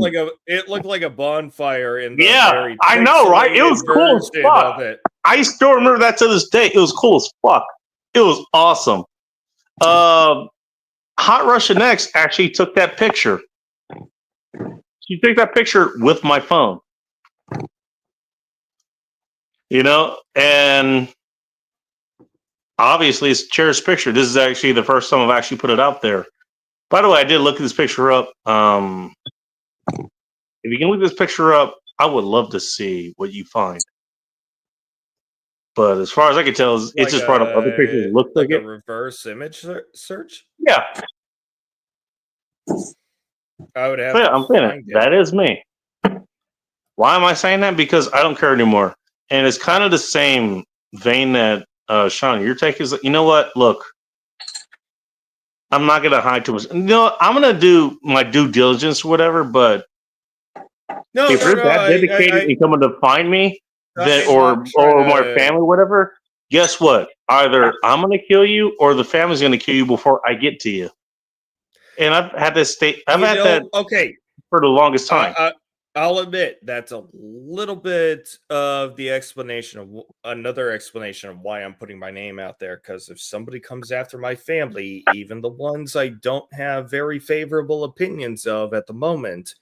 looked like a bonfire in the Yeah, very I know, right? It was pixelated cool as version fuck. of it. I still remember that to this day. It was cool as fuck. It was awesome. Hot Russian X actually took that picture. She took that picture with my phone. You know, and obviously it's a cherished picture. This is actually the first time I've actually put it out there. By the way, I did look this picture up. If you can look this picture up, I would love to see what you find. But as far as I can tell, it's just brought up other pictures that look like a it. reverse image search. Yeah. I would have So yeah, to I'm saying find it. That is me. Why am I saying that? Because I don't care anymore. And it's kind of the same vein that Sean, your take is, you know what? Look, I'm not going to hide too much. No, I'm going to do my due diligence or whatever, but if you're that dedicated and coming to find me, then or my family, whatever, guess what? Either I'm going to kill you or the family's going to kill you before I get to you. And I've had this that okay for the longest time. I'll admit that's a little bit of the explanation of another explanation of why I'm putting my name out there. Because if somebody comes after my family, even the ones I don't have very favorable opinions of at the moment,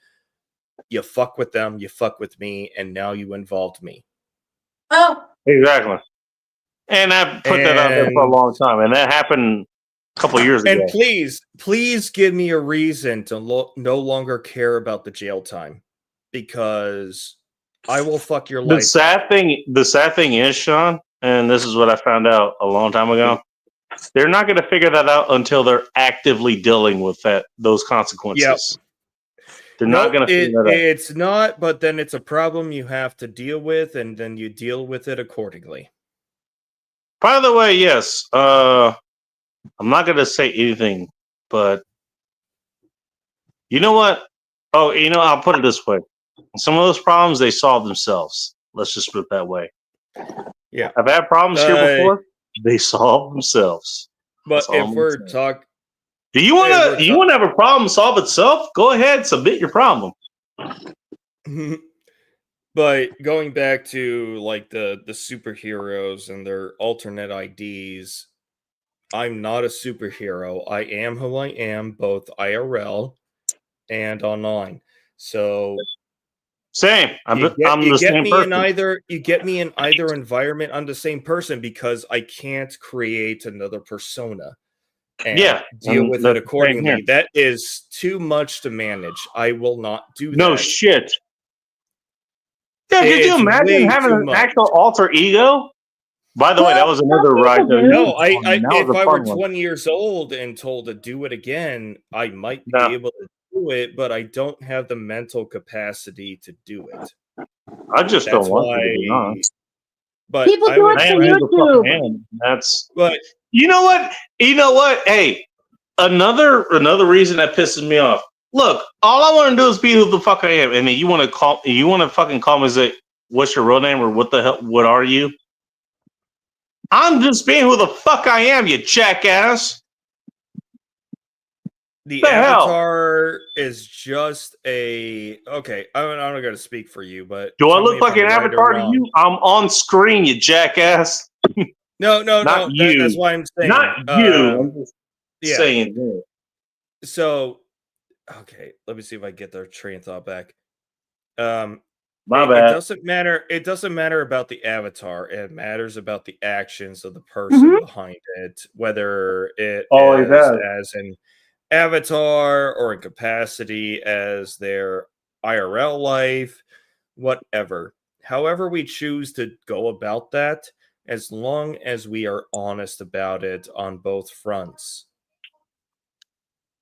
you fuck with them, you fuck with me, and now you involved me. Oh, exactly. And I've put that out there for a long time, and that happened a couple of years ago. And please give me a reason to no longer care about the jail time, because I will fuck your life. The sad thing is, Sean, and this is what I found out a long time ago. They're not going to figure that out until they're actively dealing with those consequences. Yep. They're not going to figure that out. It's not, but then it's a problem you have to deal with, and then you deal with it accordingly. By the way, yes, I'm not going to say anything, but you know what? Oh, you know, I'll put it this way. Some of those problems, they solve themselves. Let's just put it that way. Yeah. I've had problems here before. They solve themselves. But if we're talking... Do you want to have a problem solve itself? Go ahead, submit your problem. But going back to like the superheroes and their alternate IDs, I'm not a superhero. I am who I am, both IRL and online. So same. I'm the same person. You get me in either environment. I'm the same person because I can't create another persona and deal with it accordingly. That is too much to manage. I will not do that. No shit. Yeah, could you imagine having an actual alter ego? By the way, that was another ride. No, if I were 20 years old and told to do it again, I might be able to do it, but I don't have the mental capacity to do it. I just don't want to be honest. But people do it for YouTube. But you know what? Hey, another reason that pisses me off. Look, all I want to do is be who the fuck I am, and then you want to fucking call me and say, "What's your real name?" or "What the hell? What are you?" I'm just being who the fuck I am, you jackass. The The hell? avatar is just a okay. I'm not going to speak for you, but Do I tell me look if like I'm an right or avatar to wrong. you? I'm on screen, you jackass. No, Not that's you. why I'm saying. Not you. I'm just Yeah. saying. Yeah. So, okay, let me see if I get their train of thought back. My It bad. doesn't matter. It doesn't matter about the avatar. It matters about the actions of the person Mhm. behind it, whether it Always is has. as an avatar or in capacity as their IRL life, whatever. However, we choose to go about that, as long as we are honest about it on both fronts.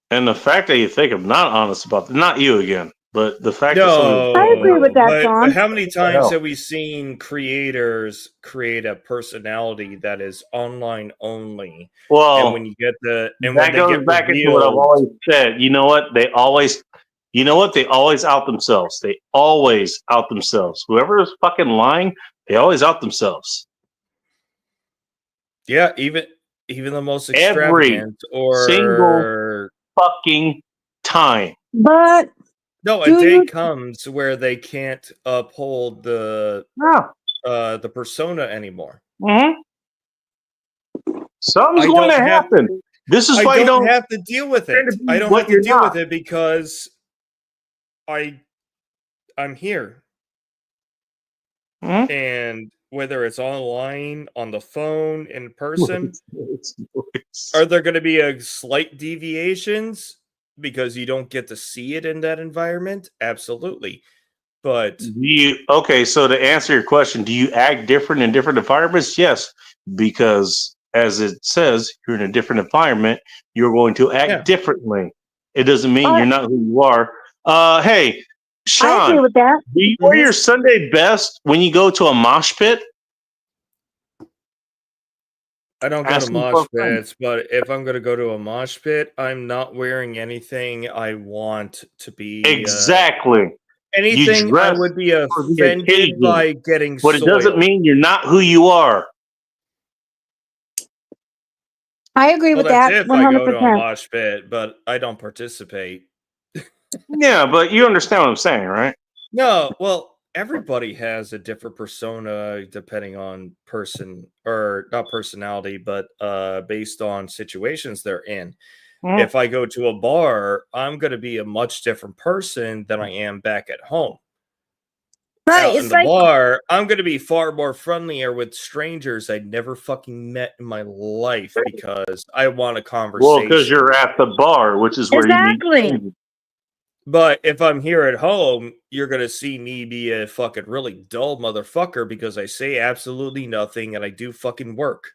And the fact that you think I'm not honest about not you again, but the fact that somebody I agree with No, that, but John. how many the times hell? have we seen creators create a personality that is online only, and Well, when you get the and when that they goes get back into what I've revealed, always said. You know what? They always out themselves. They always out themselves. Whoever is fucking lying, they always out themselves. yeah, even the most Every extravagant single or fucking time. But no, a do day you? comes where they can't uphold Yeah. the persona anymore. hmm Something's I going don't to have happen. This is I why you don't don't have to deal with try it. to be I don't what have to you're deal with not. it because I'm here. Mhm. And whether it's online, on the phone, in person, are there going to be a slight deviations because you don't get to see it in that environment? Absolutely. But Okay, so to answer your question, do you act different in different environments? Yes, because as it says, you're in a different environment, you're going to act yeah, differently. It doesn't mean I you're not who you are. Hey, agree Sean, with that. do you wear Mhm. your Sunday best when you go to a mosh pit? I don't go to Asking mosh for a friend. pits, but if I'm going to go to a mosh pit, I'm not wearing anything I want to be. Exactly. You Anything I dress would be for the offended occasion, by getting but it doesn't soiled. mean you're not who you are. I agree Well, with that's that if I go to a 100%. mosh pit, but I don't participate. Yeah, but you understand what I'm saying, right? No, well, everybody has a different persona depending on person or not personality, but based on situations they're in. Mhm. If I go to a bar, I'm going to be a much different person than I am back at home. Right. Out in It's the like, bar, I'm going to be far more friendlier with strangers I'd never fucking met in my life because I want a Well, because conversation. you're at the bar, which is where you meet exactly. strangers. But if I'm here at home, you're going to see me be a fucking really dull motherfucker because I say absolutely nothing and I do fucking work.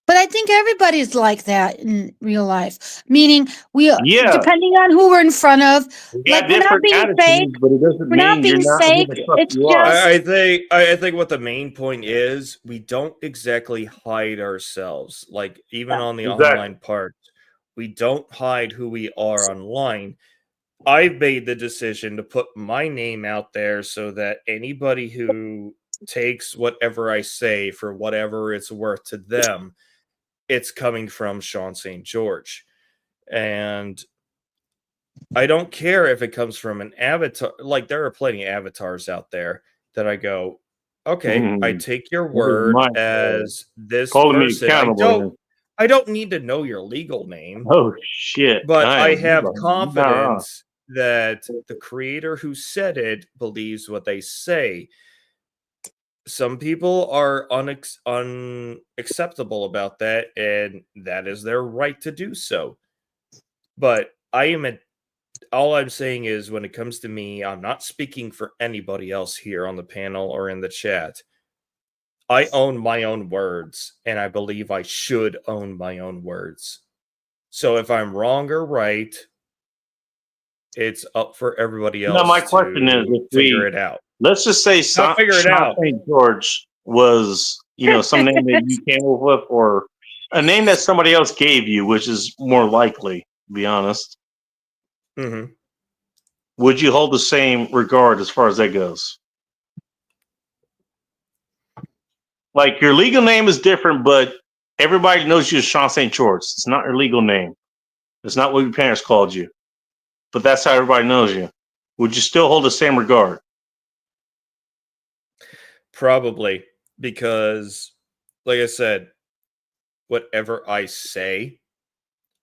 But I think everybody's like that in real life. Meaning, Yeah, depending on who we're in front of, you like got we're not different being fake. attitudes, but it doesn't We're not mean you're being not who fake. the fuck It's you are. just I think what the main point is, we don't exactly hide ourselves. Like even on the Exactly. online part, we don't hide who we are online. I've made the decision to put my name out there so that anybody who takes whatever I say for whatever it's worth to them, it's coming from Sean St. George. And I don't care if it comes from an avatar. Like there are plenty of avatars out there that I go, okay, I take your word as this Calling me person. accountable. I don't need to know your legal name, Oh shit! but I am have nah. confidence that the creator who said it believes what they say. Some people are unacceptable about that, and that is their right to do so. But all I'm saying is when it comes to me, I'm not speaking for anybody else here on the panel or in the chat. I own my own words, and I believe I should own my own words. So if I'm wrong or right, it's up for everybody else Now my question is, to if figure it out. let's just say I'll figure it Sean out. St. George was, some name that you came up with, or a name that somebody else gave you, which is more likely, to be honest. hmm Would you hold the same regard as far as that goes? Like your legal name is different, but everybody knows you as Sean St. George. It's not your legal name. It's not what your parents called you, but that's how everybody knows you. Would you still hold the same regard? Probably, because, like I said, whatever I say,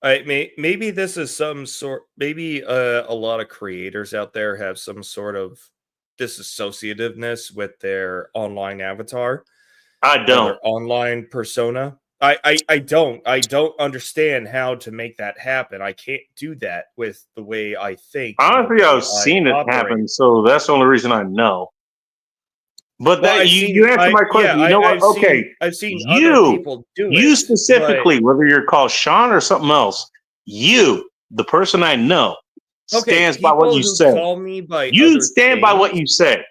maybe this is some sort. Maybe a lot of creators out there have some sort of disassociativeness with their online avatar. I Or don't. their online persona. I don't understand how to make that happen. I can't do that with the way I think. and the Honestly, way I've seen it operate. happen, so that's the only reason I know. But Well, that I've you, seen- you answered I- my question. yeah, you know I- what? Okay, I've seen you, other people do you it. specifically, whether you're called Sean or something else, you, the person I know, but, okay, stands by what people you who say. call me by You other stand by what things, you say.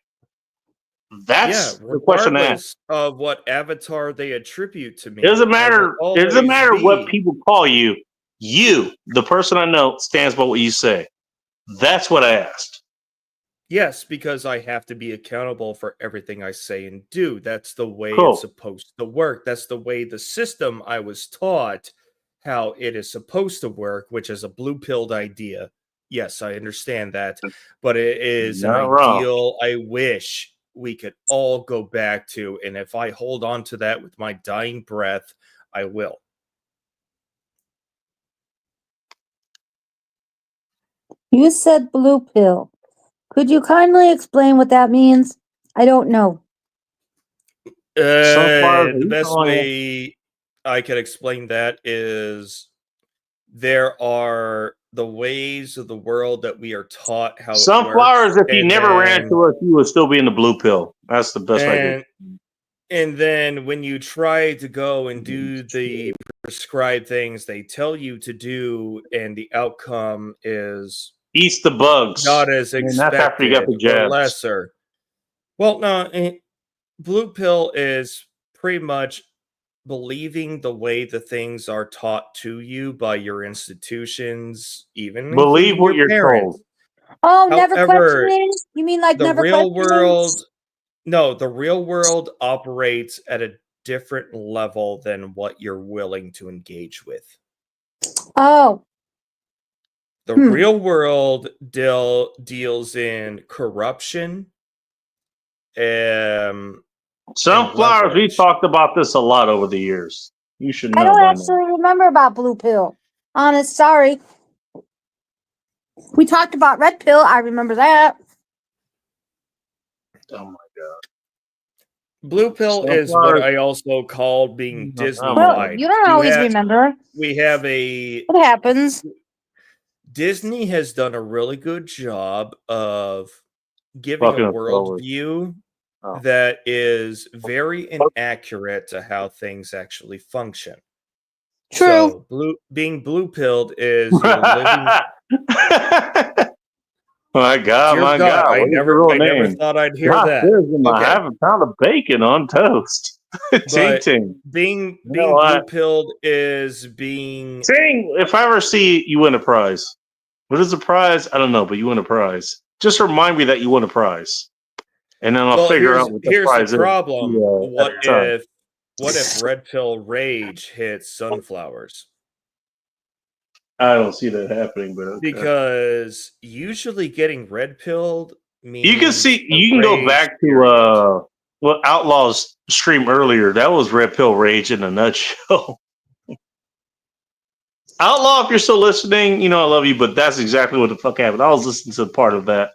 That's the question I ask. regardless of what avatar they attribute to me. It doesn't I matter. will It doesn't always matter what be- people call you. You, the person I know, stands by what you say. That's what I asked. Yes, because I have to be accountable for everything I say and do. That's the way Cool. it's supposed to work. That's the way the system I was taught how it is supposed to work, which is a blue-pilled idea. Yes, I understand that, but it is an Not wrong. ideal I wish we could all go back to, and if I hold on to that with my dying breath, I will. You said blue pill. Could you kindly explain what that means? I don't know. Sunflowers, The you best calling it- way I could explain that is there are the ways of the world that we are taught how it Sunflowers, works, if you and never ran then- to us, you would still be in the blue pill. That's the best way to and, and then when you try to go and do the prescribed things they tell you to do, and the outcome is eat the bugs. not as And that's after you got expected the or jabs. lesser. Well, no, blue pill is pretty much believing the way the things are taught to you by your institutions, even Believe including what your you're parents. told. Oh, never However, questioning? You mean like The never real questioning? world, no, the real world operates at a different level than what you're willing to engage with. Oh, The Hmm. real world deals in corruption, Sunflowers, we leverage. talked about this a lot over the years. You should know I don't by now. actually remember about blue pill. Honest, sorry. We talked about red pill. I remember that. Oh my god. Blue pill is what Sunflowers- I also call being Well, Disney-fied. You don't always have- remember. We have a What happens? Disney has done a really good job of giving Fucking a us forward. worldview Oh. that is very inaccurate to how things actually function. True. So being blue pilled is you're living. My God, Dear my God, God. I What is your never real name? thought I'd hear God, that. there's my Okay. half a pound of bacon on toast. Ting ting. Being know blue what? pilled is being Ting, if I ever see you win a prize. What is the prize? I don't know, but you win a prize. Just remind me that you won a prize. And then I'll figure out what the here's prize the problem. is. What at the time. if red pill rage hits sunflowers? I don't see that happening, but okay. Because usually getting red pilled means You can see a you can go rage back to period. what Outlaws stream earlier. That was Red Pill Rage in a nutshell. Outlaw, if you're still listening, you know I love you, but that's exactly what the fuck happened. I was listening to part of that.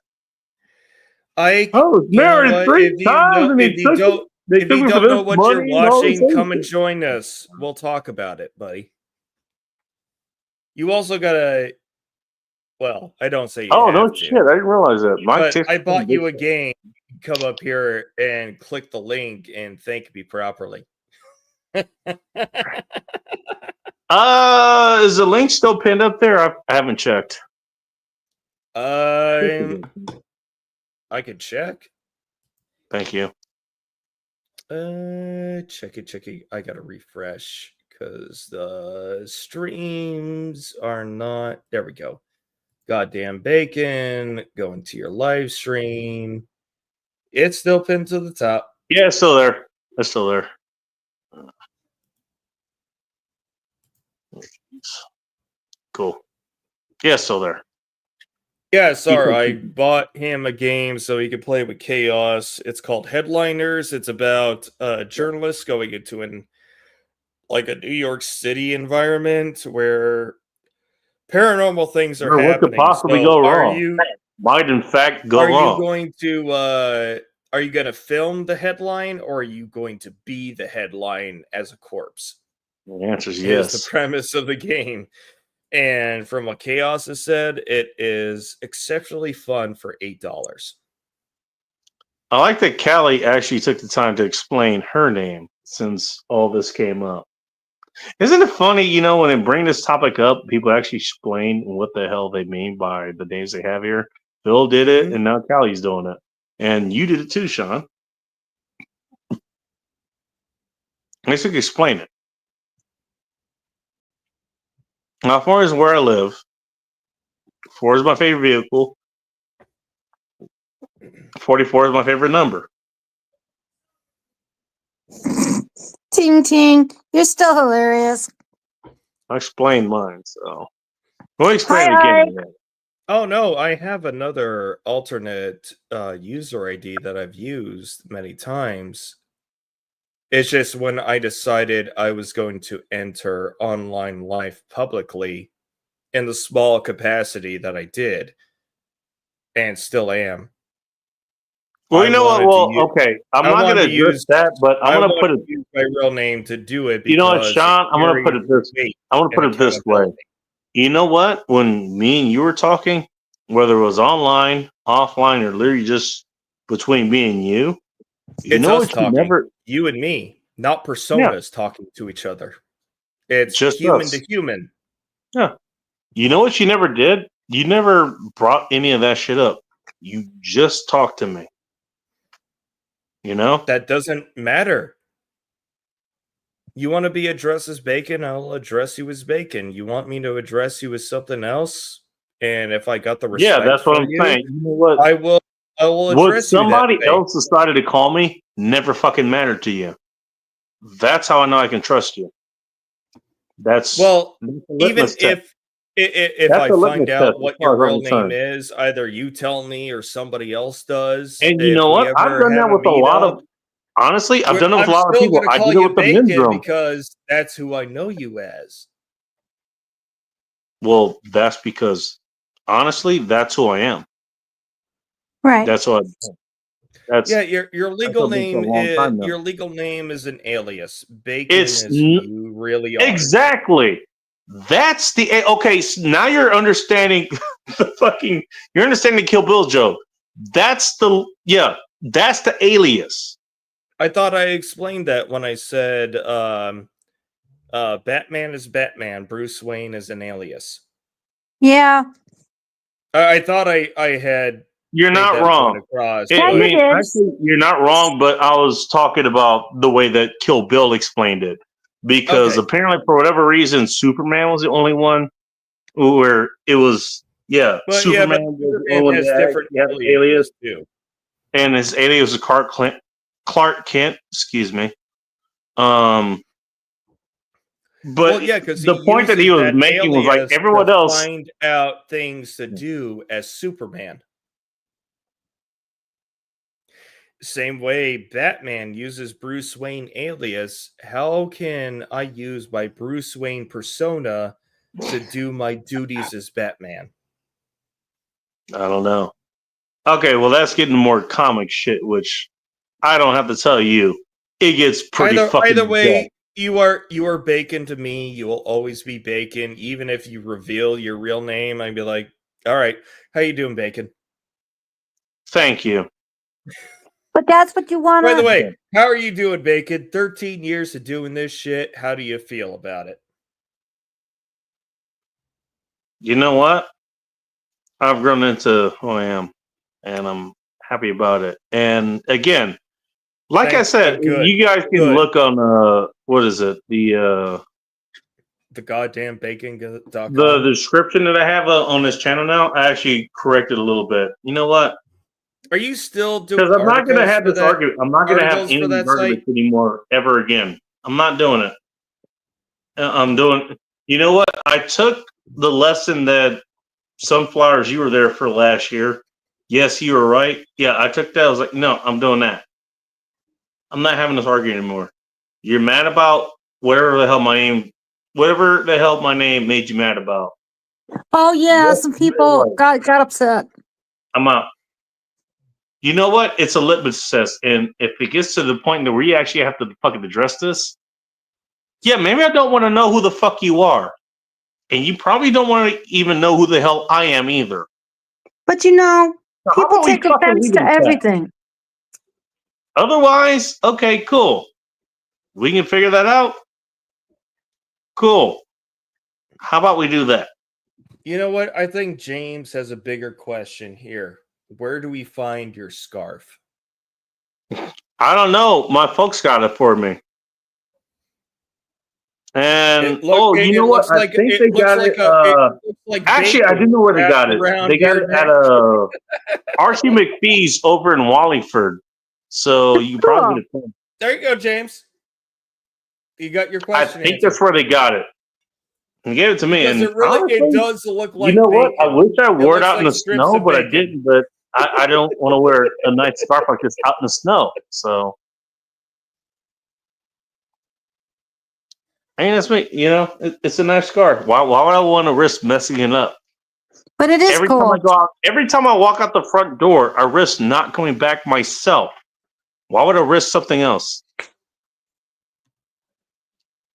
I was You know married what? 3 If you times, don't, and they if you took don't, they if took you me for don't know this what money you're and all this watching, other come and shit. join us. We'll talk about it, buddy. You also gotta. Well, I don't say you Oh have no to, shit! I didn't realize that. but Mike I bought you a game. Come up here and click the link and thank me properly. Is the link still pinned up there? I haven't checked. I could check. Thank you. Check it. I gotta refresh because the streams are not. There we go. Goddamn bacon. Going to your live stream. It's still pinned to the top. Yeah, it's still there. It's still there. Cool. Yeah, still there. Yeah, sorry. I bought him a game so he could play with Chaos. It's called Headliners. It's about journalists going into a New York City environment where paranormal things are Sure, what could happening. possibly So go are wrong? you Might in fact go are you wrong. going to film the headline, or are you going to be the headline as a corpse? The answer is Is yes. the premise of the game. And from what Chaos has said, it is exceptionally fun for $8. I like that Callie actually took the time to explain her name since all this came up. Isn't it funny, when they bring this topic up, people actually explain what the hell they mean by the names they have here? Phil did it, Mhm. and now Callie's doing it. And you did it too, Sean. Let's explain it. Now, as far as where I live, 4 is my favorite vehicle. 44 is my favorite number. Ting ting. You're still hilarious. I explained mine, so let me explain it Hi, again. then. Oh no, I have another alternate user ID that I've used many times. It's just when I decided I was going to enter online life publicly in the small capacity that I did, and still am. Well, I you know what? wanted to Well, use- okay. I'm I not going wanted to to address use- that, but I'm going to put wanted it. to use my real name to do it. You know what, because Sean? I'm going to put it this. weight I'm going to put and it this way. accountability. You know what? When me and you were talking, whether it was online, offline, or literally just between me and you, you It's know us what? You talking. never You and me, not personas talking to each other. It's Just human us. to human. You know what you never did? You never brought any of that shit up. You just talked to me. You know? That doesn't matter. You want to be addressed as Bacon, I'll address you as Bacon. You want me to address you as something else? And if I got the respect Yeah, that's what for I'm you, saying. You know what? I will What address you that somebody way. else decided to call me never fucking mattered to you. That's how I know I can trust you. That's Well, that's a even litmus test. if That's I a litmus find test out as what far your as I'm real name concerned. is, either you tell me or somebody else does. And you if know we what? I've ever done have that with a lot of. Honestly, I've done it with a I'm lot of still people. going to I call did it you with the Bacon Mindrum. because that's who I know you as. Well, that's because honestly, that's who I am. right. That's what. That's Yeah, your legal I've been for a name long is time now. your legal name is an alias. Bacon It's is who you really are. exactly. That's the okay. So now you're understanding the fucking. You're understanding Kill Bill joke. That's the That's the alias. I thought I explained that when I said Batman is Batman, Bruce Wayne is an alias. Yeah. I thought I had You're made not that point wrong. across. Yeah, I you but- mean, did. actually, you're not wrong, but I was talking about the way that Kill Bill explained it. Because Okay. apparently, for whatever reason, Superman was the only one where it was, but Superman was the only Superman one has that different had an alias, too. and his alias was Clark Kent, excuse me. But Well, yeah, because the point that he was making was like everyone else. find out things to do as Superman. Same way Batman uses Bruce Wayne alias. How can I use my Bruce Wayne persona to do my duties as Batman? I don't know. Okay, well, that's getting more comic shit, which I don't have to tell you. It gets pretty fucking Either way, dead. you are Bacon to me. You will always be Bacon, even if you reveal your real name. I'd be like, "All right, how you doing, Bacon?" Thank you. But that's what you want By the to. way, how are you doing, Bacon? 13 years of doing this shit. How do you feel about it? You know what? I've grown into who I am, and I'm happy about it. And again, like I said, Good. you guys can Good. look on what is it? The goddamn bacon.com. the description that I have on this channel now. I actually corrected a little bit. You know what? Are you still doing? Because I'm not going to have for this that? argument. I'm not going to have articles any for of that these arguments anymore ever again. I'm not doing it. I'm doing. You know what? I took the lesson that Sunflowers, you were there for last year. Yes, you were right. Yeah, I took that. I was like, no, I'm doing that. I'm not having this argument anymore. You're mad about whatever the hell my name made you mad about. Oh yeah, Yes, some you're people right. got upset. I'm out. You know what? It's a litmus test, and if it gets to the point where we actually have to fucking address this, yeah, maybe I don't want to know who the fuck you are, and you probably don't want to even know who the hell I am either. But you know, How people about we take fucking offense leave to it at that? everything. Otherwise, okay, cool. We can figure that out. Cool. How about we do that? You know what? I think James has a bigger question here. Where do we find your scarf? I don't know. My folks got it for me. And you know what? I think they got it. Actually, I didn't know where they got it. They got it at Archie McPhee's over in Wallingford. So you probably get it. There you go, James. You got your I question. think that's where they got it. And gave it to me. Because And it really honestly, it does look like you know what? I bacon. wish I wore it looks out in like the strips snow, of but I bacon. didn't. But I don't want to wear a nice scarf like this out in the snow. So, I mean, that's me. You know, it's a nice scarf. Why would I want to risk messing it up? But it is Every cool. time I go out, every time I walk out the front door, I risk not coming back myself. Why would I risk something else?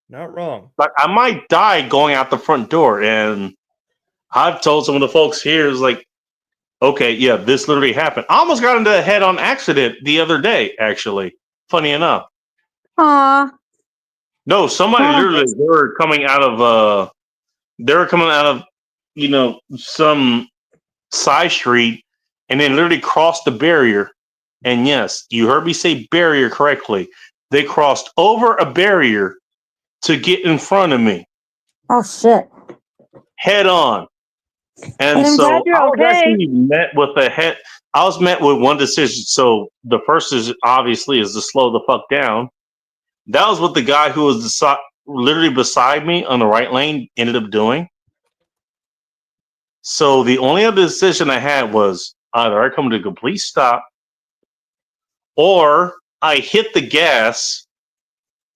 Not wrong. Like I might die going out the front door, and I've told some of the folks here is like, okay, yeah, this literally happened. I almost got into a head-on accident the other day. Actually, funny enough. Aw. No, somebody Huh. literally they were coming out of some side street, and then literally crossed the barrier. And yes, you heard me say barrier correctly. They crossed over a barrier to get in front of me, Oh shit. head on. And And I'm glad so you're I was okay. actually met with I was met with one decision. So the first is obviously is to slow the fuck down. That was what the guy who was literally beside me on the right lane ended up doing. So the only other decision I had was either I come to a complete stop or I hit the gas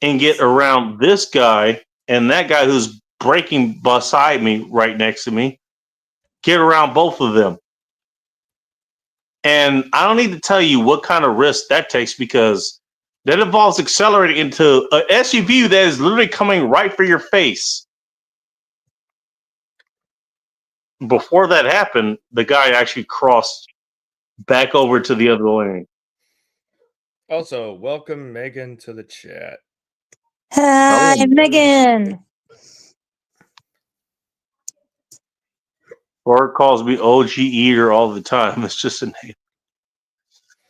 and get around this guy and that guy who's braking beside me, right next to me, get around both of them. And I don't need to tell you what kind of risk that takes because that involves accelerating into an SUV that is literally coming right for your face. Before that happened, the guy actually crossed back over to the other lane. Also, welcome Megan to the chat. Hi, Oh. Megan. Or calls me OG Eater all the time. It's just a name.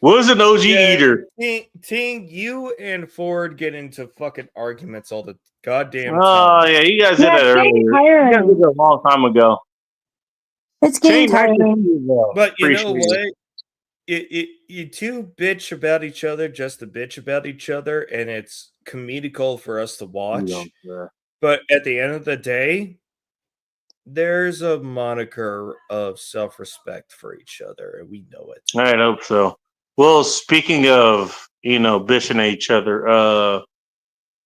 What is an OG Eater? Ting, you and Ford get into fucking arguments all the goddamn time. Oh, yeah, you guys did Yeah, that it's earlier. getting You guys tiring. did that a long time ago. It's getting Shane, nice to see tiring. you, though. But you know Appreciate what? You two bitch about each other just to bitch about each other, and it's comedical for us to watch. But at the end of the day, there's a moniker of self-respect for each other, and we know it. I hope so. Well, speaking of, bitching at each other,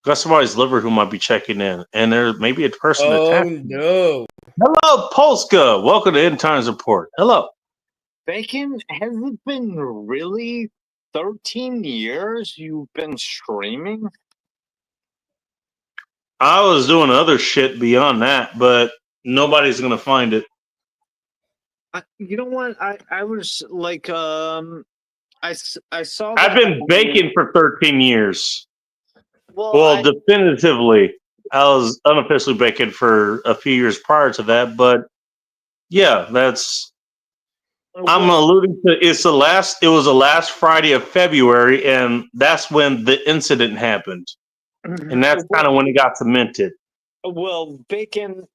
got somebody's liver who might be checking in, and there may be a person attached. No. Hello, Polska. Welcome to End Times Report. Hello. Bacon, has it been really 13 years you've been streaming? I was doing other shit beyond that, but nobody's going to find it. You know what? I was like, I saw. I've been baking for 13 years. Well, definitively. I was unofficially baking for a few years prior to that, but yeah, that's. I'm alluding to it was the last Friday of February, and that's when the incident happened. And that's kind of when it got cemented. Well, Bacon,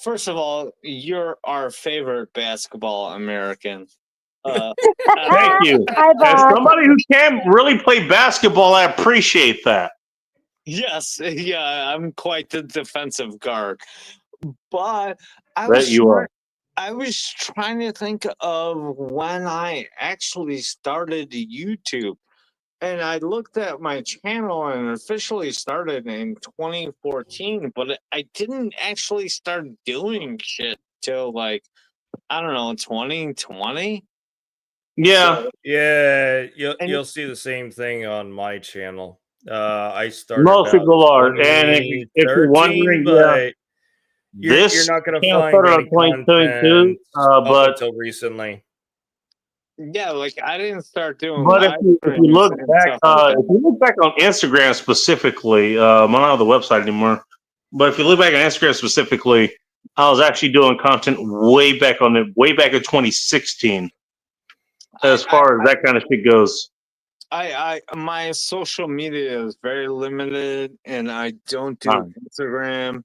first of all, you're our favorite basketball American. Thank you. As somebody who can really play basketball, I appreciate that. Yes, yeah, I'm quite the defensive guard. But I Bet you are. I was trying to think of when I actually started YouTube. And I looked at my channel and officially started in 2014, but I didn't actually start doing shit till like, I don't know, 2020. Yeah. So, Yeah, and you'll see the same thing on my channel. I started Most about people are. And if you're 2013, wondering, yeah, but you're this not gonna channel find started on any 2022. content up But until recently. yeah, like I didn't start doing But if live you streams look and back, stuff like that. if you look back on Instagram specifically, I'm not on the website anymore. But if you look back on Instagram specifically, I was actually doing content way back in 2016. As far as that kind of shit goes, My social media is very limited, and I don't do Fine. Instagram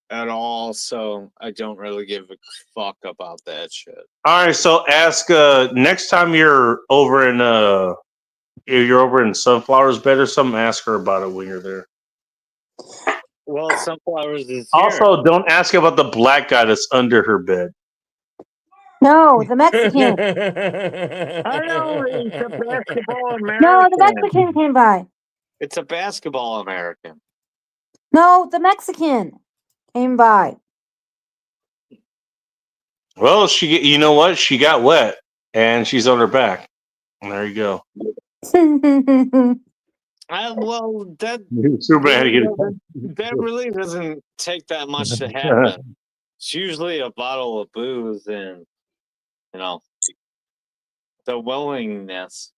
at all, so I don't really give a fuck about that shit. all right. So ask next time you're over in if you're over in Sunflower's bed or something, ask her about it when you're there. Well, Sunflowers is here. Also, don't ask about the black guy that's under her bed. No, the Mexican. I know it's a basketball American. No, the Mexican came by. It's a basketball American. No, the Mexican came by. Well, you know what? She got wet and she's on her back. And there you go. Well, that Superman had to get that really doesn't take that much to happen. It's usually a bottle of booze and, you know, the willingness.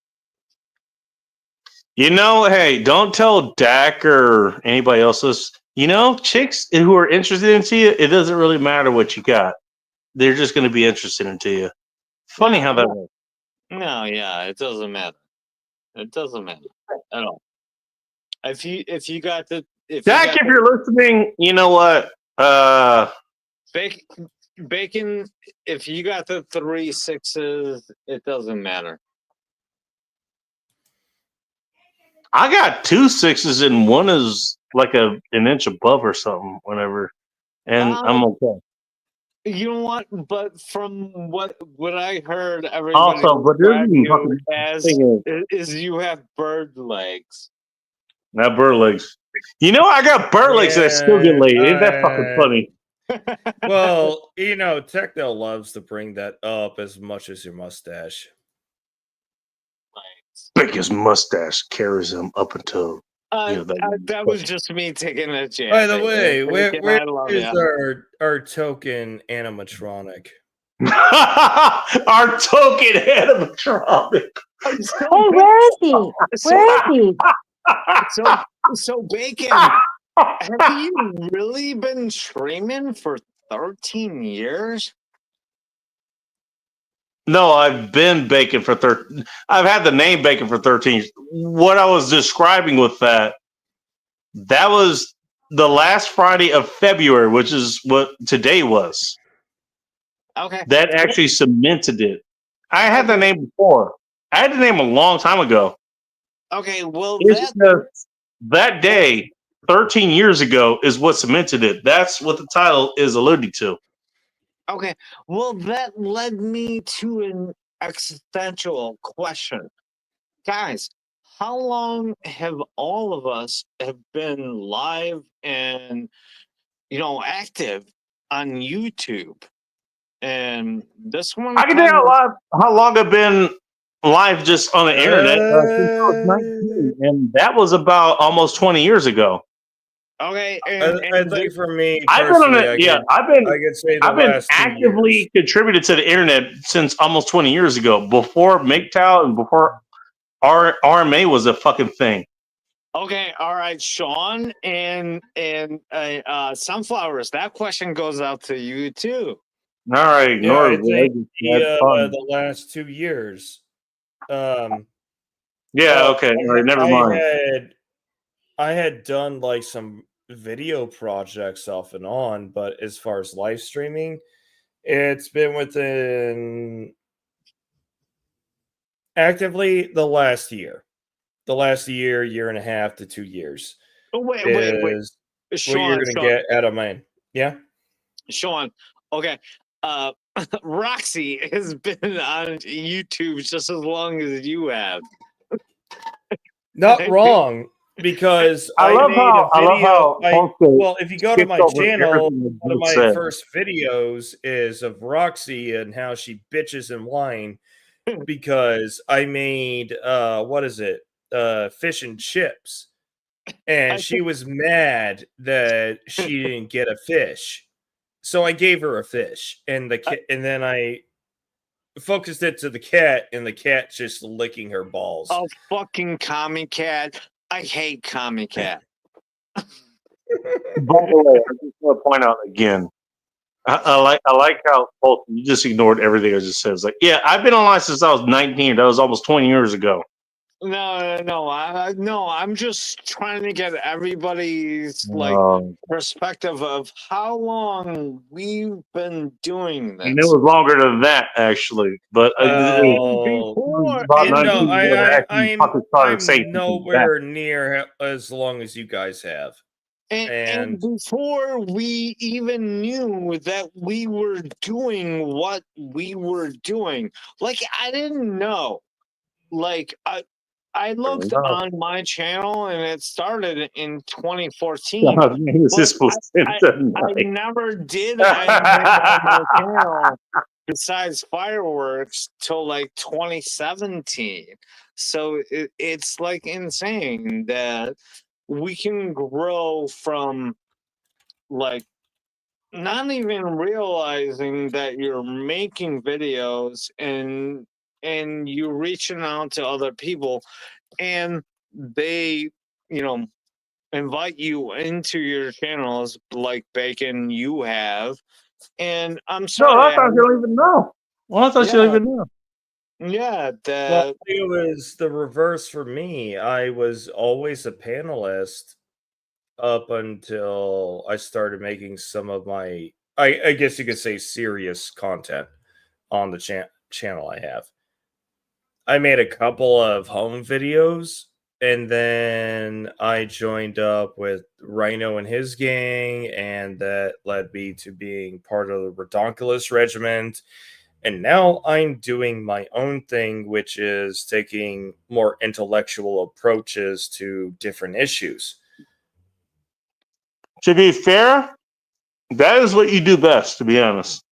You know, hey, don't tell Dak or anybody else this. You know, chicks who are interested into you, it doesn't really matter what you got. They're just going to be interested into you. Funny how that works. No, yeah, it doesn't matter. It doesn't matter at all. If you got the Dak, if you're listening, you know what? Bacon, if you got the 3 6s, it doesn't matter. I got 2 6s and one is like an inch above or something, whatever. And I'm okay. You know what? But from what I heard, everybody Also, but describe this you as is you have bird legs. Not bird legs. You know, I got bird legs that I still get laid. Ain't that fucking funny? Well, you know, Techno loves to bring that up as much as your mustache. Biggest mustache carries him up until that was just me taking a jab. By the way, where love is ya. our token animatronic? Our token animatronic. Hey, where is he? Where is he? So Bacon, have you really been streaming for 13 years? No, I've been Bacon for 13. I've had the name Bacon for 13 years. What I was describing with that was the last Friday of February, which is what today was. Okay. That actually cemented it. I had the name before. I had the name a long time ago. Okay, well, that day, 13 years ago, is what cemented it. That's what the title is alluding to. Okay, well, that led me to an existential question. Guys, how long have all of us have been live and, active on YouTube? And this one... I can tell you how long I've been live just on the internet. Since I was 19, and that was about almost 20 years ago. Okay, I think for me, I've been on it. Yeah, I've been actively 2 contributed to the internet since almost 20 years ago. Before MGTOW and before RMA was a fucking thing. Okay, all right, Sean and Sunflowers. That question goes out to you too. All right, ignore I think the last 2 years. Yeah. Okay. All right. Never mind. I had done like some video projects off and on, but as far as live streaming, it's been within actively the last year. The last year and a half to 2 years. Oh, wait. Sean, what you're going to get out of mine. Yeah? Sean, okay. Roxy has been on YouTube just as long as you have. Not wrong, because I love made how a I love video. how Ponce Well, if you go to skipped my over channel, everything that one of Duke my said. first videos is of Roxy and how she bitches and whine because I made what is it? Fish and chips. And she was mad that she didn't get a fish. So I gave her a fish, and and then I focused it to the cat, and the cat just licking her balls. Oh, fucking Commie Cat. I hate Commie Cat. By the way, I just want to point out again. I like how Ponce, you just ignored everything I just said. It's like, yeah, I've been online since I was 19. That was almost 20 years ago. No. I'm just trying to get everybody's perspective of how long we've been doing this. And it was longer than that, actually. But about 19 I'm nowhere near as long as you guys have. And before we even knew that we were doing what we were doing, like I didn't know. Like I looked on my channel and it started in 2014. I never did anything on my channel besides fireworks till like 2017. So it's like insane that we can grow from like not even realizing that you're making videos and you reaching out to other people and they, invite you into your channels like Bacon you have. And I'm sorry. No, I thought you don't even know. Well, I thought you don't even know. Yeah, well, it was the reverse for me. I was always a panelist up until I started making some of my, I guess you could say, serious content on the channel I have. I made a couple of home videos, and then I joined up with Rhino and his gang, and that led me to being part of the Redonkulous Regiment. And now I'm doing my own thing, which is taking more intellectual approaches to different issues. To be fair, that is what you do best, to be honest.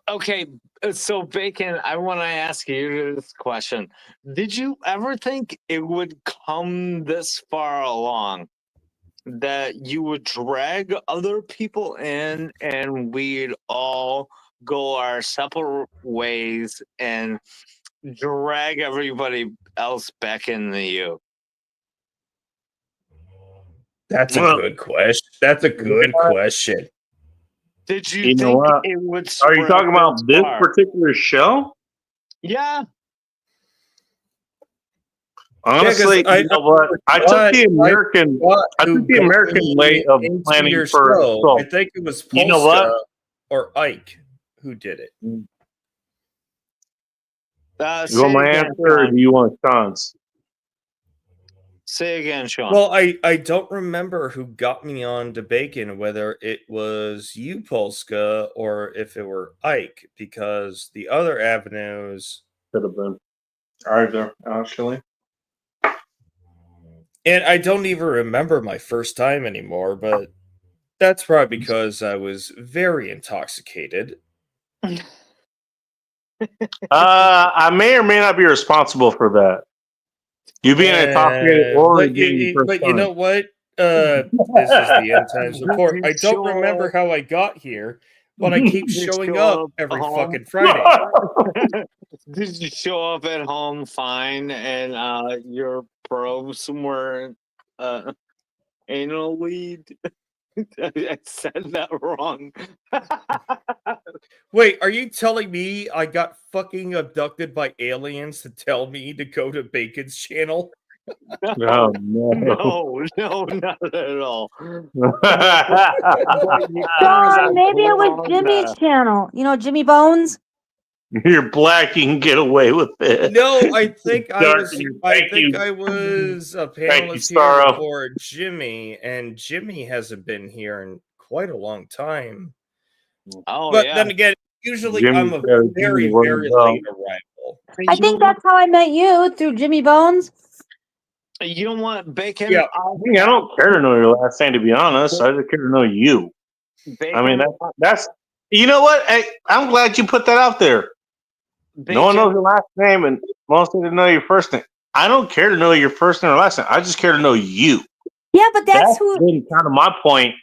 Okay, so Bacon, I want to ask you this question. Did you ever think it would come this far along that you would drag other people in and we'd all go our separate ways and drag everybody else back into you? That's a good question. That's a good question. Did you think it would Are you talking about this far? particular show? Yeah. Honestly, Yeah, you know what? I took the American way of planning for. So, I think it was Polska, you know what? Or Ike who did it. You want my answer, or do you want Sean's? Say again, Sean. Well, I don't remember who got me on to Bacon, whether it was you, Polska, or if it were Ike, because the other avenues could have been either, actually. And I don't even remember my first time anymore, but that's probably because I was very intoxicated. I may or may not be responsible for that. You being intoxicated or but you know what? This is the end times report. I don't remember how I got here, but I keep showing up every fucking Friday. Did you show up at home fine and your probes were anal lead? I said that wrong. Wait, are you telling me I got fucking abducted by aliens to tell me to go to Bacon's channel? No, not at all. John, maybe it was Jimmy's channel. You know, Jimmy Bones? You're black, you can get away with it. No, I think I was a panelist here before Jimmy, and Jimmy hasn't been here in quite a long time. Oh, but then again, Usually, Jimmy I'm a said Jimmy very, wasn't very well. late arrival. I think that's how I met you, through Jimmy Bones. You know what, Bacon? Yeah. I don't care to know your last name, to be honest. I just care to know you. Bacon, I mean, that's. You know what? Hey, I'm glad you put that out there. No one knows your last name, and most people know your first name. I don't care to know your first name or last name. I just care to know you. Yeah, but that's who. been kind of my point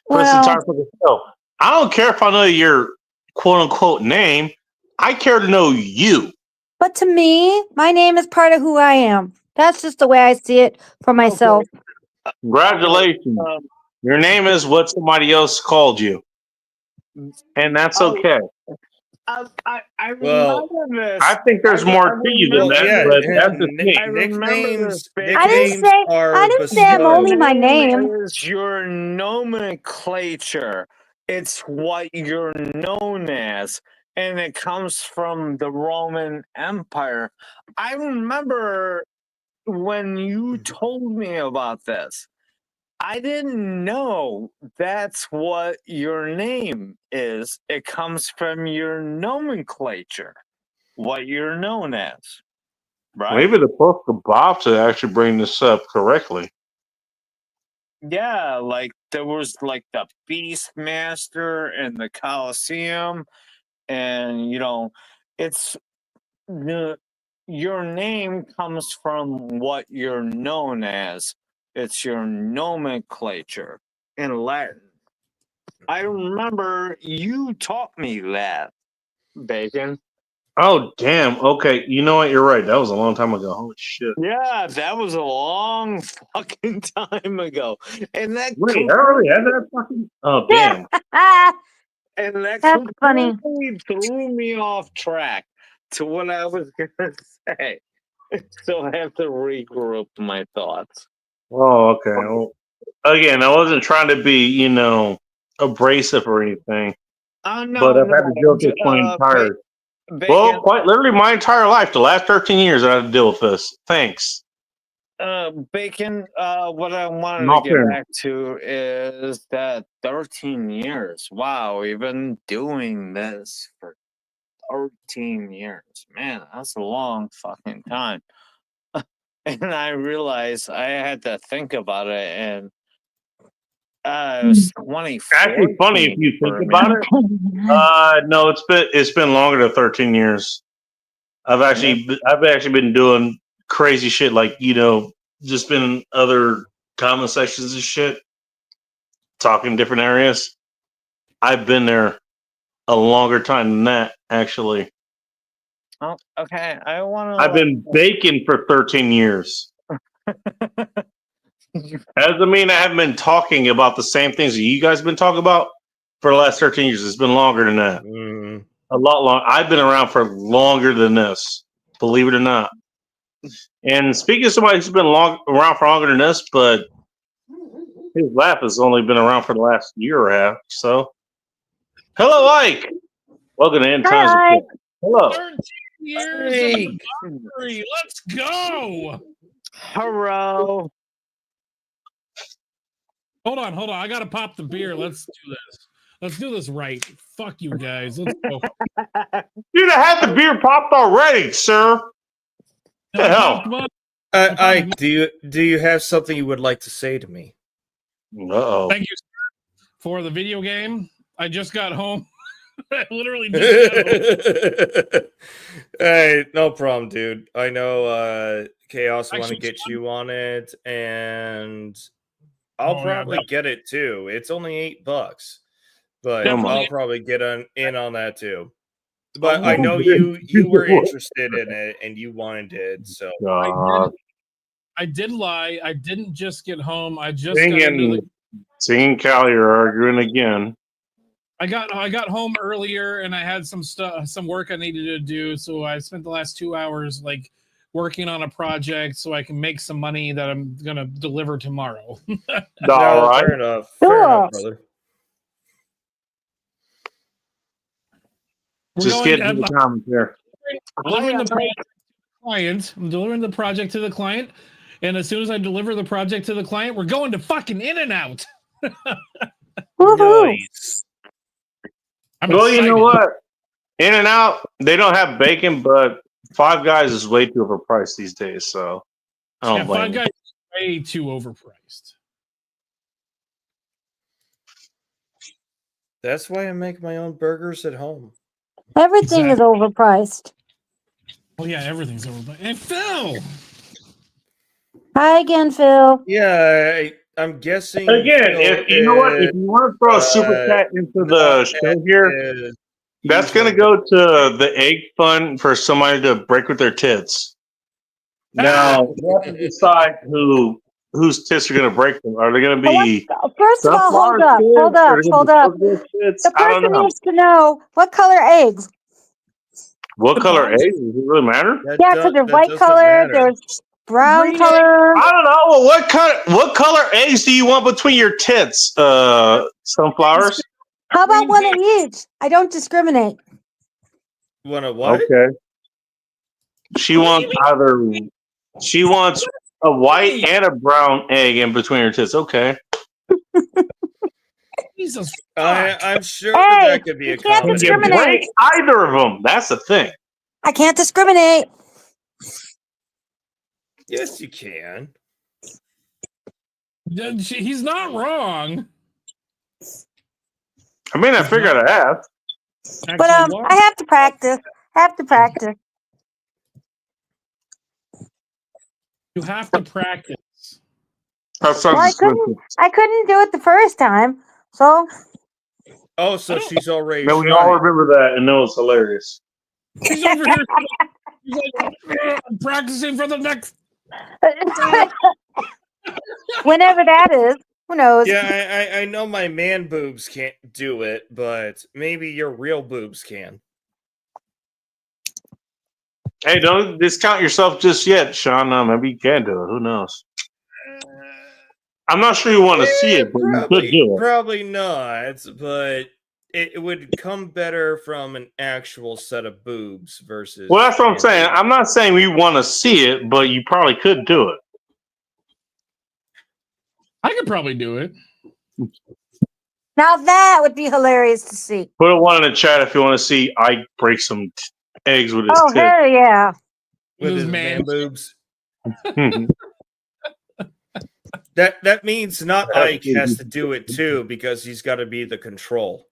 for this entire fucking show. I don't care if I know your quote unquote name. I care to know you. But to me, my name is part of who I am. That's just the way I see it for myself. Congratulations. Your name is what somebody else called you. And that's okay. I Well, remember this. I think there's more to you than that, but that's the thing. nicknames. I didn't say I'm only my name. Is your nomenclature. It's what you're known as, and it comes from the Roman Empire. I remember when you told me about this. I didn't know that's what your name is. It comes from your nomenclature, what you're known as. Right? Maybe the post to Bob to actually bring this up correctly. Yeah, like there was like the Beastmaster and the Colosseum, and it's your name comes from what you're known as. It's your nomenclature in Latin. I remember you taught me that, Bacon. Oh, damn. Okay. You know what? You're right. That was a long time ago. Holy shit. Yeah, that was a long fucking time ago. And that Wait, I already had that fucking. Oh, damn. and that That's funny. completely threw me off track to what I was gonna say. So I have to regroup my thoughts. Oh, okay. Well, again, I wasn't trying to be, abrasive or anything. No, But I've had to deal with this my entire. Well, quite literally my entire life. The last 13 years, I had to deal with this. Thanks. Bacon, what I wanted Not to get fair. back to is that 13 years. Wow, we've been doing this for 13 years. Man, that's a long fucking time. And I realized I had to think about it, and it was 2014. Actually, funny if you think about it. No, it's been longer than 13 years. I've actually been doing crazy shit, like just been in other comment sections and shit, talking different areas. I've been there a longer time than that, actually. Oh, okay. I've been baking for 13 years. Doesn't mean I haven't been talking about the same things that you guys have been talking about for the last 13 years. It's been longer than that. A lot long. I've been around for longer than this, believe it or not. And speaking of somebody who's been around for longer than this, but his laugh has only been around for the last year or a half. So, hello, Ike. Welcome to End Times. Hi. Hello. 13 years of anniversary. Let's go. Hello. Hold on. I gotta pop the beer. Let's do this. Let's do this right. Fuck you guys. Let's go. You'd have had the beer popped already, sir. What the hell? Ike, do you have something you would like to say to me? Uh-oh. Thank you for the video game. I just got home. I literally just got home. Hey, no problem, dude. I know Chaos want to Actually, get you on it, and I'll probably get it too. It's only $8, but I'll probably get in on that too. But I know you were interested in it and you wanted it, so I did lie. I didn't just get home. I just Singing Callie are arguing again. I got home earlier and I had some work I needed to do, so I spent the last 2 hours working on a project so I can make some money that I'm gonna deliver tomorrow. All right. Fair enough. Fair enough, brother. Just get to the comments here. I'm delivering the project to the client, and as soon as I deliver the project to the client, we're going to fucking In-N-Out. Woohoo! Nice. I'm Well, you know excited. what? In and Out, they don't have bacon, but Five Guys is way too overpriced these days. So I don't Yeah, blame Five you. Guys is way too overpriced. That's why I make my own burgers at home. Everything is overpriced. Oh yeah, everything's overpriced. And Phil, Hi again, Phil. Yeah, I'm guessing. Again, Phil if you know what, if you want to throw a super chat into the show here, that's going to go to the egg fund for somebody to break with their tits. Now, you have to decide whose tits are going to break them. Are they going to be First of all, hold sunflower up, tits? hold Are up, they gonna hold be up. Cocoa tits? The I don't person know. needs to know what color eggs. What color eggs? Does it really matter? Yeah, because there's white color, there's brown Green color. I don't know. Well, what color eggs do you want between your tits? Sunflowers? How about one of each? I don't discriminate. Want a what? Okay. She wants a white and a brown egg in between her tits. Okay. Jesus. I'm sure Hey, that could be you a can't You combination. break discriminate. either of them. That's the thing. I can't discriminate. Yes, you can. He's not wrong. I mean, I figured I'd ask. But I have to practice. You have to practice. That sounds Well, expensive. I couldn't do it the first time. So Oh, so she's already. No, we all trying. remember that, and it was hilarious. He's over here. He's like, I'm practicing for the next. whenever that is, who knows? Yeah, I know my man boobs can't do it, but maybe your real boobs can. Hey, don't discount yourself just yet, Sean. Maybe you can do it. Who knows? I'm not sure you want to see it, but you could do it. Probably not, but it would come better from an actual set of boobs versus. Well, that's what I'm saying. I'm not saying we want to see it, but you probably could do it. I could probably do it. Now that would be hilarious to see. Put a one in the chat if you want to see Ike break some eggs with his Oh, tip. hell yeah. with Those his man man- boobs. That means not Ike has to do it too because he's got to be the control.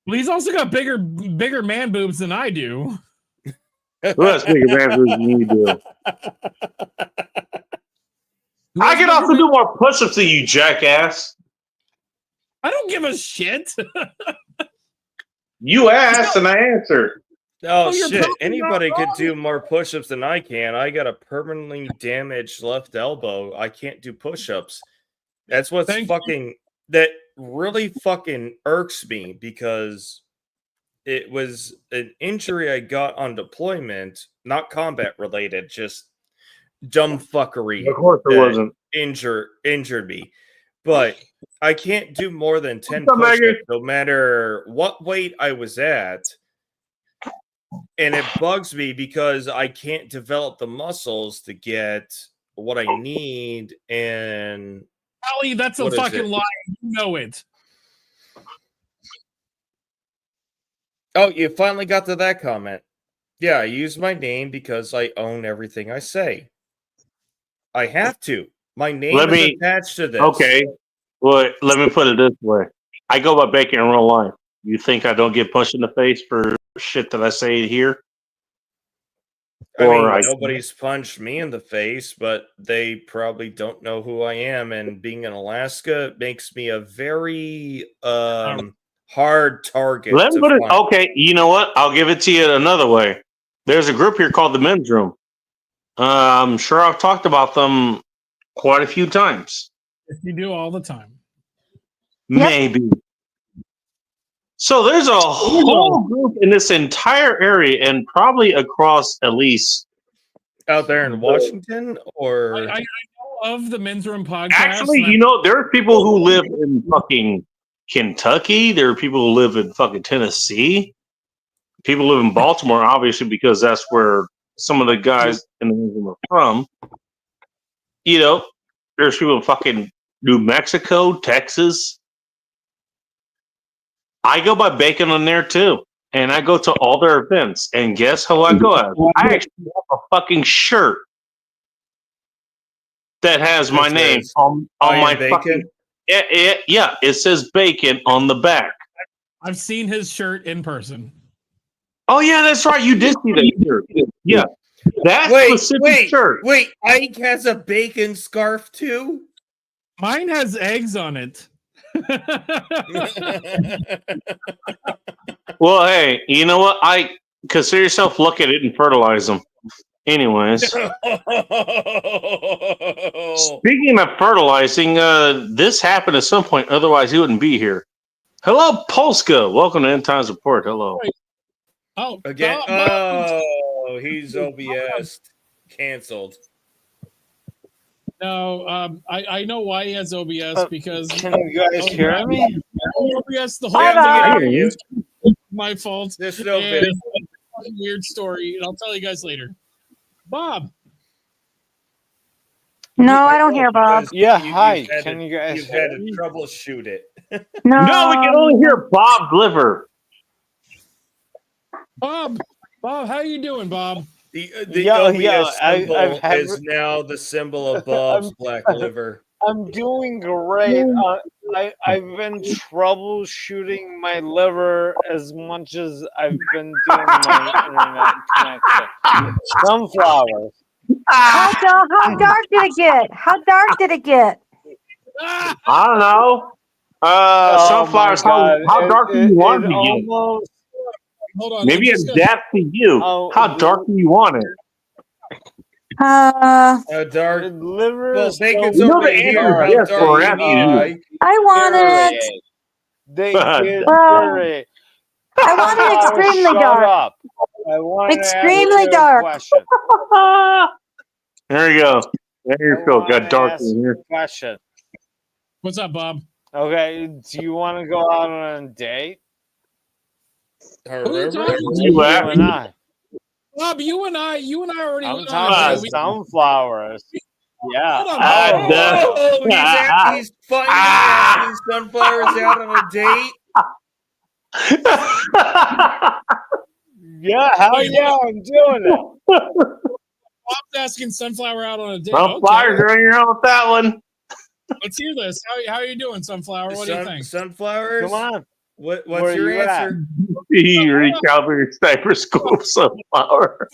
Well, he's also got bigger man boobs than I do. Who has bigger man boobs than you do? I can also do more push-ups than you, jackass. I don't give a shit. You asked and I answered. Oh, you're shit. probably Anybody not could wrong. do more push-ups than I can. I got a permanently damaged left elbow. I can't do push-ups. That's what's that really fucking irks me because it was an injury I got on deployment, not combat related, just dumb fuckery. Of course it that wasn't. Injured me. But I can't do more than 10 What's up, push-ups Megan? no matter what weight I was at. And it bugs me because I can't develop the muscles to get what I need. And Ali, that's a What is fucking it? lie. You know it. oh, you finally got to that comment. Yeah, I use my name because I own everything I say. I have to. My name Let is me- attached to this. Okay. Well, let me put it this way. I go by bacon in real life. You think I don't get punched in the face for shit that I say here? I mean, Or I- nobody's punched me in the face, but they probably don't know who I am. And being in Alaska makes me a very hard target. Let me to put it. find. Okay, you know what? I'll give it to you another way. There's a group here called the Men's Room. I'm sure I've talked about them quite a few times. You do all the time. Maybe. So there's a whole group in this entire area and probably across at least. Out there in Washington, or I know of the Men's Room podcast. Actually, and you know, there are people who live in fucking Kentucky. There are people who live in fucking Tennessee. People live in Baltimore, obviously, because that's where some of the guys in the Men's Room are from. You know, there's people in fucking New Mexico, Texas. I go by bacon on there too. and I go to all their events, and guess who I go as? I actually have a fucking shirt that has my That name says, on "I am my Bacon?" fucking. Yeah, it says Bacon on the back. I've seen his shirt in person. Oh yeah, that's right. You did see that shirt. Yeah, that specific shirt. Wait, Ike has a bacon scarf too? Mine has eggs on it. Well, hey, you know what? I consider yourself, look at it and fertilize them. Anyways, speaking of fertilizing, this happened at some point. Otherwise, he wouldn't be here. Hello, Polska. Welcome to End Times Report. Hello. Oh, Again? Bob. Oh, he's OBS canceled. No, I know why he has OBS because Can you guys hear me? OBS the whole Hi, Bob. time. My fault. There's no And video. it's a weird story, and I'll tell you guys later. Bob. No, I don't hear Bob. Yeah, hi. You've had Can to- you guys You've had hear to me? troubleshoot it. No, we can only hear Bob's liver. Bob, how you doing, Bob? The Yeah, OBS yeah, symbol I've had- is now the symbol of Bob's black liver. I'm doing great. I've been troubleshooting my liver as much as I've been doing my internet connection. Sunflowers. How dark did it get? How dark did it get? Ah! I don't know. Oh Sunflowers. my God. How dark do you want it to get? almost, Hold on. Maybe I'm it's just gonna- depth to you. Oh, How dark do you want it? Dark. the liver Well, is bacon's You know over the here. answer is How yes, dark we're do you asking need, you. Ike? I want it. They get Well, very. I want it extremely Shut dark. up. I want to ask Extremely you a dark. question. There you go. There you I go. wanna Got dark ask in here. a question. What's up, Bob? Okay, do you want to go out on a date? Who are you talking to? You You asked. and I. Bob, you and I already I'm went on a talking date. We- sunflowers. Yeah. Hold on, Ah, Bob. Oh, he's finally asking sunflowers out on a date. Yeah, hell Wait, yeah, I'm doing it. Bob's asking Sunflower out on a date. Sunflowers are on your own with that one. Let's hear this. How are you doing, Sunflower? What do you think? Sunflowers? Come on. What's Where your you at? answer? He recalibrated sniper scope sunflower.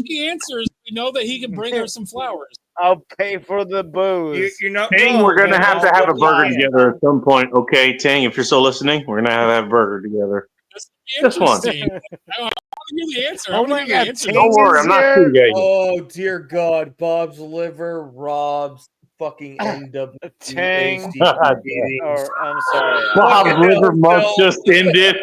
She answers. We know that he can bring her some flowers. I'll pay for the booze. You're not Tang, wrong. we're gonna man. have to That's have a what burger we- together at some point. Okay, Tang, if you're still listening, we're gonna have a burger together. This This one. interesting. I want to hear the answer. I Oh want to my hear the God, answer. Tang Don't worry, I'm not too gay. Oh dear God, Bob's liver robs fucking NW. Tang. Or I'm sorry. Bob's Fucking liver hell, month Phil. just ended.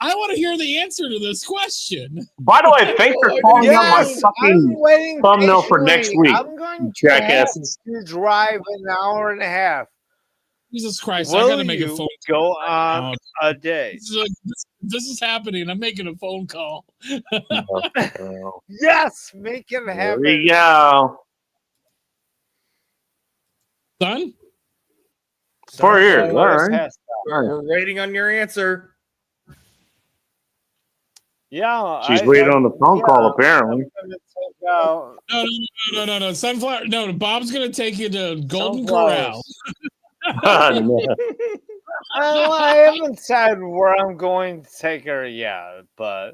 I want to hear the answer to this question. By the way, thanks for calling out my Yes, fucking I'm waiting thumbnail for next patiently. week, I'm going to have jackasses. to drive an hour and a half. Jesus Christ! I Will gotta make a you phone go call. on a date? This is happening. I'm making a phone call. Yes, make it There happen. you go. Son? 4 years. All Sunflowers right. has stuff. We're waiting on your answer. Yeah, She's waiting on the phone call, apparently. I'm gonna take out No. Sunflower. No, Bob's gonna take you to Golden sunflowers. Corral. No. I haven't said where I'm going to take her yet, but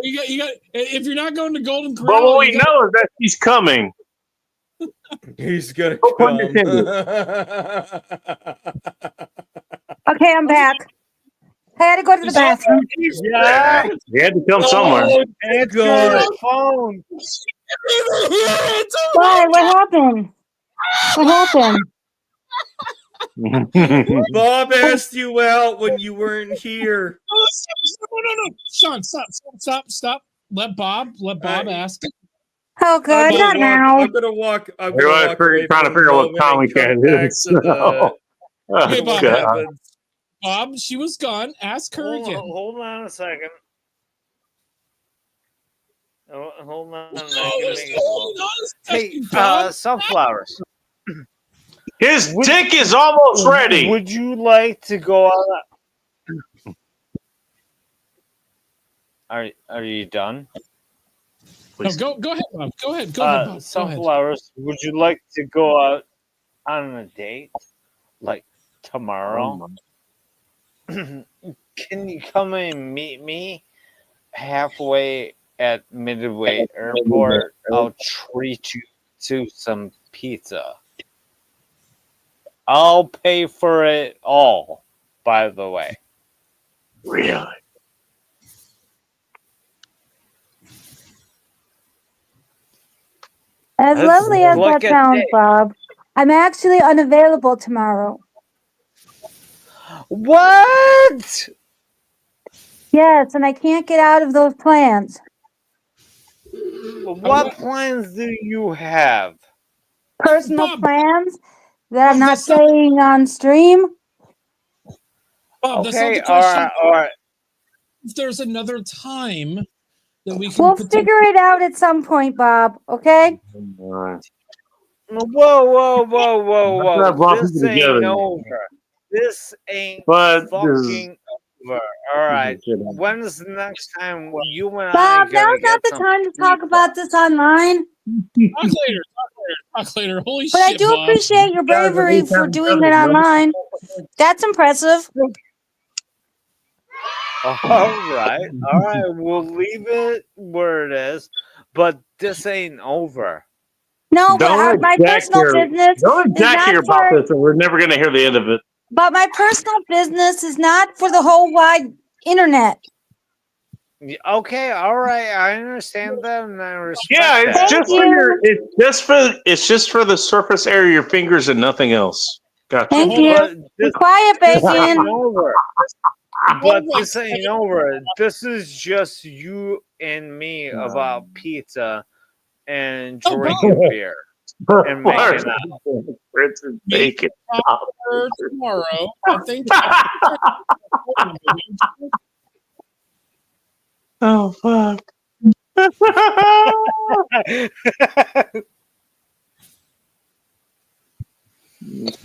You got. If you're not going to Golden But Corral, what we you got- know is that she's coming. He's gonna No pun come. intended. Okay, I'm back. I had to go to the bathroom. yeah, He had to come somewhere. answer God. the phone. Why? What happened? What happened? Bob asked you out when you weren't here. No. Sean, stop. Let Bob ask. Oh, good. Not now. I'm gonna walk. I'm Everybody's gonna walk away trying to from figure the out what moment Tommy and come Cat back is. to the- Okay, what Bob. happens. Bob, she was gone. Ask her again. Hold on a second. Hold on. I No, can there's make it no hold. holding on a Hey, second, Bob. sunflowers. His dick is almost ready. Would you like to go on? Are you done? No, go ahead, Bob. Go ahead, Bob. Go ahead. Sunflowers, would you like to go out on a date? Like tomorrow? Can you come and meet me halfway at Midway Airport? I'll treat you to some pizza. I'll pay for it all, by the way. Really? As Let's lovely as look that at sounds, Dave. Bob, I'm actually unavailable tomorrow. What? Yes, and I can't get out of those plans. What plans do you have? Personal Bob, plans that I'm Bob, not that's not- saying on stream. Bob, that's not Okay, the question. all right. If there's another time that we can We'll potentially- figure it out at some point, Bob. Okay? Whoa, whoa, whoa, whoa, That's not brought whoa. This people ain't together. over. This ain't But fucking over. All right. this is- When's the next time you and I Bob, gonna now's not get the some time to talk pizza? about this online. Talk later. Holy But shit, I do Bob. appreciate your Guys, bravery every for time doing you it tell me, online. That's impressive. All right. We'll leave it where it is. But this ain't over. No, but Don't my let Jack personal hear. business Don't let is Jack not hear about for. this, and we're never going to hear the end of it. But my personal business is not for the whole wide internet. Okay, all right. I understand that, and I respect Yeah, that. it's just Thank for you. your. It's just for the surface area of your fingers and nothing else. Gotcha. Thank Hold you. But this, Quiet, this ain't Bacon. over. But Hold on. this ain't over. This is just you and me about pizza and Oh, Bob. drinking beer and making out. Fritz and bacon. For tomorrow, I think. Oh fuck.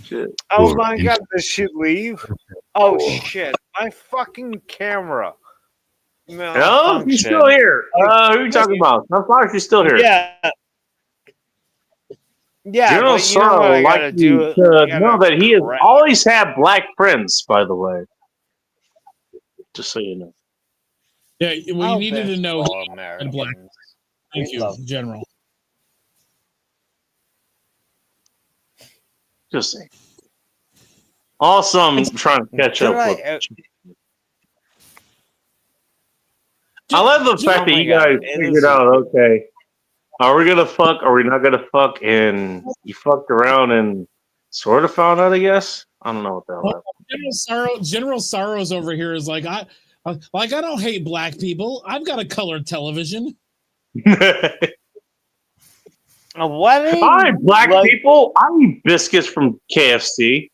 Shit. Oh my god, did she leave? Oh shit, my fucking camera. Oh, she's still here. Who are you talking about? I'm sorry, she's still here. Yeah. Yeah, General but you know what I Sorrow gotta like do? you I to gotta know that he has correct- always had black friends, by the way. Just so you know. Yeah, well, you Oh, needed to that's know. all He Americans. had black. Thank you, Love. General. Just saying. Awesome. Trying to catch Did up I- with. I love the fact Oh that my you God, guys it figured is- out, okay, are we gonna fuck? Are we not gonna fuck? And you fucked around and sort of found out, I guess. I don't know what the hell General Sorrows over here is like I don't hate black people. I've got a colored television. happened. What? Hi, black people. I eat biscuits from KFC.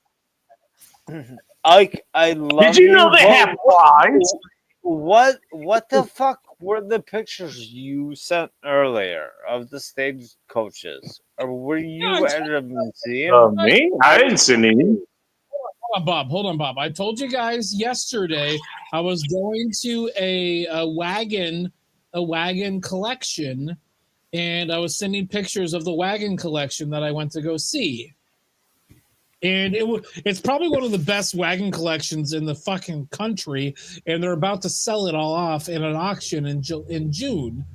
I love Did you know they but have fries? What the fuck were the pictures you sent earlier of the stage coaches? Or were you Yeah, at a museum? Me? I didn't see any. Hold on, Bob. I told you guys yesterday I was going to a wagon collection, and I was sending pictures of the wagon collection that I went to go see. And it's probably one of the best wagon collections in the fucking country, and they're about to sell it all off in an auction in June.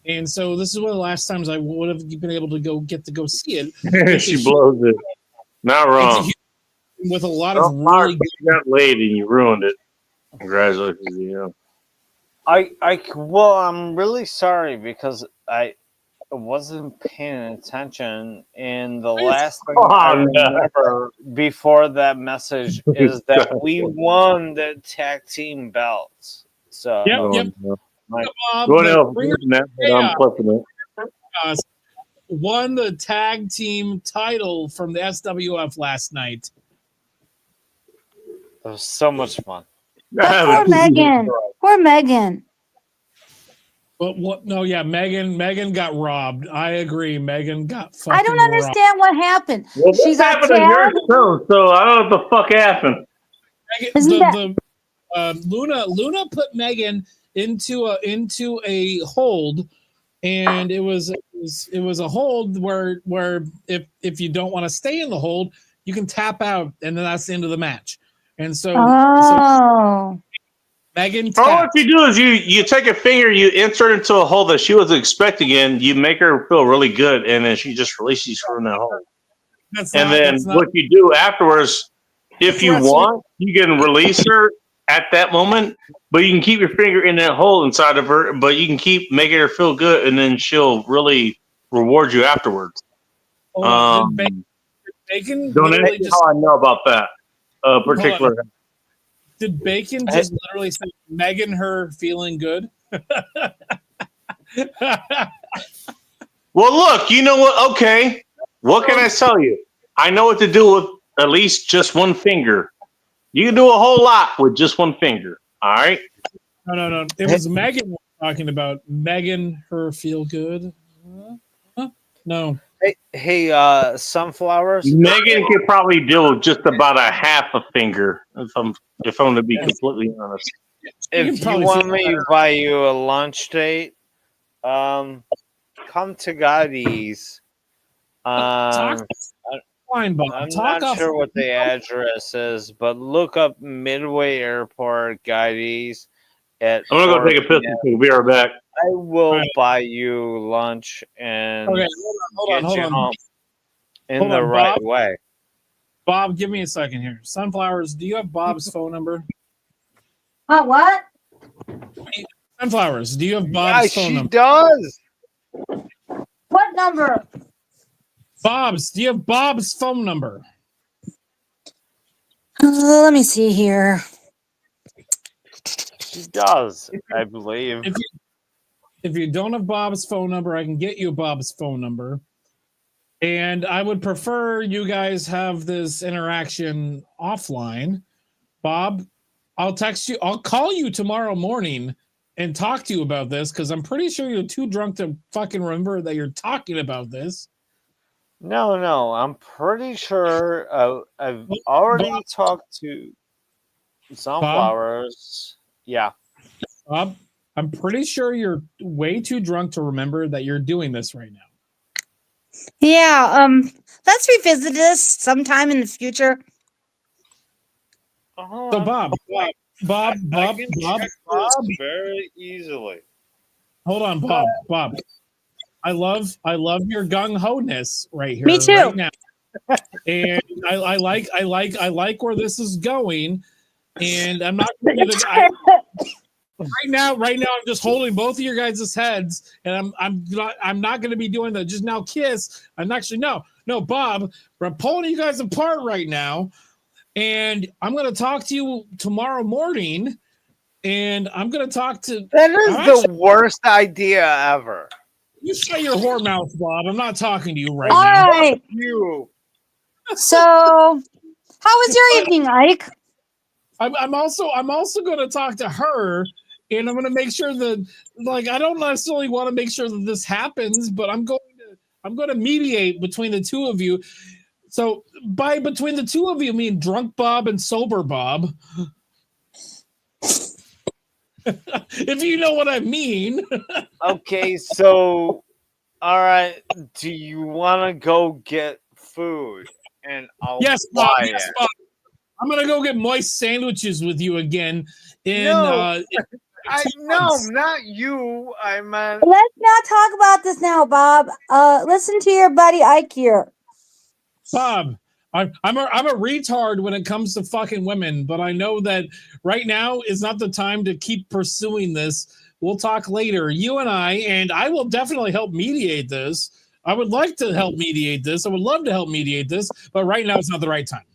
And so this is one of the last times I would have been able to go see it. She blows it. Not wrong. With a lot Oh, of Mark, really you got laid and you ruined it. Congratulations, you. Well, I'm really sorry because I wasn't paying attention, and the last thing I remember before that message is that we won the tag team belts. So Yep. like, Bob, Going the out Ringer that, but I'm flipping it. won the tag team title from the SWF last night. it was so much fun. But poor Megan. Poor Megan. But what? No, yeah, Megan got robbed. I agree. Megan got fucking I don't understand what happened. Well, She what got happened in your tagged. show? So I don't know what the fuck happened. Isn't that Luna put Megan into a hold, and it was a hold where if you don't want to stay in the hold, you can tap out, and then that's the end of the match. And so Megan Or what tapped. you do is you take a finger, you insert into a hole that she wasn't expecting, and you make her feel really good, and then she just releases from that hole. And then what you do afterwards, if you want, you can release her at that moment, but you can keep your finger in that hole inside of her, but you can keep making her feel good, and then she'll really reward you afterwards. Bacon Don't literally ask me just how I know about that particular. did Bacon just literally say Megan her feeling good? Well, look, you know what? Okay, what can I tell you? I know what to do with at least just one finger. You can do a whole lot with just one finger. All right. No. It was Megan we're talking about. Megan her feel good. No. Hey, sunflowers. Megan could probably do just about a half a finger, if I'm to be completely honest. If you want me to buy you a lunch date, come to Gotti's. Fine, Bob. I'm Talk not off- sure what the address is, but look up Midway Airport Gotti's. I'm gonna go take a piss. We'll be right back. I will buy you lunch and Okay, hold get you on. home in Hold the on, right Bob. way. Bob, give me a second here. Sunflowers, do you have Bob's phone number? what? Sunflowers, do you have Bob's phone she number? does. What number? Bob's, do you have Bob's phone number? Let me see here. She does, I believe. If you don't have Bob's phone number, I can get you Bob's phone number. And I would prefer you guys have this interaction offline. Bob, I'll text you. I'll call you tomorrow morning and talk to you about this because I'm pretty sure you're too drunk to fucking remember that you're talking about this. No, I'm pretty sure I've already talked to Sunflowers. Yeah. Bob, I'm pretty sure you're way too drunk to remember that you're doing this right now. Yeah, let's revisit this sometime in the future. So Bob, very easily. hold on, Bob. I love your gung ho-ness right here. Me too. Right now. And I like where this is going. And I'm not right now I'm just holding both of your guys' heads, and I'm not gonna be doing the just now kiss. I'm actually no, Bob, we're pulling you guys apart right now. And I'm gonna talk to you tomorrow morning, and I'm gonna talk to That is the worst idea ever. You shut your whore mouth, Bob. I'm not talking to you right All now. right. You. So, how was your evening, Ike? I'm also going to talk to her, and I'm going to make sure that, like, I don't necessarily want to make sure that this happens, but I'm going to mediate between the two of you. So by between the two of you, I mean drunk Bob and sober Bob. If you know what I mean. Okay, so all right, do you want to go get food? And I'll Yes, buy Bob. it. Yes, Bob. I'm gonna go get moist sandwiches with you again. No, not you. I meant. Let's not talk about this now, Bob. Listen to your buddy Ike here. Bob, I'm a retard when it comes to fucking women, but I know that right now is not the time to keep pursuing this. We'll talk later, you and I will definitely help mediate this. I would like to help mediate this. I would love to help mediate this, but right now it's not the right time.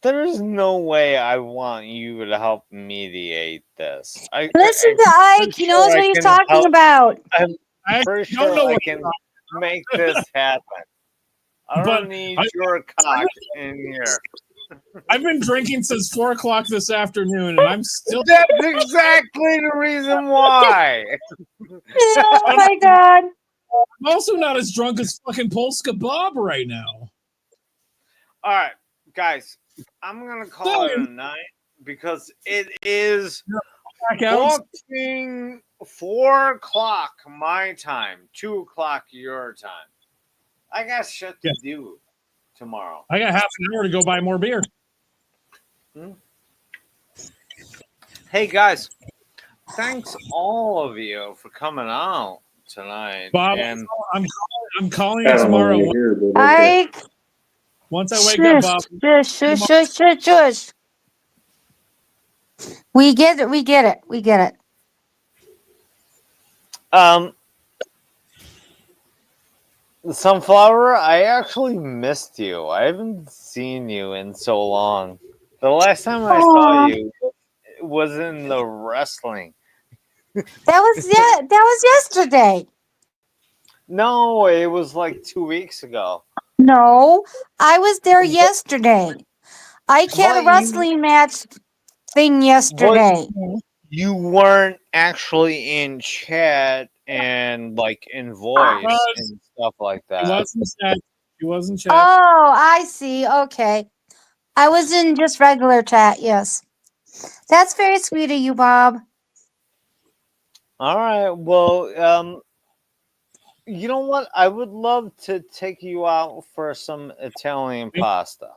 There's no way I want you to help mediate this. Listen to Ike. He knows what he's talking about. I'm pretty sure I can make this happen. I don't need your cock in here. I've been drinking since 4 o'clock this afternoon, and I'm still. That's exactly the reason why. Oh my god. I'm also not as drunk as fucking Polska Bob right now. All right, guys, I'm gonna call it a night because it is Back out. fucking 4 o'clock my time, 2 o'clock your time. I got shit to do tomorrow. I got half an hour to go buy more beer. Hey guys, thanks all of you for coming out tonight. Bob, And I'm calling you tomorrow. Ike. Once I wake up, Bob. Shush. We get it. Sunflower, I actually missed you. I haven't seen you in so long. The last time I saw you was in the wrestling. That was yesterday. No, it was like 2 weeks ago. No, I was there yesterday. Ike had a But wrestling match thing yesterday. You weren't actually in chat and like in voice and stuff like He that. wasn't chat. He wasn't chat. Oh, I see. Okay. I was in just regular chat, yes. That's very sweet of you, Bob. All right. Well, you know what? I would love to take you out for some Italian pasta.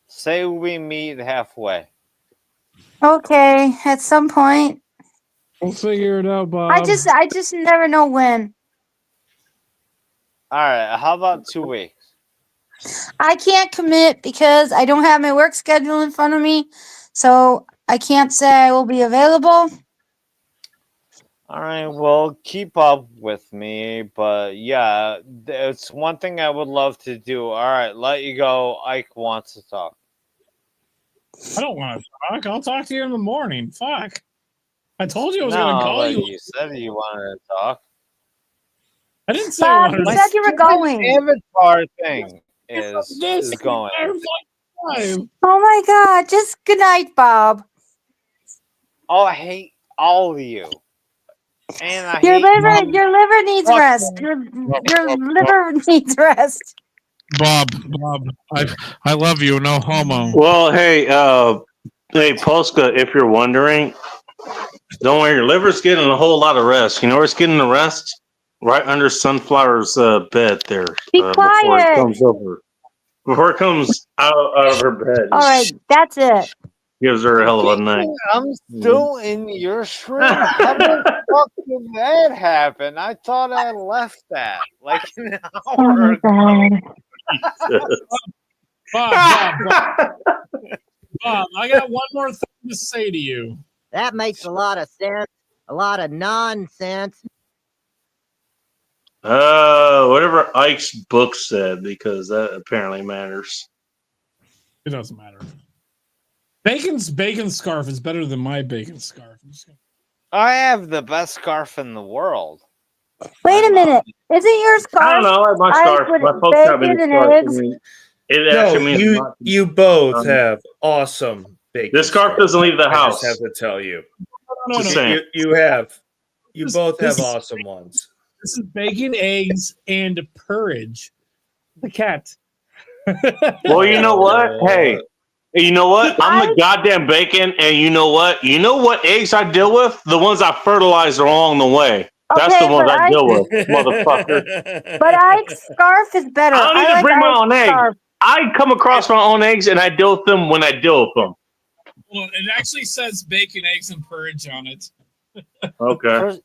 Say we meet halfway. Okay, at some point. We'll figure it out, Bob. I just never know when. All right. How about 2 weeks? I can't commit because I don't have my work schedule in front of me, so I can't say I will be available. All right. Well, keep up with me, but yeah, it's one thing I would love to do. All right, let you go. Ike wants to talk. I don't want to talk. I'll talk to you in the morning. Fuck. I told you I was going to call but you. you said you wanted to talk. I didn't say I Bob, wanted you to said you were going. Avatar thing is going. Oh my god, just good night, Bob. Oh, I hate all of you. And I Your hate liver needs rest. Your liver needs rest. Bob, I love you. No homo. Well, hey, Polska, if you're wondering, don't worry, your liver's getting a whole lot of rest. You know where it's getting the rest? Right under Sunflower's bed there. Be Before it quiet. comes over. Before it comes out of her bed. All right, that's it. Gives her a hell of a night. I'm still in your shrimp. How the fuck did that happen? I thought I left that like an Oh hour my ago. god. Bob, I got one more thing to say to you. That makes a lot of sense. A lot of nonsense. Whatever Ike's book said, because that apparently matters. It doesn't matter. Bacon's bacon scarf is better than my bacon scarf. I have the best scarf in the world. Wait a minute. Isn't your scarf? I don't know. I like my Ike scarf. with My folks got me the bacon and scarf. eggs? It actually means a you lot to me. you both Um, have awesome bacon. This scarf doesn't leave the I house. just have to tell you. Just saying. You have. You This- both have this- awesome ones. This is bacon, eggs, and porridge. The cat. Well, you know what? Hey, you know what? I'm the goddamn bacon, and you know what? You know what eggs I deal with? The ones I fertilize along the way. That's Okay, the ones but I deal with, motherfucker. But Ike's scarf is better. I don't need to like bring my Ike's own eggs. scarf. I come across my own eggs, and I deal with them when I deal with them. Well, it actually says bacon, eggs, and porridge on it. Okay.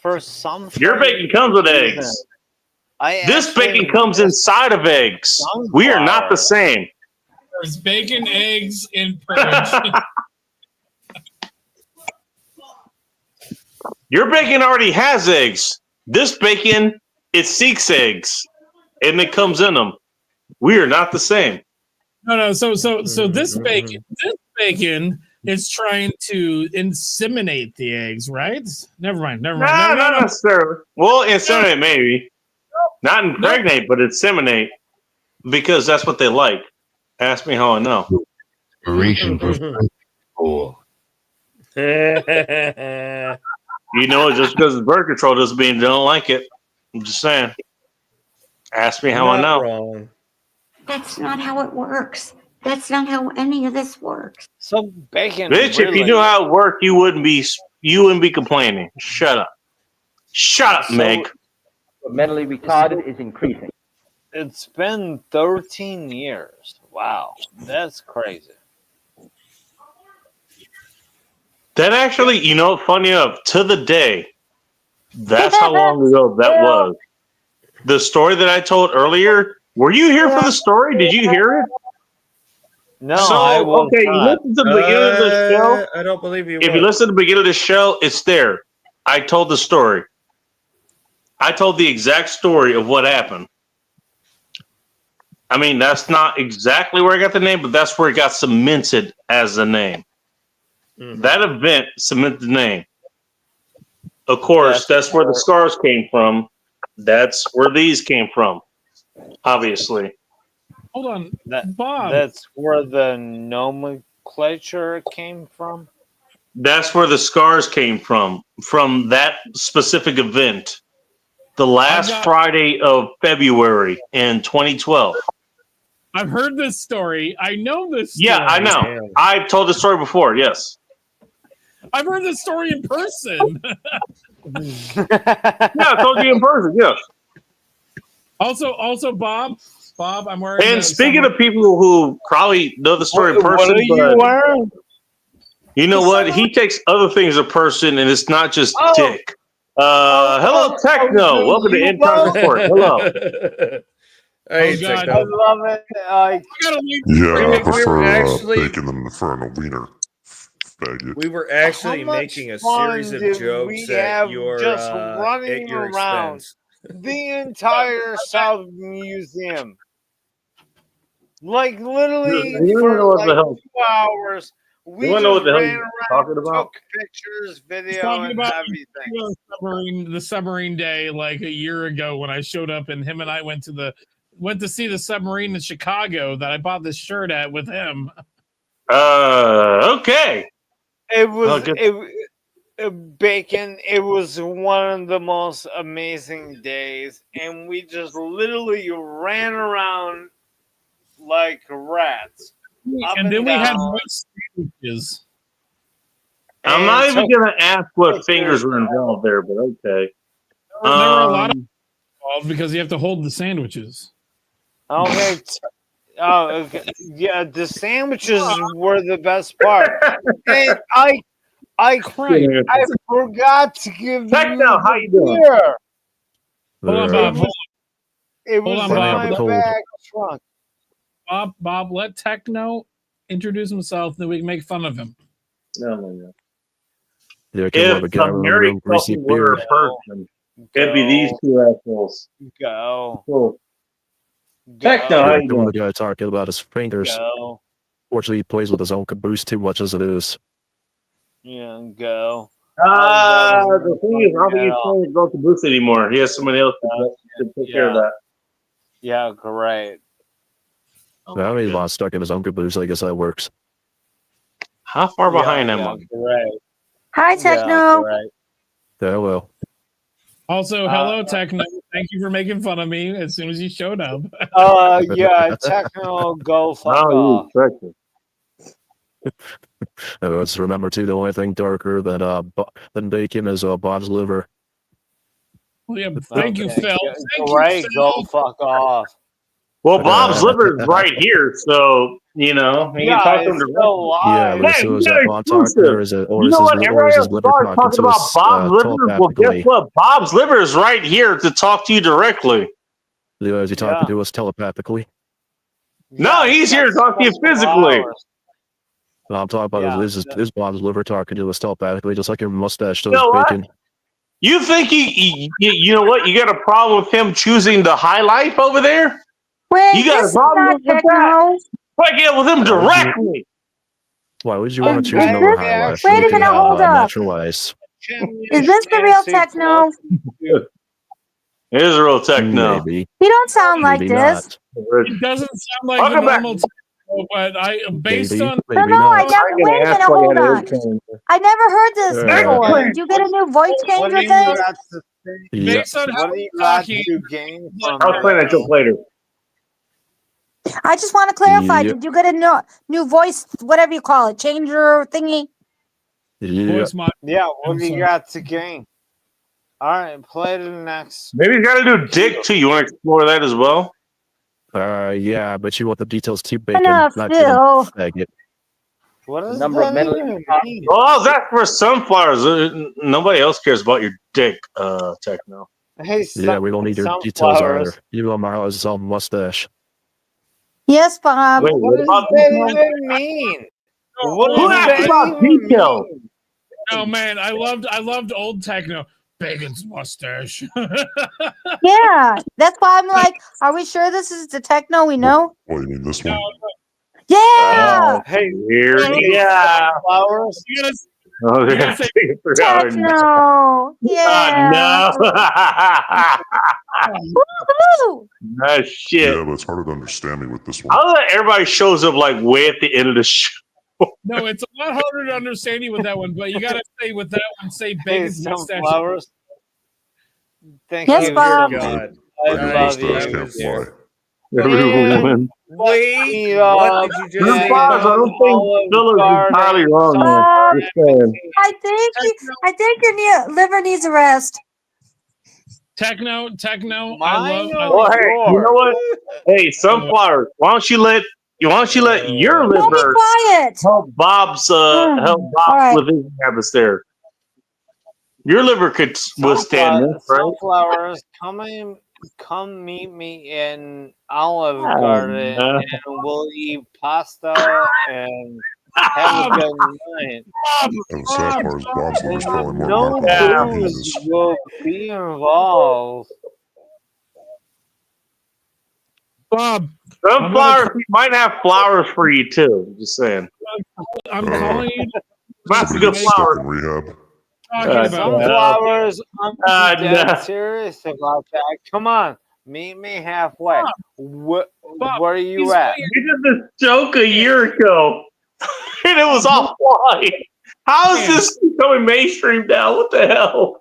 For some Your bacon comes with eggs. This bacon comes inside of eggs. We are not the same. There's bacon, eggs, and porridge. Your bacon already has eggs. This bacon, it seeks eggs, and it comes in them. We are not the same. No. So this bacon is trying to inseminate the eggs, right? Never mind. No, not necessarily. Well, inseminate maybe. Not impregnate, but inseminate. because that's what they like. Ask me how I know. Reaching for four. You know, just because it's birth control doesn't mean they don't like it. I'm just saying. Ask me how I know. Wrong. That's not how it works. That's not how any of this works. So bacon. Bitch, if you knew how it worked, you wouldn't be complaining. Shut up. Shut up, Meg. Mentally retarded is increasing. It's been 13 years. Wow, that's crazy. That actually, you know, funny enough, to the day, that's how long ago that was. The story that I told earlier, were you here for the story? Did you hear it? No, So, I will okay, you listen to the beginning of the show. I don't believe you. If you listen to the beginning of the show, it's there. I told the story. I told the exact story of what happened. I mean, that's not exactly where I got the name, but that's where it got cemented as the name. Mm-hmm. That event cemented the name. Of course, that's where the scars came from. That's where these came from, obviously. Hold on, Bob. That's where the nomenclature came from? That's where the scars came from that specific event. The last Friday of February in 2012. I've heard this story. I know this story. Yeah, I know. Damn. I've told the story before, yes. I've heard this story in person. Yeah, I told you in person, yes. Also, Bob, I'm wearing. And speaking of people who probably know the story in person, what are you wearing? You know what? He takes other things in person, and it's not just dick. Hello, Techno. Welcome to Intern Report. Hello. Hey, God, I love it. Yeah, I prefer actually- bacon than the fern wiener. Faggot. We were actually How much making a fun series of did jokes we at have your just at running your around expense. the entire South Museum? Like literally You don't know for what the like hell- 2 hours. We You wanna know just what the hell ran you're around, talking about? took pictures, video, Talking and about everything. the submarine day like a year ago when I showed up and him and I went to see the submarine in Chicago that I bought this shirt at with him. Okay. It was good. bacon. It was one of the most amazing days, and we just literally ran around like rats. Up And then we had down. white sandwiches. I'm not And even so- going to ask what fingers were involved there, but okay. There were a lot of Um, involved because you have to hold the sandwiches. Okay. Oh, okay. Yeah, the sandwiches were the best part. And I forgot to give Techno, how you doing? beer. Hold on, Bob. Hold It was on, in Bob. my back trunk. Bob, let Techno introduce himself, then we can make fun of him. No, no, no. Yeah, I can love a If guy a with a married real greasy couple were beard. a person, it'd be these two assholes. Go. Cool. Techno, how Yeah, you the one doing? guy talking about his fingers. Go. Fortunately, he plays with his own caboose too much as it is. Yeah, go. The thing is, I don't think he's playing with Broken Boots anymore. He has somebody else to take care of that. Yeah, great. Now he's lost stuck in his own caboose. I guess that works. How far behind am I? Great. Hi, Techno. Yeah, well. Also, hello, Techno. Thank you for making fun of me as soon as you showed up. Yeah, Techno, go fuck off. Let's remember too, the only thing darker than bacon is Bob's liver. Well, yeah, thank you, Phil. Thank Great, you, go Phil. fuck off. Well, Bob's liver is right here, so you know you can talk to him directly. Yeah, but so is that Bob talking, or is it, or You is know his, what? or is Everybody his liver starts talking to about us, Bob's liver. Well, guess telepathically? what? Bob's liver is right here to talk to you directly. Yeah, is he talking to us telepathically? No, he's here to talk to you physically. No, I'm talking about is Bob's liver talking to us telepathically, just like your mustache does You know what? bacon. You think you know what? You got a problem with him choosing the high life over there? Wait, You got a this is problem not with that? Techno. Why get with him directly? Why would you want to choose Is another this- high life? wait a You can minute, have, hold up. natural ice. Is this the real Techno? Israel techno. Maybe. You don't sound like Maybe this. not. It doesn't sound like Welcome the back. normal techno, but based Maybe. on Maybe No, I not. never. Wait a minute, hold on. I never heard this before. Did you get a new voice What do changer you thing? got to say? Yeah. based on how What do we're you got talking, to gain from I was playing that joke later. I just want to clarify. Yep. Did you get a new voice, whatever you call it, changer thingy? Yeah. voice mod. Yeah, what I'm do you sorry. got to gain? All right, play the next. Maybe he's got to do dick too. You want to explore that as well? Yeah, but you want the details too, Bacon. Enough, Not Phil. faggot. What does Number of that mentally even retarded. mean? Well, that's for sunflowers. Nobody else cares about your dick, techno. Hey, Yeah, we don't need your details sunflowers. either. You know Marla's mustache. Yes, Bob. Wait, What does about that details? even mean? What Who does asked that about even details? mean? Oh man, I loved old techno. Bacon's mustache. Yeah, that's why I'm like, are we sure this is the techno we know? What, you mean this one? Yeah, Hey, Here, yeah. sunflowers. You gotta, Oh, you they're gotta say asking for our techno. Yeah. no. Woohoo! Ah, shit. Yeah, but it's harder to understand me with this one. I love that everybody shows up like way at the end of the show. no. It's a lot harder to understand you with that one, but you gotta say with that one. Say Hey, Bacon's mustache. sunflowers. Thank Yes, you. Bob. so much. God. I Your love mustache you. can't fly. Everyone. Wait, Yeah. what did you just say? Sunflowers, I don't think Phil is entirely wrong there. Just saying. I think your liver needs a rest. Techno. I Mine love. Well, hey, you know what? Hey, sunflowers, why don't you let your Don't be liver quiet. help Bob's All right. with his habits there. Your liver could withstand this, right? Sunflowers, come meet me in Olive Oh, Garden, no. and we'll eat pasta and have a good night. And the sad part is Bob's liver's probably more No black than booze his. will be involved. Bob, Sunflowers might have flowers for you too. Just saying. I'm calling you. Lots of Somebody good gets stuck flowers. in rehab. Talking about Sunflowers, I'm dead no. serious about that. Come on, meet me halfway. Where are you he's at? weird. You did this joke a year ago, and it was offline. How is this becoming mainstream now? What the hell?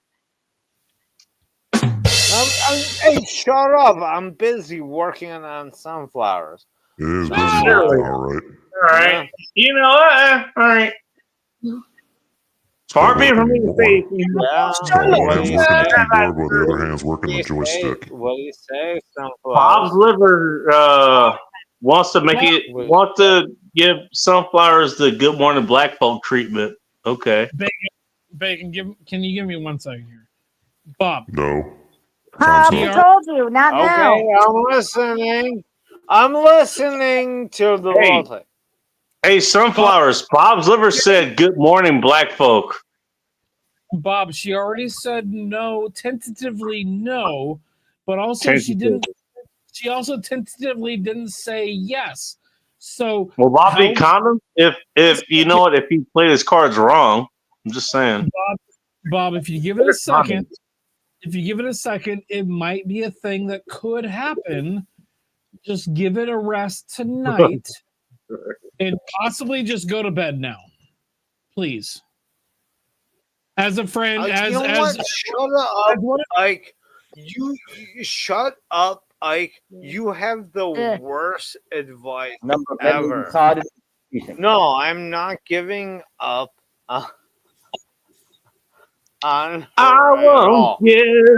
Hey, shut up! I'm busy working on sunflowers. It is busy Surely. working, all right. All right. You know what? All right. Far be it from me to say. Yeah. Shut One up. hand's working the keyboard while the other hand's working the joystick. What do you say, sunflowers? Bob's liver wants to give sunflowers the Good Morning Black Folk treatment. Okay. Bacon, can you give me 1 second here? Bob. No. Bob, Time's I up. told you, not now. Okay, I'm listening. I'm listening to the Hey. whole thing. Hey, sunflowers. Bob's liver said, "Good morning, black folk." Bob, she already said no, tentatively no, but also she also tentatively didn't say yes. So Will Bob be how- condom? If you know what, if he played his cards wrong, I'm just saying. Bob, if you give it a second, it might be a thing that could happen. Just give it a rest tonight and possibly just go to bed now. Please. As a friend, You know what? Shut up, Ike. You shut up, Ike. You have the worst advice Number of mentally ever. retarded is increasing. No, I'm not giving up on her I at all. won't give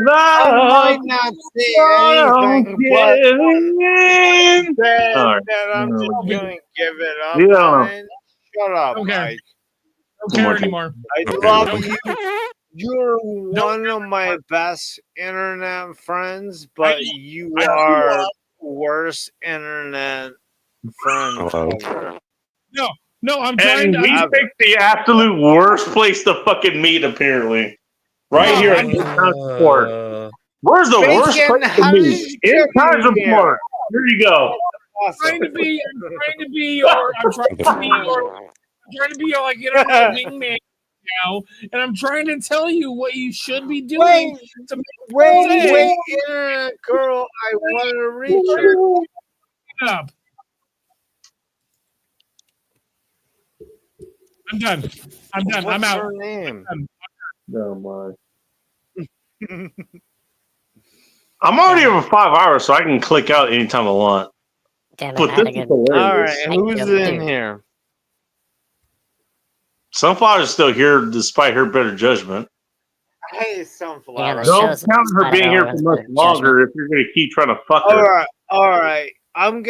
up. I might not say anything, but that I'm just going to give it up. Yeah. And shut up, Okay. Ike. Don't care anymore. I love you. You're one of my best internet friends, but you are worst internet friend ever. No, I'm trying And to. we picked the absolute worst place to fucking meet, apparently. Right here in Sport. Where's the worst Bacon, place to how did meet? you In get in here? Sport. Here you go. I'm trying to be your like internet wingman. now, and I'm trying to tell you what you should be doing Wait, to make wait, girl, I want to reach her. up. I'm done. I'm done. I'm What's out. her name? No, my. I'm already over 5 hours, so I can click out anytime I want. Damn it, But I had this a is good. All hilarious. right, who's in here? Sunflower's still here despite her better judgment. Hey, Sunflower. Don't count her being here for much longer if you're going to keep trying to fuck her. All right. I'm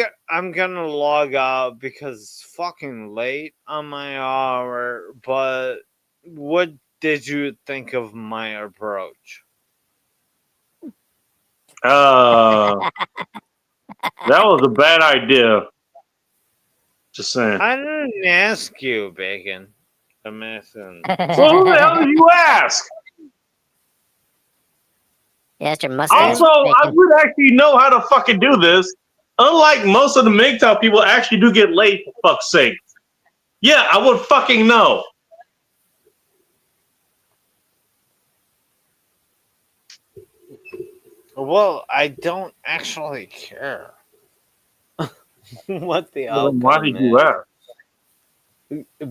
gonna log out because it's fucking late on my hour. But what did you think of my approach? That was a bad idea. Just saying. I didn't ask you, Bacon. I'm asking. Well, who the hell did you ask? Yeah, it's your mustache. Also, I would actually know how to fucking do this. Unlike most of the MGTOW people actually do get laid, for fuck's sake. Yeah, I would fucking know. Well, I don't actually care what the Well, outcome then why did you ask?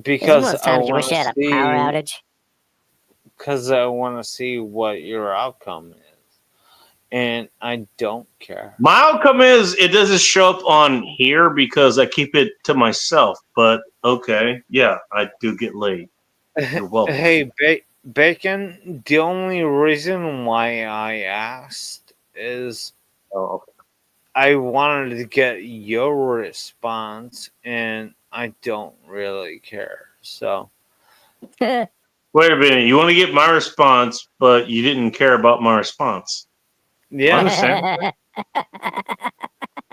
Because I you wish want you had to a see. power outage. Because I want to see what your outcome is, and I don't care. My outcome is it doesn't show up on here because I keep it to myself. But okay, yeah, I do get laid. You're welcome. Hey, Bacon. The only reason why I asked is I wanted to get your response, and I don't really care. So. Wait a minute. You want to get my response, but you didn't care about my response. Yeah. I understand.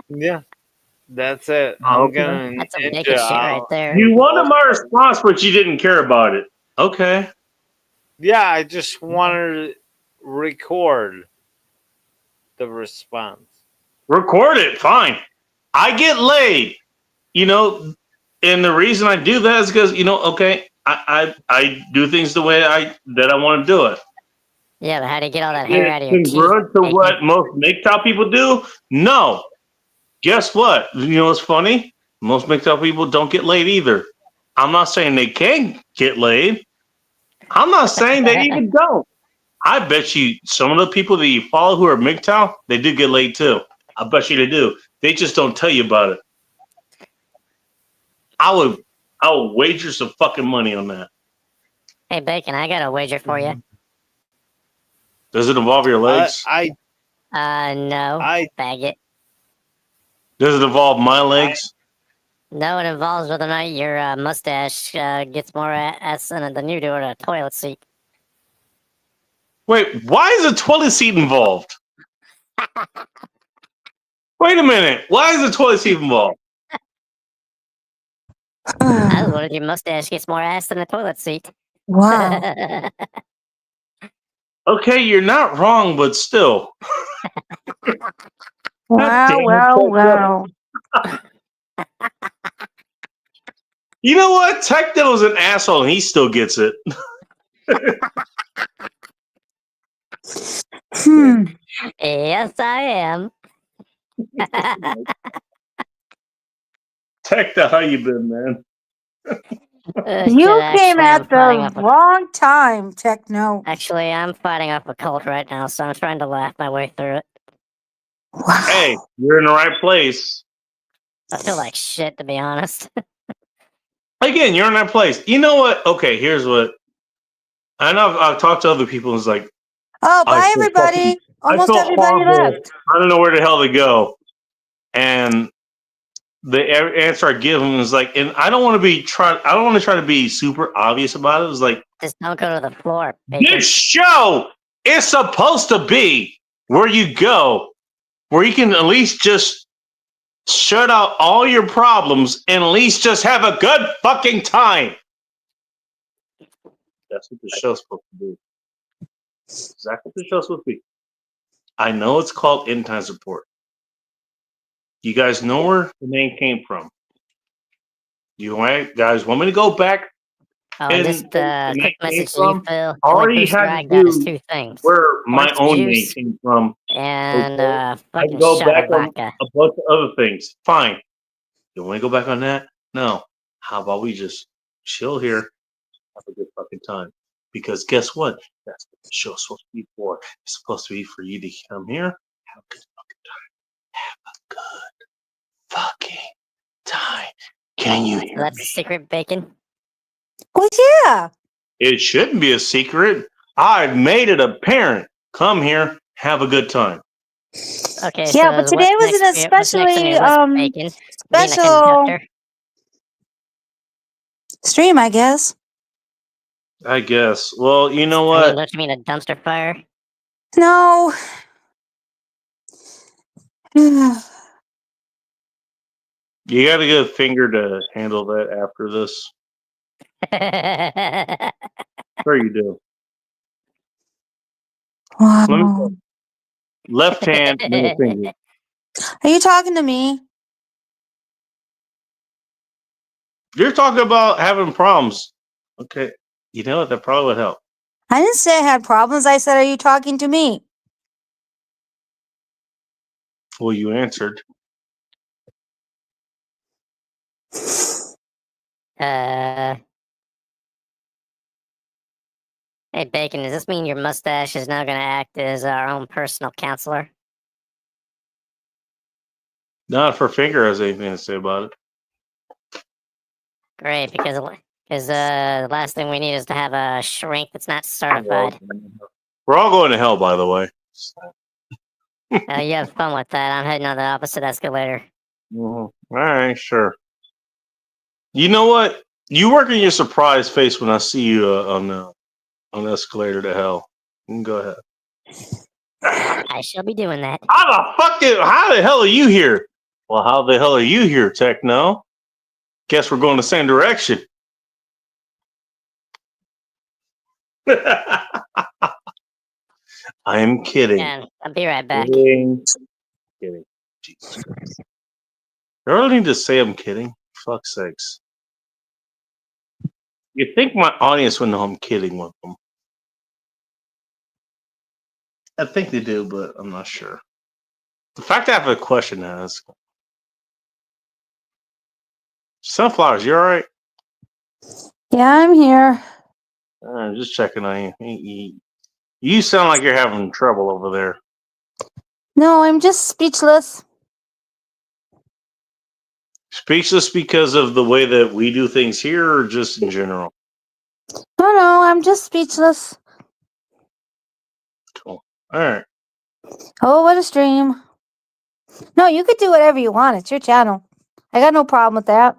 Yeah. That's it. Oh, I'm okay. gonna That's some ninja bacon shit right out. there. You wanted my response, but you didn't care about it. Okay. Yeah, I just wanted to record the response. Record it. Fine. I get laid. You know, and the reason I do that is because, you know, okay, I do things the way I want to do it. Yeah, but how do you get all that hair out of your It's teeth? congruent to what most MGTOW people do? No. Guess what? You know what's funny? Most MGTOW people don't get laid either. I'm not saying they can't get laid. I'm not saying they even don't. I bet you some of the people that you follow who are MGTOW, they do get laid too. I bet you they do. They just don't tell you about it. I would wager some fucking money on that. Hey, Bacon, I got a wager for you. Does it involve your legs? No. Faggot. Does it involve my legs? No, it involves whether or not your mustache gets more ass in it than you do in a toilet seat. Wait, why is a toilet seat involved? Wait a minute. Why is a toilet seat involved? I was wondering if your mustache gets more ass than a toilet seat. Wow. Okay, you're not wrong, but still. Wow. You know what? Tech Devil's an asshole and he still gets it. Yes, I am. Tech Devil, how you been, man? You came at the wrong time, Techno. Actually, I'm fighting off a cult right now, so I'm trying to laugh my way through it. Hey, you're in the right place. I feel like shit, to be honest. Again, you're in that place. You know what? Okay, here's what. I know I've talked to other people. It's like, Oh, bye, feel everybody. fucking- Almost I feel everybody horrible. left. I don't know where the hell to go. And the answer I give them is like, and I don't want to try to be super obvious about it. It's like, Just don't go to the floor. Bacon. this show is supposed to be where you go, where you can at least just shut out all your problems and at least just have a good fucking time. That's what the show's supposed to be. Exactly what the show's supposed to be. I know it's called End Times Report. You guys know where the name came from. You guys want me to go back Oh, And just where quick that came message to you, from, Phil. The I only already booster had I to got is do 2 things: where my orange own name juice came from. and Okay, I fucking can go shot back of on vodka. a bunch of other things. Fine. You want to go back on that? No. How about we just chill here, have a good fucking time? Because guess what? That's what the show's supposed to be for. It's supposed to be for you to come here, have a good fucking time. Can you So hear that's me? secret bacon. Well, yeah. It shouldn't be a secret. I've made it apparent. Come here, have a good time. Okay, Yeah, so but today what's was an next? What's next on especially your list, bacon? Being a special conductor. stream, I guess. I guess. Well, you know I mean, what? don't you mean a dumpster fire? No. You got a good finger to handle that after this. Sure you do. Let me Wow. go. Left hand, middle finger. Are you talking to me? You're talking about having problems. Okay. You know what? That probably would help. I didn't say I had problems. I said, are you talking to me? Well, you answered. Hey, Bacon, does this mean your mustache is now going to act as our own personal counselor? Not if her finger has anything to say about it. Great, because the last thing we need is to have a shrink that's not certified. We're all going to hell, by the way. You have fun with that. I'm heading on the opposite escalator. All right, sure. You know what? You work in your surprise face when I see you on the escalator to hell. You can go ahead. I shall be doing that. How the hell are you here? Well, how the hell are you here, Techno? Guess we're going the same direction. I am kidding. Yeah, I'll be right back. Kidding. Jesus Christ. I really need to say I'm kidding. Fuck's sakes. You think my audience would know I'm kidding with them? I think they do, but I'm not sure. The fact I have a question to ask. Sunflowers, you alright? Yeah, I'm here. Just checking on you. You sound like you're having trouble over there. No, I'm just speechless. Speechless because of the way that we do things here, or just in general? No, I'm just speechless. Cool. Alright. Oh, what a stream. No, you could do whatever you want. It's your channel. I got no problem with that.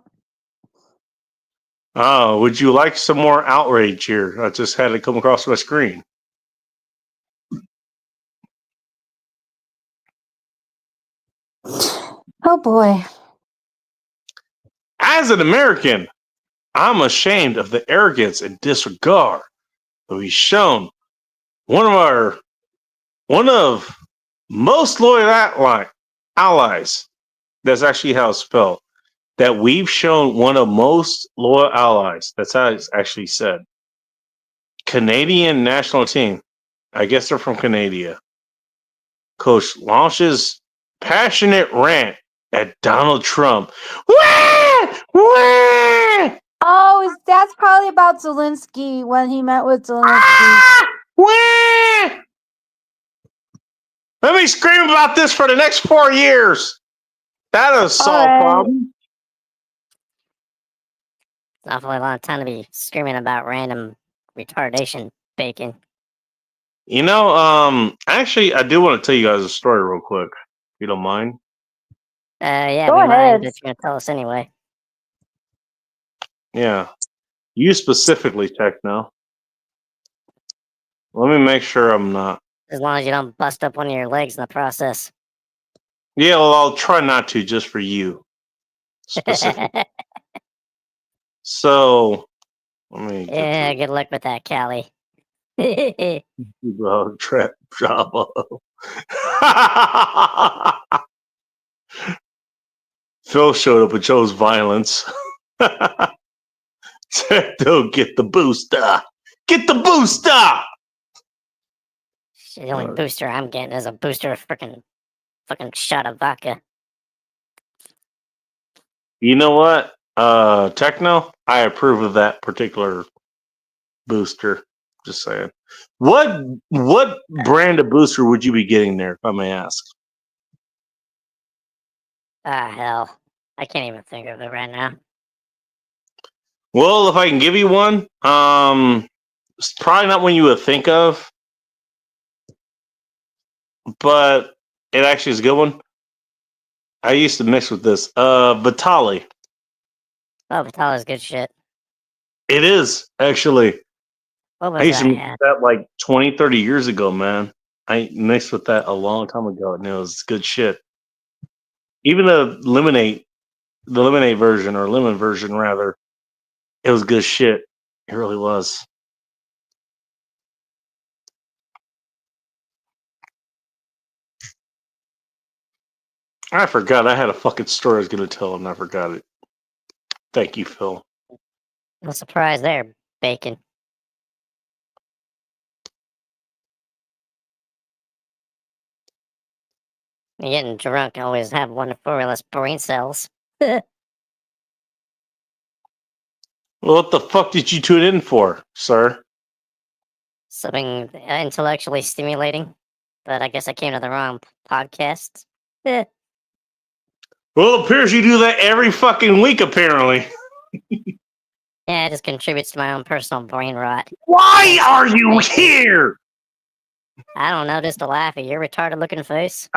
Oh, would you like some more outrage here? I just had it come across my screen. Oh boy. As an American, I'm ashamed of the arrogance and disregard that we've shown one of most loyal allies. That's actually how it's spelled. That we've shown one of most loyal allies. That's how it's actually said. Canadian national team. I guess they're from Canada. Coach launches passionate rant at Donald Trump. Wah! Wah! Oh, that's probably about Zelensky when he met with Zelensky. Wah! Let me scream about this for the next 4 years. That'll solve problem. It's an awfully long time to be screaming about random retardation, Bacon. You know, actually, I do want to tell you guys a story real quick, if you don't mind. Yeah, Go we ahead. mind, but you're gonna tell us anyway. Yeah. You specifically, Techno. Let me make sure I'm not. As long as you don't bust up one of your legs in the process. Yeah, well, I'll try not to, just for you. Specifically. So, let me get Yeah, good luck with that, Callie. Bro, trap drama. Phil showed up and chose violence. Don't get the booster. Get the booster. The only booster I'm getting is a booster of fucking shot of vodka. You know what? Techno, I approve of that particular booster. Just saying. What brand of booster would you be getting there, if I may ask? Ah, hell. I can't even think of it right now. Well, if I can give you one, it's probably not one you would think of, but it actually is a good one. I used to mix with this. Vitali. Oh, Vitali's good shit. It is, actually. What I was used to that? mix with that like 20, 30 years ago, man. I mixed with that a long time ago, and it was good shit. Even the lemonade version, or lemon version, rather, it was good shit. It really was. I forgot. I had a fucking story I was going to tell, and I forgot it. Thank you, Phil. No surprise there, Bacon. Getting drunk always have wonderful less brain cells. Well, what the fuck did you tune in for, sir? Something intellectually stimulating, but I guess I came to the wrong podcast. Well, it appears you do that every fucking week, apparently. Yeah, it just contributes to my own personal brain rot. Why are you here? I don't know, just to laugh at your retarded looking face.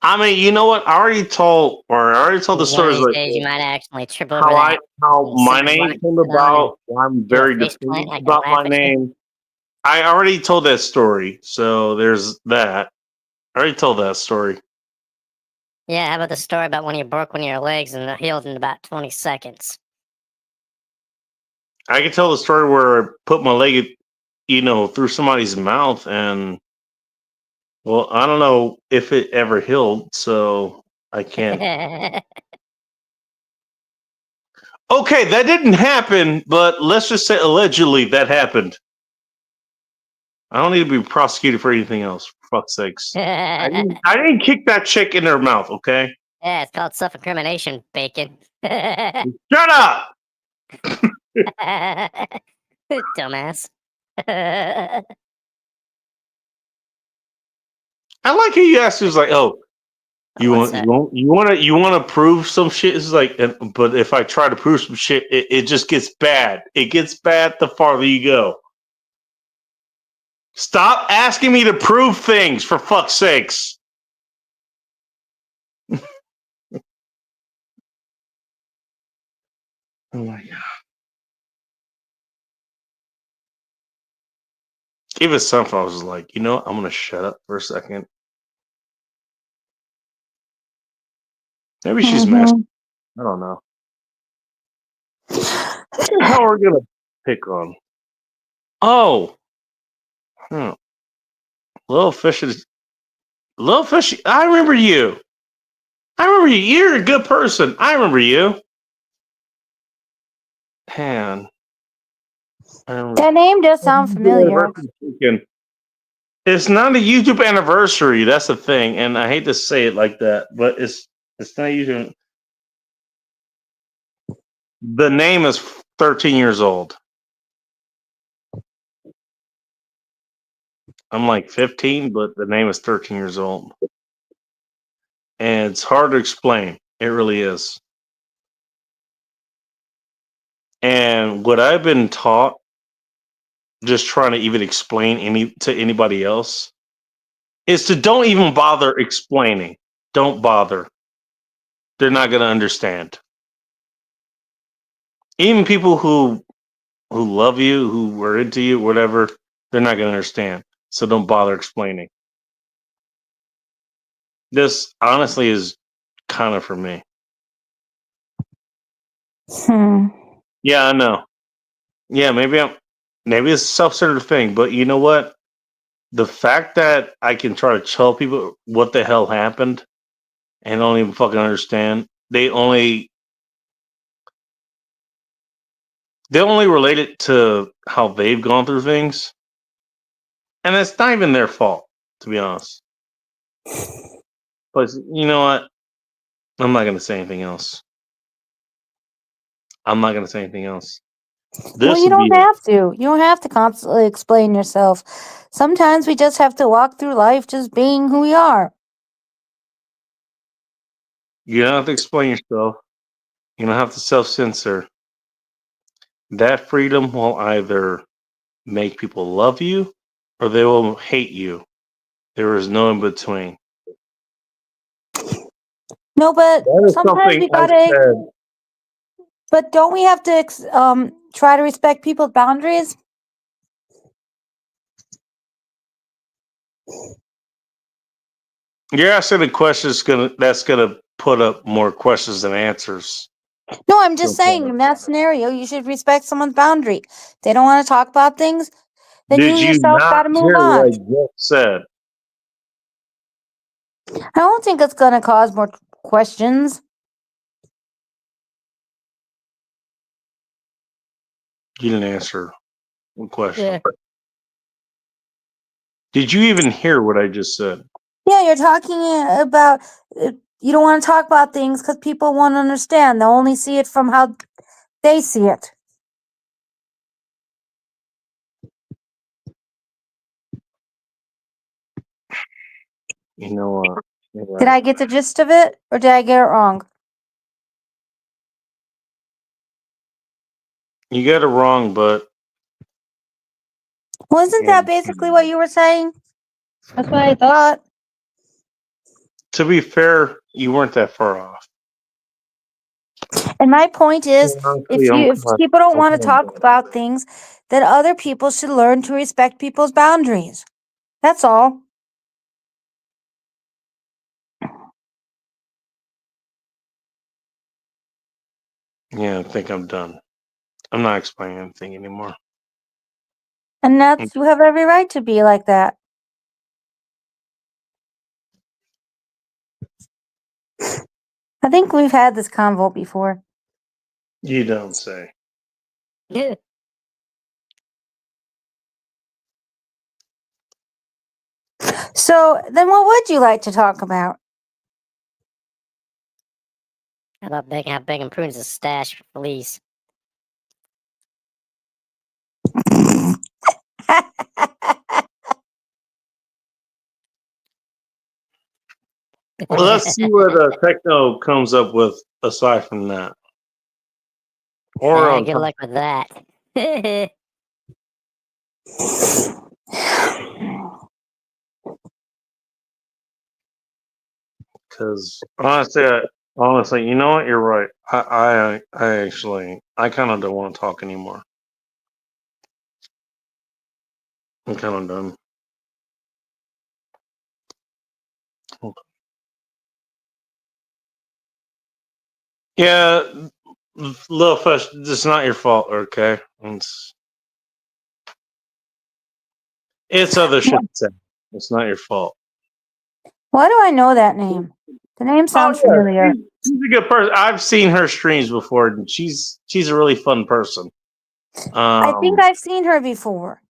I mean, you know what? I already told the One stories of these like days you might actually trip over how that. my name came about. I'm very face definitive plant, I can about laugh my at you. name. I already told that story, so there's that. I already told that story. Yeah, how about the story about when you broke one of your legs and it healed in about 20 seconds? I can tell the story where I put my leg, through somebody's mouth, and well, I don't know if it ever healed, so I can't. Okay, that didn't happen, but let's just say allegedly that happened. I don't need to be prosecuted for anything else, for fuck's sakes. I didn't kick that chick in her mouth, okay? Yeah, it's called self-incrimination, Bacon. Shut up! Dumbass. I like how you asked. It was like, "Oh, you what's want to prove some shit?" It's like, but if I try to prove some shit, it just gets bad. It gets bad the farther you go. Stop asking me to prove things, for fuck's sakes. Oh my god. Even Sunflower was like, you know what? I'm gonna shut up for a second. Maybe she's mad. I don't know. How are we gonna pick on? Oh, Little Fish is Little Fish. I remember you. You're a good person. I remember you. Man, That name does sound familiar. It's not a YouTube anniversary. That's the thing, and I hate to say it like that, but it's not YouTube. The name is 13 years old. I'm like 15, but the name is 13 years old. And it's hard to explain. It really is. And what I've been taught, just trying to even explain to anybody else, is to don't even bother explaining. Don't bother. They're not going to understand. Even people who love you, who are into you, whatever, they're not going to understand. So don't bother explaining. This honestly is kind of for me. Yeah, I know. Yeah, maybe it's a self-centered thing, but you know what? The fact that I can try to tell people what the hell happened and don't even fucking understand, they only they only relate it to how they've gone through things, and it's not even their fault, to be honest. But you know what? I'm not going to say anything else. I'm not going to say anything else. Well, This you would be don't have to. You don't have to constantly explain yourself. Sometimes we just have to walk through life just being who we are. you don't have to explain yourself. You don't have to self-censor. That freedom will either make people love you or they will hate you. There is no in between. No, but That is sometimes something we I gotta. said. But don't we have to try to respect people's boundaries? You're asking a question that's gonna put up more questions than answers. No, I'm just saying in that scenario, you should respect someone's boundary. If they don't want to talk about things, then you Did you yourself not got to move hear what on. I just said? I don't think it's going to cause more questions. You didn't answer the question. Yeah. Did you even hear what I just said? Yeah, you're talking about you don't want to talk about things because people won't understand. They'll only see it from how they see it. You know what? You're Did right. I get the gist of it or did I get it wrong? You got it wrong, but Wasn't that basically what you were saying? That's what I thought. to be fair, you weren't that far off. And my point is, Honestly, if people don't want to talk about things, then other people should learn to respect people's boundaries. That's all. Yeah, I think I'm done. I'm not explaining anything anymore. And that's you have every right to be like that. I think we've had this convo before. You don't say. Yeah. So then what would you like to talk about? How about how Bacon Prunes is stash for fleas? Well, let's see what Techno comes up with aside from that. Or Yeah, on good luck with that. because honestly, you know what? You're right. I actually, I kind of don't want to talk anymore. I'm kind of done. Yeah, Little Fish, it's not your fault, okay? It's other shit. It's not your fault. Why do I know that name? The name sounds familiar. She's a good person. I've seen her streams before, and she's a really fun person. I think I've seen her before.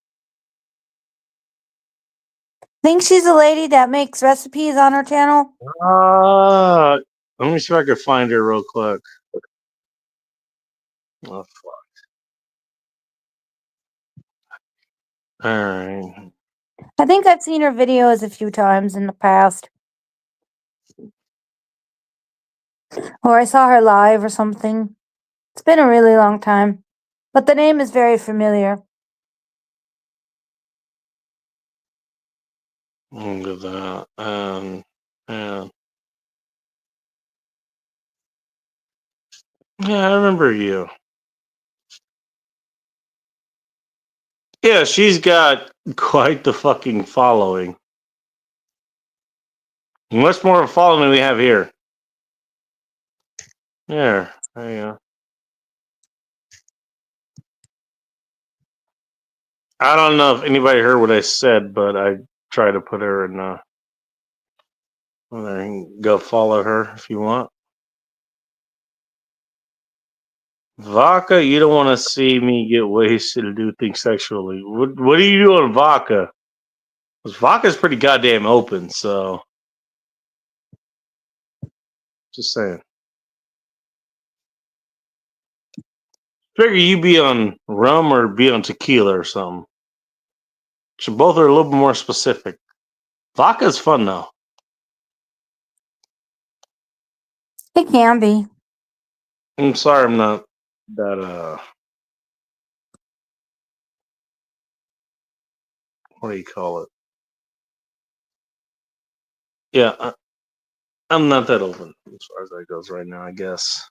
Think she's a lady that makes recipes on her channel? Let me see if I can find her real quick. Oh, fuck. All right. I think I've seen her videos a few times in the past. Or I saw her live or something. It's been a really long time. But the name is very familiar. Look at that. Yeah. Yeah, I remember you. Yeah, she's got quite the fucking following. Much more of a following than we have here. There you go. I don't know if anybody heard what I said, but I tried to put her in there. You can go follow her if you want. Vodka, you don't want to see me get wasted and do things sexually. What do you do on vodka? Because vodka's pretty goddamn open, so just saying. Figure you be on rum or be on tequila or something. So both are a little bit more specific. Vodka's fun though. It can be. I'm sorry I'm not that what do you call it? Yeah, I'm not that open as far as that goes right now, I guess.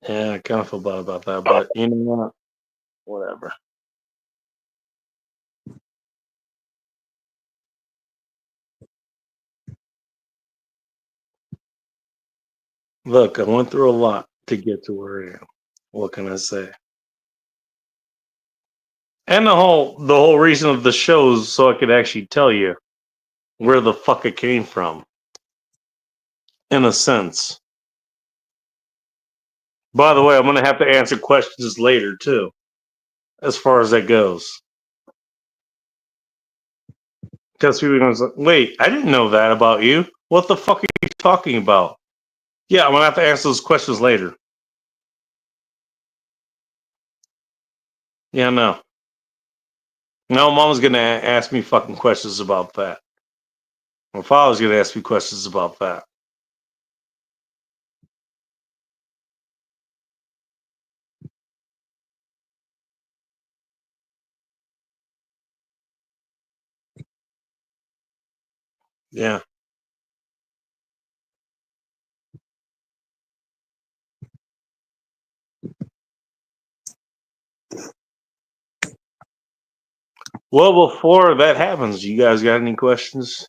Yeah, I kind of feel bad about that, but you know what? Whatever. Look, I went through a lot to get to where I am. What can I say? And the whole reason of the show is so I could actually tell you where the fuck it came from. In a sense. By the way, I'm gonna have to answer questions later too, as far as that goes. Because people are gonna say, wait, I didn't know that about you. What the fuck are you talking about? Yeah, I'm gonna have to answer those questions later. Yeah, no. No, mom's gonna ask me fucking questions about that. My father's gonna ask me questions about that. Yeah. Well, before that happens, you guys got any questions?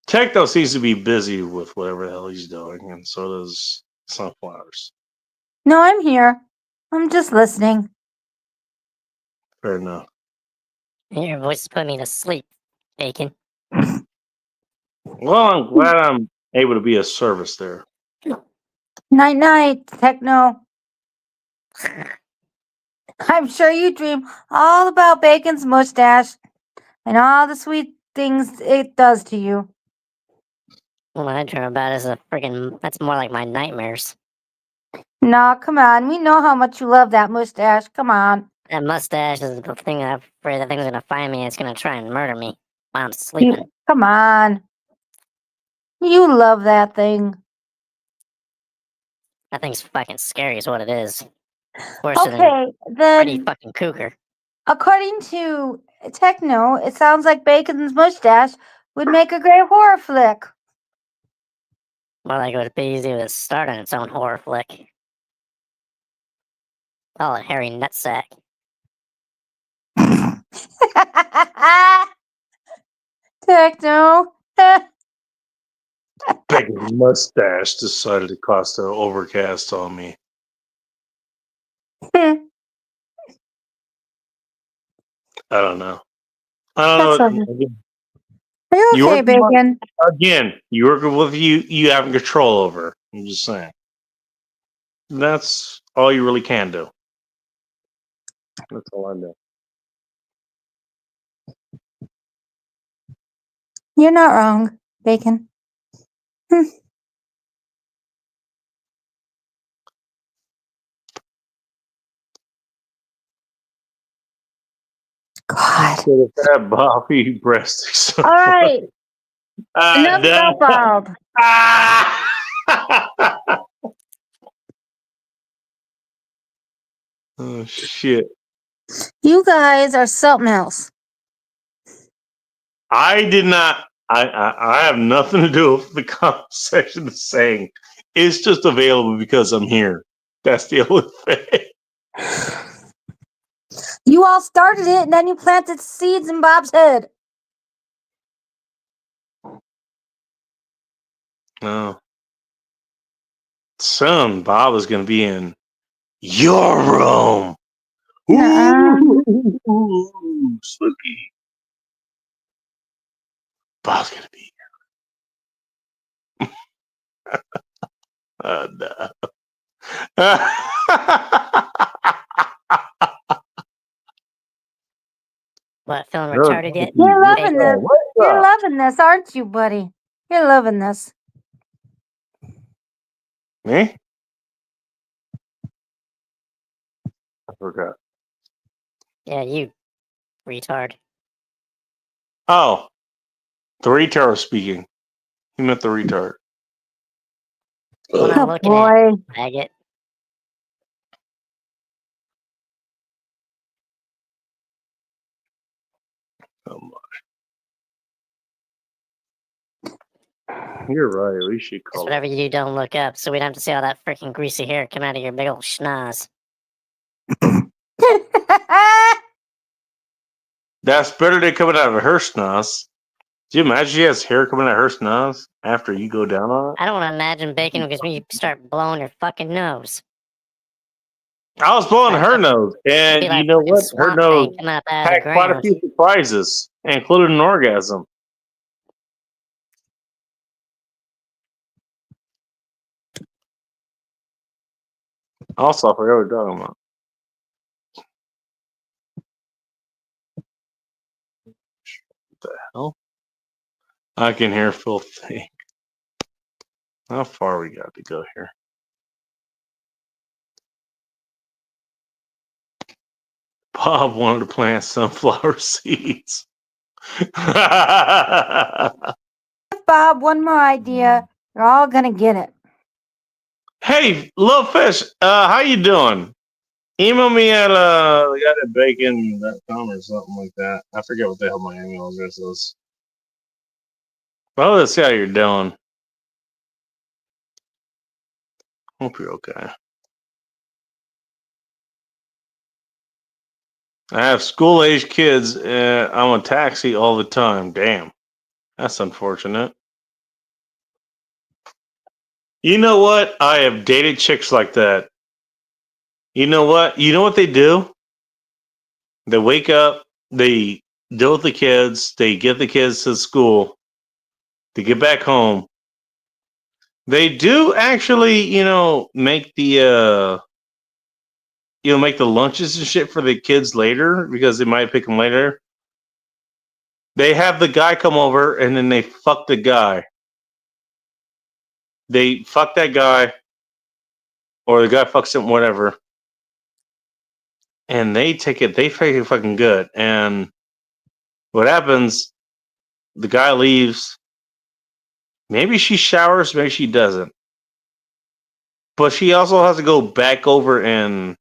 Techno seems to be busy with whatever the hell he's doing, and so does Sunflowers. No, I'm here. I'm just listening. Fair enough. Your voice put me to sleep, Bacon. Well, I'm glad I'm able to be of service there. Night night, Techno. I'm sure you dream all about Bacon's mustache and all the sweet things it does to you. What I dream about is that's more like my nightmares. No, come on. We know how much you love that mustache. Come on. That mustache is the thing I'm afraid the thing's gonna find me and it's gonna try and murder me while I'm sleeping. Come on. You love that thing. That thing's fucking scary is what it is. Worse than Okay, Freddy then fucking Cougar. according to Techno, it sounds like Bacon's mustache would make a great horror flick. More like it would be easy to start on its own horror flick. Call it Harry Nutsack. Techno. Big mustache decided to cast an overcast on me. Hmm. I don't know. I That's don't know. okay. Are you okay, Bacon? Again, you work with you having control over. I'm just saying. That's all you really can do. That's all I know. You're not wrong, Bacon. God. That Bobby breast. All right. Enough about Bob. Oh shit! You guys are something else. I did not. I have nothing to do with the conversation. Saying it's just available because I'm here. That's the only thing. You all started it and then you planted seeds in Bob's head. No. Soon, Bob is going to be in your room Ooh, spooky. Bob's gonna be here. Oh no. What, feeling retarded yet? You're loving Bacon? this. You're loving this, aren't you, buddy? You're loving this. Me? I forgot. Yeah, you retard. Oh, the retard was speaking. He meant the retard. What I'm Oh, looking boy. at, faggot. Come on. You're right. We should Just call it. whatever you do, don't look up, so we don't have to see all that freaking greasy hair come out of your big old schnoz. That's better than coming out of her schnoz. Do you imagine she has hair coming out of her schnoz after you go down on it? I don't want to imagine bacon because when you start blowing your fucking nose. I was blowing her nose, and Be like you know fucking what? Her Swamp nose Thing coming up out of the had quite a ground. few surprises, including an orgasm. Also, I forgot what we're talking about. What the hell? I can hear Phil think. How far we got to go here? Bob wanted to plant sunflower seeds. Bob, one more idea. You're all gonna get it. Hey, Little Fish, how you doing? Email me at bacon.com or something like that. I forget what the hell my email address is. Well, let's see how you're doing. Hope you're okay. I have school-age kids. I'm a taxi all the time. Damn, that's unfortunate. You know what? I have dated chicks like that. You know what? You know what they do? They wake up, they deal with the kids, they get the kids to school, they get back home. They do actually, make the make the lunches and shit for the kids later because they might pick them later. They have the guy come over and then they fuck the guy. They fuck that guy, or the guy fucks him, whatever. And they take it fucking good. And what happens, the guy leaves. Maybe she showers, maybe she doesn't. But she also has to go back over and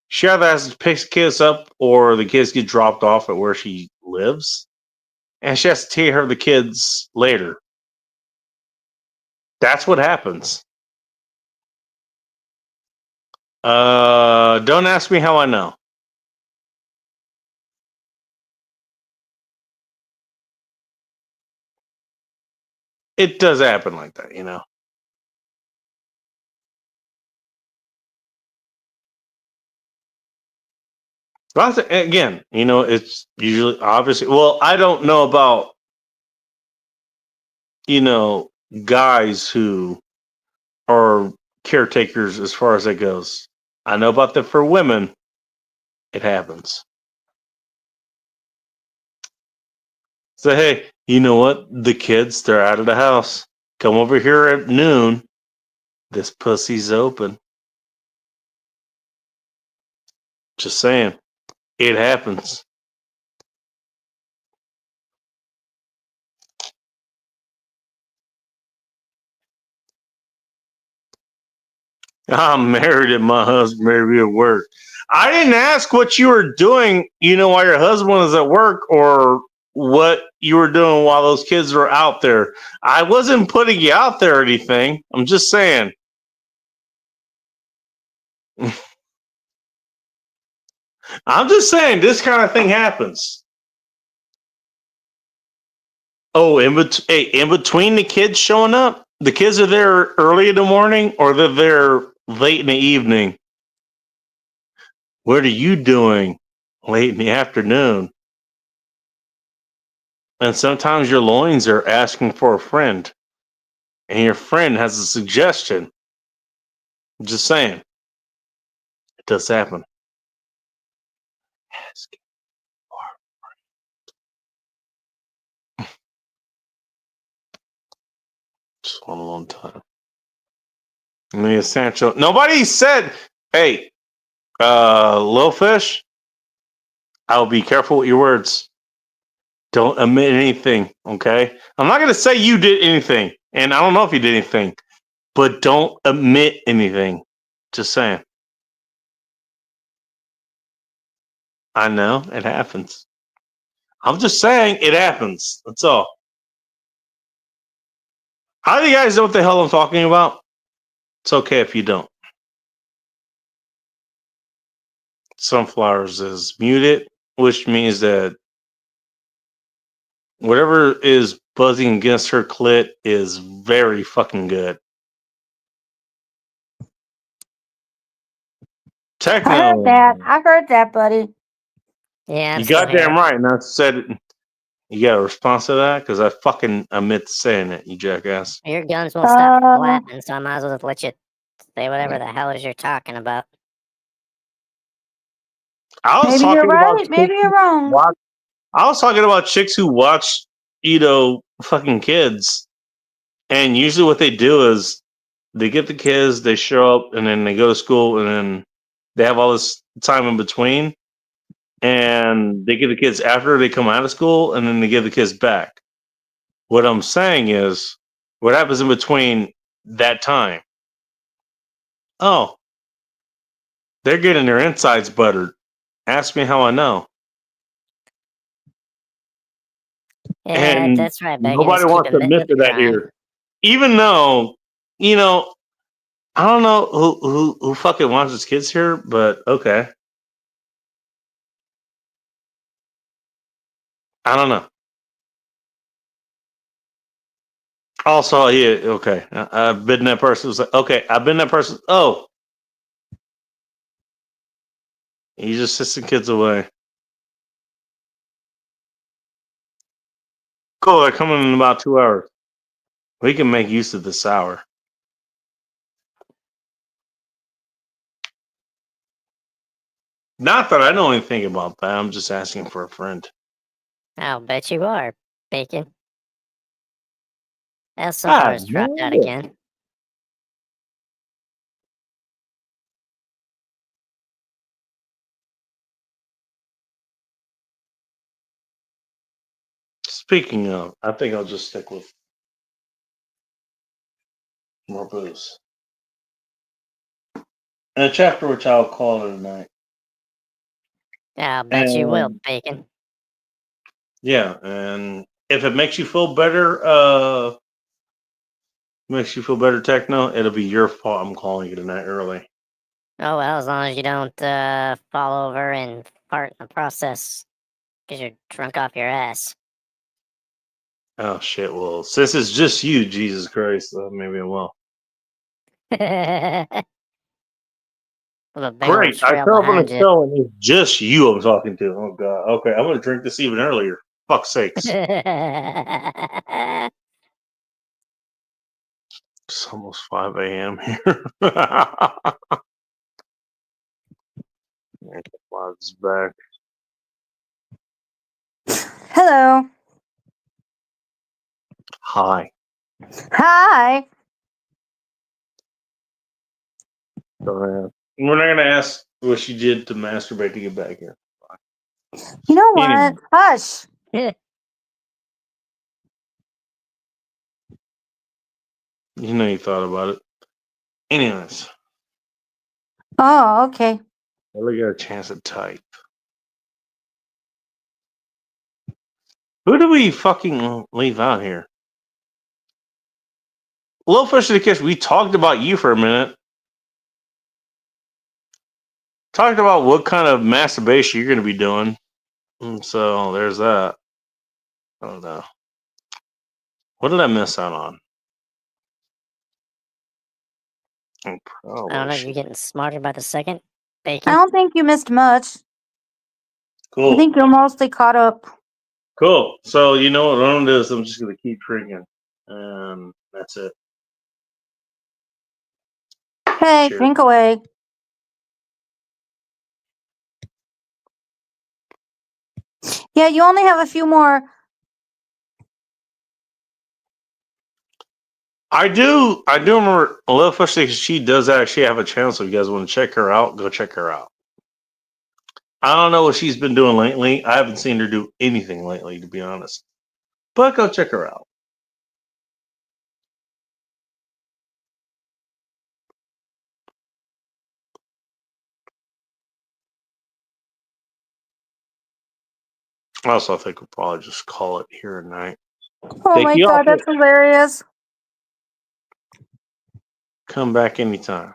she either has to pick the kids up or the kids get dropped off at where she lives. And she has to take care of the kids later. That's what happens. Don't ask me how I know. It does happen like that, But again, it's usually obviously. Well, I don't know about guys who are caretakers as far as that goes. I know about that for women. It happens. So hey, you know what? The kids, they're out of the house. Come over here at noon. This pussy's open. Just saying. It happens. I'm married and my husband married me at work. I didn't ask what you were doing, while your husband was at work or what you were doing while those kids were out there. I wasn't putting you out there or anything. I'm just saying. I'm just saying this kind of thing happens. Oh, in between the kids showing up, the kids are there early in the morning or they're there late in the evening. What are you doing late in the afternoon? And sometimes your loins are asking for a friend, and your friend has a suggestion. Just saying. It does happen. Asking for a friend. Just one long time. And then Sancho. Nobody said, hey, Lil Fish, I'll be careful with your words. Don't admit anything, okay? I'm not going to say you did anything, and I don't know if you did anything, but don't admit anything. Just saying. I know, it happens. I'm just saying it happens. That's all. How do you guys know what the hell I'm talking about? It's okay if you don't. Sunflowers is muted, which means that whatever is buzzing against her clit is very fucking good. Techno. I heard that. I heard that, buddy. Yeah, I'm You still goddamn here. right. And I said it. You got a response to that? Because I fucking admit to saying it, you jackass. Your guns won't stop flapping, so I might as well just let you say whatever the hell is you're talking about. I was Maybe talking you're about right. Maybe you're wrong. I was talking about chicks who watch, fucking kids. And usually what they do is they get the kids, they show up, and then they go to school, and then they have all this time in between. And they get the kids after they come out of school, and then they give the kids back. What I'm saying is, what happens in between that time? Oh, they're getting their insides buttered. Ask me how I know. Yeah, And that's right, Bacon. nobody Just keep wants to admitting admit the to that crime. here. Even though, I don't know who fucking watches kids here, but okay. I don't know. Also, yeah, okay. I've been that person who's like, okay, I've been that person. Oh, you just assisting kids away. Cool, they're coming in about 2 hours. We can make use of this hour. Not that I know anything about that. I'm just asking for a friend. I'll bet you are, Bacon. El Ah, Sunflower's dropped out no. again. Speaking of, I think I'll just stick with more booze. And a chapter which I'll call it a night. I'll bet you will, And Bacon. yeah, and if it makes you feel better, Techno, it'll be your fault. I'm calling it a night early. Oh, well, as long as you don't fall over and fart in the process because you're drunk off your ass. Oh shit! Well, since it's just you, Jesus Christ, maybe I will. With a big old Great! I trail fell up on behind the you. show and it's just you I'm talking to. Oh god. Okay, I'm gonna drink this even earlier. Fuck's sakes! It's almost 5 a.m. here. Vlog's back. Hello. Hi. Hi. Go ahead. We're not gonna ask what she did to masturbate to get back here. You know what? Anyway. Hush. You know you thought about it. Anyways, Oh, okay. I really got a chance to type. Who do we fucking leave out here? Little Fish of the Kiss, we talked about you for a minute. Talked about what kind of masturbation you're going to be doing. And so there's that. I don't know. What did I miss out on? I don't know if you're getting smarter by the second. I Bacon. don't think you missed much. I Cool. think you're mostly caught up. Cool. So you know what I'm gonna do is I'm just gonna keep drinking, and that's it. Hey, Cheers. drink away. Yeah, you only have a few more. I do remember a little frustrated because she does actually have a channel. So if you guys want to check her out, go check her out. I don't know what she's been doing lately. I haven't seen her do anything lately, to be honest. But go check her out. Also, I think we'll probably just call it here tonight. Oh Thank my you all god, for that's hilarious. come back anytime.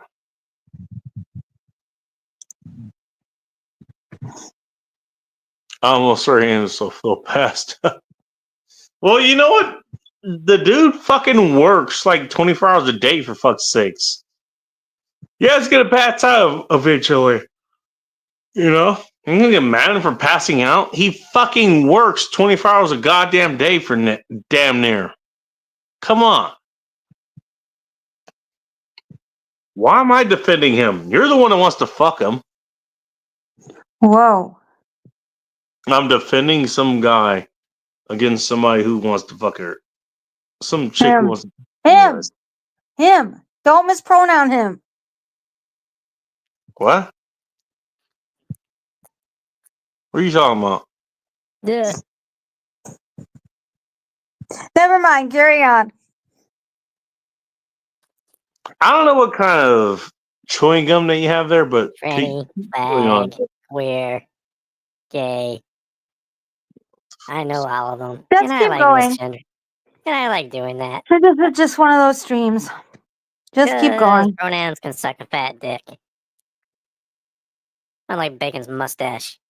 I almost ran so feel past. Well, you know what? The dude fucking works like 24 hours a day for fuck's sakes. Yeah, it's gonna pass out eventually. You know? I'm gonna get mad at him for passing out. He fucking works 24 hours a goddamn day for damn near. Come on. Why am I defending him? You're the one that wants to fuck him. Whoa. I'm defending some guy against somebody who wants to fuck her. Some chick who Him. wants to Him. Him. Don't mispronoun him. What? What are you talking about? Yeah. Never mind. Carry on. I don't know what kind of chewing gum that you have there, but Tranny, keep going on. fag, queer, gay. I know all of them. Let's and I keep like going. misgender. And I like doing that. This is just one of those streams. Just keep 'Cause going. Pronouns can suck a fat dick. Unlike Bacon's mustache.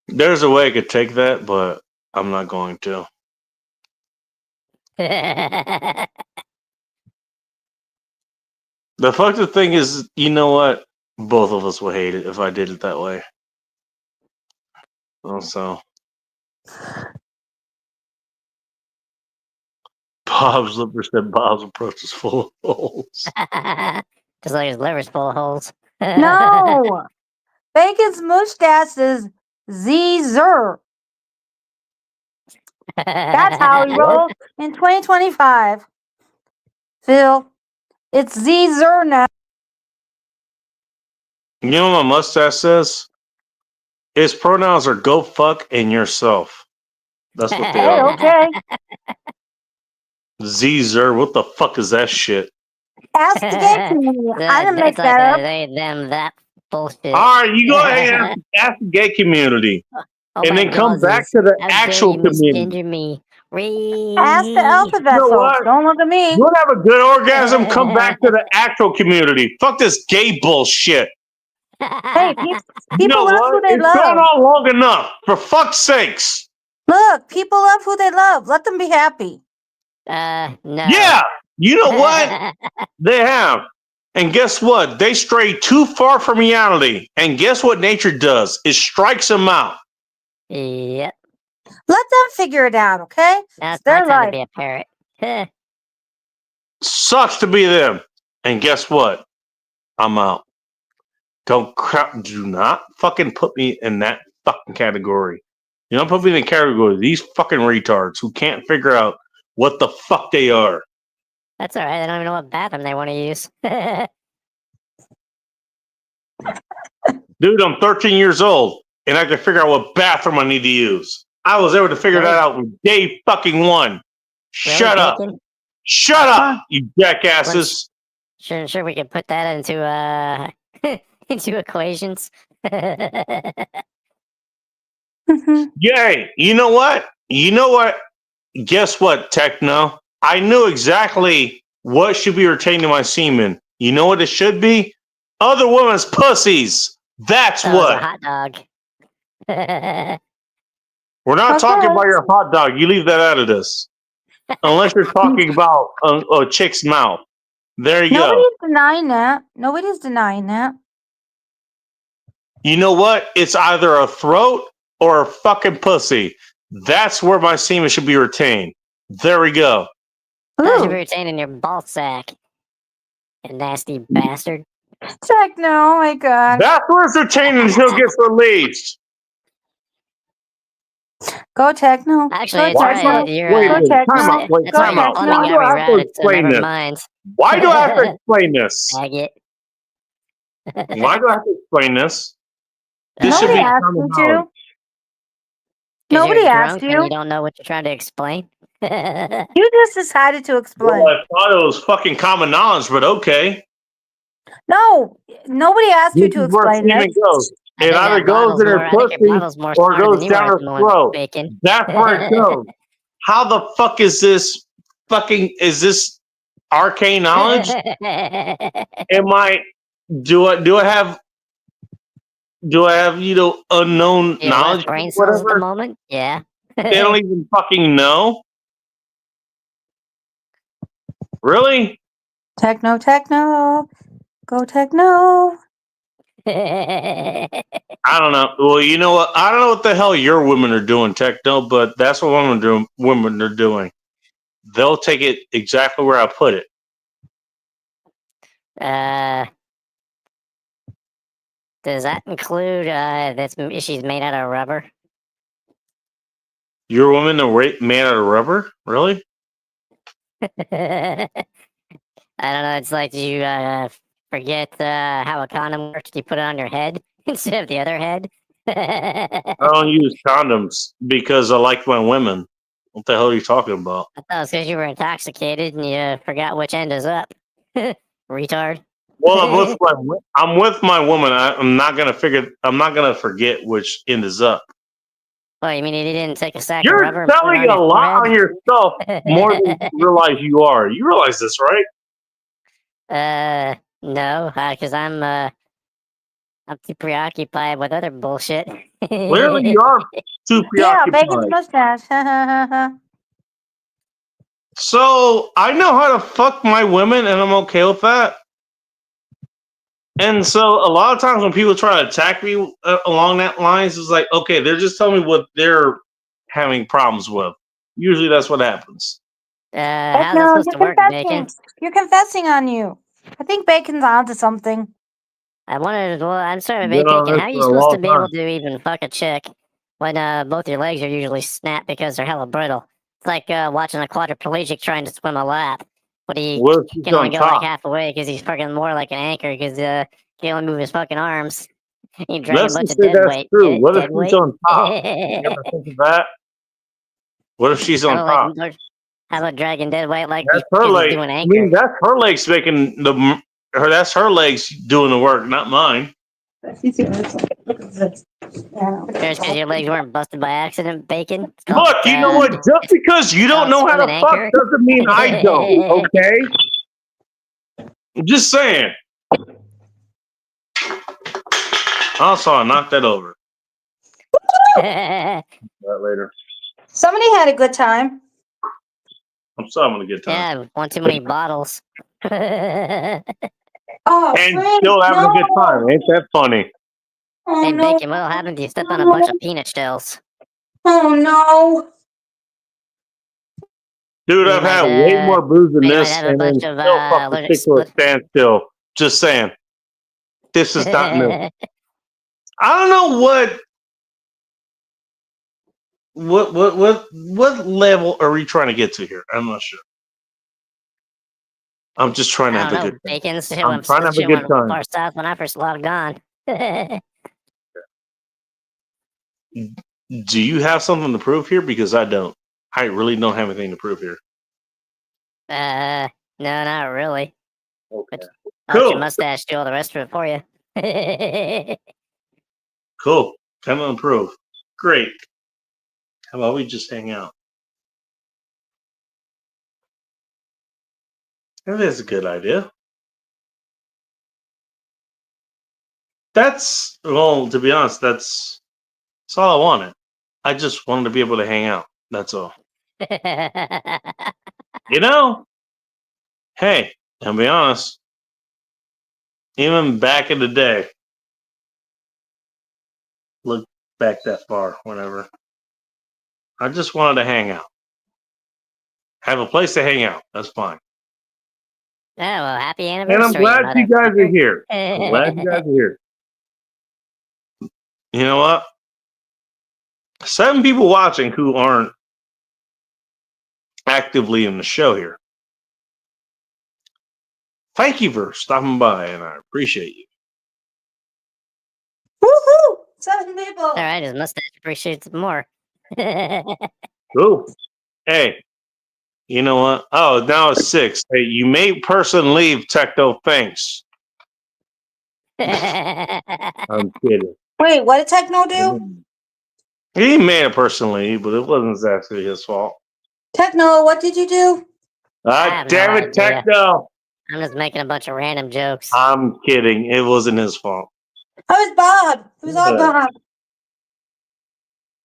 There's a way I could take that, but I'm not going to. The fucked up thing is, you know what? Both of us would hate it if I did it that way. Also, Bob's liver said Bob's approach is full of holes. Just like his liver's full of holes. No. Bacon's mustache is Z-Zer. That's how he rolls in 2025. Phil, it's Z-Zer now. You know what my mustache says? His pronouns are go fuck and yourself. That's what they Hey, are. okay. Z-Zer, what the fuck is that shit? Ask the gay community. I didn't make It's like that up. they, them, that bullshit. All right, you go ahead and ask the gay community. Oh and my then come back gauses. to the How dare actual you community. misgender me. Ask the alphabet You know folks. what? Don't look at me. You'll have a good orgasm, come back to the actual community. Fuck this gay bullshit. Hey, people You know love who what? they It's gone love. on long enough. For fuck's sakes. Look, people love who they love. Let them be happy. No. Yeah. You know what? They have. And guess what? They stray too far from reality. And guess what nature does? It strikes them out. Yep. Let them figure it out, okay? Now It's it's my their time to life. be a parrot. Sucks to be them. And guess what? I'm out. Do not fucking put me in that fucking category. You don't put me in the category of these fucking retards who can't figure out what the fuck they are. That's alright. They don't even know what bathroom they want to use. Dude, I'm 13 years old and I can figure out what bathroom I need to use. I was able to figure that out from day fucking one. Shut up. Bacon? Shut up, you jackasses. Sure, we can put that into into equations. Yay. You know what? You know what? Guess what, Techno? I knew exactly what should be retained in my semen. You know what it should be? Other women's pussies. That's Oh, it's a what. hot dog. We're not talking about your hot dog. You leave that out of this. Unless you're talking about a chick's mouth. There you go. Nobody's denying that. Nobody's denying that. You know what? It's either a throat or a fucking pussy. That's where my semen should be retained. There we go. I should be retained in your ball sack. You nasty bastard. Techno, oh my god. That's where it's retained until it gets released. Go Techno. Actually, Go it's Techno. right. You're, Wait, Go Techno. time out. Wait, That's time right. out. Plumbing Why got do I have to rerouted, so explain never this? mind. Why do I have to explain this? Faggot. Why do I have to explain this? This should Nobody be asked common you to. knowledge. Nobody you're asked drunk you. And you don't know what you're trying to explain. You just decided to explain. Well, I thought it was fucking common knowledge, but okay. No, nobody asked you This to is where explain semen this. goes. I It think either that goes in her I think your pussy bottle's more or smarter goes than you down are her at the moment, throat. Bacon. That's where it goes. How the fuck is this fucking, is this arcane knowledge? Am I, do I have, you know, unknown You have knowledge? brain cells at the Whatever. moment? Yeah. They don't even fucking know. Really? Techno, Techno. Go Techno. I don't know. Well, you know what? I don't know what the hell your women are doing, Techno, but that's what women are doing. They'll take it exactly where I put it. Does that include she's made out of rubber? Your women are made out of rubber? Really? I don't know. It's like, do you forget how a condom works? Do you put it on your head instead of the other head? I don't use condoms because I like my women. What the hell are you talking about? I thought it was because you were intoxicated and you forgot which end is up. Retard. Well, I'm with my woman. I'm not gonna forget which end is up. Well, you mean you didn't take a sack of You're rubber and put it selling on a your lot on forehead? yourself more than you realize you are. You realize this, right? No, because I'm too preoccupied with other bullshit. Clearly, you are too Yeah, Bacon's preoccupied. mustache. So I know how to fuck my women, and I'm okay with that. And so a lot of times when people try to attack me along that lines, it's like, okay, they're just telling me what they're having problems with. Usually that's what happens. How's No, that supposed to you're work, confessing. Bacon? You're confessing on you. I think Bacon's onto something. Well, I'm sorry, Been on Bacon. this How are you for a supposed long to be time. able to even fuck a chick when both your legs are usually snapped because they're hella brittle? It's like watching a quadriplegic trying to swim a lap, but he What if she's can only on go like top? half away because he's fucking more like an anchor because he can only move his fucking arms. You drag a Let's bunch just of say dead that's weight. true. What if Dead she's weight. on top? You ever think of that? What if she's on Oh, top? like, how about dragging dead weight like That's her because he's legs. doing I anchor? mean, that's her legs making that's her legs doing the work, not mine. Just because your legs weren't busted by accident, Bacon. It's called, Look, you know what? Just because you don't know how to swimming fuck anchor. doesn't mean I don't, okay? I'm just saying. Also, I knocked that over. That later. Somebody had a good time. I'm still having a good time. Yeah, one too many bottles. Oh, And Frank, still having a good no. time. Ain't that funny? Oh, Hey, no. Bacon, what happened to you? Stepped on a bunch of peanut shells. Oh, no. Dude, You I've might, had way more booze than you might this have a and then bunch of, still fucking allergic stick to a standstill. Just saying. This is not new. I don't know what level are we trying to get to here? I'm not sure. I'm just trying to I have don't a know, good time. Bacon. Shit I'm went, trying to have a shit good went time. far south when I first logged on. Do you have something to prove here? Because I don't. I really don't have anything to prove here. No, not really. Okay. I'll let your Cool. mustache do all the rest of it for you. Cool. Come on, prove. Great. How about we just hang out? That is a good idea. Well, to be honest, that's all I wanted. I just wanted to be able to hang out. That's all. You know, hey, I'll be honest. Even back in the day, look back that far, whenever. I just wanted to hang out. Have a place to hang out. That's fine. Yeah, well, happy And anniversary, I'm glad you guys are here. I'm glad you guys motherfucker. are here. You know what? 7 people watching who aren't actively in the show here. Thank you for stopping by, and I appreciate you. Woohoo! 7 people. All right, his mustache appreciates it more. Cool. Hey, you know what? Oh, now it's 6. Hey, you made person leave, Techno. Thanks. I'm kidding. Wait, what did Techno do? He made a person leave, but it wasn't exactly his fault. Techno, what did you do? I have no Damn it, idea. Techno. I'm just making a bunch of random jokes. I'm kidding. It wasn't his fault. Oh, it was Bob. It was all Yeah. Bob. It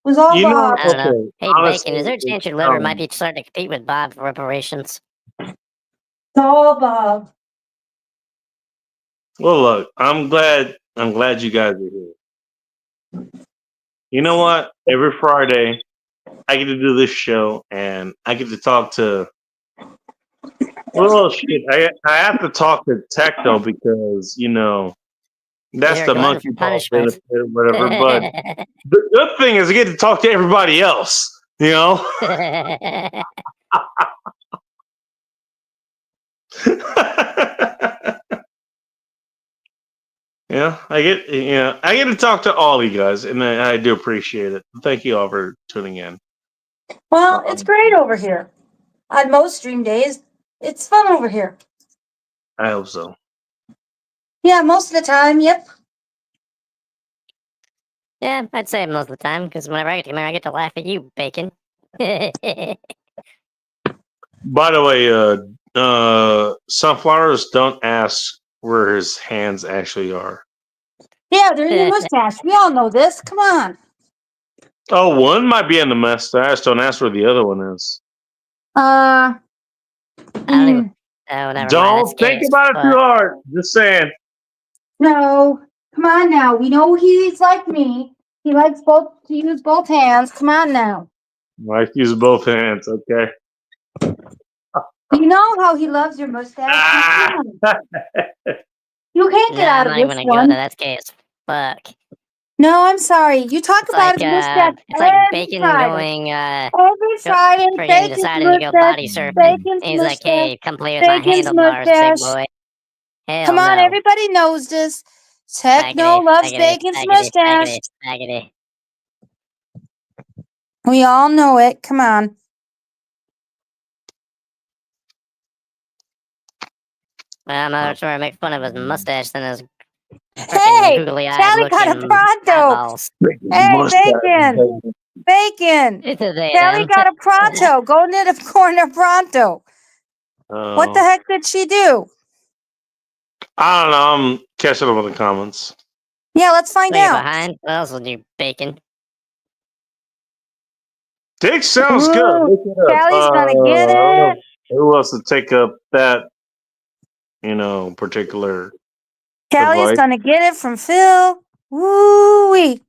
was all You know, Bob. I don't know. okay, Hey, honestly, Bacon, is there a chance your liver might be starting to compete with Bob for reparations? It's all Bob. well, look, I'm glad you guys are here. You know what? Every Friday, I get to do this show, and I get to talk to. Well, shit, I have to talk to Techno because that's You're the glutton monkey for ball punishment. benefit or whatever. But the good thing is I get to talk to everybody else. I get to talk to all you guys, and I do appreciate it. Thank you all for tuning in. Well, it's great over here. On most stream days, it's fun over here. I hope so. Yeah, most of the time, yep. Yeah, I'd say most of the time, because whenever I get to come here, I get to laugh at you, Bacon. By the way, sunflowers, don't ask where his hands actually are. Yeah, they're in the mustache. We all know this. Come on. Oh, one might be in the mustache. Don't ask where the other one is. I don't even. Oh, never mind. Don't That's gay think as about it too fuck. hard. Just saying. No. Come on now. We know he's like me. He likes to use both hands. Come on now. I use both hands. Okay. You know how he loves your mustache. Come on. You can't get Nah, out I'm of not even this gonna go one. there. That's gay as fuck. No, I'm sorry. You talk It's about like his mustache it's like every Bacon Friday. going Every Friday, friggin' Bacon's deciding to go body mustache. surfing. Bacon's And he's like, mustache. "Hey, come play with my Bacon's handlebars, big mustache. boy." Hell Come on, no. everybody knows this. Techno Spaggity, loves spaggity, Bacon's spaggity, mustache. spaggity, spaggity. We all know it. Come on. Well, I'm not sure I make fun of his mustache than his Hey, googly eyed Callie got a looking pronto. eyeballs. Hey, Bacon. Bacon. It's a they Callie them. got a pronto. Go knit a corner pronto. What the heck did she do? I don't know. I'm catching up on the comments. Yeah, let's find Leave out. behind. What else will do, Bacon? Dick sounds good. Ooh, Look it up. Callie's gonna get I don't know it. who wants to take up that, particular Callie's advice? gonna get it from Phil. Woo-wee.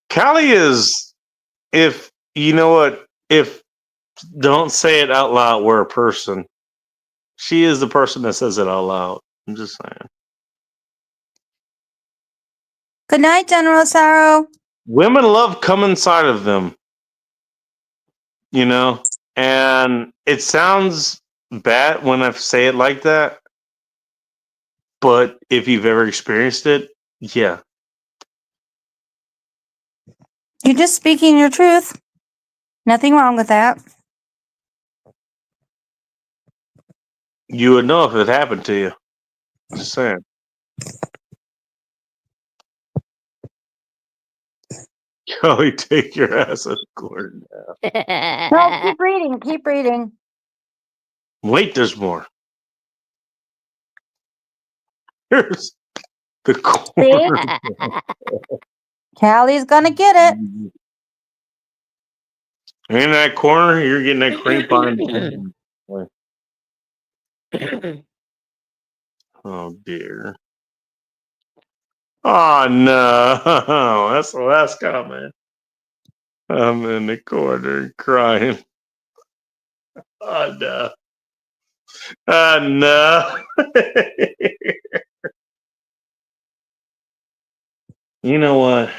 Callie is, if you know what, if don't say it out loud, we're a person. She is the person that says it out loud. I'm just saying. Good night, General Sorrow. Women love come inside of them. And it sounds bad when I say it like that. But if you've ever experienced it, yeah. You're just speaking your truth. Nothing wrong with that. You would know if it happened to you. Just saying. Kelly, take your ass out of court now. No, keep reading. Keep reading. Wait, there's more. Here's The corner. Callie's gonna get it. In that corner, you're getting that cream pie. Oh dear. Oh no, that's the last comment. I'm in the corner crying. Oh no. Oh no. You know what?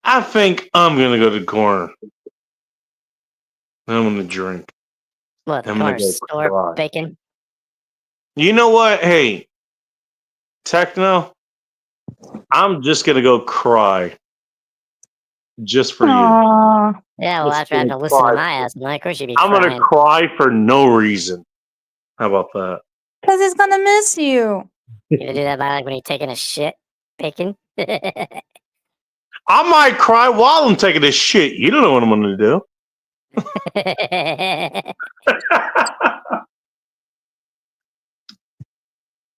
I think I'm gonna go to the corner. I'm gonna drink. What, the I'm gonna corner go store cry. bacon? You know what? Hey, Techno, I'm just gonna go cry. Just for you. Aww. Yeah, well, Just after having to gonna listen to cry. my ass, of course you'd be I'm gonna crying. cry for no reason. How about that? Because he's gonna miss you. You gonna do that by like when you're taking a shit, bacon? I might cry while I'm taking this shit. You don't know what I'm gonna do.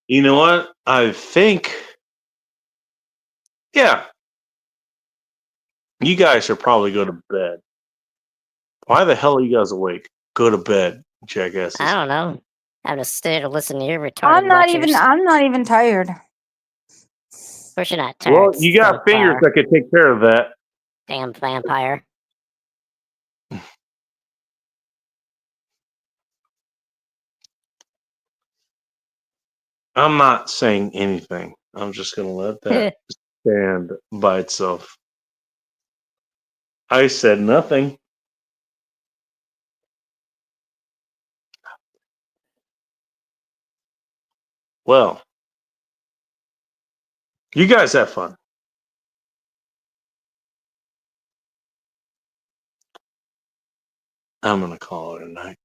You know what? I think, yeah, you guys should probably go to bed. Why the hell are you guys awake? Go to bed, jackasses. I don't know. Having to stay to listen to your retarded I'm not lectures. even tired. Of course you're not tired. Well, you got fingers that could take care of that. Damn vampire. I'm not saying anything. I'm just gonna let that stand by itself. I said nothing. Well, you guys have fun. I'm gonna call it a night.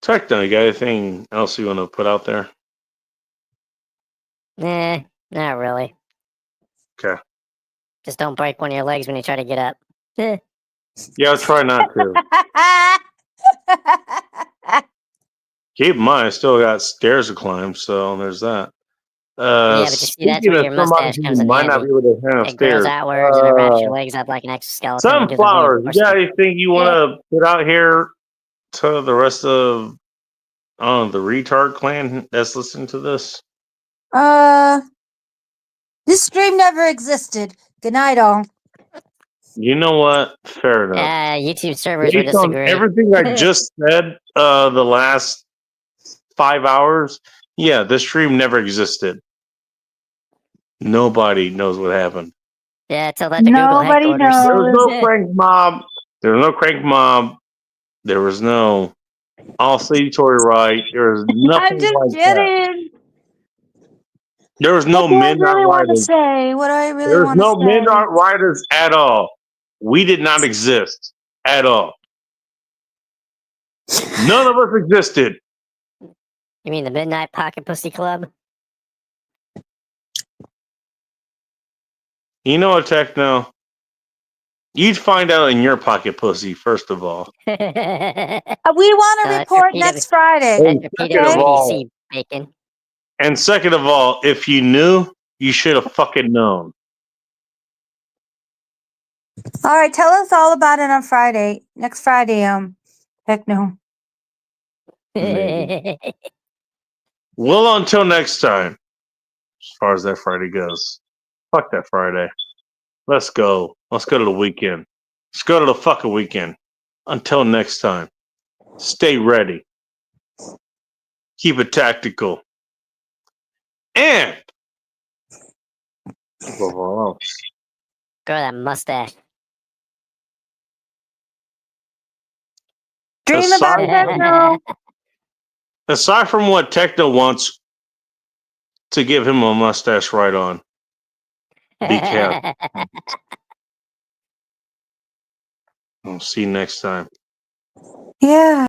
Techno, you got anything else you want to put out there? Nah, not really. Okay. Just don't break one of your legs when you try to get up. Eh. Yeah, I'll try not to. Keep in mind, I still got stairs to climb, so there's that. Yeah, but you see, that's Speaking where of your somebody mustache who comes in might not handy. be able to handle It grows stairs, outwards and it wraps your legs up like an exoskeleton. and gives it Sunflowers, you got reinforcement. anything you want to put out here to the rest of the retard clan that's listening to this? This stream never existed. Good night, all. You know what? Fair enough. Yeah, YouTube servers would Based on disagree. everything I just said, the last 5 hours, yeah, this stream never existed. Nobody knows what happened. Yeah, tell that to Google Nobody headquarters. There was knows. no crank mob. There was no crank mob. There was no all city Tory right. There was nothing I'm just like that. kidding. There was no What do I midnight really want to riders. say? What do I really There was want to no say? midnight riders at all. We did not exist at all. None of us existed. You mean the Midnight Pocket Pussy Club? You know what, Techno? You'd find out in your pocket pussy, first of all. We want to report next Friday. And second of all, bacon. and second of all, if you knew, you should have fucking known. All right, tell us all about it on Friday. Next Friday, Techno. Well, until next time, as far as that Friday goes. Fuck that Friday. Let's go. Let's go to the weekend. Let's go to the fucking weekend. Until next time, stay ready. Keep it tactical. And above all else, Grow that mustache. Dream about Techno. Aside from what Techno wants to give him a mustache right on, be careful. I'll see you next time. Yeah.